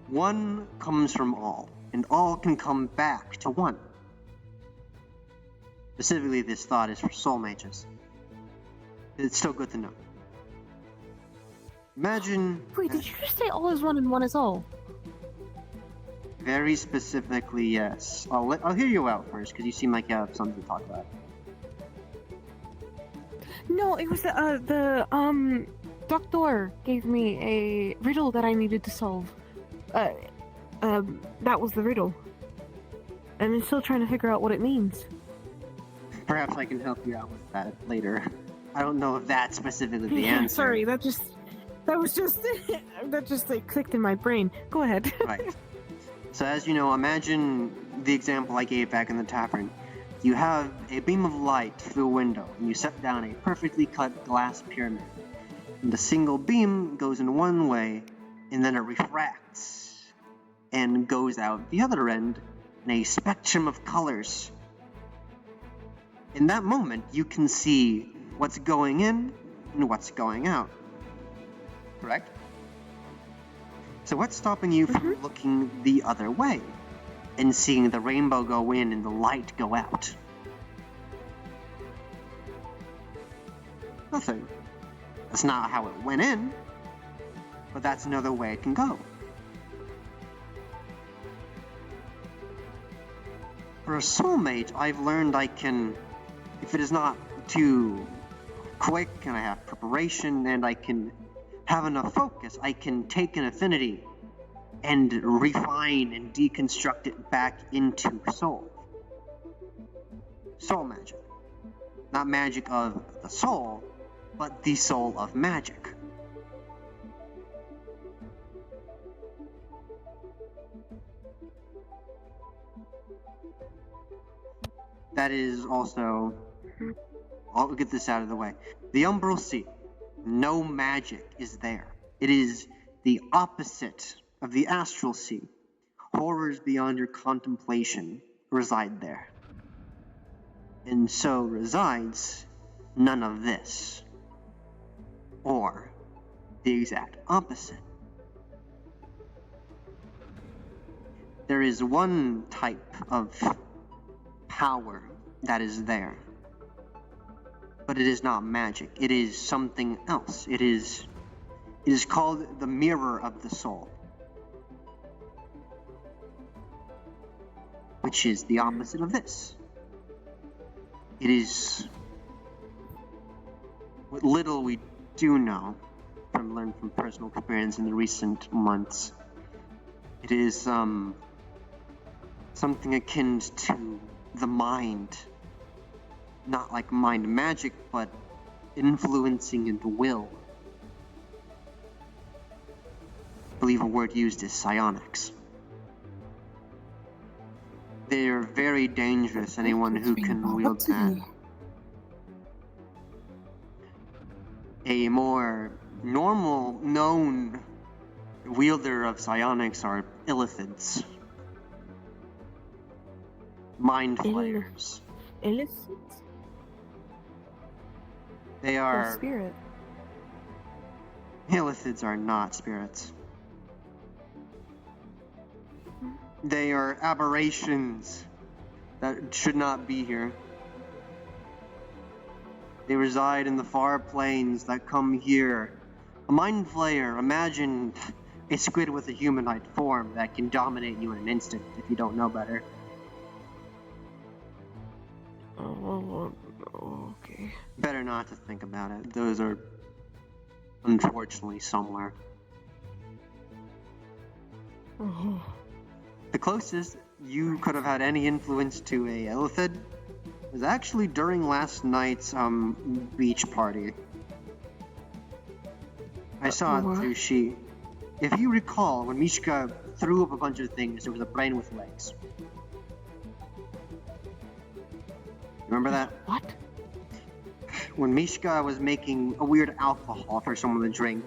one comes from all, and all can come back to one. Specifically, this thought is for soul mages. It's still good to know. Imagine... Wait, did you just say all is one and one is all? Very specifically, yes. I'll hear you out first, because you seem like you have something to talk about. No, it was the doctor gave me a riddle that I needed to solve. That was the riddle. And I'm still trying to figure out what it means. Perhaps I can help you out with that later. I don't know if that's specifically the answer. Sorry, that just like clicked in my brain. Go ahead. Right. So as you know, imagine the example I gave back in the tavern. You have a beam of light through a window, and you set down a perfectly cut glass pyramid. And the single beam goes in one way, and then it refracts and goes out the other end in a spectrum of colors. In that moment, you can see what's going in and what's going out. Correct? So what's stopping you from looking the other way and seeing the rainbow go in and the light go out? Nothing. That's not how it went in, but that's another way it can go. For a soulmate, I've learned I can, if it is not too quick and I have preparation and I can have enough focus, I can take an affinity and refine and deconstruct it back into soul. Soul magic. Not magic of the soul, but the soul of magic. That is also... I'll get this out of the way. The Umbral Sea. No magic is there. It is the opposite of the Astral Sea. Horrors beyond your contemplation reside there. And so resides none of this. Or the exact opposite. There is one type of power that is there. But it is not magic. It is something else. It is called the mirror of the soul. Which is the opposite of this. It is what little we do know from learning from personal experience in the recent months. It is something akin to the mind not like mind magic, but influencing and will. I believe a word used is psionics. They are very dangerous, anyone who can wield that. A more normal, known wielder of psionics are illithids. Mind flayers. Illithids? They Or are... spirit? Illithids are not spirits. They are aberrations that should not be here. They reside in the far planes that come here. A mind flayer, imagine a squid with a humanoid form that can dominate you in an instant if you don't know better. Oh, okay. Better not to think about it. Those are unfortunately somewhere. Oh. The closest you could have had any influence to a illithid was actually during last night's beach party. I saw it through She. If you recall, when Mishka threw up a bunch of things, there was a brain with legs. Remember that? What? When Mishka was making a weird alcohol for someone to drink,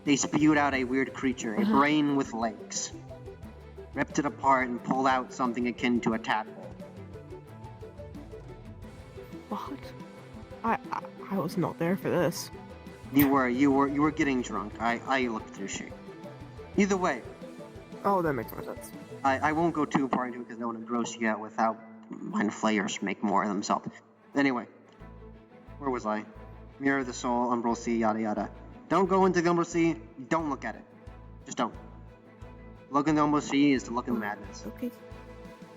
they spewed out a weird creature, a brain with legs. Ripped it apart and pulled out something akin to a tadpole. What? I was not there for this. You were getting drunk. I looked through She. Either way. Oh, that makes more sense. I won't go too far into it because I don't want to gross you out with how mind flayers make more of themselves. Anyway, where was I? Mirror of the soul, umbral sea, yada yada. Don't go into the umbral sea. Don't look at it. Just don't. Look in the umbral sea is to look in madness. Okay.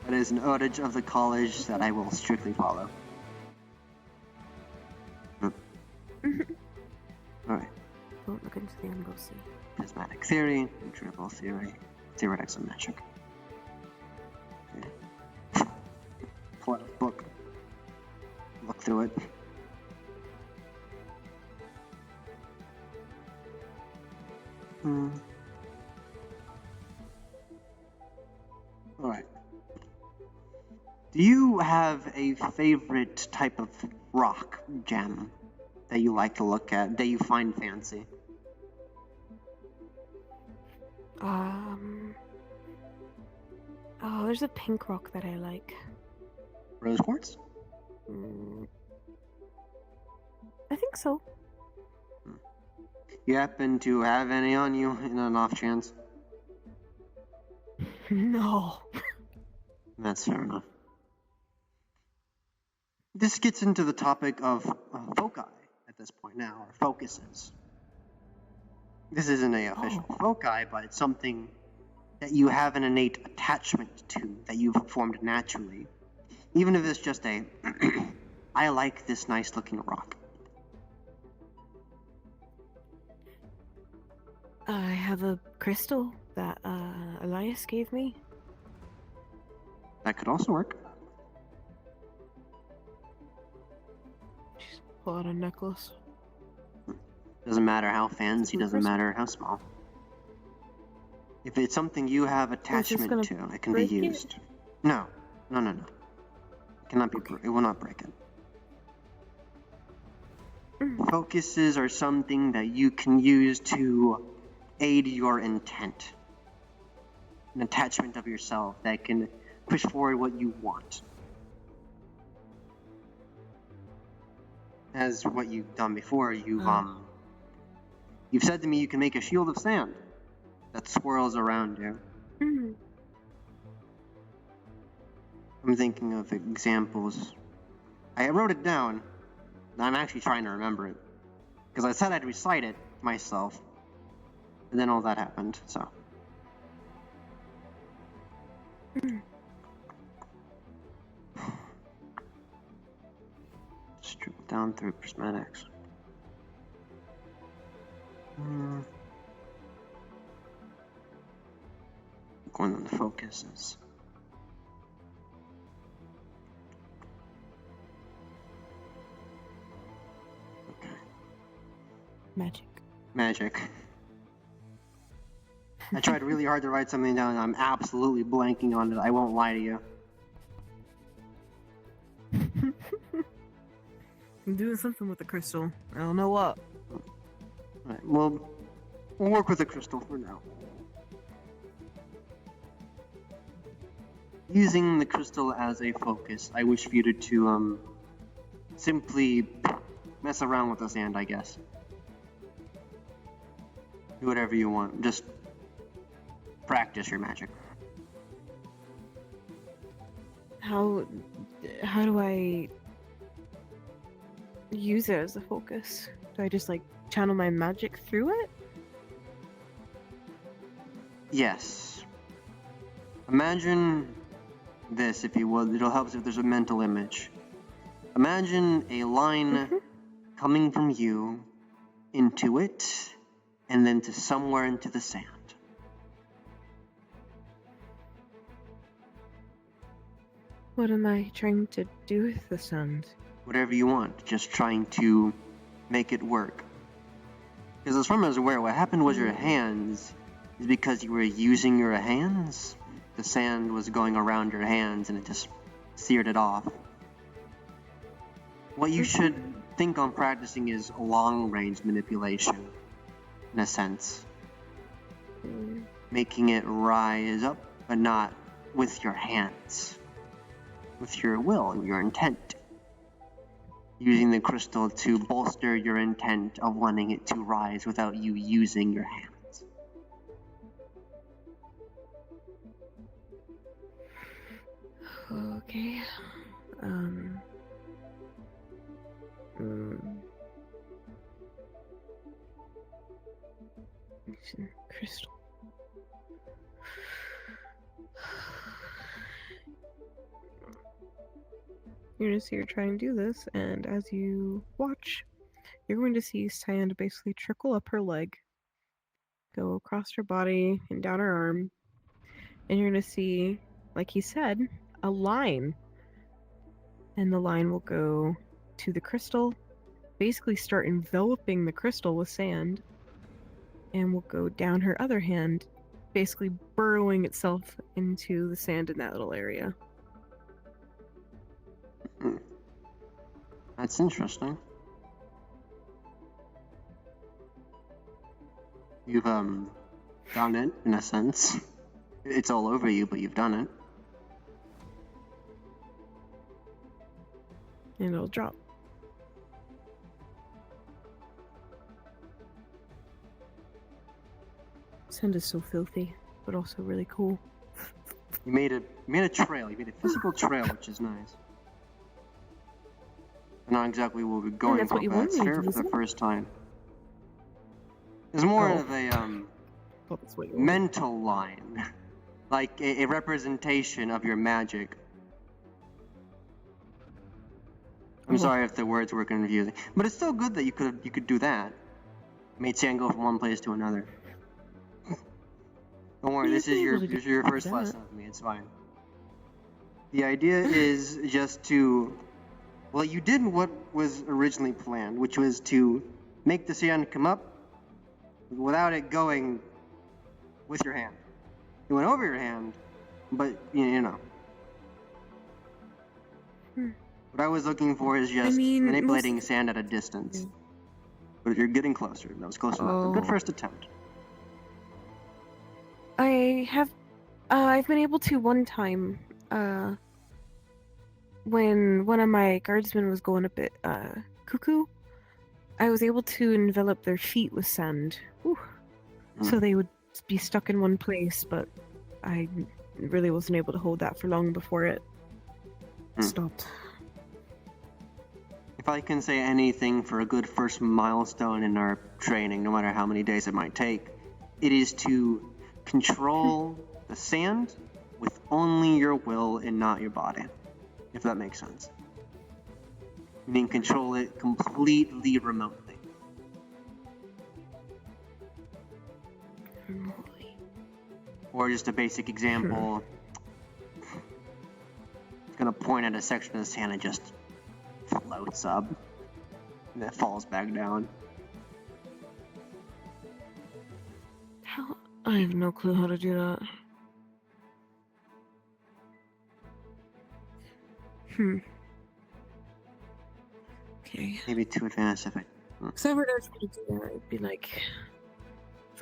That is an adage of the college that I will strictly follow. Alright. Don't look into the umbral sea. Prismatic theory, triple theory, theoretics of magic. Okay. Pull out a book. Look through it. Alright. Do you have a favorite type of rock gem that you like to look at, that you find fancy? Oh, there's a pink rock that I like. Rose quartz? I think so. You happen to have any on you in an off chance? No. That's fair enough. This gets into the topic of foci at this point now, or focuses. This isn't a official foci, but it's something that you have an innate attachment to, that you've formed naturally. Even if it's just a, I like this nice looking rock. I have a crystal that Elias gave me. That could also work. Just pull out a necklace. Doesn't matter how fancy, doesn't matter how small. If it's something you have attachment to, it can be used. No. It cannot be. It will not break it. Focuses are something that you can use to aid your intent. An attachment of yourself that can push forward what you want. As what you've done before, you've said to me you can make a shield of sand that swirls around you. I'm thinking of examples. I wrote it down. I'm actually trying to remember it. Because I said I'd recite it myself. And then all that happened, so. Just dribble down through prismatics. Going on the focuses. Magic. Magic. I tried really hard to write something down, and I'm absolutely blanking on it. I won't lie to you. I'm doing something with the crystal. I don't know what. Alright, we'll work with the crystal for now. Using the crystal as a focus, I wish for you to simply mess around with the sand, I guess. Do whatever you want. Just practice your magic. How do I use it as a focus? Do I just like channel my magic through it? Yes. Imagine this, if you will. It'll help if there's a mental image. Imagine a line coming from you into it, and then to somewhere into the sand. What am I trying to do with the sand? Whatever you want, just trying to make it work. Because as far as I'm aware, what happened was your hands is because you were using your hands. The sand was going around your hands and it just seared it off. What you should think on practicing is long-range manipulation, in a sense. Making it rise up, but not with your hands. With your will and your intent. Using the crystal to bolster your intent of wanting it to rise without you using your hands. Okay. Crystal. You're gonna see her try and do this, and as you watch, you're going to see sand basically trickle up her leg, go across her body and down her arm, and you're gonna see, like he said, a line. And the line will go to the crystal, basically start enveloping the crystal with sand, and will go down her other hand, basically burrowing itself into the sand in that little area. That's interesting. You've done it, in a sense. It's all over you, but you've done it. And it'll drop. Sand is so filthy, but also really cool. You made a trail. You made a physical trail, which is nice. Not exactly what we're going for, but it's fair for the first time. It's more of a mental line, like a representation of your magic. I'm sorry if the words were confusing, but it's still good that you could do that. Made sand go from one place to another. Don't worry, this is your first lesson with me. It's fine. The idea is just to. Well, you did what was originally planned, which was to make the sand come up without it going with your hand. It went over your hand, but, you know. What I was looking for is just manipulating sand at a distance. But you're getting closer. That was close enough. A good first attempt. I've been able to one time, when one of my guardsmen was going a bit cuckoo, I was able to envelop their feet with sand. So they would be stuck in one place, but I really wasn't able to hold that for long before it stopped. If I can say anything for a good first milestone in our training, no matter how many days it might take, it is to control the sand with only your will and not your body. If that makes sense. You mean control it completely remotely. Or just a basic example. It's gonna point at a section of the sand and just floats up. And then falls back down. I have no clue how to do that. Okay. Maybe too advanced if I. If I were to actually do that, it'd be like.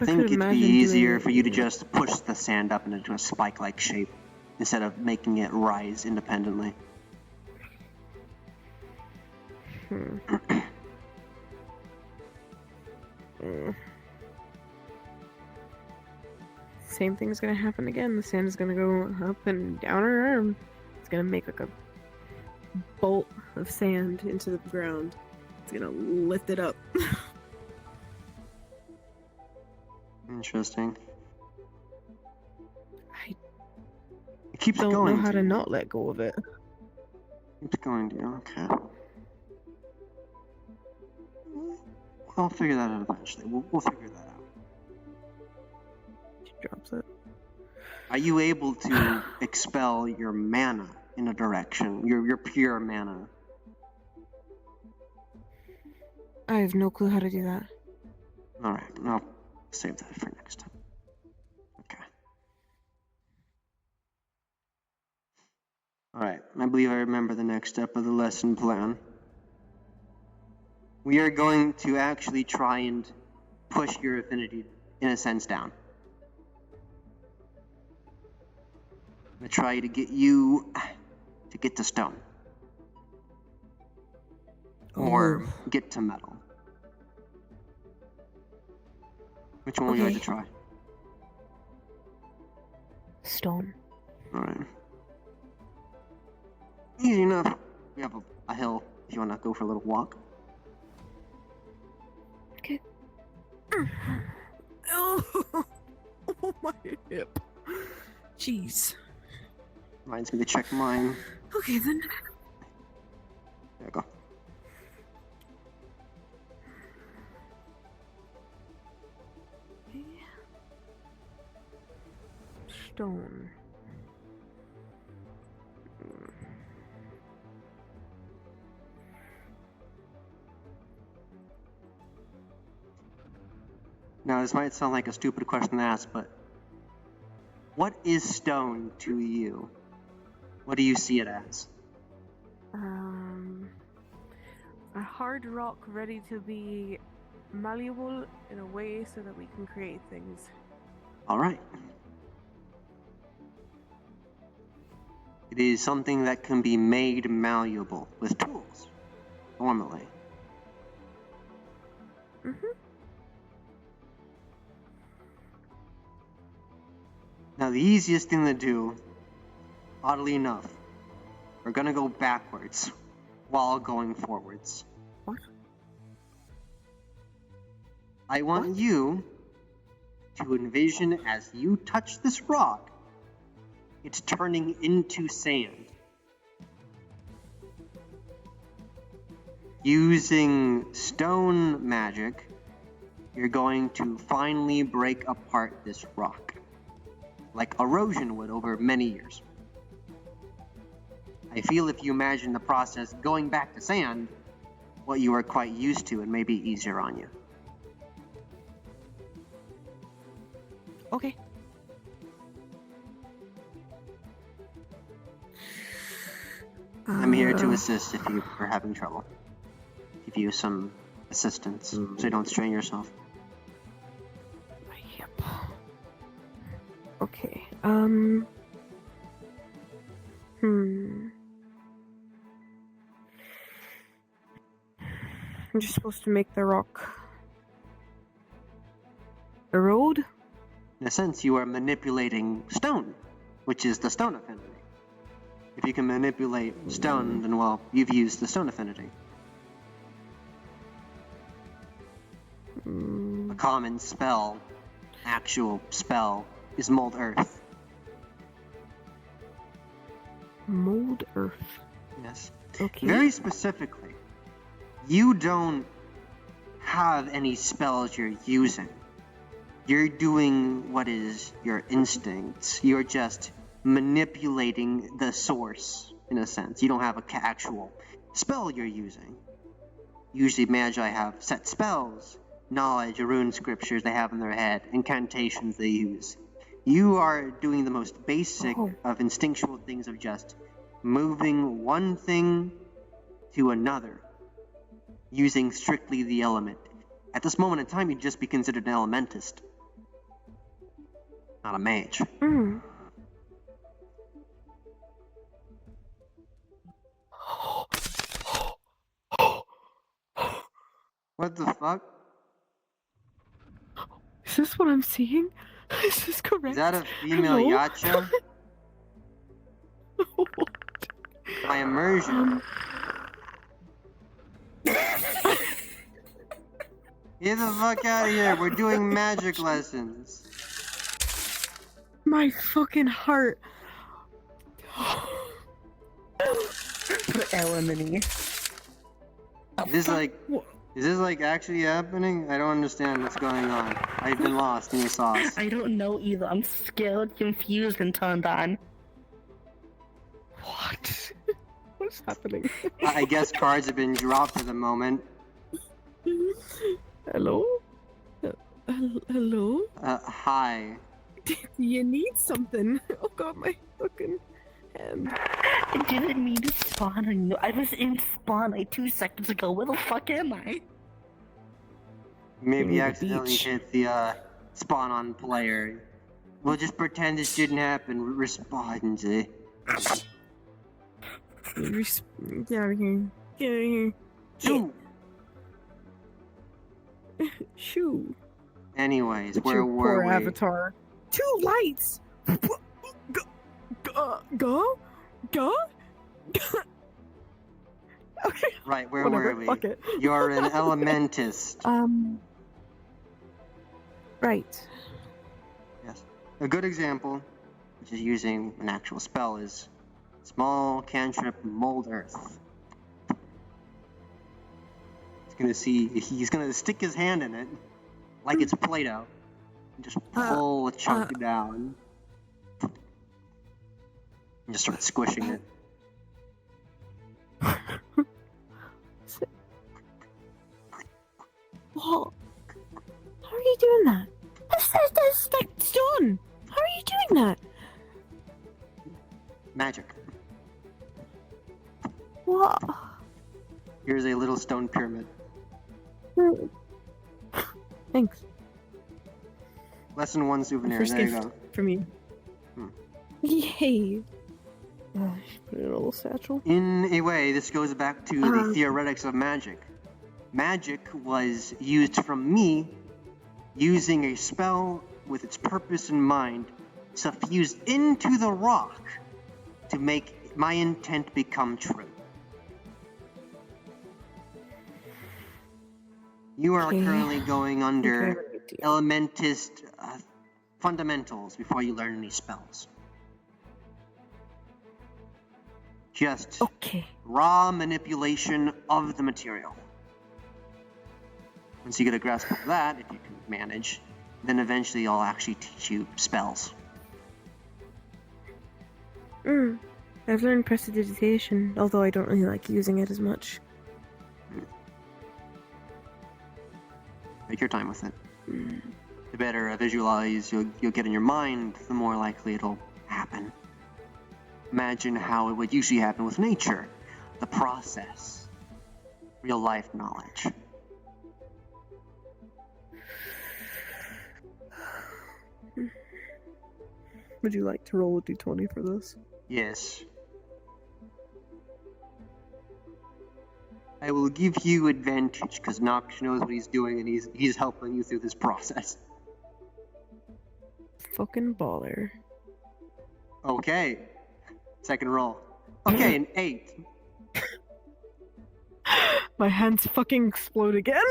I think it'd be easier for you to just push the sand up into a spike-like shape instead of making it rise independently. Same thing's gonna happen again. The sand is gonna go up and down her arm. It's gonna make like a bolt of sand into the ground. It's gonna lift it up. Interesting. I it keeps don't going know how to to you. not let go of it. Keeps going to you. Okay. I'll figure that out eventually. We'll figure that out. She drops it. Are you able to expel your mana in a direction? Your pure mana? I have no clue how to do that. Alright, I'll save that for next time. Okay. Alright, I believe I remember the next step of the lesson plan. We are going to actually try and push your affinity, in a sense, down. I'm going to try to get you to get to stone. Or get to metal. Which one would you like to try? Stone. Alright. Easy enough. We have a hill if you want to go for a little walk. Okay. Oh, my hip. Jeez. Reminds me to check mine. Okay, then. There you go. Stone. Now, this might sound like a stupid question to ask, but what is stone to you? What do you see it as? A hard rock ready to be malleable in a way so that we can create things. Alright. It is something that can be made malleable with tools, normally. Now, the easiest thing to do, oddly enough, we're gonna go backwards while going forwards. What? I want you to envision as you touch this rock, it's turning into sand. Using stone magic, you're going to finally break apart this rock, like erosion would over many years. I feel if you imagine the process going back to sand, what you are quite used to, it may be easier on you. Okay. I'm here to assist if you are having trouble. Give you some assistance so you don't strain yourself. Yep. Okay. I'm just supposed to make the rock erode? In a sense, you are manipulating stone, which is the stone affinity. If you can manipulate stone, then, well, you've used the stone affinity. A common spell, actual spell, is Mold Earth. Mold Earth. Yes. Okay. Very specifically, you don't have any spells you're using. You're doing what is your instincts. You're just manipulating the source, in a sense. You don't have an actual spell you're using. Usually Magi have set spells knowledge or rune scriptures they have in their head, incantations they use. You are doing the most basic of instinctual things of just moving one thing to another, using strictly the element. At this moment in time, you'd just be considered an elementist, not a mage. What the fuck? Is this what I'm seeing? Is this correct? Is that a female Hello? yacha? My immersion. Get the fuck out of here, we're doing magic lessons. My fucking heart. Put L in the knee. Is this like actually happening? I don't understand what's going on. I've been lost in the sauce. I don't know either. I'm scared, confused, and turned on. What? What's happening? I guess cards have been dropped for the moment. Hello? Hello? Hi. Do you need something? Oh god, my fucking hand. I didn't mean to spawn on you. I was in spawn like 2 seconds ago. Where the fuck am I? Maybe accidentally hit the spawn on player. We'll just pretend this didn't happen. Respond. Get out of here. Get out of here. Shoo! Shoo. Anyways, With where your were poor we? avatar. 2 lights! Go? Okay. Right, where Whatever, were we? fuck it. You're an elementist. Right. Yes. A good example, which is using an actual spell, is small cantrip mold earth. He's gonna stick his hand in it, like it's Play-Doh, and just pull a chunk down. And just start squishing it. What? How are you doing that? That's like stone! How are you doing that? Magic. What? Here's a little stone pyramid. Thanks. Lesson 1 souvenir, First there you gift go. from you. Yay! Oh, I should put it in a little satchel. In a way, this goes back to the theoretics of magic. Magic was used from me using a spell with its purpose in mind, suffused into the rock to make my intent become true. You are currently going under elementist fundamentals before you learn any spells. Just raw manipulation of the material. Once you get a grasp of that, if you can manage, then eventually I'll actually teach you spells. I've learned prestidigitation, although I don't really like using it as much. Take your time with it. The better visualize you'll get in your mind, the more likely it'll happen. Imagine how it would usually happen with nature. The process. Real life knowledge. Would you like to roll a d20 for this? Yes. I will give you advantage because Nox knows what he's doing and he's helping you through this process. Fucking baller. Okay. Second roll. Okay, an 8. My hands fucking explode again.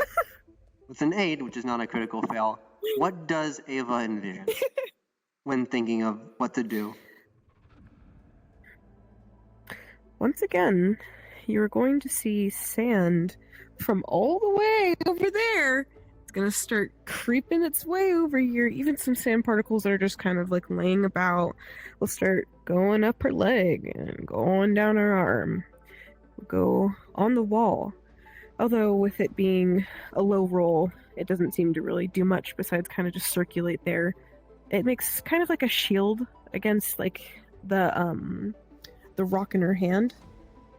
With an 8, which is not a critical fail, what does Ava envision when thinking of what to do? Once again, you're going to see sand from all the way over there. It's gonna start creeping its way over here. Even some sand particles that are just kind of like laying about will start going up her leg and going down her arm. Will go on the wall. Although with it being a low roll, it doesn't seem to really do much besides kind of just circulate there. It makes kind of like a shield against like the rock in her hand,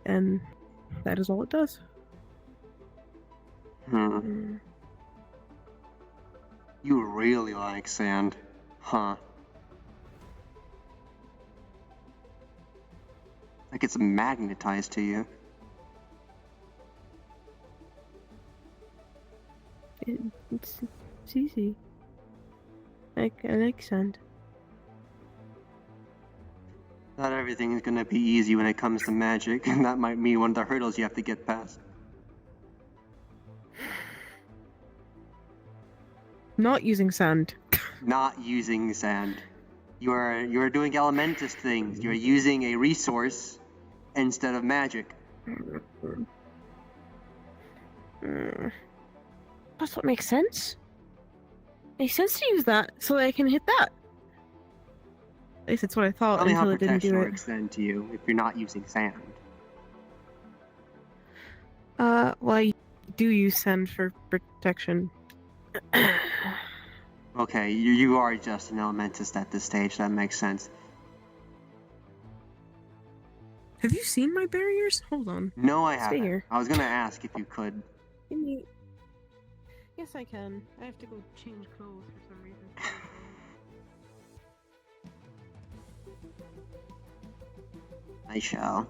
and that is all it does. You really like sand, huh? Like it's magnetized to you. It's easy. I like sand. Not everything is gonna be easy when it comes to magic, and that might mean one of the hurdles you have to get past. Not using sand. Not using sand. You're doing elementist things. You're using a resource instead of magic. That's what makes sense. Makes sense to use that so that I can hit that. At least that's what I thought Tell me how until it didn't protection do it. works then to you if you're not using sand. Well, I do use sand for protection. Okay, you are just an elementist at this stage. That makes sense. Have you seen my barriers? Hold on. No, I Stay haven't. here. I was gonna ask if you could. Give me... Yes, I can. I have to go change clothes for some reason. I shall.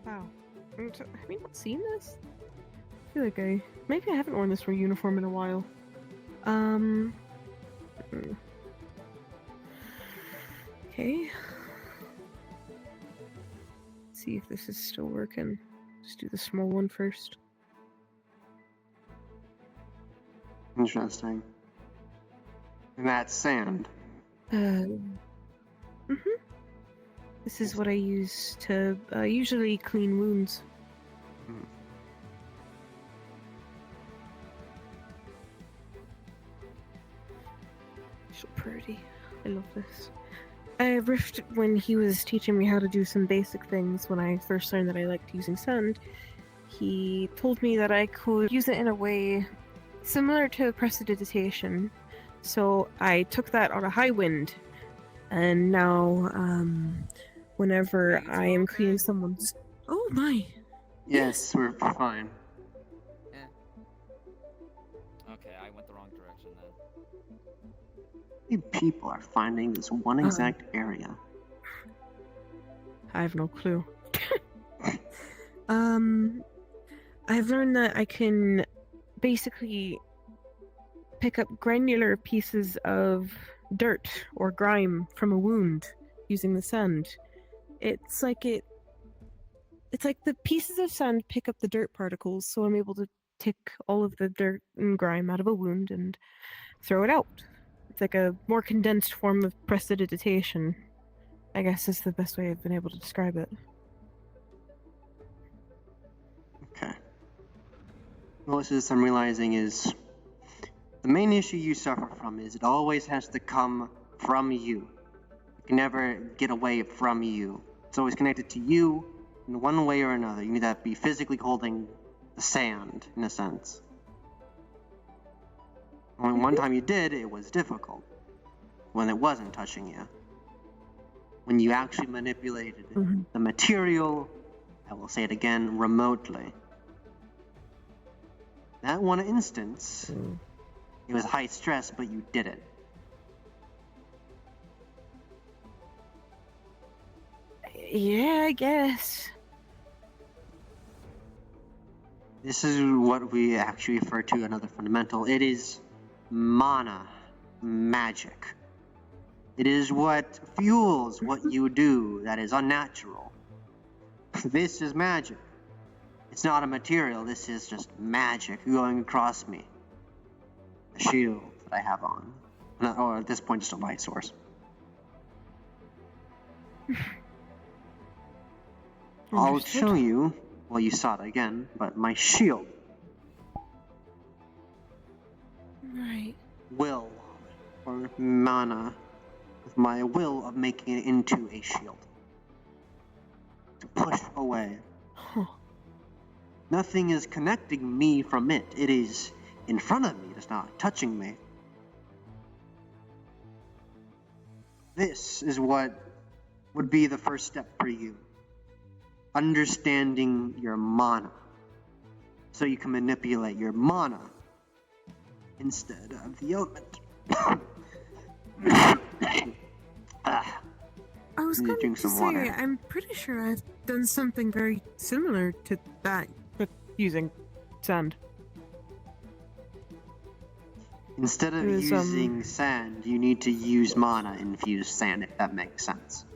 Wow. Have we not seen this? I feel like maybe I haven't worn this for uniform in a while. Okay. Let's see if this is still working. Just do the small one first. Interesting. And that's sand. This is what I use to usually clean wounds. So pretty. I love this. Rift, when he was teaching me how to do some basic things when I first learned that I liked using sand, he told me that I could use it in a way similar to prestidigitation. So I took that on a high wind, and now whenever I am cleaning someone's... Oh my! Yes, we're fine. Okay, I went the wrong direction then. You people are finding this one exact area. I have no clue. I've learned that I can basically pick up granular pieces of dirt or grime from a wound using the sand. It's like the pieces of sand pick up the dirt particles, so I'm able to take all of the dirt and grime out of a wound and throw it out. It's like a more condensed form of prestidigitation, I guess is the best way I've been able to describe it. Okay. Most of this I'm realizing is the main issue you suffer from is it always has to come from you. It can never get away from you. It's always connected to you in one way or another. You need to be physically holding the sand, in a sense. Only one time you did, it was difficult. When it wasn't touching you. When you actually manipulated the material, I will say it again, remotely. That one instance, it was high stress, but you did it. Yeah, I guess. This is what we actually refer to another fundamental. It is mana magic. It is what fuels what you do that is unnatural. This is magic. It's not a material, this is just magic going across me. The shield that I have on. Or at this point, just a light source. I'll show you. Well, you saw it again, but my shield. Right. Will, or mana, with my will of making it into a shield. To push away. Huh. Nothing is connecting me from it. It is in front of me. It is not touching me. This is what would be the first step for you. Understanding your mana. So you can manipulate your mana instead of the element. I was Need to going drink to some say, water. I'm pretty sure I've done something very similar to that, but using sand. Instead of It was, using sand, you need to use mana infused sand, if that makes sense.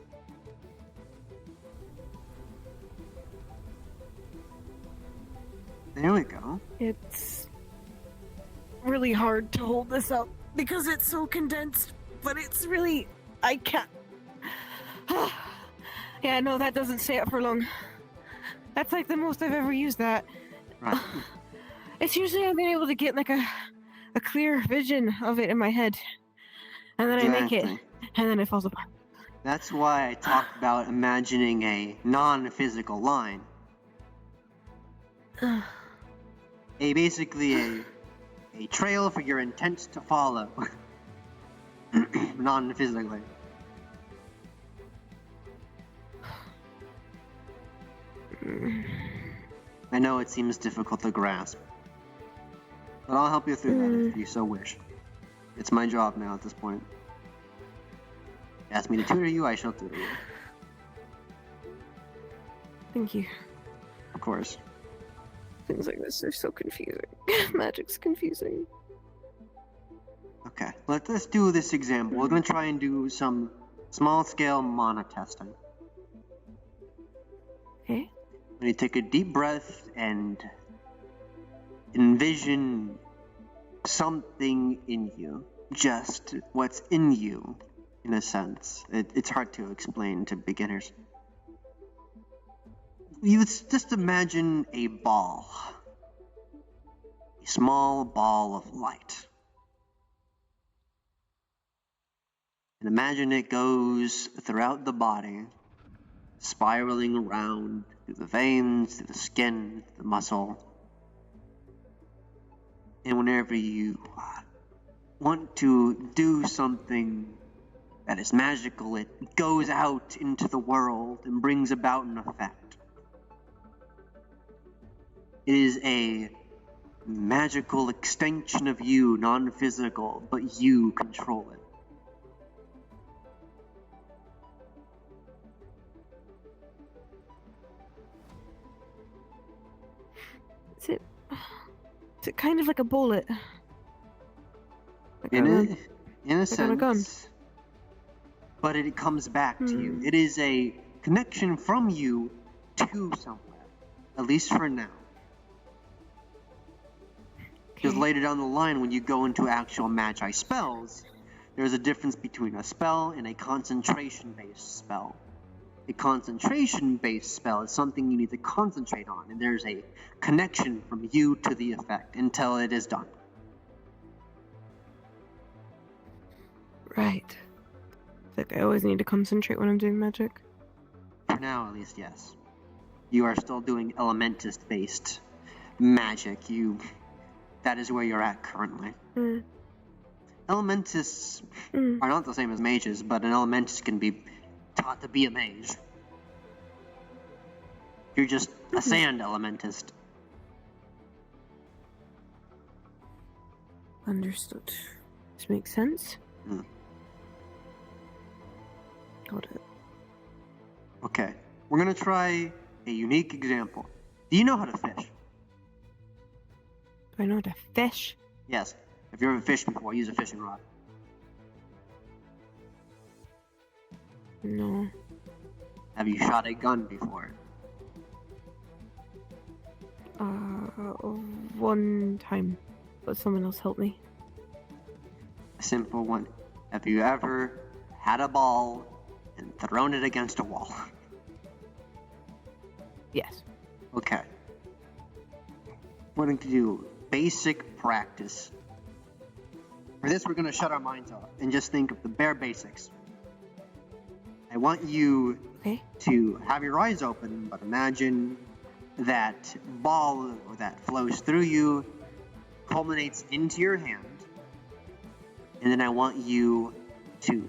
There we go. It's really hard to hold this up because it's so condensed, but it's really... I can't... Yeah, no, that doesn't stay up for long. That's like the most I've ever used that. Right. It's usually I've been able to get like a clear vision of it in my head. And then I make it, Exactly. and then it falls apart. That's why I talked about imagining a non-physical line. Basically a trail for your intent to follow. Non-physically. I know it seems difficult to grasp, but I'll help you through that if you so wish. It's my job now at this point. Ask me to tutor you, I shall tutor you. Thank you. Of course. Things like this are so confusing. Magic's confusing. Okay, let's do this example. We're gonna try and do some small-scale mana testing. Okay. When you take a deep breath and envision something in you, just what's in you, in a sense. It's hard to explain to beginners. You would just imagine a ball. A small ball of light. And imagine it goes throughout the body, spiraling around through the veins, through the skin, the muscle. And whenever you want to do something that is magical, it goes out into the world and brings about an effect. It is a magical extension of you, non-physical, but you control it. Is it kind of like a bullet? Like In a like on a gun. sense. But it comes back to you. It is a connection from you to somewhere. At least for now. Because later down the line, when you go into actual magi spells, there's a difference between a spell and a concentration-based spell. A concentration-based spell is something you need to concentrate on, and there's a connection from you to the effect until it is done. Right. Like I always need to concentrate when I'm doing magic. For now, at least, yes. You are still doing elementist-based magic. That is where you're at currently. Elementists are not the same as mages, but an elementist can be taught to be a mage. You're just a sand elementist. Understood. This makes sense. Got it. Okay, we're gonna try a unique example. Do you know how to fish? Do I know how to fish? Yes. Have you ever fished before? Use a fishing rod. No. Have you shot a gun before? One time, but someone else helped me. A simple one. Have you ever had a ball and thrown it against a wall? Yes. Okay. We're going to do basic practice. For this, we're going to shut our minds off and just think of the bare basics. I want you to have your eyes open, but imagine that ball that flows through you culminates into your hand. And then I want you to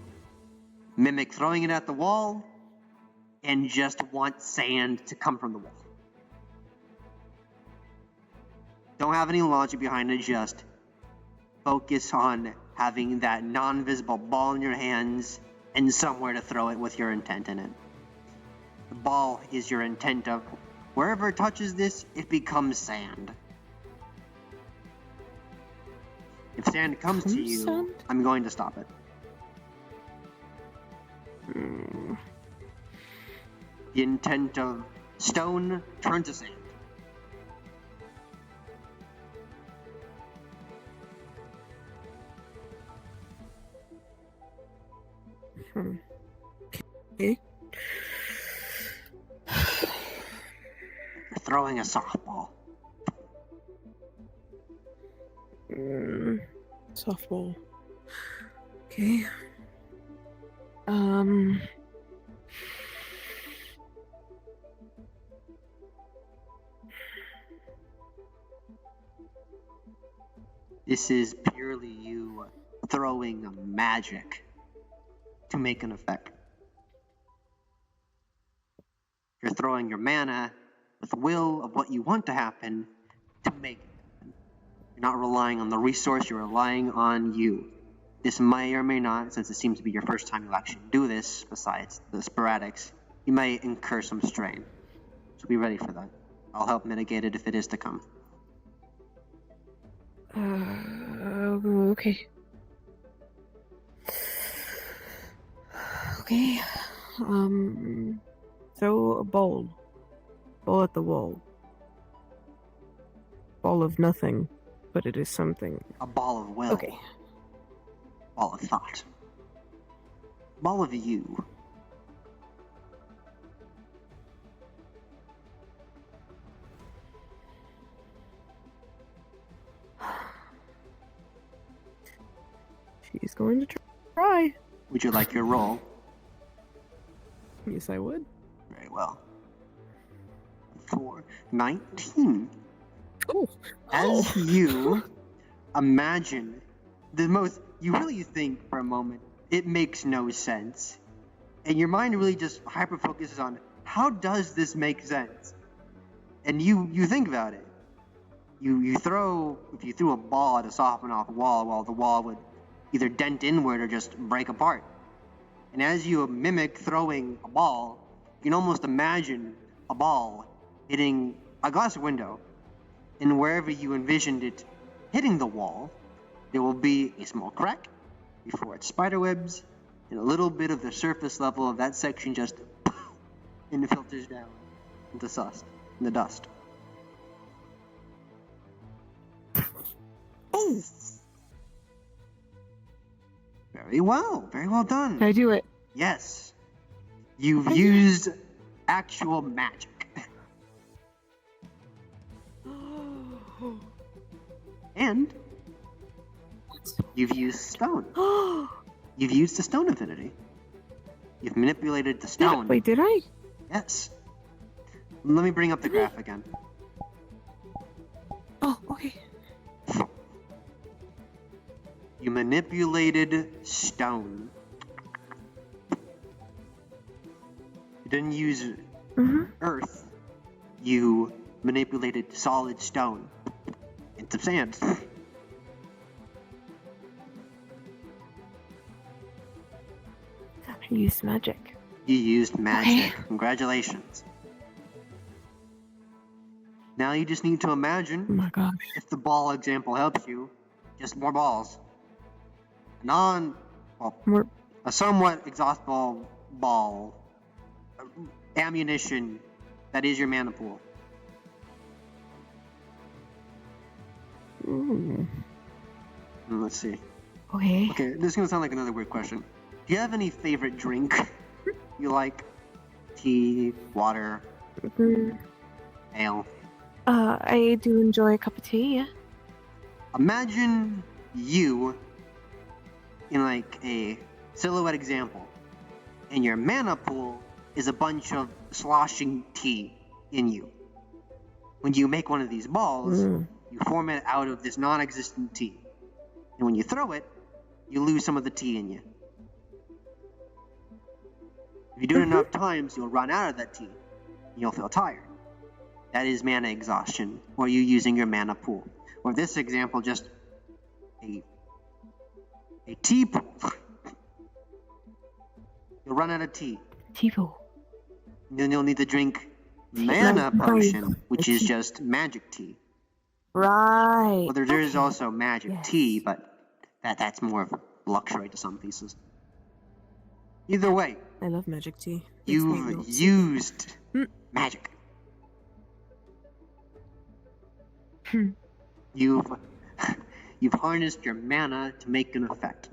mimic throwing it at the wall and just want sand to come from the wall. Don't have any logic behind it, just focus on having that non-visible ball in your hands and somewhere to throw it with your intent in it. The ball is your intent of wherever it touches this, it becomes sand. If sand comes to you, I'm going to stop it. The intent of stone turns to sand. Okay. You're throwing a softball. Softball. Okay. This is purely you throwing magic to make an effect. You're throwing your mana with the will of what you want to happen to make it happen. You're not relying on the resource, you're relying on you. This may or may not, since it seems to be your first time you actually do this, besides the sporadics, you may incur some strain. So be ready for that. I'll help mitigate it if it is to come. Okay. Okay. Throw a ball. Ball at the wall. Ball of nothing, but it is something. A ball of will. Okay. Ball of thought. Ball of you. She's going to try. Would you like your roll? Yes, I would. Very well. For 19. Oh. As you imagine the most, you really think for a moment, it makes no sense. And your mind really just hyper focuses on how does this make sense? And you think about it. You throw, if you threw a ball to soften off a wall, well, the wall would either dent inward or just break apart. And as you mimic throwing a ball, you can almost imagine a ball hitting a glass window. And wherever you envisioned it hitting the wall, there will be a small crack before it spiderwebs, and a little bit of the surface level of that section just and it filters down into the dust. Oh! Very well done. Can I do it? Yes. You've used actual magic. And you've used stone. You've used the stone affinity. You've manipulated the stone. Wait, did I? Yes. Let me bring up the graph again. Oh, okay. You manipulated stone. You didn't use earth. You manipulated solid stone into sand. I used magic. You used magic. Okay. Congratulations. Now you just need to imagine, Oh my gosh. if the ball example helps you, just more balls. A somewhat exhaustible ball. Ammunition that is your mana pool. Ooh. Let's see. Okay. Okay, this is gonna sound like another weird question. Do you have any favorite drink you like? Tea, water, ale? I do enjoy a cup of tea, yeah. Imagine you in like a silhouette example, and your mana pool is a bunch of sloshing tea in you. When you make one of these balls, you form it out of this non-existent tea. And when you throw it, you lose some of the tea in you. If you do it enough times, you'll run out of that tea, and you'll feel tired. That is mana exhaustion, or you using your mana pool. Or this example, just a tea pool. You'll run out of tea. Tea pool. Then you'll need to drink mana potion, which is just magic tea. Right. Well, there is also magic tea, but that's more of a luxury to some pieces. Either way, I love magic tea. you've used magic. You've harnessed your mana to make an effect.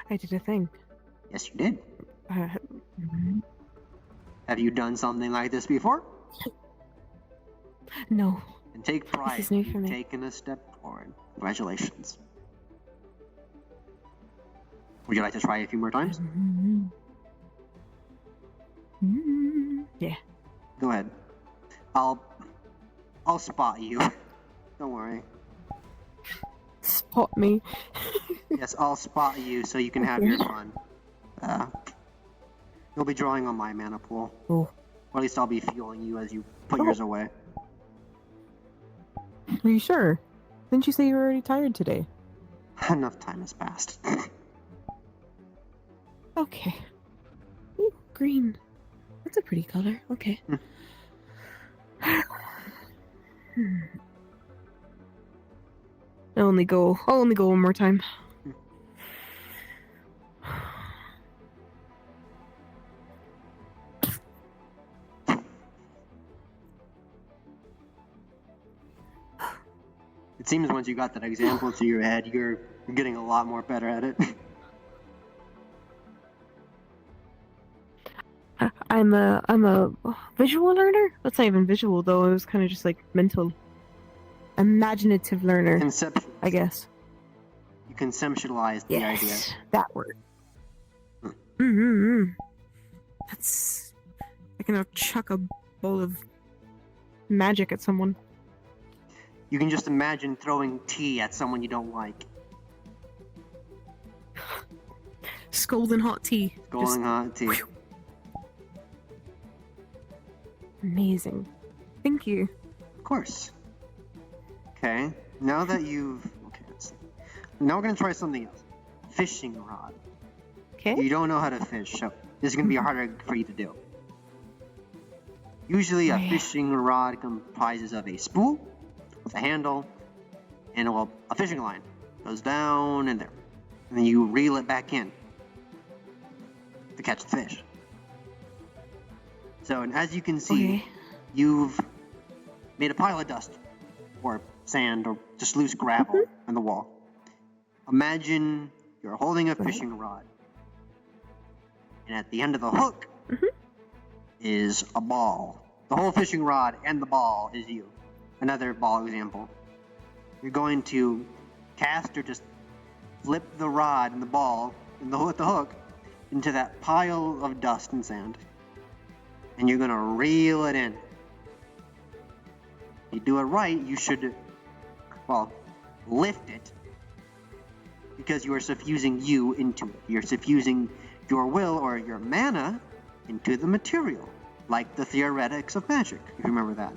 I did a thing. Yes, you did. Have you done something like this before? No. And take pride. This is new for You've me. taken a step forward. Congratulations. Would you like to try a few more times? Yeah. Go ahead. I'll spot you. Don't worry. Spot me. Yes, I'll spot you so you can have your fun. You'll be drawing on my mana pool. Oh. Or at least I'll be fueling you as you put yours away. Are you sure? Didn't you say you were already tired today? Enough time has passed. Okay. Ooh, green. That's a pretty color. Okay. I'll only go one more time. It seems once you got that example to your head, you're getting a lot more better at it. I'm a visual learner. That's not even visual though. It was kind of just like mental, imaginative learner. Conceptual. I guess. You conceptualized the idea. That word. That's. I can now chuck a bowl of magic at someone. You can just imagine throwing tea at someone you don't like. Scalding hot tea. Scalding hot tea. Amazing. Thank you. Of course. Okay. Now that you've... Okay, let's see. Now we're going to try something else. Fishing rod. Okay. You don't know how to fish, so this is going to be harder for you to do. Usually a fishing rod comprises of a spool with a handle and a fishing line. Goes down in there. And then you reel it back in to catch the fish. So, and as you can see, you've made a pile of dust, or sand, or just loose gravel on the wall. Imagine you're holding a fishing rod, and at the end of the hook is a ball. The whole fishing rod and the ball is you. Another ball example. You're going to cast or just flip the rod and the ball and the hook into that pile of dust and sand. And you're gonna reel it in. If you do it right, you should, well, lift it, because you are suffusing you into it. You're suffusing your will or your mana into the material, like the theoretics of magic, if you remember that.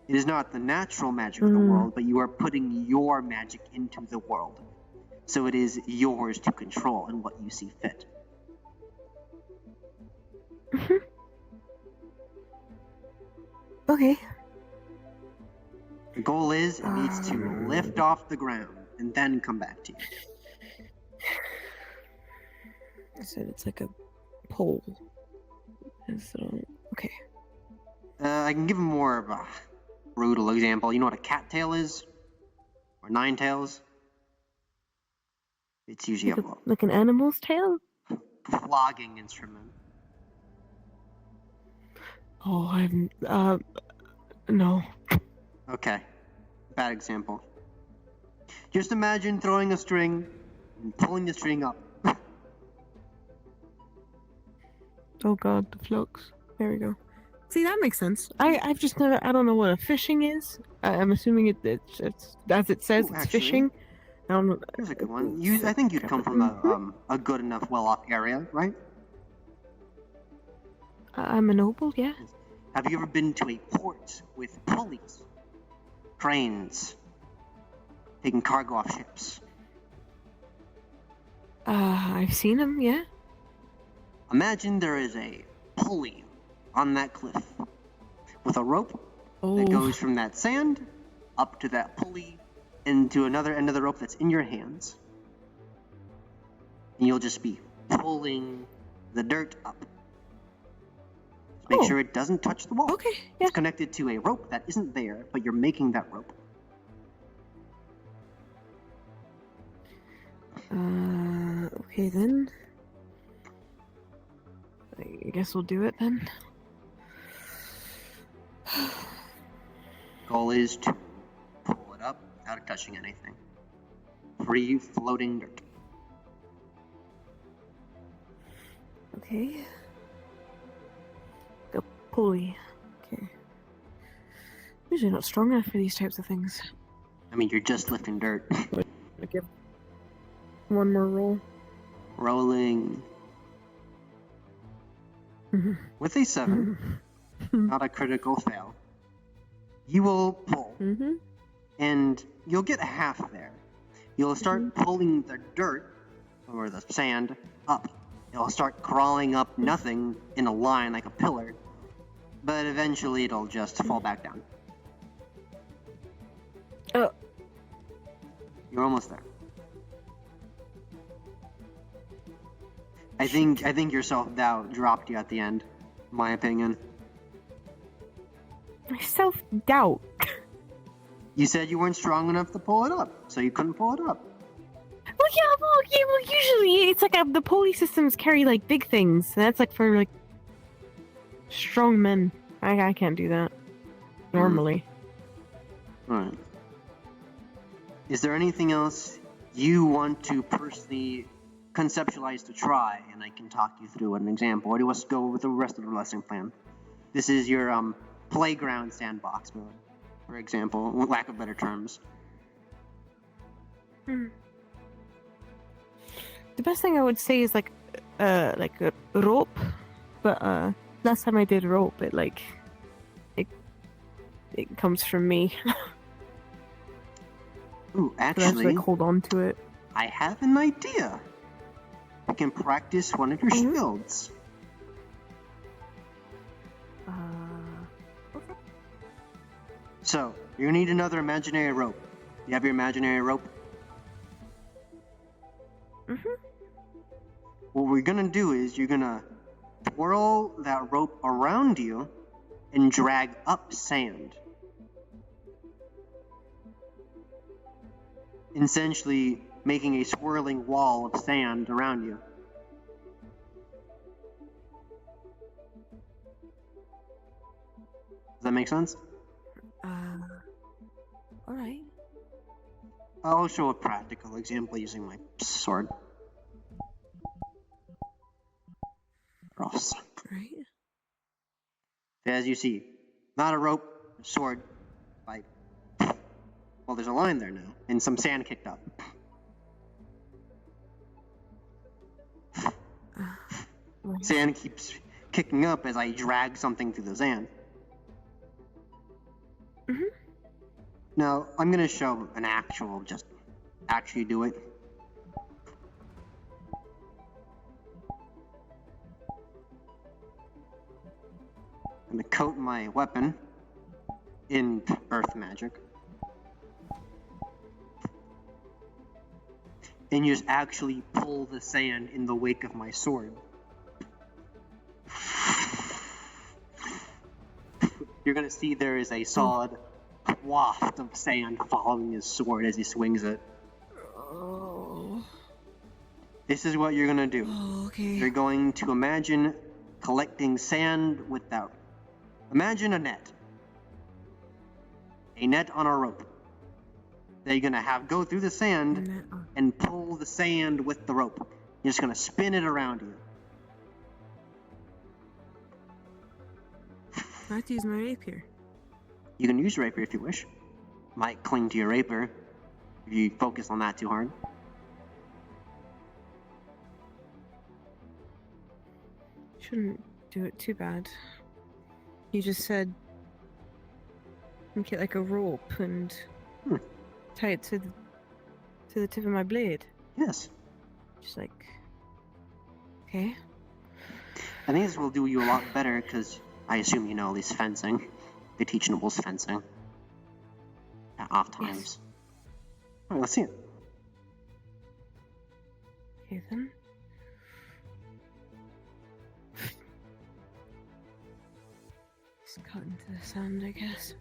It is not the natural magic of the world, but you are putting your magic into the world. So it is yours to control and what you see fit. Okay. The goal is it needs to lift off the ground and then come back to you. I said it's like a pole. So, okay. I can give a more of a brutal example. You know what a cattail is? or nine tails. It's usually Like, a like an animal's tail? flogging instrument. Oh, I'm no. Okay, bad example. Just imagine throwing a string and pulling the string up. Oh god, the flux. There we go. See, that makes sense. I've just never. I don't know what a fishing is. I'm assuming it's as it says, Ooh, it's actually, fishing. I don't know. Here's a good one. I think you'd come from a good enough, well-off area, right? I'm a noble, yeah. Have you ever been to a port with pulleys, cranes, taking cargo off ships? I've seen them, yeah. Imagine there is a pulley on that cliff with a rope that goes from that sand up to that pulley into another end of the rope that's in your hands. And you'll just be pulling the dirt up. Just make sure it doesn't touch the wall. Okay, yeah. It's connected to a rope that isn't there, but you're making that rope. Okay then. I guess we'll do it then. Goal is to pull it up without touching anything. Free floating dirt. Okay. The pulley. Okay. Usually not strong enough for these types of things. I mean, you're just lifting dirt. Okay. One more roll. Rolling. With a 7, not a critical fail, you will pull, and you'll get half there. You'll start pulling the dirt, or the sand, up. It'll start crawling up nothing in a line like a pillar, but eventually it'll just fall back down. Oh. You're almost there. I think your self-doubt dropped you at the end, in my opinion. My self-doubt? You said you weren't strong enough to pull it up, so you couldn't pull it up. Well, usually it's like the pulley systems carry like big things, and that's like for like strong men. I can't do that normally. Alright. Is there anything else you want to personally conceptualize to try, and I can talk you through an example, or do us go with the rest of the lesson plan? This is your playground sandbox mode, for example, with lack of better terms. The best thing I would say is like a rope, but last time I did rope, it comes from me. Ooh, So I have to, actually, like, hold on to it. I have an idea. You can practice one of your shields. Okay. So, you're gonna need another imaginary rope. You have your imaginary rope? What we're gonna do is you're gonna twirl that rope around you and drag up sand. Essentially making a swirling wall of sand around you. Does that make sense? Alright. I'll show a practical example using my sword. Ross. Right. As you see, not a rope, a sword. Well, there's a line there now, and some sand kicked up. Sand keeps kicking up as I drag something through the sand. Now, I'm gonna show an actual, just actually do it. I'm gonna coat my weapon in earth magic. And you just actually pull the sand in the wake of my sword. You're gonna see there is a solid waft of sand following his sword as he swings it. Oh. This is what you're gonna do. Oh, okay. You're going to imagine collecting sand with that. Imagine a net. A net on a rope. That you're gonna have go through the sand and pull the sand with the rope. You're just gonna spin it around you. I have to use my rapier. You can use your rapier if you wish. Might cling to your rapier if you focus on that too hard. Shouldn't do it too bad. You just said make it like a rope and tie it to the tip of my blade. Yes. Just like, okay. I think this will do you a lot better because I assume you know at least fencing. They teach nobles fencing at off times. Yes. Alright, let's see it. Okay then. Just cut into the sand, I guess.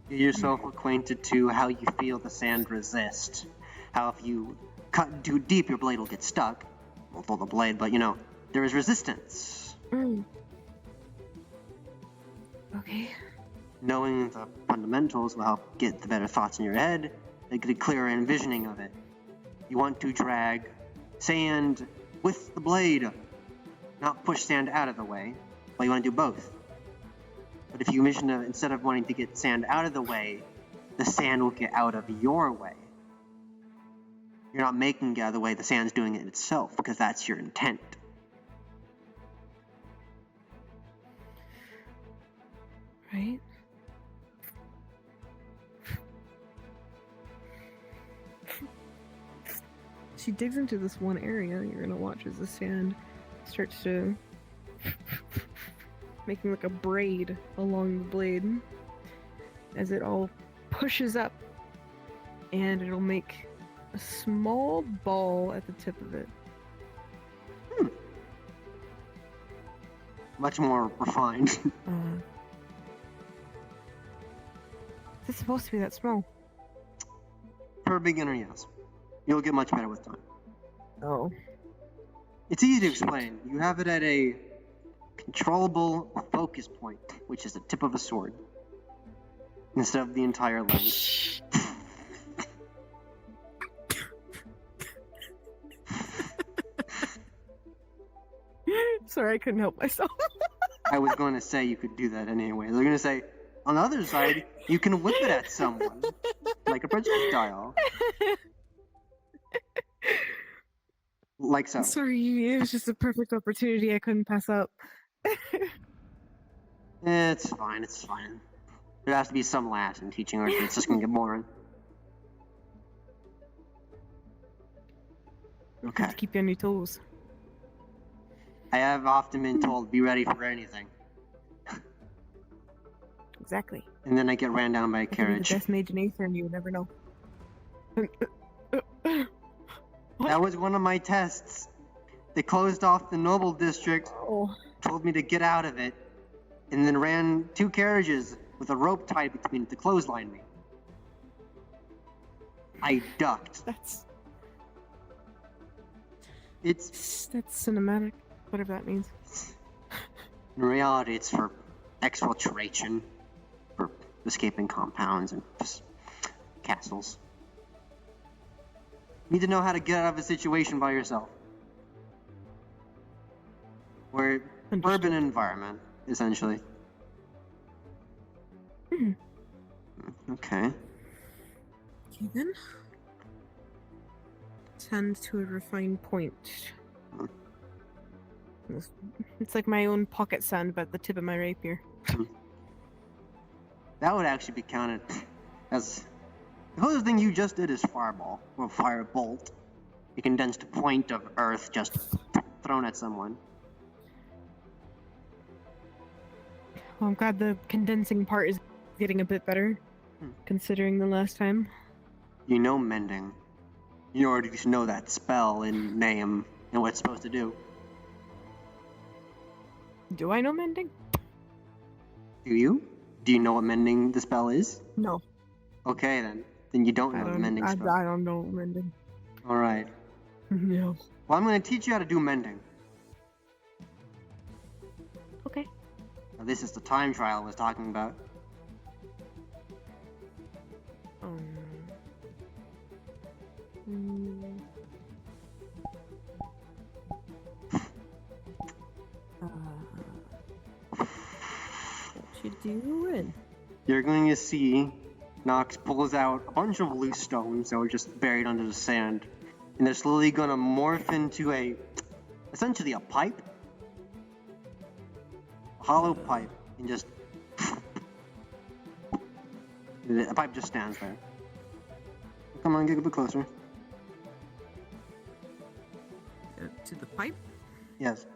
Get yourself acquainted to how you feel the sand resist. How if you cut too deep, your blade will get stuck. Well, pull the blade, but you know, there is resistance. Okay. Knowing the fundamentals will help get the better thoughts in your head, and get a clearer envisioning of it. You want to drag sand with the blade, not push sand out of the way. Well, you want to do both. But if you envision instead of wanting to get sand out of the way, the sand will get out of your way. You're not making it out of the way, the sand's doing it itself, because that's your intent. Right? She digs into this one area. You're gonna watch as the sand starts to making like a braid along the blade as it all pushes up, and it'll make a small ball at the tip of it. Much more refined. Is it supposed to be that small? For a beginner, yes. You'll get much better with time. Oh. It's easy to explain. You have it at a controllable focus point, which is the tip of a sword, instead of the entire lens. Sorry, I couldn't help myself. I was going to say you could do that anyway. They're going to say, on the other side, you can whip it at someone, like a projectile. Like so. Sorry, it was just a perfect opportunity I couldn't pass up. It's fine, it's fine. There has to be some laughs in teaching archery, it's just gonna get boring. Okay. To keep you on your toes. I have often been told, be ready for anything. Exactly. And then I get ran down by a I could be carriage. the best mage in Aether and you would never know. That was one of my tests. They closed off the noble district, told me to get out of it, and then ran 2 carriages with a rope tied between it to clothesline me. I ducked. That's cinematic, whatever that means. In reality, it's for exfiltration, for escaping compounds and castles. You need to know how to get out of a situation by yourself. We're urban environment, essentially. Okay. Okay then. Tend to a refined point. It's like my own pocket sand, but at the tip of my rapier. That would actually be counted as... The closest thing you just did is fireball, or firebolt. A condensed point of earth just thrown at someone. Well, I'm glad the condensing part is getting a bit better, considering the last time. You know mending. in order to know that spell and name and what it's supposed to do. Do I know mending? Do you? Do you know what mending the spell is? No. Okay, then. Then you don't know the mending spell. I don't know mending. Alright. No. Well, I'm going to teach you how to do mending. Okay. Now, this is the time trial I was talking about. What you doing? You're going to see Nox pulls out a bunch of loose stones that were just buried under the sand, and they're slowly going to morph into essentially a pipe, a hollow pipe, and just the pipe just stands there. Come on, get a bit closer. To the pipe? Yes.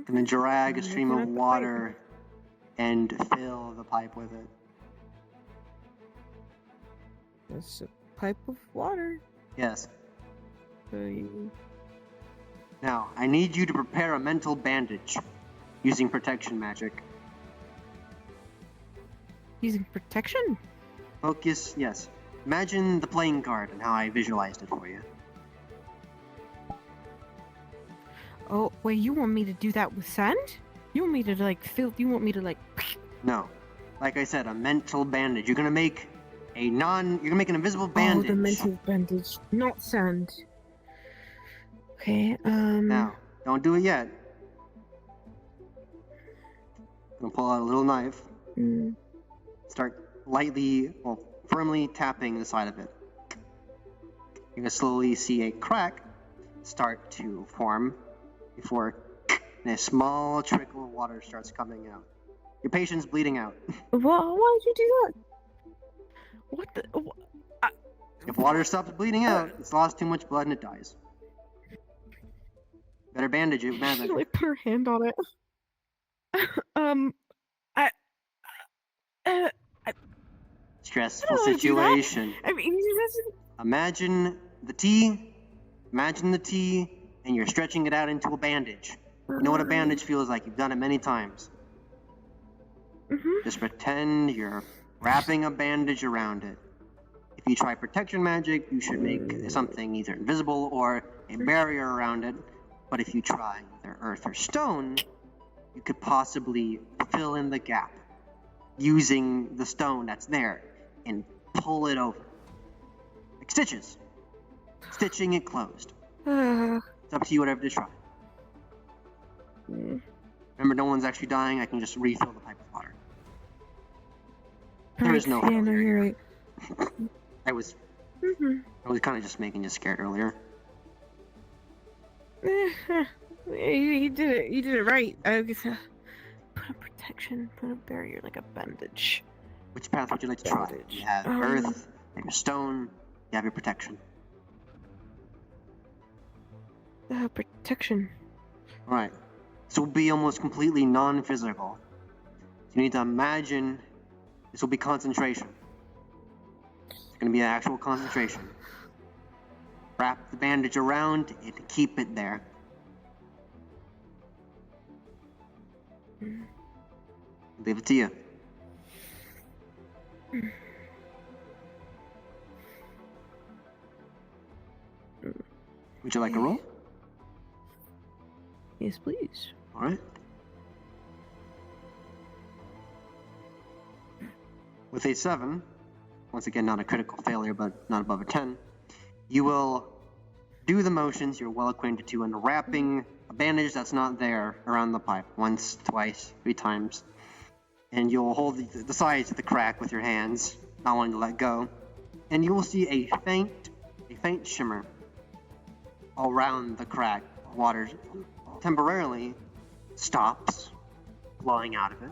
Gonna drag a stream of water and fill the pipe with it. That's a pipe of water. Yes. Now, I need you to prepare a mental bandage using protection magic. Using protection? Focus, yes. Imagine the playing card and how I visualized it for you. Oh, wait, you want me to do that with sand? You want me to, you want me to, No. Like I said, a mental bandage. You're gonna make you're gonna make an invisible bandage. Oh, the mental bandage, not sand. Okay, Now, don't do it yet. I'm gonna pull out a little knife. Start lightly, firmly tapping the side of it. You're gonna slowly see a crack start to form before a small trickle of water starts coming out. Your patient's bleeding out. Why'd you do that? What the? If water stops bleeding out, it's lost too much blood and it dies. Better bandage it with magic. She put her hand on it. Stressful situation. I mean, Imagine the tea, and you're stretching it out into a bandage. You know what a bandage feels like, you've done it many times. Just pretend you're wrapping a bandage around it. If you try protection magic, you should make something either invisible or a barrier around it. But if you try either earth or stone, you could possibly fill in the gap using the stone that's there and pull it over. Like stitches. Stitching it closed. It's up to you whatever to try. Remember, no one's actually dying. I can just refill the pipe with water. There is no yeah, no, you're right. I was kind of just making you scared earlier. You did it. You did it right. I guess, put a protection, put a barrier, like a bandage. Which path would you like to try? You have earth, you have stone, you have your protection. Protection. Alright. This will be almost completely non-physical. So you need to imagine this will be concentration. It's going to be an actual concentration. Wrap the bandage around and keep it there. Leave it to you. Would you like a roll? Yes, please. Alright. With a 7, once again not a critical failure, but not above a 10, you will do the motions you're well acquainted to in wrapping a bandage that's not there around the pipe once, twice, 3 times. And you'll hold the sides of the crack with your hands, not wanting to let go. And you will see a faint shimmer around the crack. Water temporarily stops flowing out of it.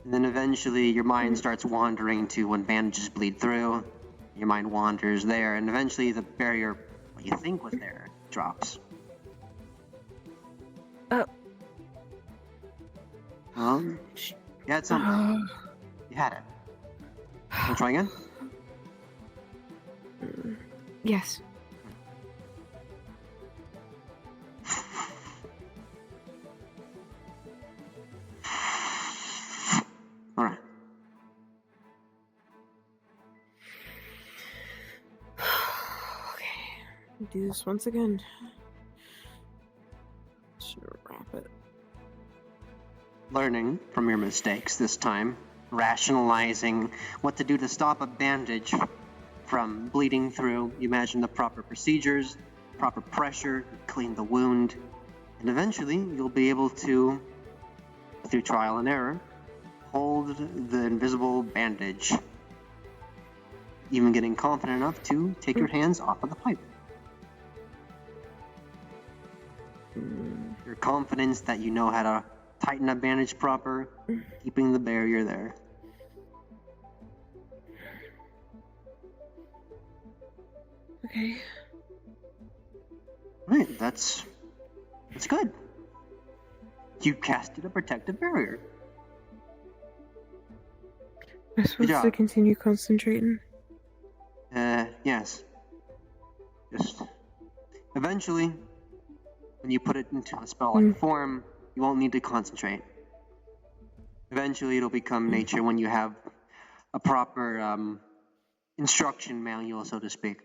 And then eventually your mind starts wandering to when bandages bleed through. Your mind wanders there, and eventually the barrier, what you think was there, drops. You had something. You had it. Want to try again? Yes. Alright. Okay. Do this once again. Should wrap it. Learning from your mistakes this time, rationalizing what to do to stop a bandage from bleeding through. You imagine the proper procedures, proper pressure, clean the wound, and eventually you'll be able to, through trial and error, hold the invisible bandage. Even getting confident enough to take your hands off of the pipe. Your confidence that you know how to tighten a bandage proper, keeping the barrier there. Okay. Right, that's good. You casted a protective barrier. Am I supposed to continue concentrating? Yes. Just eventually, when you put it into a spell-like form, you won't need to concentrate. Eventually, it'll become nature when you have a proper instruction manual, so to speak.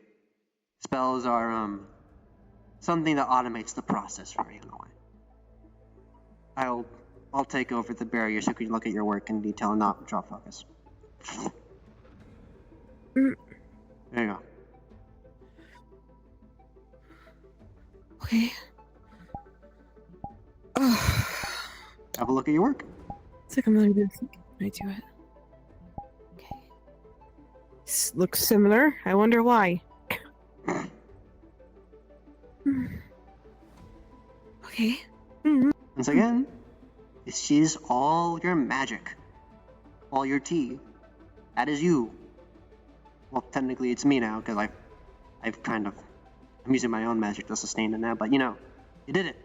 Spells are something that automates the process for you in a way. I'll take over the barrier so you can look at your work in detail and not drop focus. There you go. Okay. Have a look at your work. It's like I'm really good. Can I do it? Okay. This looks similar. I wonder why. Okay. Once again, this is all your magic. All your tea. That is you. Well, technically it's me now, because I've kind of... I'm using my own magic to sustain it now, but you know, you did it.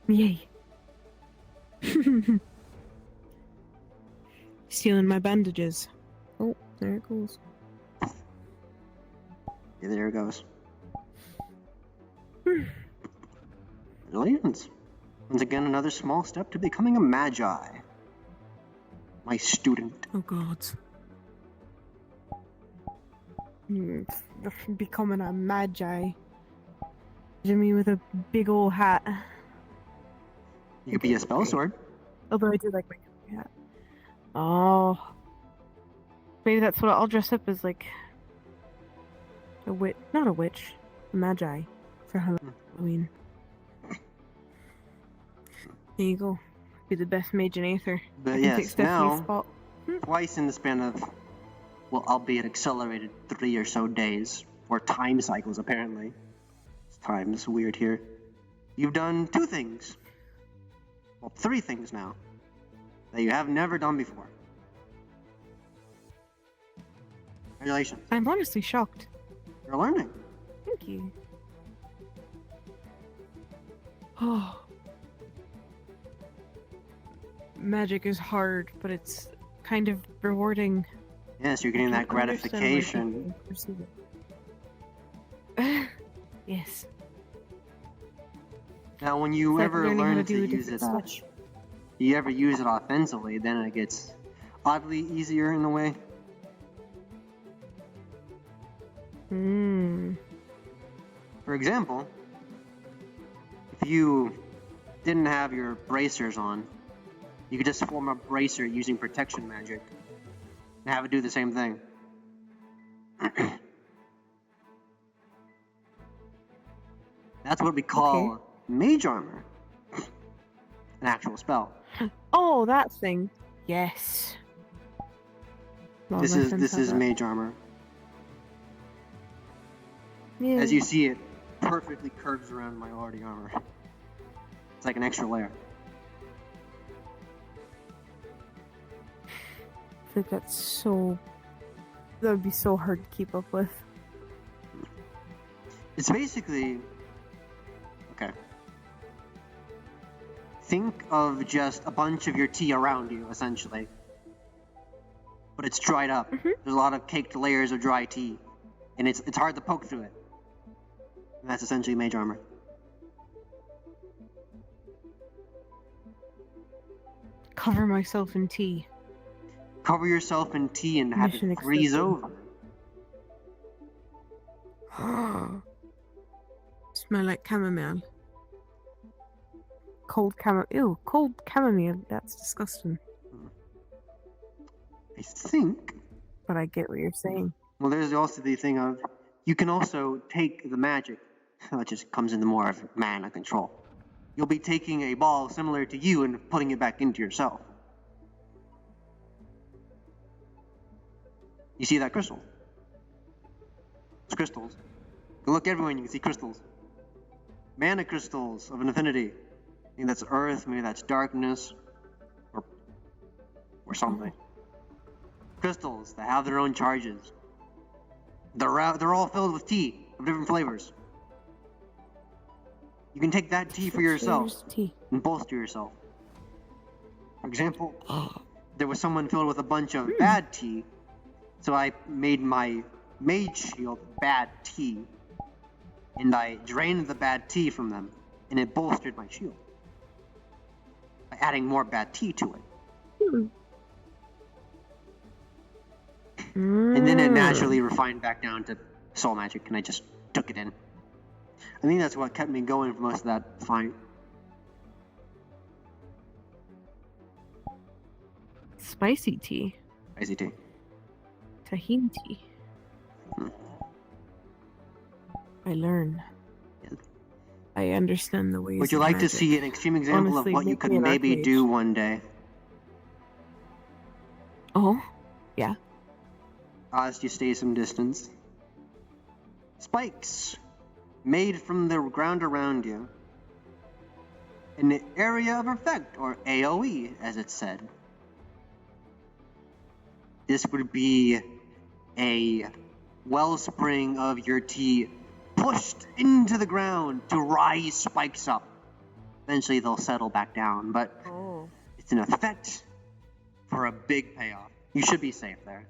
Yay. Stealing my bandages. Oh, there it goes. Yeah, there it goes. Brilliant. Once again, another small step to becoming a magi. My student. Oh god. Becoming a magi. Jimmy with a big old hat. You could be a spell sword. Although I do like my hat. Oh. Maybe that's what I'll dress up as, like a witch. Not a witch. A magi. For Halloween. There you go. Be the best mage in Aether. But I can take yes, Stephanie's now, spot. twice in the span of, well, albeit accelerated 3 or so days, or time cycles apparently. Time's weird here. You've done 2 things. Well, 3 things now. That you have never done before. Congratulations. I'm honestly shocked. You're learning. Thank you. Oh. Magic is hard, but it's kind of rewarding. Yes, you're getting that gratification. Yes. Now, when you It's like ever learning how learn to do a to use it, different switch. you ever use it offensively, then it gets oddly easier in a way. For example, if you didn't have your bracers on, you could just form a bracer using protection magic and have it do the same thing. That's what we call mage armor. An actual spell. Oh, that thing. Yes. Well, This my is friends have that. mage armor. Yeah. As you see, it perfectly curves around my already armor. It's like an extra layer. I think that's so... That would be so hard to keep up with. It's basically... Okay. Think of just a bunch of your tea around you, essentially. but it's dried up. There's a lot of caked layers of dry tea, and it's hard to poke through it. And that's essentially mage armor. Cover myself in tea. Cover yourself in tea and have Mission it freeze accepted. over. Smell like chamomile. Cold chamomile. That's disgusting. I think. But I get what you're saying. Well, there's also the thing of you can also take the magic, which just comes into more of mana control. You'll be taking a ball similar to you and putting it back into yourself. You see that crystal? It's crystals. Go look everywhere and you can see crystals. Mana crystals of an infinity. Maybe that's earth, maybe that's darkness, or something. Crystals that have their own charges. They're all filled with tea of different flavors. You can take that tea for yourself and bolster yourself. For example, there was someone filled with a bunch of bad tea, so I made my mage shield bad tea, and I drained the bad tea from them, and it bolstered my shield by adding more bad tea to it. And then it naturally refined back down to soul magic, and I just took it in. I think that's what kept me going for most of that fight. Spicy tea. Spicy tea. Tahini tea. I learn. I understand the ways. Would you of like to magic. see an extreme example Honestly, of what you make could me an maybe archmage. do one day? Oh, yeah. As you stay some distance. Spikes made from the ground around you. An area of effect, or AoE, as it's said. This would be a wellspring of your tea pushed into the ground to rise spikes up. Eventually they'll settle back down, but it's an effect for a big payoff. You should be safe there.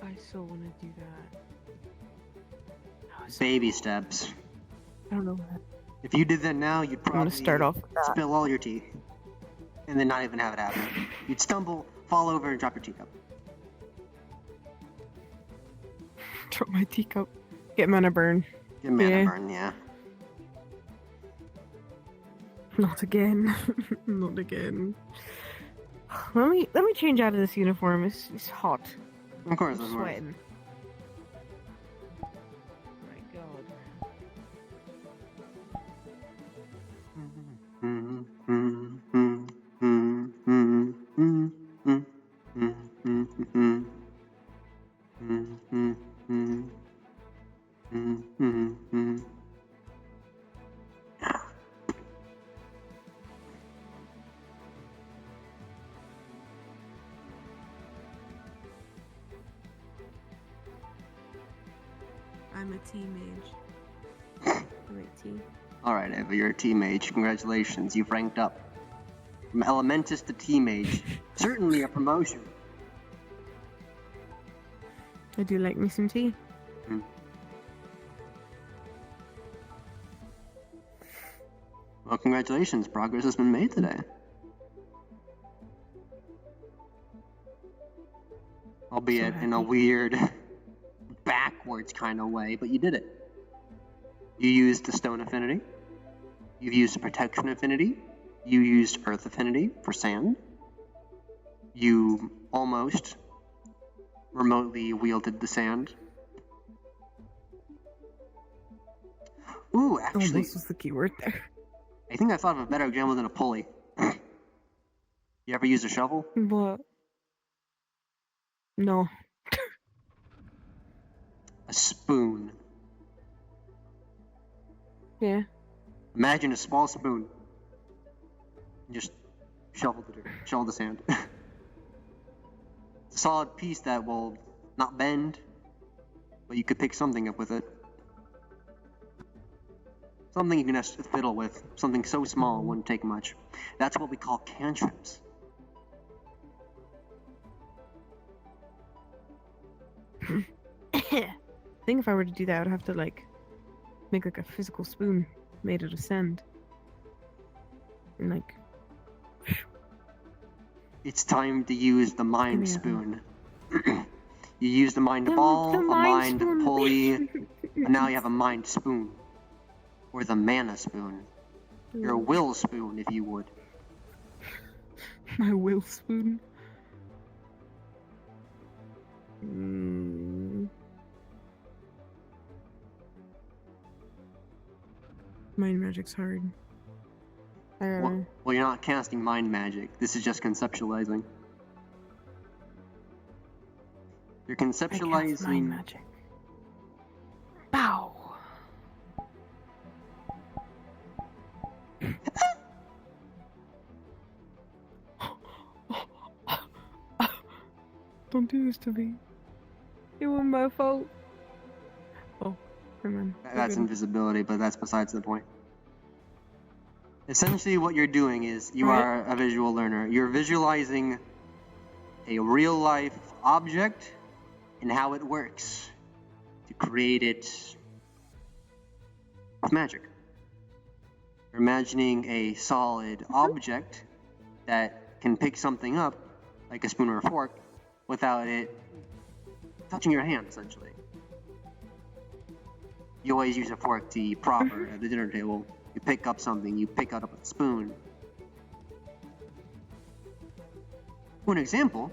I so want to do that. Baby steps. I don't know. If you did that now, you'd probably start off with that. spill all your tea. And then not even have it happen. You'd stumble, fall over, and drop your teacup. Drop my teacup. Get mana burn. Get mana Yeah. burn, yeah. Not again. Not again. Let me change out of this uniform. It's hot. Of course, I'm of course. sweating. My God. I'm a tea mage. I make tea. Alright, Ava, you're a tea mage. Congratulations, you've ranked up. From Elementus to tea mage. Certainly a promotion. I do like me some tea. Well, congratulations. Progress has been made today. Albeit in a weird, backwards kind of way, but you did it. You used the Stone Affinity. You used Protection Affinity. You used Earth Affinity for sand. You almost remotely wielded the sand. Ooh, actually, Almost was the keyword there. I think I thought of a better example than a pulley. You ever use a shovel? What? No. A spoon. Yeah. Imagine a small spoon. And just shovel the sand. It's a solid piece that will not bend. but you could pick something up with it. Something you can just fiddle with. Something so small it wouldn't take much. That's what we call cantrips. I think if I were to do that, I would have to like make like a physical spoon made out of sand. And like It's time to use the mind spoon. You use the mind The- ball, the a mind mind spoon. pulley, and now you have a mind spoon. Or the mana spoon. Your will spoon, if you would. my will spoon. Mm. Mind magic's hard. I don't know. Well, you're not casting mind magic. This is just conceptualizing. You're conceptualizing. Mind magic. Bow. Don't do this to me. It wasn't my fault. Oh, never mind. That's invisibility, but that's besides the point. Essentially, what you're doing is you are a visual learner. You're visualizing a real life object and how it works to create it with magic. You're imagining a solid object that can pick something up, like a spoon or a fork, without it touching your hand, essentially. You always use a fork to eat proper at the dinner table. You pick up something, you pick up a spoon. For an example,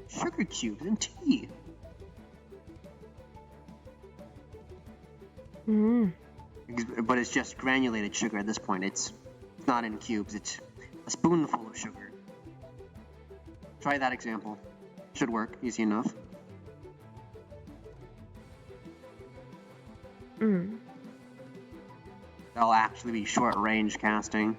sugar cubes in tea. But it's just granulated sugar at this point. It's not in cubes, it's a spoonful of sugar. Try that example. Should work, easy enough. That'll actually be short range casting.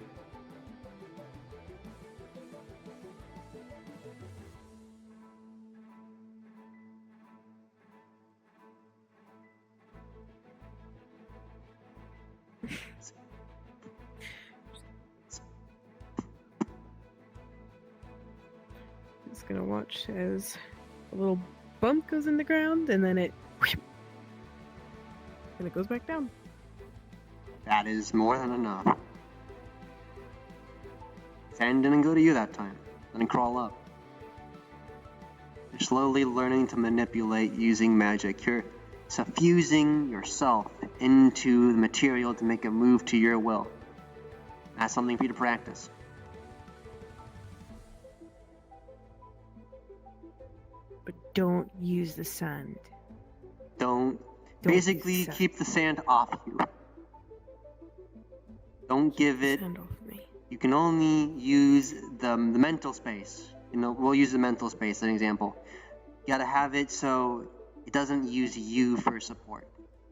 Just gonna watch as a little bump goes in the ground and then it and it goes back down. That is more than enough. Sand didn't go to you that time. Then crawl up. You're slowly learning to manipulate using magic. You're suffusing yourself into the material to make it move to your will. That's something for you to practice. But don't use the sand. Don't Don't basically use sand. keep the sand off you. Don't give it. Sand off me. You can only use the mental space. You know, we'll use the mental space as an example. You gotta have it so it doesn't use you for support.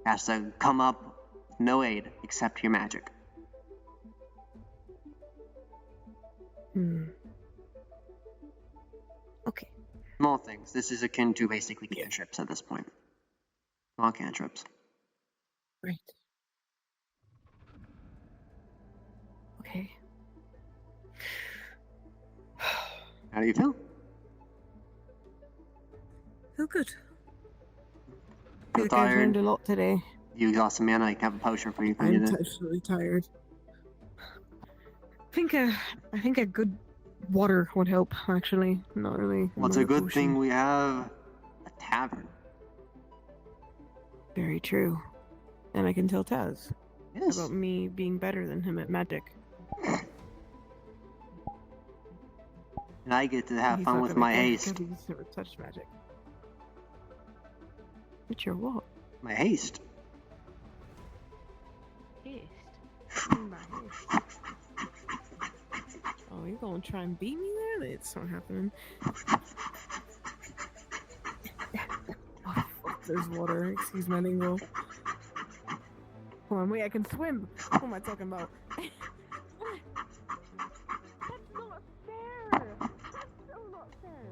It has to come up with no aid except your magic. Okay. Small things. This is akin to basically cantrips at this point. Small cantrips. Right. Okay. How do you feel? Feel good. Feel Feel like I've learned tired? a lot today. You exhausted mana, I can have a potion for you if you I'm need it. absolutely tired. I think a good water would help, actually. Not really. Well, it's a another good thing potion. we have a tavern. Very true. And I can tell Taz Yes. about me being better than him at magic. And I get to have He's fun not with gonna my care haste. 'cause he's never touched magic. What's your what? My haste. Oh, you're gonna try and beat me there? It's not happening. Oh, fuck, there's water. Excuse my lingo. Hold on, wait, I can swim. What am I talking about? That's not fair! That's so not fair!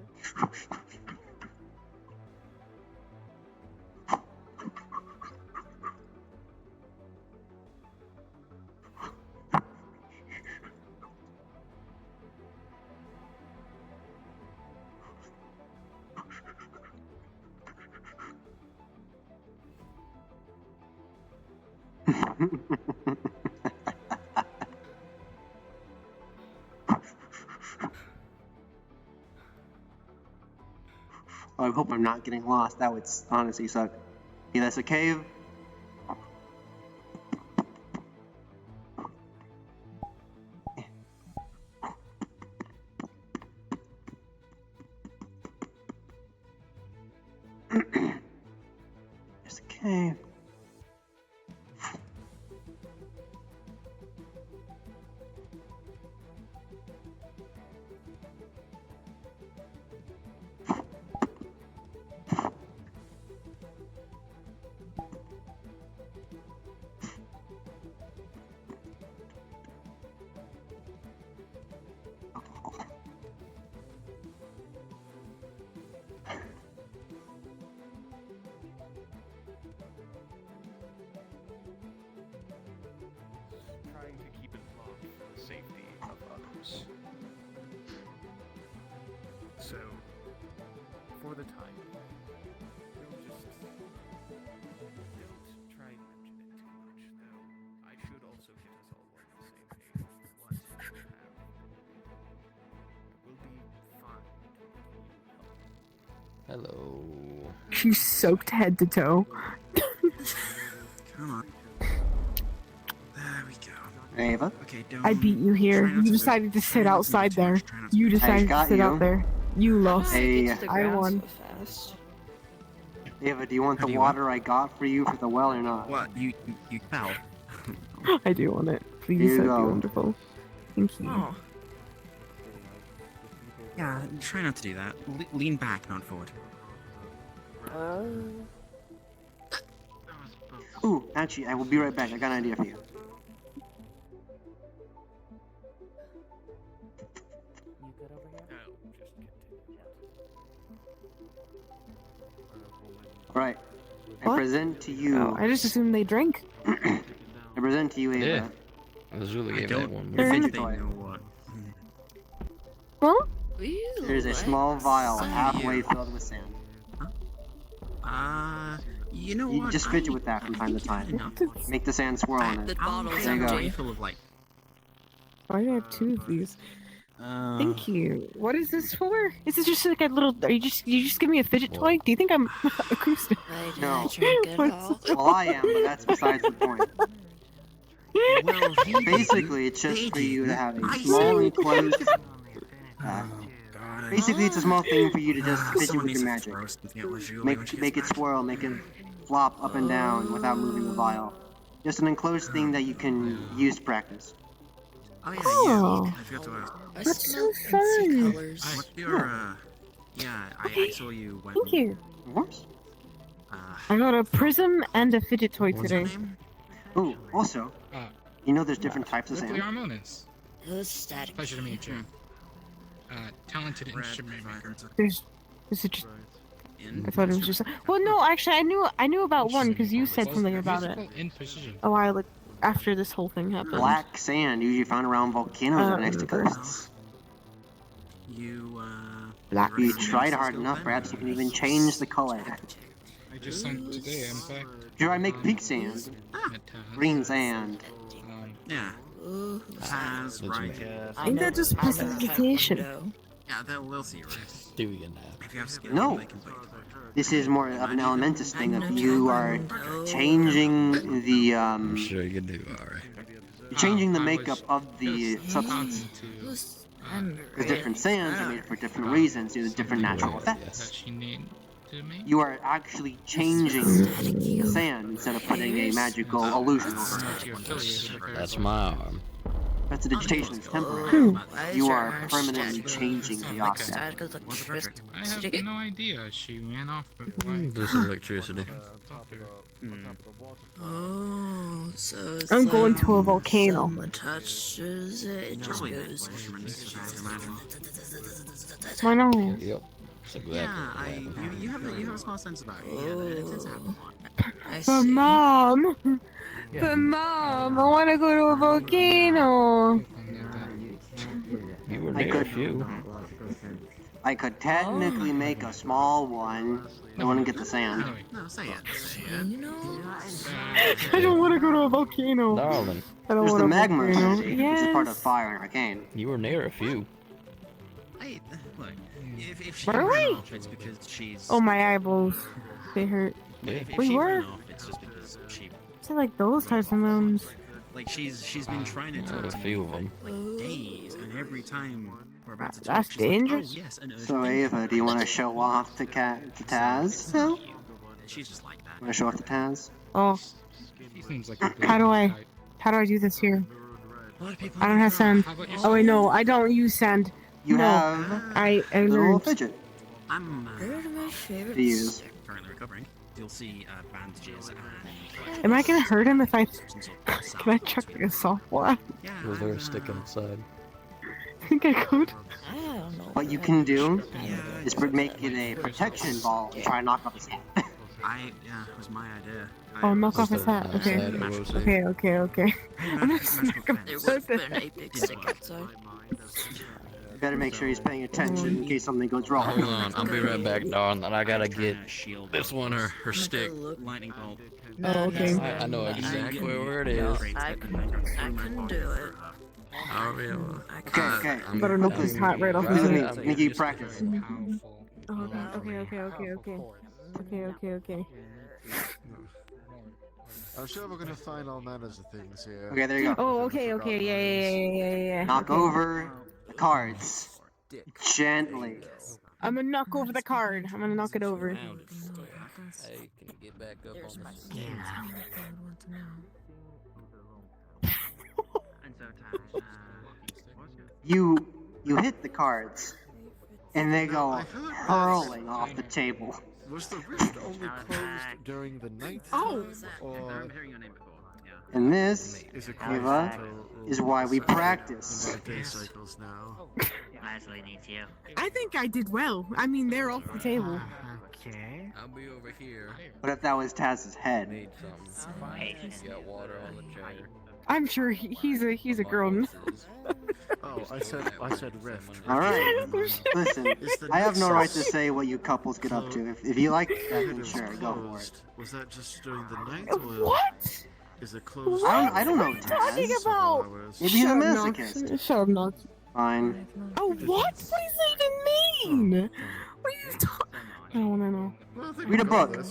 I hope I'm not getting lost. That would honestly suck. Okay, that's a cave. There's a cave. Trying to keep it locked for the safety of others. So, for the time being, we'll just don't try and mention it too much, though. I should also get us all on the same page with what will happen. We'll be fine to help. Hello. She's soaked head to toe. Come on. There we go. Ava? Okay, I beat you here. You decided to sit outside there. You decided to got sit you. out there. You lost. Hey. I won. Ava, do you want the water I got for you for the well or not? What? You fell. I do want it. Please, Here you that'd be go. wonderful. Thank you. Oh. Yeah, try not to do that. Lean back, not forward. Ooh, actually, I will be right back. I got an idea for you. Alright. I What? present to you. Oh, I just assumed they drink. I present to you, Ava. Yeah. I was really gave that one. Your They're in fidget the- toy. Well, There's a small vial halfway filled with sand. You know You what? just fidget with that from time to time. Make the sand swirl in it. There you go. Full of like. why do I have two of these? Thank you. What is this for? Is it just like a little? Are you just give me a fidget toy? Do you think I'm acoustic? No. What's- Well, I am, but that's besides the point. Well, Basically, it's just for you to have a small enclosed. Basically, it's a small thing for you to just fidget with your magic. Make it swirl, make it flop up and down without moving the vial. Just an enclosed thing that you can use to practice. Oh yeah, Oh. yeah. I forgot to ask. That's so fun. What's your Yeah, I saw you when. Thank you. Of course. I got a prism and a fidget toy What's your today. name? Ooh, also, you know there's different types of Ripley sand. Armonis. Pleasure to meet you. Talented instrument maker. Is it just? I thought it was just. Well, no, actually, I knew about one because you said something about it Musical in precision. a while after this whole thing happened. Black sand usually found around volcanoes or next to remember. coasts. You Black. If you tried hard enough, perhaps you can even change the color. I just sent today, in fact. Sure, I make pink sand, green sand. Yeah. Has right. Ain't that just precipitation? Yeah, they'll see, right? Do you now? If you have skill, No. they can play. This is more of an elementous thing of you are changing the I'm sure you can do alright. you're changing the makeup of the substance. Because different sands are made for different reasons due to different natural effects. She named to me. You are actually changing the sand instead of putting a magical illusion over it. That's my arm. That's a digitation, it's temporary. You are permanently changing the object. I have no idea. She ran off before. This is electricity. Oh, so I'm going to a volcano. someone touches it, it just goes. Why not? Yep. That's exactly Yeah, what happened. you have a small sense about it. Yeah, it tends to happen a lot. But mom, but mom, I want to go to a volcano. You were I near a could- few. I could technically make a small one. I want to get the sand. No, say it. You know? I don't want to go to a volcano. Darling, I don't There's want the a magma, volcano. which is part of Yes. fire and arcane. you were near a few. Hey, look, if she Where are ran we? off, it's because she's. Oh, my eyeballs. They hurt. If We she were. ran off, it's just because she. Is it like those types of mountains? Like she's been trying to talk a to few me of them. for like days, and every time we're about to talk, That's she's dangerous. like, oh yes, an urgent So thing Ava, do you want to show off to Taz? No? She's just like that. Want to show off to Taz? Oh, She seems like how do I do this here? A lot of people I don't have sand. How about Oh wait, no, I don't use sand. You no, have I a little learned. fidget I'm my favorite. to use. currently recovering. You'll see bandages and. Am I gonna hurt him if I? Can I chuck like a softball? Was there a stick inside? I think I could. I don't know. What you can do is make it a protection ball and try and knock off his head. Yeah, it was my idea. Oh, knock off his hat. Okay. Outside, Okay. I'm gonna smack him There upside was the been head. a big stick outside. You better make sure he's paying attention in case something goes wrong. Hold on, I'll be right back, darling. I gotta get shield. this one, her stick. Lightning bolt. Oh, okay. I know exactly where it is. I can do it. I'll be able. Okay. Better knock his hat right off his Excuse me, head. Nikki, practice. Oh, okay. I'm sure we're gonna find all manners of things here. Okay, there you go. Oh, okay. Yeah. Knock over the cards. Gently. I'm gonna knock over the card. I'm gonna knock it over. Hey, can you get back up on this? You hit the cards, and they go hurling off the table. Was the rift only closed during the night? Oh! Or And this, is it closed Eva, until is why we practice. day cycles now? Leslie needs you. I think I did well. I mean, they're off the table. Okay. I'll be over here. What if that was Taz's head? Need something. You got water on the chair. I'm sure he's a girl. Oh, I said rift. Alright. Listen, I have no right to say what you couples get up to. If you like that, then sure, go for it. Was that just during the night? Or What? is it closed? I don't know, What are you talking Taz. about? Maybe he's a Shut up, Nox. masochist. Shut up, Nox. Fine. Oh, what? What does that even mean? What are you talking? I don't wanna know. Well, I think Read a we got book.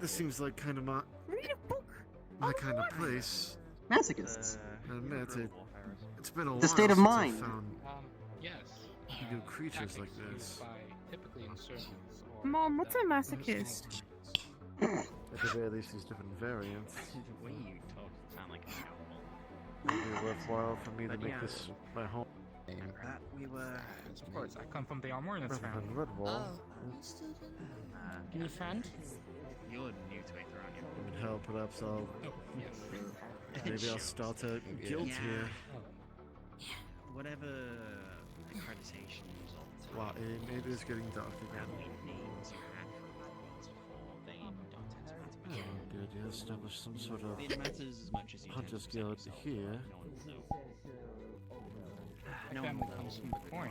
This seems like kind of my kind of place. Masochists. I admit it. It's been a while The state of since mind. I found Yes. new creatures like this. Typically in circles or Mom, what's a masochist? At the very least, these different variants. The way you talk sound like a It'd be worthwhile for me to make this my home. we were. Of course, I come from the Armorians Rather family. than Redwall. New friend? You're new to Aether, aren't you? I mean, hell, perhaps I'll. Oh, yes. Maybe I'll start a guild here. Whatever accreditation results. Wow, it is getting dark again. Names you had for rebels before, they don't tend to matter. Oh, good. You establish some sort of It matters as much as you hunters tend to guild yourself, here. no one will know. My family comes from the coin.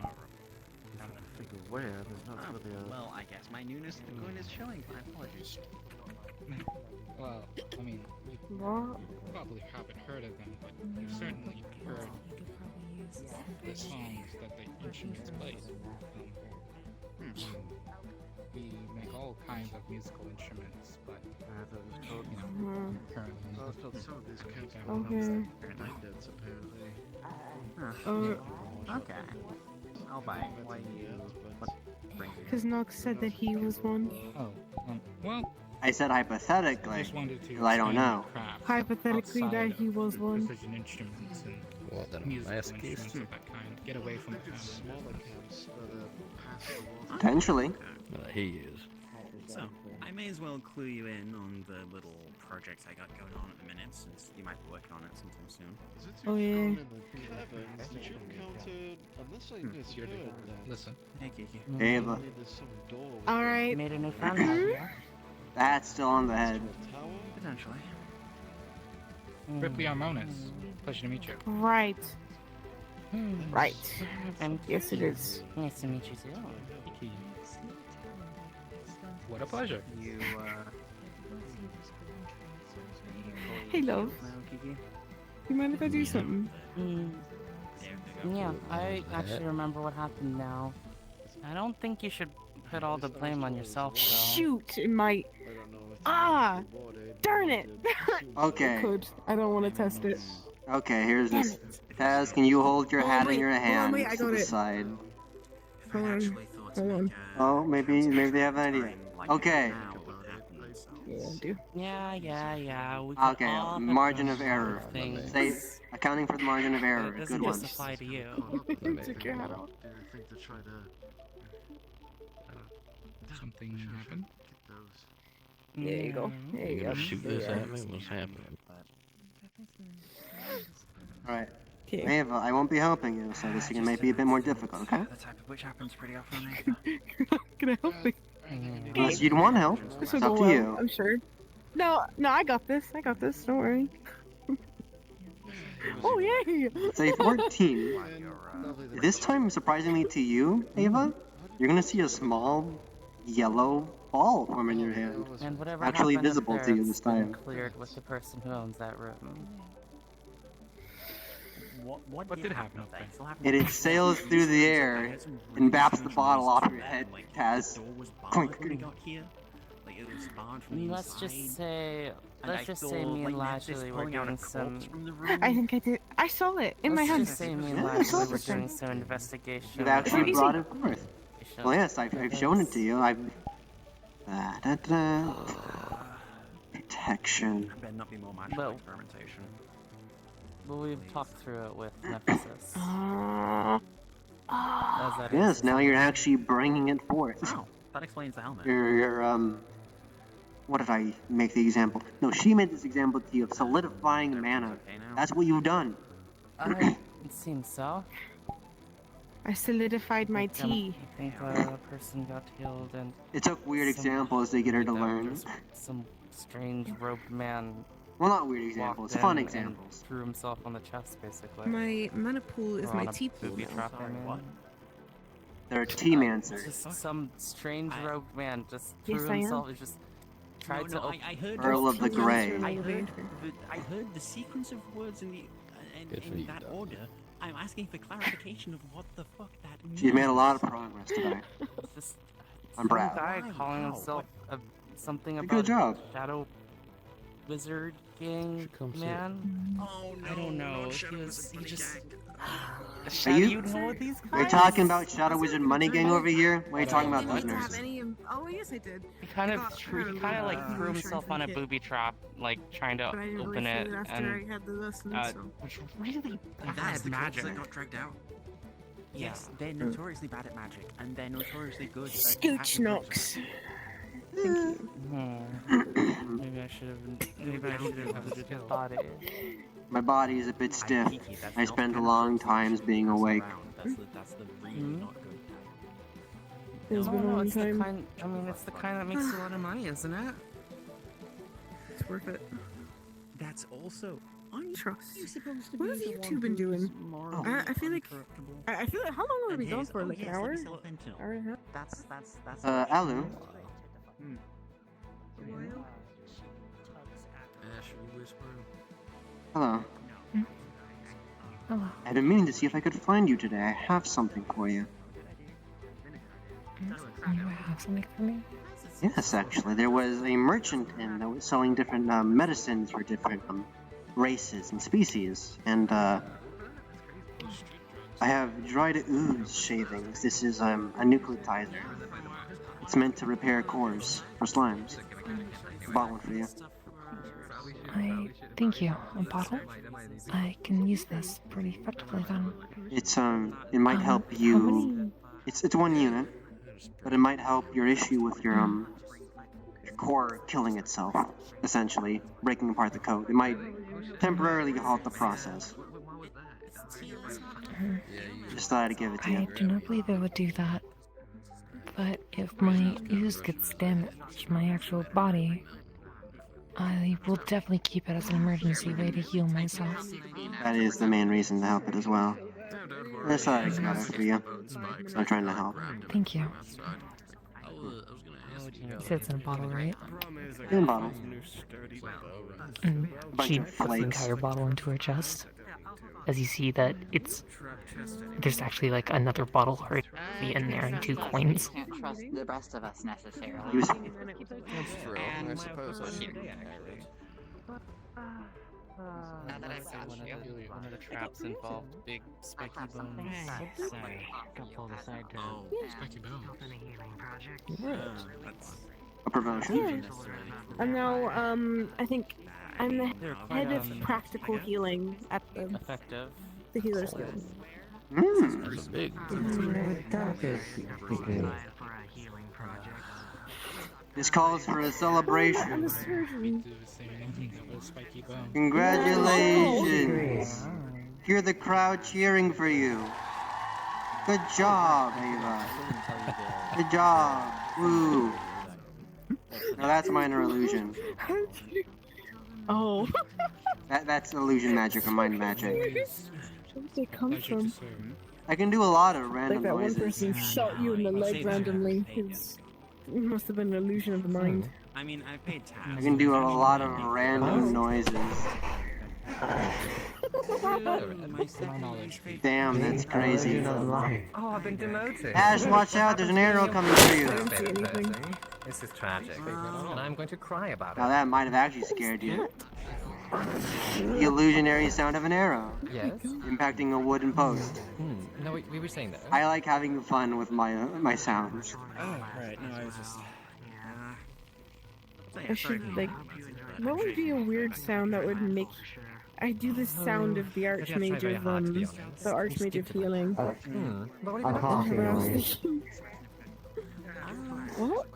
Figure where? There's not really a. Well, I guess my newness to the coin is showing. My apologies. Well, I mean, you What? probably haven't heard of them, but you've certainly heard the songs that the instruments play. We make all kinds of musical instruments, but you know, currently. I was told some of these can't be Okay. night deads, apparently. Okay. I'll buy it. Why you? Because Nox said that he was one. Oh, well, I said hypothetically, just wanted to 'cause I don't expand know. your craft Hypothetically, outside that he was of one. precision instruments and What, then a musical masochist? instruments of that kind. Get away from the family. Smaller camps that pass the water. Potentially. He is. So, I may as well clue you in on the little project I got going on at the minute, since you might be working on it sometime soon. Oh yeah. In the caverns, did you encounter, unless I misheard that, Listen. Hey, Kiki. Ava. there's some door with All right. Made a new friend out here. That's still on the head. a tower? Potentially. Ripley Armonis. Pleasure to meet you. Right. Right. Yes, it is. Nice to meet you too. What a pleasure. You, Hey, love. You mind if I do something? Yeah, I actually remember what happened now. I don't think you should put all the blame on yourself, though. Shoot! It might. Ah! Darn it! Okay. I could. I don't want to test it. Okay, here's this. Taz, can you hold your hat in your hand wait, I to got the it. side? Hold on. Hold on. Oh, maybe they have an idea. Okay. Yeah, I do. Yeah. We Okay, margin of error. Say, accounting for the margin of error. It doesn't Good one. just apply to you. Took your hat off. Something happened? There you go. There you go. Shoot this at me. What's happening? Alright. Ava, I won't be helping you, so this may be a bit more difficult, okay? The type of which happens pretty often. Gonna help me. Unless you'd want help. This It's will up go to well, you. I'm sure. No, I got this. Don't worry. Oh, yay! Say 14. This time, surprisingly to you, Ava, you're gonna see a small yellow ball form in your hand. And whatever Actually happened up visible there, to you it's this been time. cleared with the person who owns that room. What did happen up there? It sails through the air and baps the bottle off your head, Taz. Clink. Let's just say me and Lashley were doing some. I think I did. I saw it in my hand. Let's just say me and Yeah, I saw Lashley were this doing one. some investigation. You've actually Easy. brought it forth. Well, yes, I've shown it to you. Protection. Better not be more magical Well- experimentation. But we've talked through it with Nemesis. Yes, now you're actually bringing it forth. Wow, that explains the helmet. Your what did I make the example? No, she made this example to you of solidifying mana. That's what you've done. It seems so. I solidified my I tea. think a person got killed and It took weird examples to get her to learn. some strange robed man. Well, not weird examples, walked fun in examples. And threw himself on the chest, basically. My mana pool is Or my on a tea pool. booby trap, I mean. They're a T-mancer. Just some strange robed man just Yes, threw I am. himself. Just tried to. I heard. Earl of the Grey. I heard the sequence of words in in that order. I'm asking for clarification of what the fuck that means. She's made a lot of progress today. Just I'm proud. Some guy calling himself something about Good job. Shadow Wizard Gang man. Oh no! I don't know. He just. Are you, You know these are you talking about Shadow Wizard Money Gang over here? What are you talking about, listeners? Oh, yes, I did. He kind of threw himself on a booby trap, like trying to open it, and had the lesson, which really That's bad the magic. that got dragged out. Yes, Yeah. they're notoriously bad at magic, and they're notoriously good at Scooch passive knocks. Maybe I should have visited his body. My body is a bit stiff. I spend a long times being awake. That's the really not good. It's been a long it's the time. kind. I mean, it's the kind that makes you a lot of money, isn't it? It's worth it. That's also. Aren't you supposed to What have be you the two one been who's doing? morally I feel like. incorruptible? I feel like. How long have we And gone here's- for? Like an yes, hour? let me sell fentanyl. Hour and a half? That's. Alu? Hello. Hello. I've been meaning to see if I could find you today. I have something for you. You have something for me? Yes, actually. There was a merchant in that was selling different medicines for different races and species. And I have dried ooze shavings. This is a nucleotizer. It's meant to repair cores for slimes. Bought one for you. Thank you. A bottle? I can use this pretty effectively then. It's it might help you. It's 1 unit, but it might help your issue with your core killing itself, essentially breaking apart the code. It might temporarily halt the process. Just thought I'd give it to you. I do not believe it would do that. But if my ooze gets damaged, my actual body, I will definitely keep it as an emergency way to heal myself. That is the main reason to help it as well. Sorry, I got it for you. I'm trying to help. Thank you. You said it's in a bottle, right? In a bottle. She puts the entire bottle into her chest. As you see that there's actually like another bottle already in there and 2 coins. Can't trust the rest of us necessarily. Use- That's true. I suppose I should. Now that I've got you. One of the traps involved big spiky bones. Sorry, got pulled aside to Spiky bone. A promotion? I'm now, I think I'm the head of practical healing at the effective. the healer's guild. Mmm. Big. This calls for a I'm celebration. a surgeon. Spiky bone. Congratulations! Hear the crowd cheering for you. Good job, Ava. Good job. Woo. Now that's minor illusion. Oh. That's illusion magic or mind magic. Where did it come from? I can do a lot of random Like that one noises. person shot you in the leg randomly. It must have been an illusion of the mind. I mean, I paid tax. I can do a lot of random noises. Damn, that's crazy. Oh, I've been demoted. Ash, watch out, there's an arrow coming for you. This is tragic, and I'm going to cry about it. Now that might have actually scared you. The illusionary sound of an arrow. Yes? Impacting a wooden post. No, we were saying that. I like having fun with my sounds. Oh, right. No, I was just. I should, like, what would be a weird sound that would make... I do the sound of the Archmage of, the Archmage of Healing. What?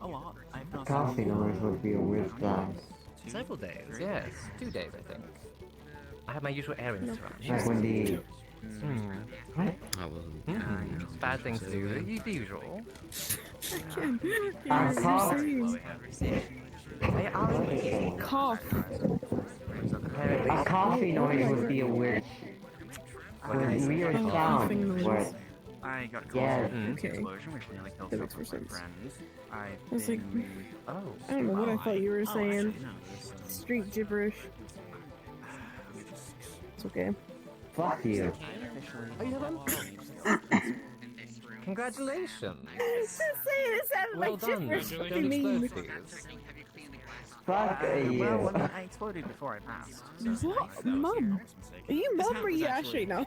Oh, I've not Coffee noise would be a weird sound. Several days, yes. 2 days, I think. I have my usual errands to run. Like when the... What? I wasn't. Bad things to do, the usual. Cough. A coffee noise would be a weird... weird sound. Where... I got caught Yeah. in an Okay. explosion which nearly killed That makes several more of my sense. friends. I've I was like, been... I don't know what I thought you were saying. No, this is... Street gibberish. It's okay. Fuck you. Are you done? Congratulations. It sounded Well like done. gibberish. Don't What do you mean? explode, please. Fuck you. Well, I exploded before I passed. So What? Mum? Are you Mum or are you Ash right now?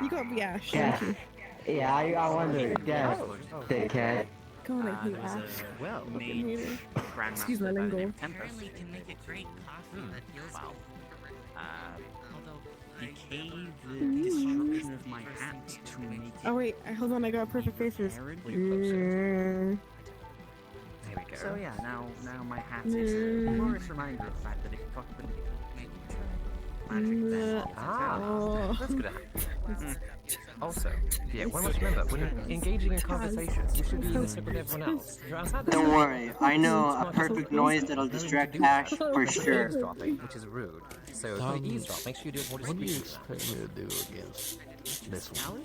You gotta be Ash. Yeah. Thank you. Yeah, I wonder. Yeah, dickhead. God, I hate Ash. well, Fucking hate her. Grandmaster Excuse my by the lingo. name of Tempest. Can make it great coffee that feels well. Decay the destruction of my hat to make it. Oh wait, hold on, I got perfect faces. So yeah, now my hat is a glorious reminder of the fact that it can fuck with magic. That's good. Also, yeah, one must remember, when you're engaging in conversation, you should be in sync with everyone else. You're outside the Don't worry, I know a perfect noise that'll distract Ash for sure. eavesdropping, which is rude. So if you eavesdrop, make sure you do it more What do you discreetly. expect me to do against this one?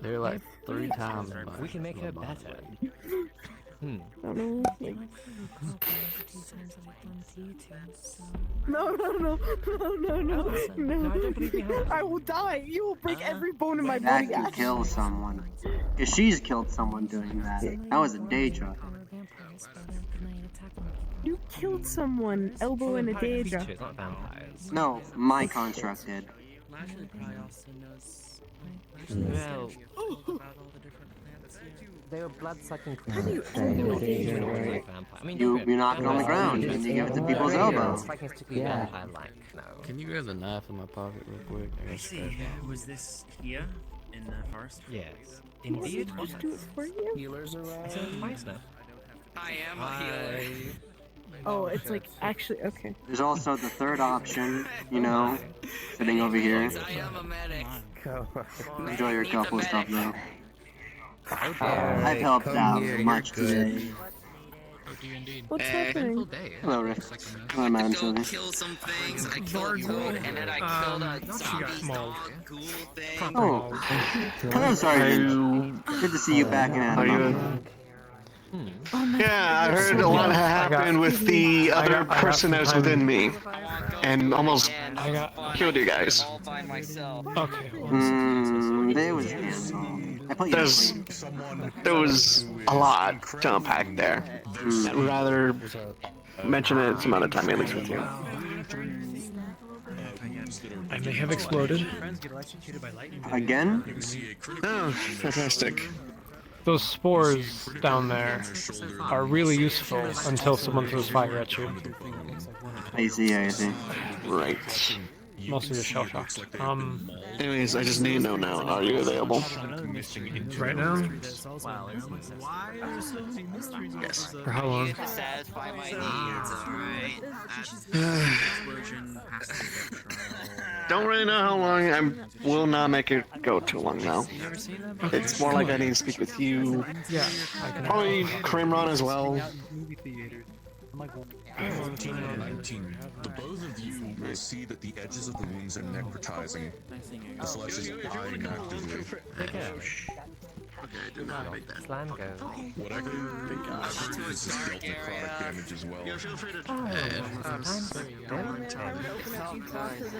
They're like 3 times. We can make her better. I don't know, like... No. I will die. You will break every bone in my That body, can Ash. kill someone. Cause she's killed someone doing that. That was a Daedra. You killed someone, elbow in a Daedra. Creatures, not vampires. No, my construct did. Well, they were blood-sucking How do you creatures. elbow They a were Daedra? human like vampire. I mean, You knock it on the ground and you give it to people's elbow. Striking is particularly Yeah. vampire-like, no. Can you grab the knife in my pocket real quick? I see. Was this here in the forest? Yes. Did you Indeed. just do it for you? Healers I said it twice now. I am a healer. Oh, it's like, actually, okay. There's also the third option, you know, sitting over here. I am a medic. Enjoy your couple stuff though. Alright, I've helped come out here, much you're good. today. What's Eh. happening? Hello, Rick. Hello, Madam Go Sylvia. kill some things. I killed you, and then I killed a zombie dog ghoul thing. Oh, hello, Sergeant. Good to see you back in Animal. Yeah, I heard a lot happened with the other person that was within me, and almost killed you guys. Okay. There was a handful. I put you to sleep. There was a lot to unpack there. I'd rather mention it some other time, at least with you. I may have exploded. Again? Oh, fantastic. Those spores down there are really useful until someone throws fire at you. I see. Right. Mostly the shell shock. Anyways, I just need to know now. Are you available? Right now? Yes. For how long? To satisfy my needs, alright? Don't really know how long. I will not make it go too long now. It's more like I need to speak with you. Yeah. Probably Krimron as well. The both of you will see that the edges of the wounds are necrotizing. The flesh is dying actively. Slam go. What I can this is dealt necrotic damage as well. Am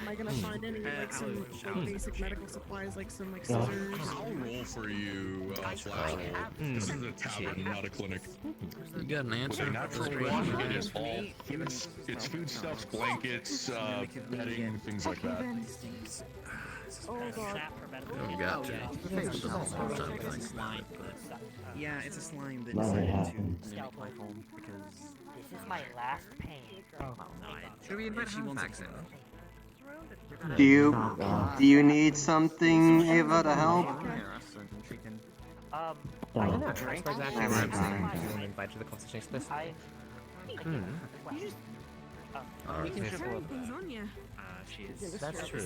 I gonna find any like some basic medical supplies, like some scissors? I'll roll for you, flash roll. This is a tavern, not a clinic. You got an answer? Natural weapon, it is all it's foodstuffs, blankets, bedding, things like that. Oh god. You got to. Yeah, it's a slime that Never decided happened. to mimic my home because This is my last pain. Should we invite Halifax in? Do you need something, Ava, to help? I don't know. I suppose actually, you want to invite to the conversation explicitly. You can just put things on you. That's true.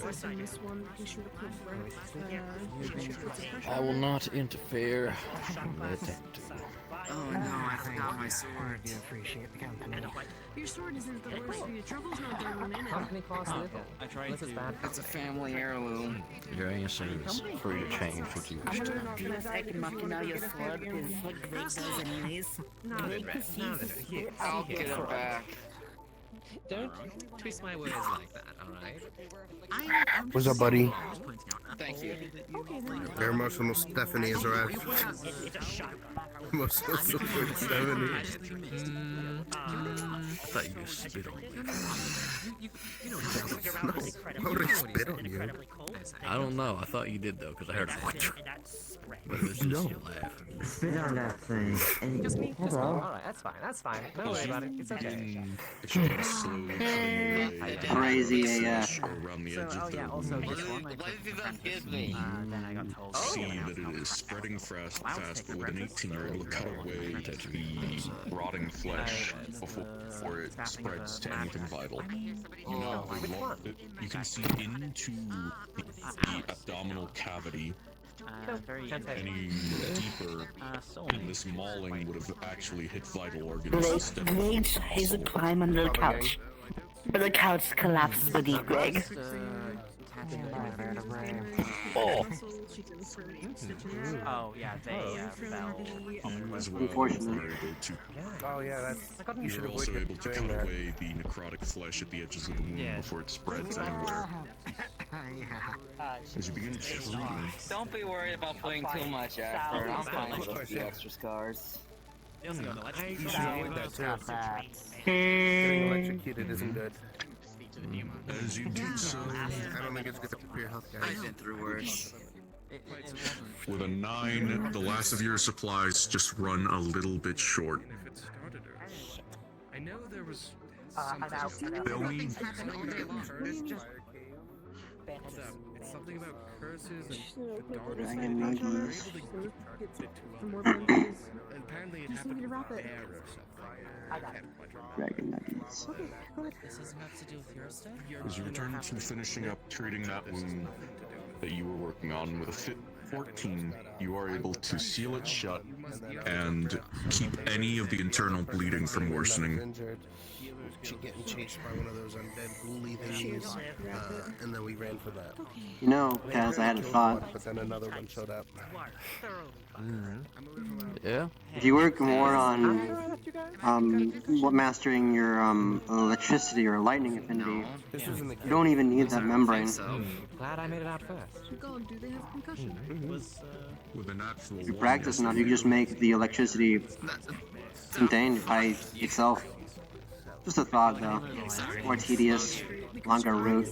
I will not interfere. Attempt to. Oh no, I forgot my sword. Your sword isn't the worst of your troubles, not the one in it. Company class little. I tried This is to. bad. It's a family heirloom. Your answer is free to change what you wish to. Can I second mark now your sword is what Greg does anyways? I'll get it back. Don't twist my words like that, alright? What's up, buddy? Thank you. Very much almost Stephanie is arrived. Most of Stephanie. I thought you just spit on me. How would I spit on you? I don't know. I thought you did though, because I heard it. But it's just No. you laugh. Spit on that thing. And Just me. Just me. hello. Alright, that's fine. Don't worry about it. It's okay. Crazy AF. Around the edge of the What did you not give me? then I got told. See that it is spreading fast, but with an 18 you're able to cut away the rotting flesh before it spreads to anything vital. You can see into the abdominal cavity. Any deeper, and this mauling would have actually hit vital organs instead of... Greg tries to climb under the couch, but the couch collapses beneath Greg. Oh. Oh, yeah, they fell. Unfortunately. Oh yeah, that's. You should You're have also waited able to cut away the necrotic flesh at the edges of the wound before it spreads anywhere. As you begin treating... Don't be worried about putting too much effort. I'm fine with the extra scars. You should avoid that too. Getting electrocuted isn't good. As you do so, I don't think it's good for your health, guys. I've been through worse. with a 9, the last of your supplies just run a little bit short. I know there was Billy? It's something about curses and the dark Dragon nuggies. apparently it happened with a bear or something. Dragon nuggies. This doesn't have to do with your stuff? As you return to finishing up treating that wound that you were working on with a 14, you are able to seal it shut and keep any of the internal bleeding from worsening. Getting chased by one of those undead ghouly things, and then we ran for that. You know, Kaz, I had a thought. But then another one showed up. Yeah. If you work more on mastering your electricity or lightning affinity, you don't even need that membrane. Glad I made it out first. God, do they have concussion? With an actual If you practice enough, you can just make the electricity contained by itself. Just a thought, though. More tedious, longer route,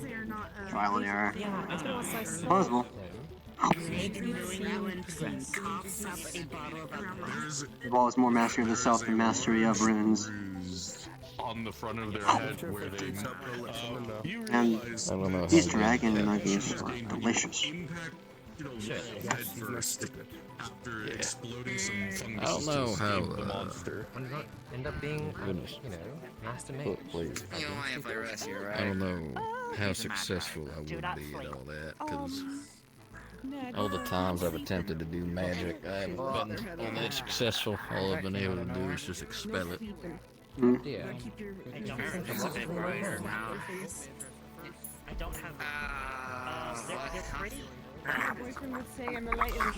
trial and error. Possible. Involves more mastery of the self than mastery of runes. On the front of their head where they And these dragon nuggets are delicious. After exploding some fungus. I don't know how the monster. End up being, you know, master mage. Please. You know, I have IRS here, right? I don't know how successful I would be at all that, because all the times I've attempted to do magic, I haven't been all that successful. All I've been able to do is just expel it. Yeah. I don't have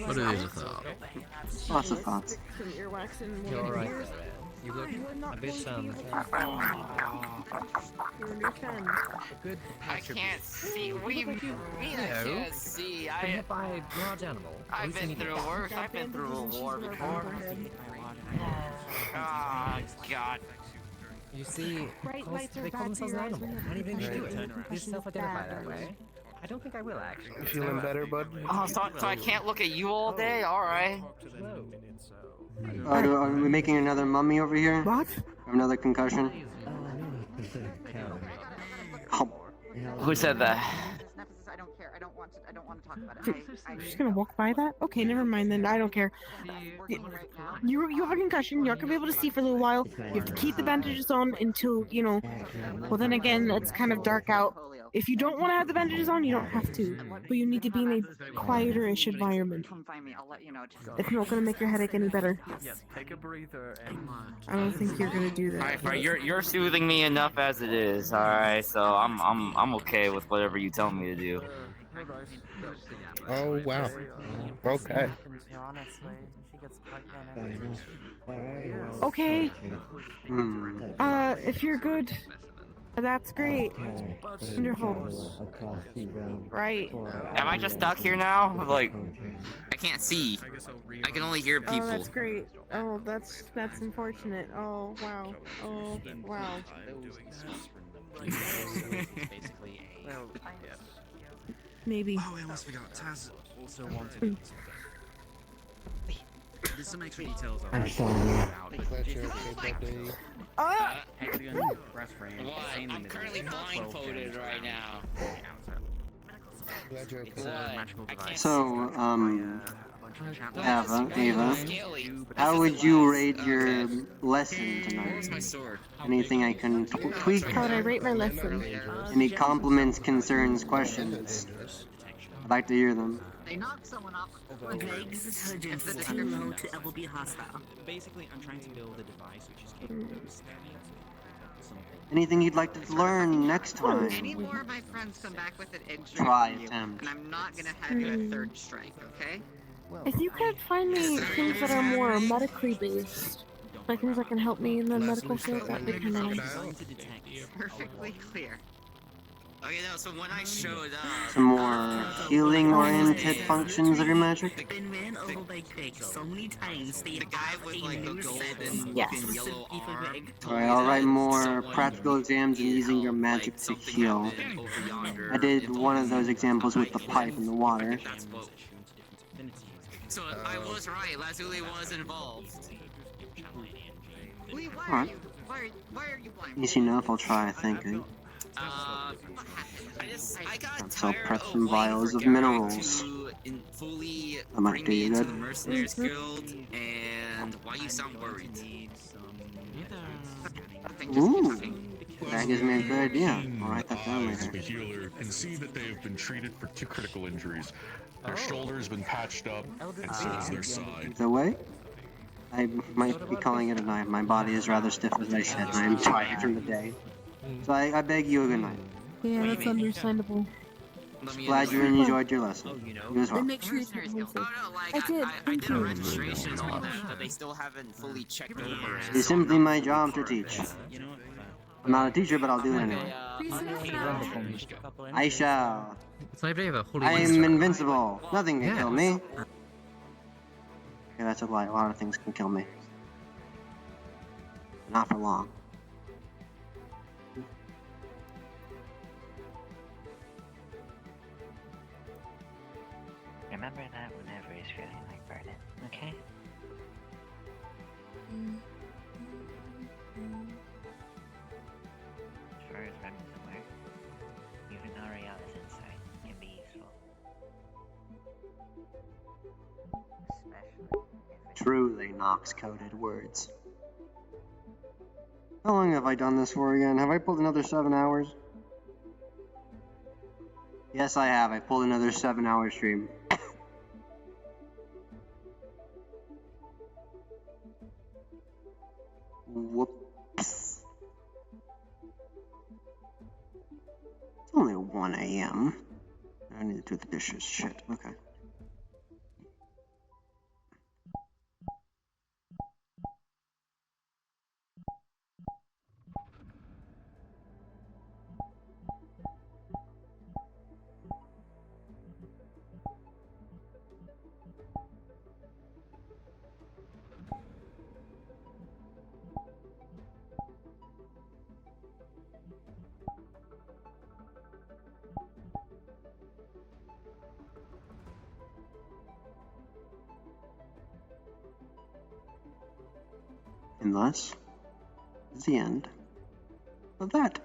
What is a thought? Lots of thoughts. You're alright. You look a bit, I can't see. What do you mean I can't see? Been hit by a large animal. I've been through worse. I've been through a war before. Oh, God. You see, they call themselves an animal. Not even to do it. They self-identify that way. I don't think I will, actually. Feeling better, bud? Oh, so I can't look at you all day? Alright. Are we making another mummy over here? What? Another concussion? Who said that? I'm just gonna walk by that? Okay, never mind then. I don't care. You have a concussion. You're not gonna be able to see for a little while. You have to keep the bandages on until, you know. Well, then again, it's kind of dark out. If you don't want to have the bandages on, you don't have to. But you need to be in a quieter-ish environment. It's not gonna make your headache any better. Take a breather and I don't think you're gonna do that. Alright, fine. You're soothing me enough as it is. Alright, so I'm okay with whatever you tell me to do. Oh, wow. Okay. Okay. If you're good, that's great. Wonderful. Right. Am I just stuck here now? Like, I can't see. I can only hear people. Oh, that's great. Oh, that's unfortunate. Oh, wow. Oh, wow. Maybe. Oh, I almost forgot. Taz also wanted. There's some extra details. I'm sorry. I'm currently blindfolded right now. So, Ava, how would you rate your lesson tonight? Anything I can tweak? How would I rate my lesson? Any compliments, concerns, questions? I'd like to hear them. They knocked someone off the legs detergent is too low to ever be hostile. Basically, I'm trying to build a device which is capable of scanning Anything you'd like to learn next time? Any more of my friends come back with an injury, Try you, attempt. and I'm not gonna have you a third strike, okay? If you could find me things that are more medically based, like things that can help me in the medical field, that'd be kind of nice. Perfectly clear. Okay, no, so when I showed up... Some more healing-oriented functions of your magic? Been ran over by pigs so many times they the guy with like the golden yes. yellow arm. Alright, I'll write more practical exams and using your magic to heal. I did one of those examples with the pipe in the water. So I was right, Lazuli was involved. Lee, why Alright. are you blind? Easy enough, I'll try, I think. I got So tired prep of some vials of waiting for minerals. Gary to fully That might bring do me you into good. the Mercenaries Guild, and why you sound worried? Ooh, that gives me a good idea. Keen I'll write that down eyes of later. a healer can see that they have been treated for 2 critical injuries. Their shoulder's been patched up, and so is their side. The way? I might be calling it a night. My body is rather stiff, as I said, and I am tired from the day. So I beg you a good night. Yeah, that's understandable. Glad you enjoyed your lesson. You as well. Then make sure you take voice. I did. I did a registration and all that, but they still haven't fully checked over it. It's simply my job to teach. I'm not a teacher, but I'll do it anyway. I shall. I am invincible. Nothing can kill me. Okay, that's a lie. A lot of things can kill me. Not for long. Remember that whenever he's feeling like burning, okay? As far as remnants of work, even Ariana's insight can be useful. Especially if Truly Nox-coded words. How long have I done this for again? Have I pulled another 7 hours? Yes, I have. I pulled another 7-hour stream. Whoops. It's only 1 a.m. I need to do the dishes. Shit. Okay. And thus is the end of that.